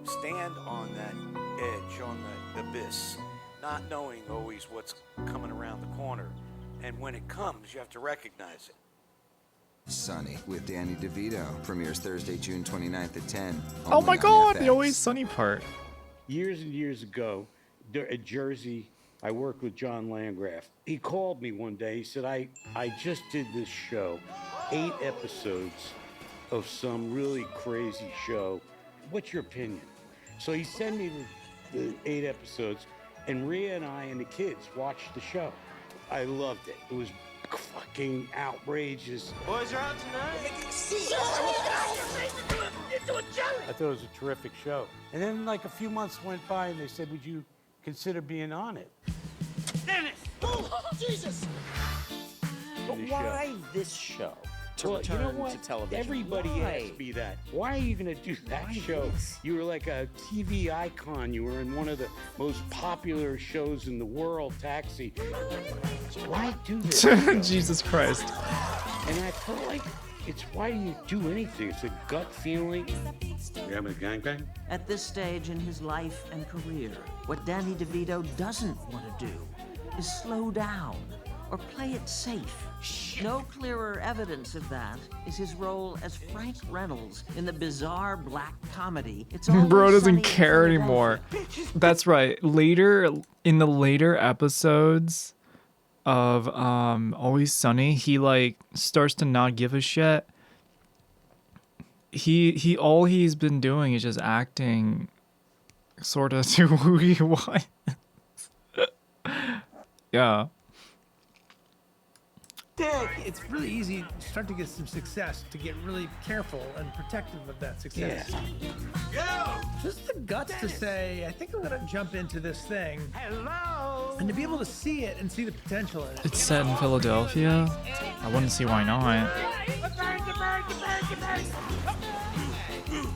S18: stand on that edge, on the abyss, not knowing always what's coming around the corner. And when it comes, you have to recognize it.
S10: Sunny with Danny DeVito premieres Thursday, June 29th at 10.
S1: Oh my God, the Always Sunny part.
S18: Years and years ago, at Jersey, I worked with John Landgraf. He called me one day. He said, I just did this show, 8 episodes of some really crazy show. What's your opinion? So he sent me the 8 episodes, and Rhea and I and the kids watched the show. I loved it. It was fucking outrageous.
S6: Boys are out tonight.
S18: I thought it was a terrific show. And then like a few months went by and they said, would you consider being on it?
S6: Dennis! Oh, Jesus!
S18: But
S6: why this show?
S18: To return to television. Everybody asked me that. Why are you going to do that show? You were like a TV icon. You were in one of the most popular shows in the world, Taxi. Why do this?
S1: Jesus Christ.
S18: And I felt like it's why do you do anything? It's a gut feeling. You having a gangbang?
S13: At this stage in his life and career, what Danny DeVito doesn't want to do is slow down or play it safe. No clearer evidence of that is his role as Frank Reynolds in the bizarre black comedy It's Always
S1: Bro doesn't
S13: Sunny in
S1: care anymore. That's right. Later, in the later episodes of Always Sunny, he like starts to not give a shit. He all he's been doing is just acting sort of to who he was. Yeah.
S17: Dick, it's really easy to start to get some success, to get really careful and protective of that success.
S6: Yeah.
S17: Just the guts to say, I think I'm gonna jump into this thing. Hello. And to be able to see it and see the potential in it.
S1: It's set in Philadelphia. I wouldn't see why not.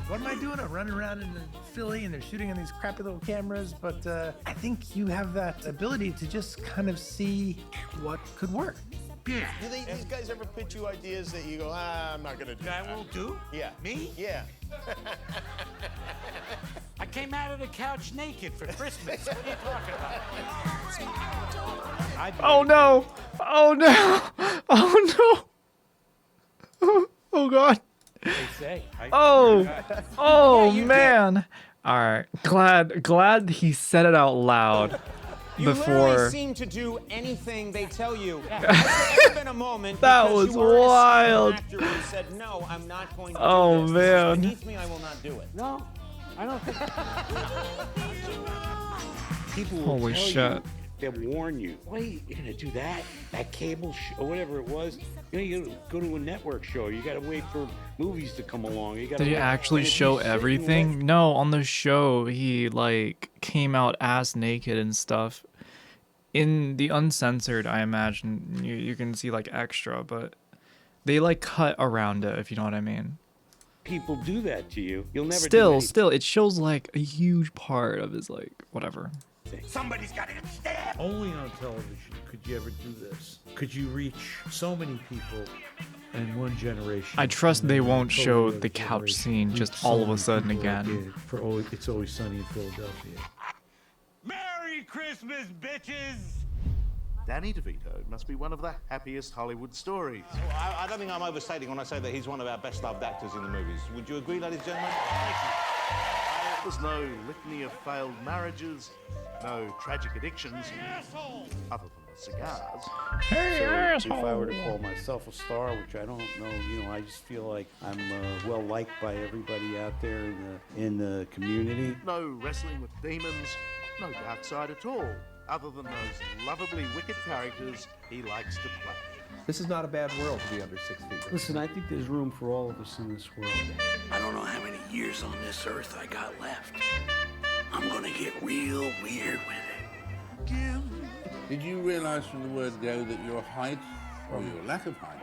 S17: What am I doing? I'm running around in Philly and they're shooting on these crappy little cameras, but I think you have that ability to just kind of see what could work.
S26: Yeah. Do these guys ever pitch you ideas that you go, I'm not gonna do that?
S25: I won't do?
S26: Yeah.
S25: Me?
S26: Yeah.
S25: I came out of the couch naked for Christmas. What are you talking about?
S1: Oh no! Oh no! Oh no! Oh God!
S25: They say.
S1: Oh! Oh
S25: Yeah,
S1: man! All right. Glad he said it out loud.
S2: You
S1: before.
S2: literally seem to do anything they tell you. Has there ever been a moment
S1: That
S2: because
S1: was
S2: you are
S1: wild.
S2: a actor who said, no, I'm not going to
S1: Oh,
S2: do this.
S1: man.
S2: This is beneath me, I will not do it.
S25: No, I don't think.
S18: People will
S1: Holy
S18: tell
S1: shit.
S18: you, they'll warn you. Wait, you're gonna do that? That cable or whatever it was. You gotta go to a network show. You gotta wait for movies to come along. You gotta
S1: Did he
S18: wait.
S1: actually
S18: And if you
S1: show
S18: sit and
S1: everything? No, on the show he like came out ass naked and stuff. In the uncensored, I imagine you can see like extra, but they like cut around it, if you know what I mean.
S18: people do that to you, you'll never do
S1: Still,
S18: anything.
S1: it shows like a huge part of his like whatever.
S9: Somebody's got to get stabbed.
S18: Only on television could you ever do this. Could you reach so many people in one generation?
S1: I trust
S18: and
S1: they
S18: then
S1: won't
S18: totally
S1: show
S18: other
S1: the couch
S18: generation
S1: scene
S18: reach
S1: just
S18: so
S1: all of a
S18: many
S1: sudden
S18: people
S1: again.
S18: again for It's Always Sunny in Philadelphia.
S9: Merry Christmas, bitches!
S5: Danny DeVito must be one of the happiest Hollywood stories.
S3: I don't think I'm overstating when I say that he's one of our best-loved actors in the movies. Would you agree, ladies and gentlemen?
S5: There's no litany of failed marriages, no tragic addictions, other than the cigars.
S18: So if I were to call myself a star, which I don't know, I just feel like I'm well liked by everybody out there in the community.
S5: No wrestling with demons, no dark side at all, other than those lovably wicked characters he likes to play.
S16: This is not a bad world to be under 6 feet.
S18: Listen, I think there's room for all of us in this world.
S9: I don't know how many years on this earth I got left. I'm gonna get real weird with it.
S11: Did you realize from the word go that your height, or your lack of height,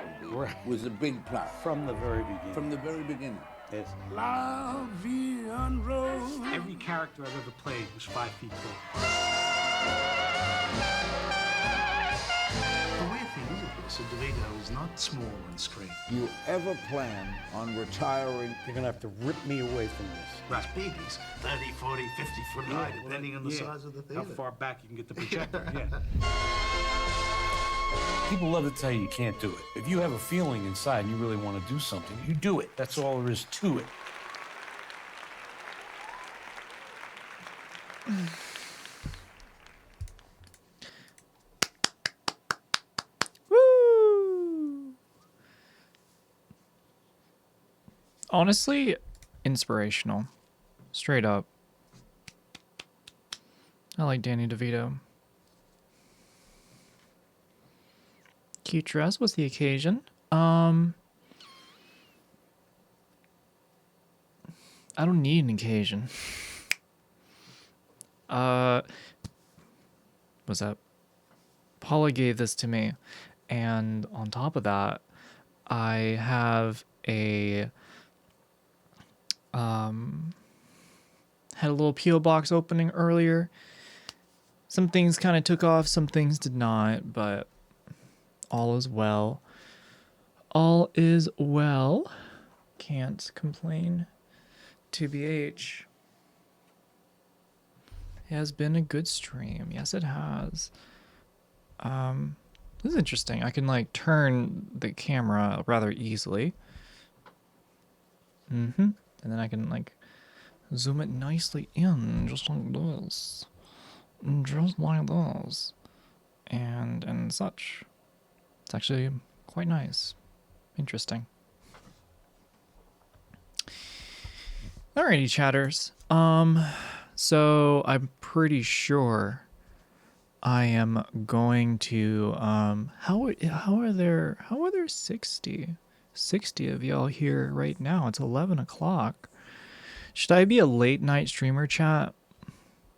S11: was a big plus?
S18: From the very beginning.
S11: From the very beginning.
S18: Yes.
S9: La vie en rose.
S17: Every character I've ever played was 5 feet tall.
S12: The weird thing is, of course, that DeVito is not small on screen.
S11: You ever plan on retiring?
S18: You're gonna have to rip me away from this.
S12: That's big. He's 30, 40, 50 foot high, depending on the size of the theater.
S17: How far back you can get the projector, yeah.
S18: People love to tell you you can't do it. If you have a feeling inside and you really want to do something, you do it. That's all there is to it.
S1: Woo! Honestly, inspirational. Straight up. I like Danny DeVito. Cute dress. What's the occasion? I don't need an occasion. What's that? Paula gave this to me, and on top of that, I have a had a little P.O. box opening earlier. Some things kind of took off, some things did not, but all is well. All is well. Can't complain. TBH. It has been a good stream. Yes, it has. This is interesting. I can like turn the camera rather easily. And then I can like zoom it nicely in, just like this. Just like this. And such. It's actually quite nice. Interesting. Alrighty, chatters. So I'm pretty sure I am going to how are there 60 of y'all here right now? It's 11 o'clock. Should I be a late night streamer, chat?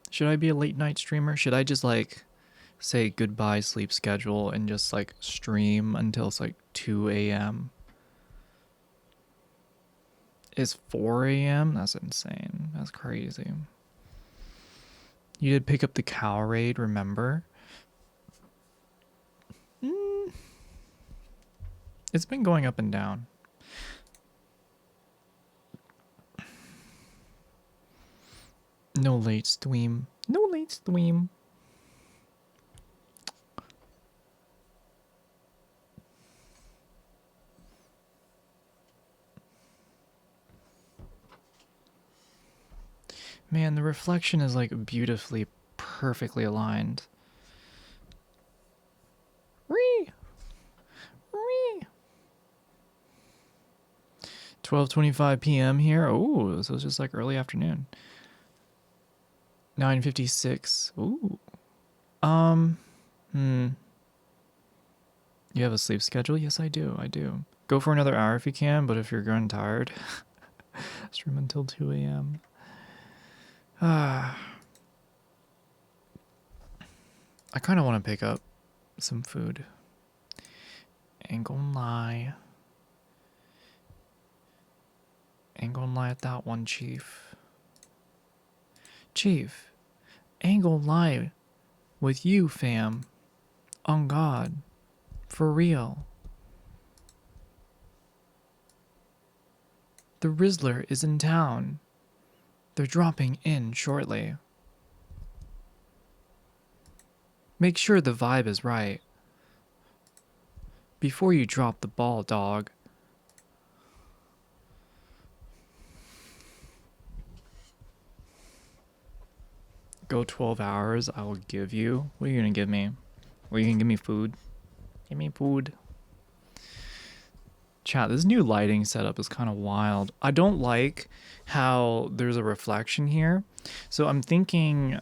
S1: Should I be a late night streamer? Should I just like say goodbye sleep schedule and just like stream until it's like 2 a.m.? It's 4 a.m.? That's insane. That's crazy. You did pick up the cow raid, remember? It's been going up and down. No late stream. No late stream. Man, the reflection is like beautifully, perfectly aligned. 12:25 p.m. here. Oh, so it's just like early afternoon. 9:56. Ooh. You have a sleep schedule? Yes, I do. I do. Go for another hour if you can, but if you're growing tired, stream until 2 a.m. I kind of want to pick up some food. Ain't gonna lie. Ain't gonna lie at that one, Chief. Chief, ain't gonna lie with you, fam. On God. For real. The Rizzler is in town. They're dropping in shortly. Make sure the vibe is right. Before you drop the ball, dog. Go 12 hours, I will give you. What are you gonna give me? Are you gonna give me food? Give me food. Chat, this new lighting setup is kind of wild. I don't like how there's a reflection here. So I'm thinking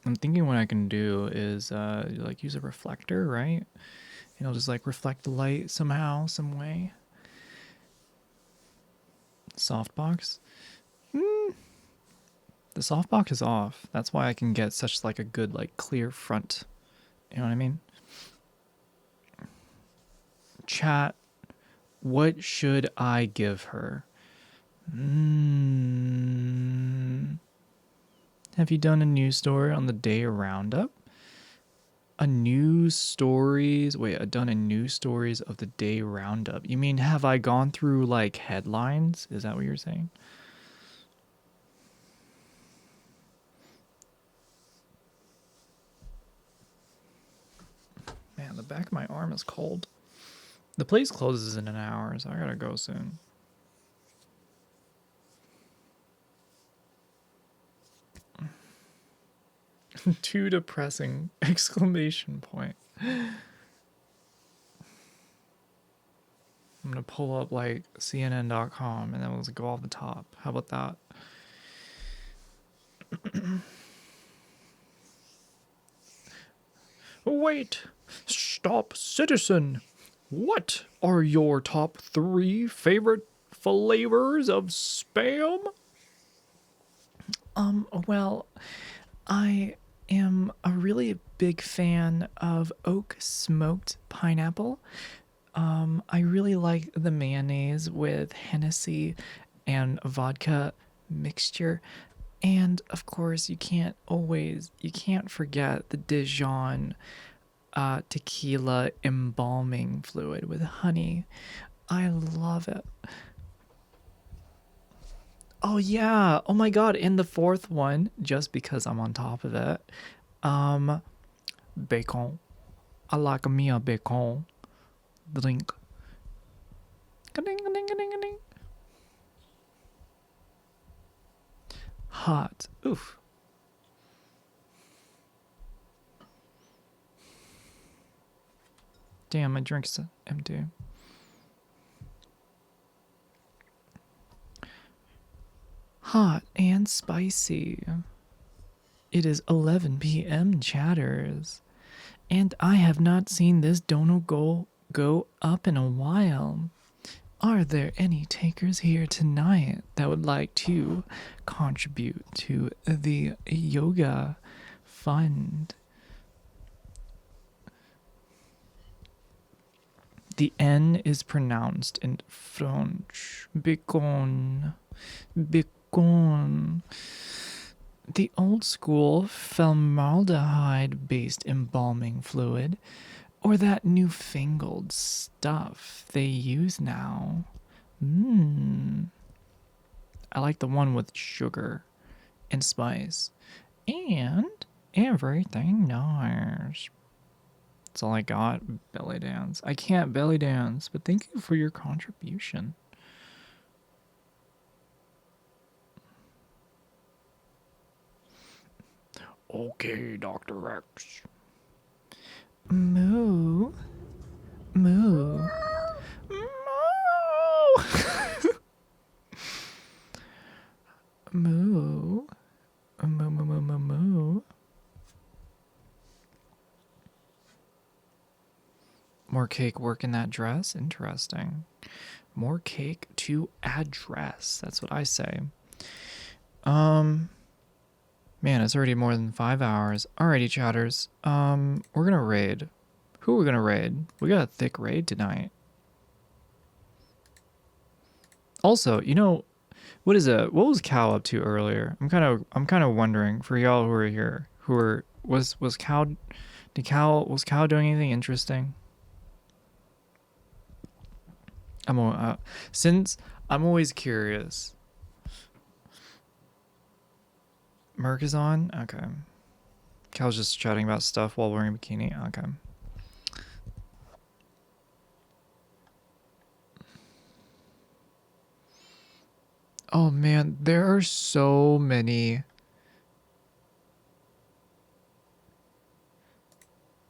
S1: what I can do is like use a reflector, right? And I'll just like reflect the light somehow, some way. Softbox. The softbox is off. That's why I can get such like a good like clear front. You know what I mean? Chat, what should I give her? Have you done a news story on the day roundup? I've done a news stories of the day roundup. You mean have I gone through like headlines? Is that what you're saying? Man, the back of my arm is cold. The place closes in an hour, so I gotta go soon. Too depressing! Exclamation point. I'm gonna pull up like CNN.com and then we'll go off the top. How about that? Wait! Stop, citizen! What are your top 3 favorite flavors of Spam? Well, I am a really big fan of oak smoked pineapple. I really like the mayonnaise with Hennessy and vodka mixture. And of course, you can't forget the Dijon tequila embalming fluid with honey. I love it. Oh yeah, oh my god, and the 4th one, just because I'm on top of it, bacon. I like me a bacon drink. Ka-ding. Hot. Oof. Damn, my drink's empty. Hot and spicy. It is 11 p.m. chatters, and I have not seen this dono go up in a while. Are there any takers here tonight that would like to contribute to the yoga fund? The N is pronounced in French. Bacon. Bacon. The old school formaldehyde-based embalming fluid, or that newfangled stuff they use now. I like the one with sugar and spice and everything nice. That's all I got. Belly dance. I can't belly dance, but thank you for your contribution. Okay, Dr. X. Moo. Moo. Moo. Moo, moo, moo, moo, moo. More cake work in that dress? Interesting. More cake to address. That's what I say. Man, it's already more than 5 hours. Alrighty, chatters. We're gonna raid. Who are we gonna raid? We got a thick raid tonight. Also, you know, what was Cal up to earlier? I'm kind of wondering for y'all who are here, was Cal doing anything interesting? Since I'm always curious. Merc is on? Okay. Cal's just chatting about stuff while wearing a bikini? Okay. Oh man, there are so many.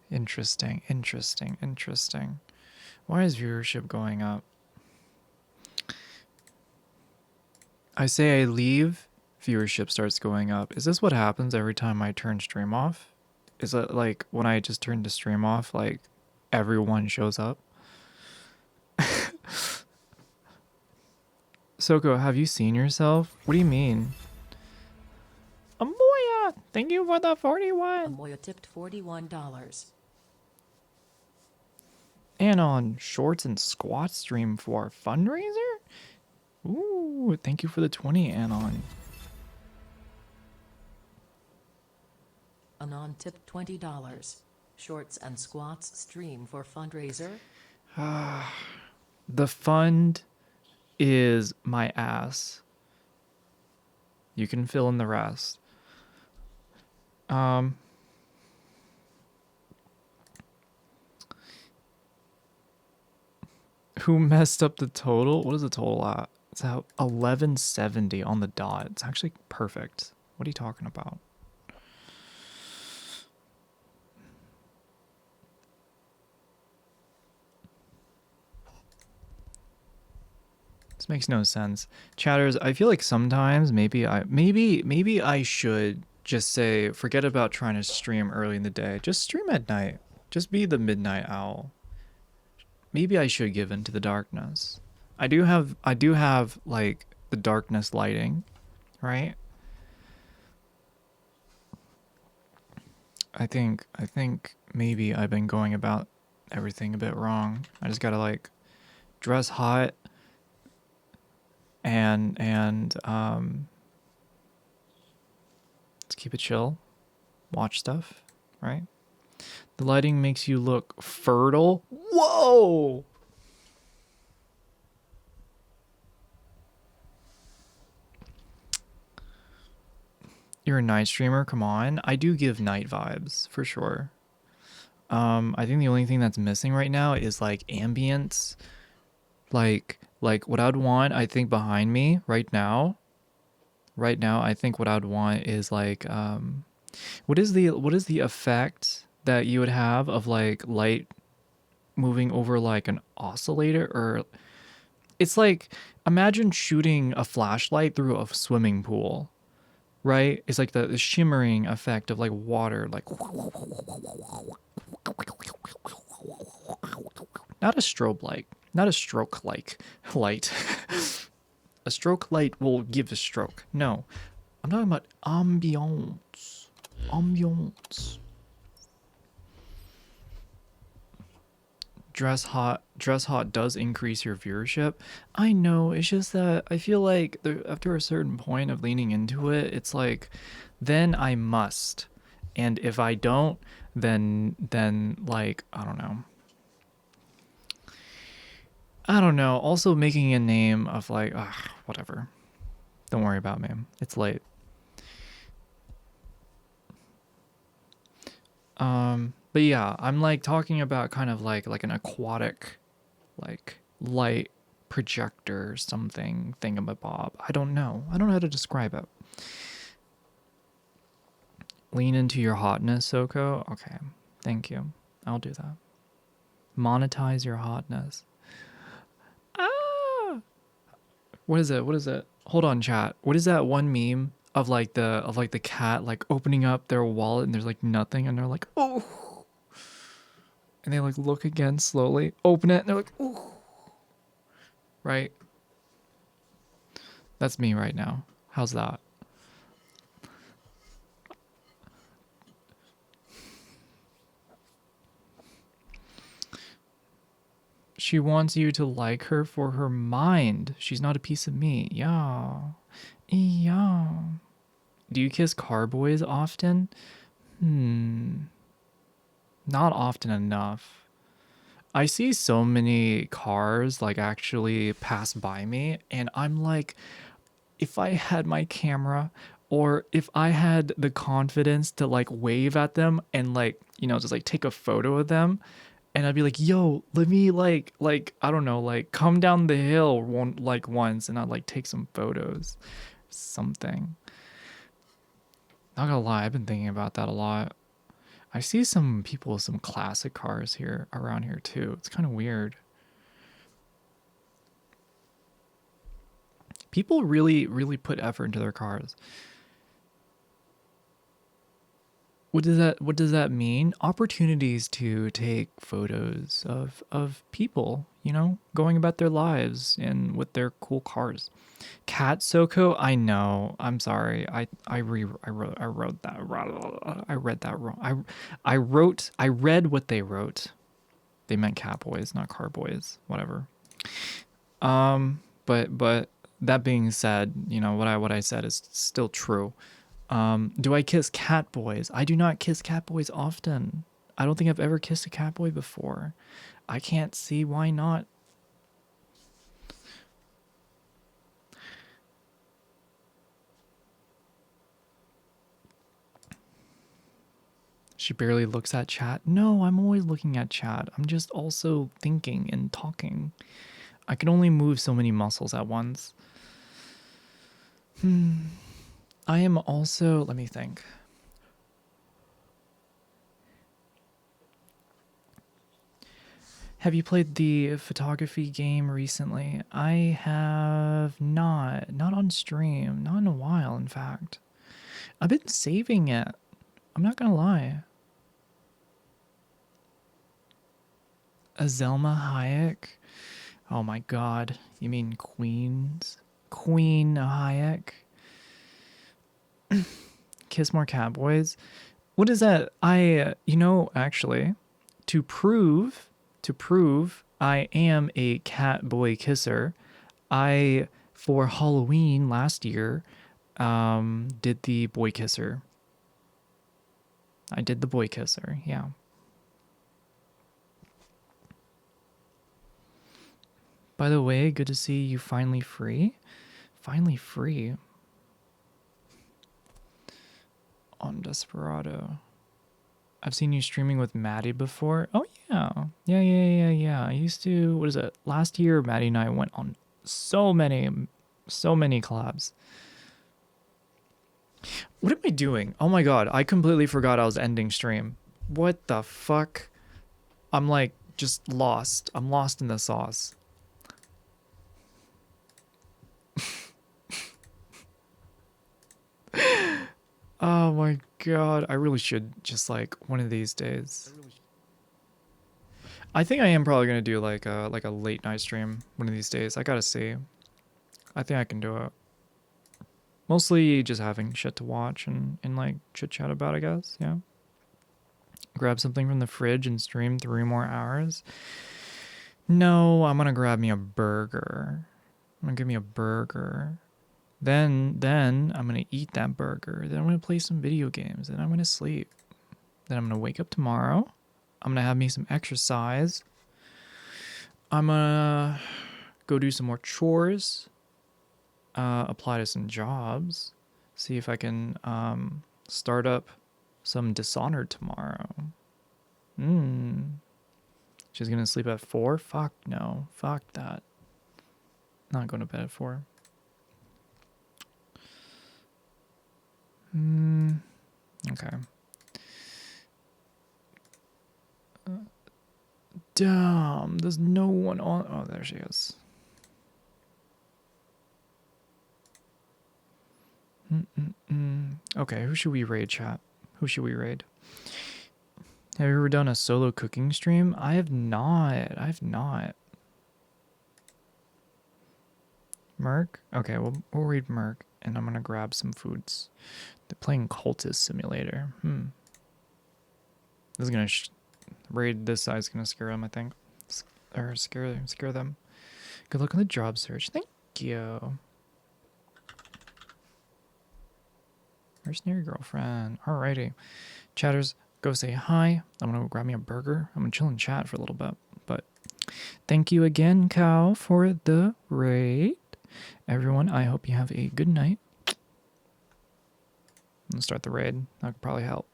S1: Interesting. Why is viewership going up? I say I leave, viewership starts going up. Is this what happens every time I turn stream off? Is it like when I just turn the stream off, like everyone shows up? Soko, have you seen yourself? What do you mean? Amoya, thank you for the 41.
S7: Amoya tipped $41.
S1: And on shorts and squats stream for fundraiser? Ooh, thank you for the 20, Anon.
S7: Anon tipped $20. Shorts and squats stream for fundraiser.
S1: The fund is my ass. You can fill in the rest. Who messed up the total? What is the total at? It's at 1170 on the dot. It's actually perfect. What are you talking about? This makes no sense. Chatters, I feel like sometimes maybe I should just say forget about trying to stream early in the day. Just stream at night. Just be the midnight owl. Maybe I should give in to the darkness. I do have like the darkness lighting, right? I think maybe I've been going about everything a bit wrong. I just gotta like dress hot and let's keep it chill. Watch stuff, right? The lighting makes you look fertile. Whoa! You're a night streamer? Come on. I do give night vibes, for sure. I think the only thing that's missing right now is like ambience. Like what I'd want, I think behind me right now, I think what I'd want is like, what is the effect that you would have of like light moving over like an oscillator? Or it's like, imagine shooting a flashlight through a swimming pool, right? It's like the shimmering effect of like water, like not a strobe light, not a stroke like light. A stroke light will give a stroke. No, I'm talking about ambiance. Ambiance. Dress hot does increase your viewership. I know, it's just that I feel like after a certain point of leaning into it, it's like, then I must. And if I don't, then like, I don't know. Also making a name of like, whatever. Don't worry about me. It's late. But yeah, I'm like talking about kind of like an aquatic, like light projector something thingamabob. I don't know how to describe it. Lean into your hotness, Soko. Okay, thank you. I'll do that. Monetize your hotness. What is it? Hold on, chat. What is that one meme of like the cat like opening up their wallet and there's like nothing and they're like, oh, and they like look again slowly, open it, and they're like, oh, right? That's me right now. How's that? She wants you to like her for her mind. She's not a piece of meat. Yeah. Yeah. Do you kiss carboys often? Not often enough. I see so many cars like actually pass by me and I'm like, if I had my camera or if I had the confidence to like wave at them and like, you know, just like take a photo of them, and I'd be like, yo, let me like I don't know, like come down the hill once and I'd like take some photos. Something. Not gonna lie, I've been thinking about that a lot. I see some people with some classic cars here around here too. It's kind of weird. People really put effort into their cars. What does that mean? Opportunities to take photos of people, you know, going about their lives and with their cool cars. Cat Soco, I know. I'm sorry. I wrote that wrong. I read that wrong. I read what they wrote. They meant cat boys, not car boys. Whatever. But that being said, you know, what I said is still true. Do I kiss cat boys? I do not kiss cat boys often. I don't think I've ever kissed a cat boy before. I can't see why not. She barely looks at chat. No, I'm always looking at chat. I'm just also thinking and talking. I can only move so many muscles at once. I am also, let me think. Have you played the photography game recently? I have not on stream, not in a while, in fact. I've been saving it. I'm not gonna lie. A Zelma Hayek? Oh my god, you mean Queen Hayek? Kiss more cat boys. What is that? You know, actually, to prove I am a cat boy kisser, I, for Halloween last year, did the boy kisser. I did the boy kisser, yeah. By the way, good to see you finally free. Finally free. On Desperado. I've seen you streaming with Maddie before. Oh yeah. Yeah. I used to, what is it? Last year, Maddie and I went on so many collabs. What am I doing? Oh my god, I completely forgot I was ending stream. What the fuck? I'm like just lost. I'm lost in the sauce. Oh my god, I really should just like one of these days. I think I am probably gonna do like a late night stream one of these days. I gotta see. I think I can do it. Mostly just having shit to watch and like chit chat about, I guess. Yeah. Grab something from the fridge and stream 3 more hours. No, I'm gonna grab me a burger. I'm gonna give me a burger. Then I'm gonna eat that burger. Then I'm gonna play some video games. Then I'm gonna sleep. Then I'm gonna wake up tomorrow. I'm gonna have me some exercise. I'm gonna go do some more chores. Apply to some jobs. See if I can start up some Dishonored tomorrow. She's gonna sleep at 4? Fuck no. Fuck that. Not going to bed at 4. Okay. Damn, there's no one on. Oh, there she is. Okay, who should we raid, chat? Who should we raid? Have you ever done a solo cooking stream? I have not. I've not. Merc? Okay, we'll read Merc, and I'm gonna grab some foods. They're playing Cultist Simulator. This is gonna raid this side's gonna scare them, I think. Or scare them. Good luck on the job search. Thank you. Mercenary girlfriend. Alrighty. Chatters, go say hi. I'm gonna go grab me a burger. I'm gonna chill and chat for a little bit. But thank you again, Cal, for the raid. Everyone, I hope you have a good night. I'm gonna start the raid. That could probably help.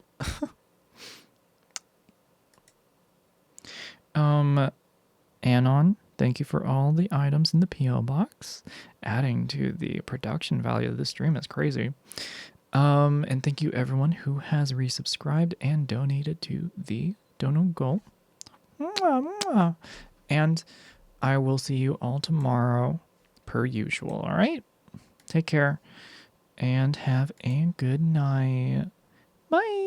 S1: Anon, thank you for all the items in the P.O. box. Adding to the production value of this stream is crazy. And thank you everyone who has resubscribed and donated to the Dono Goal. And I will see you all tomorrow per usual, alright? Take care and have a good night. Bye!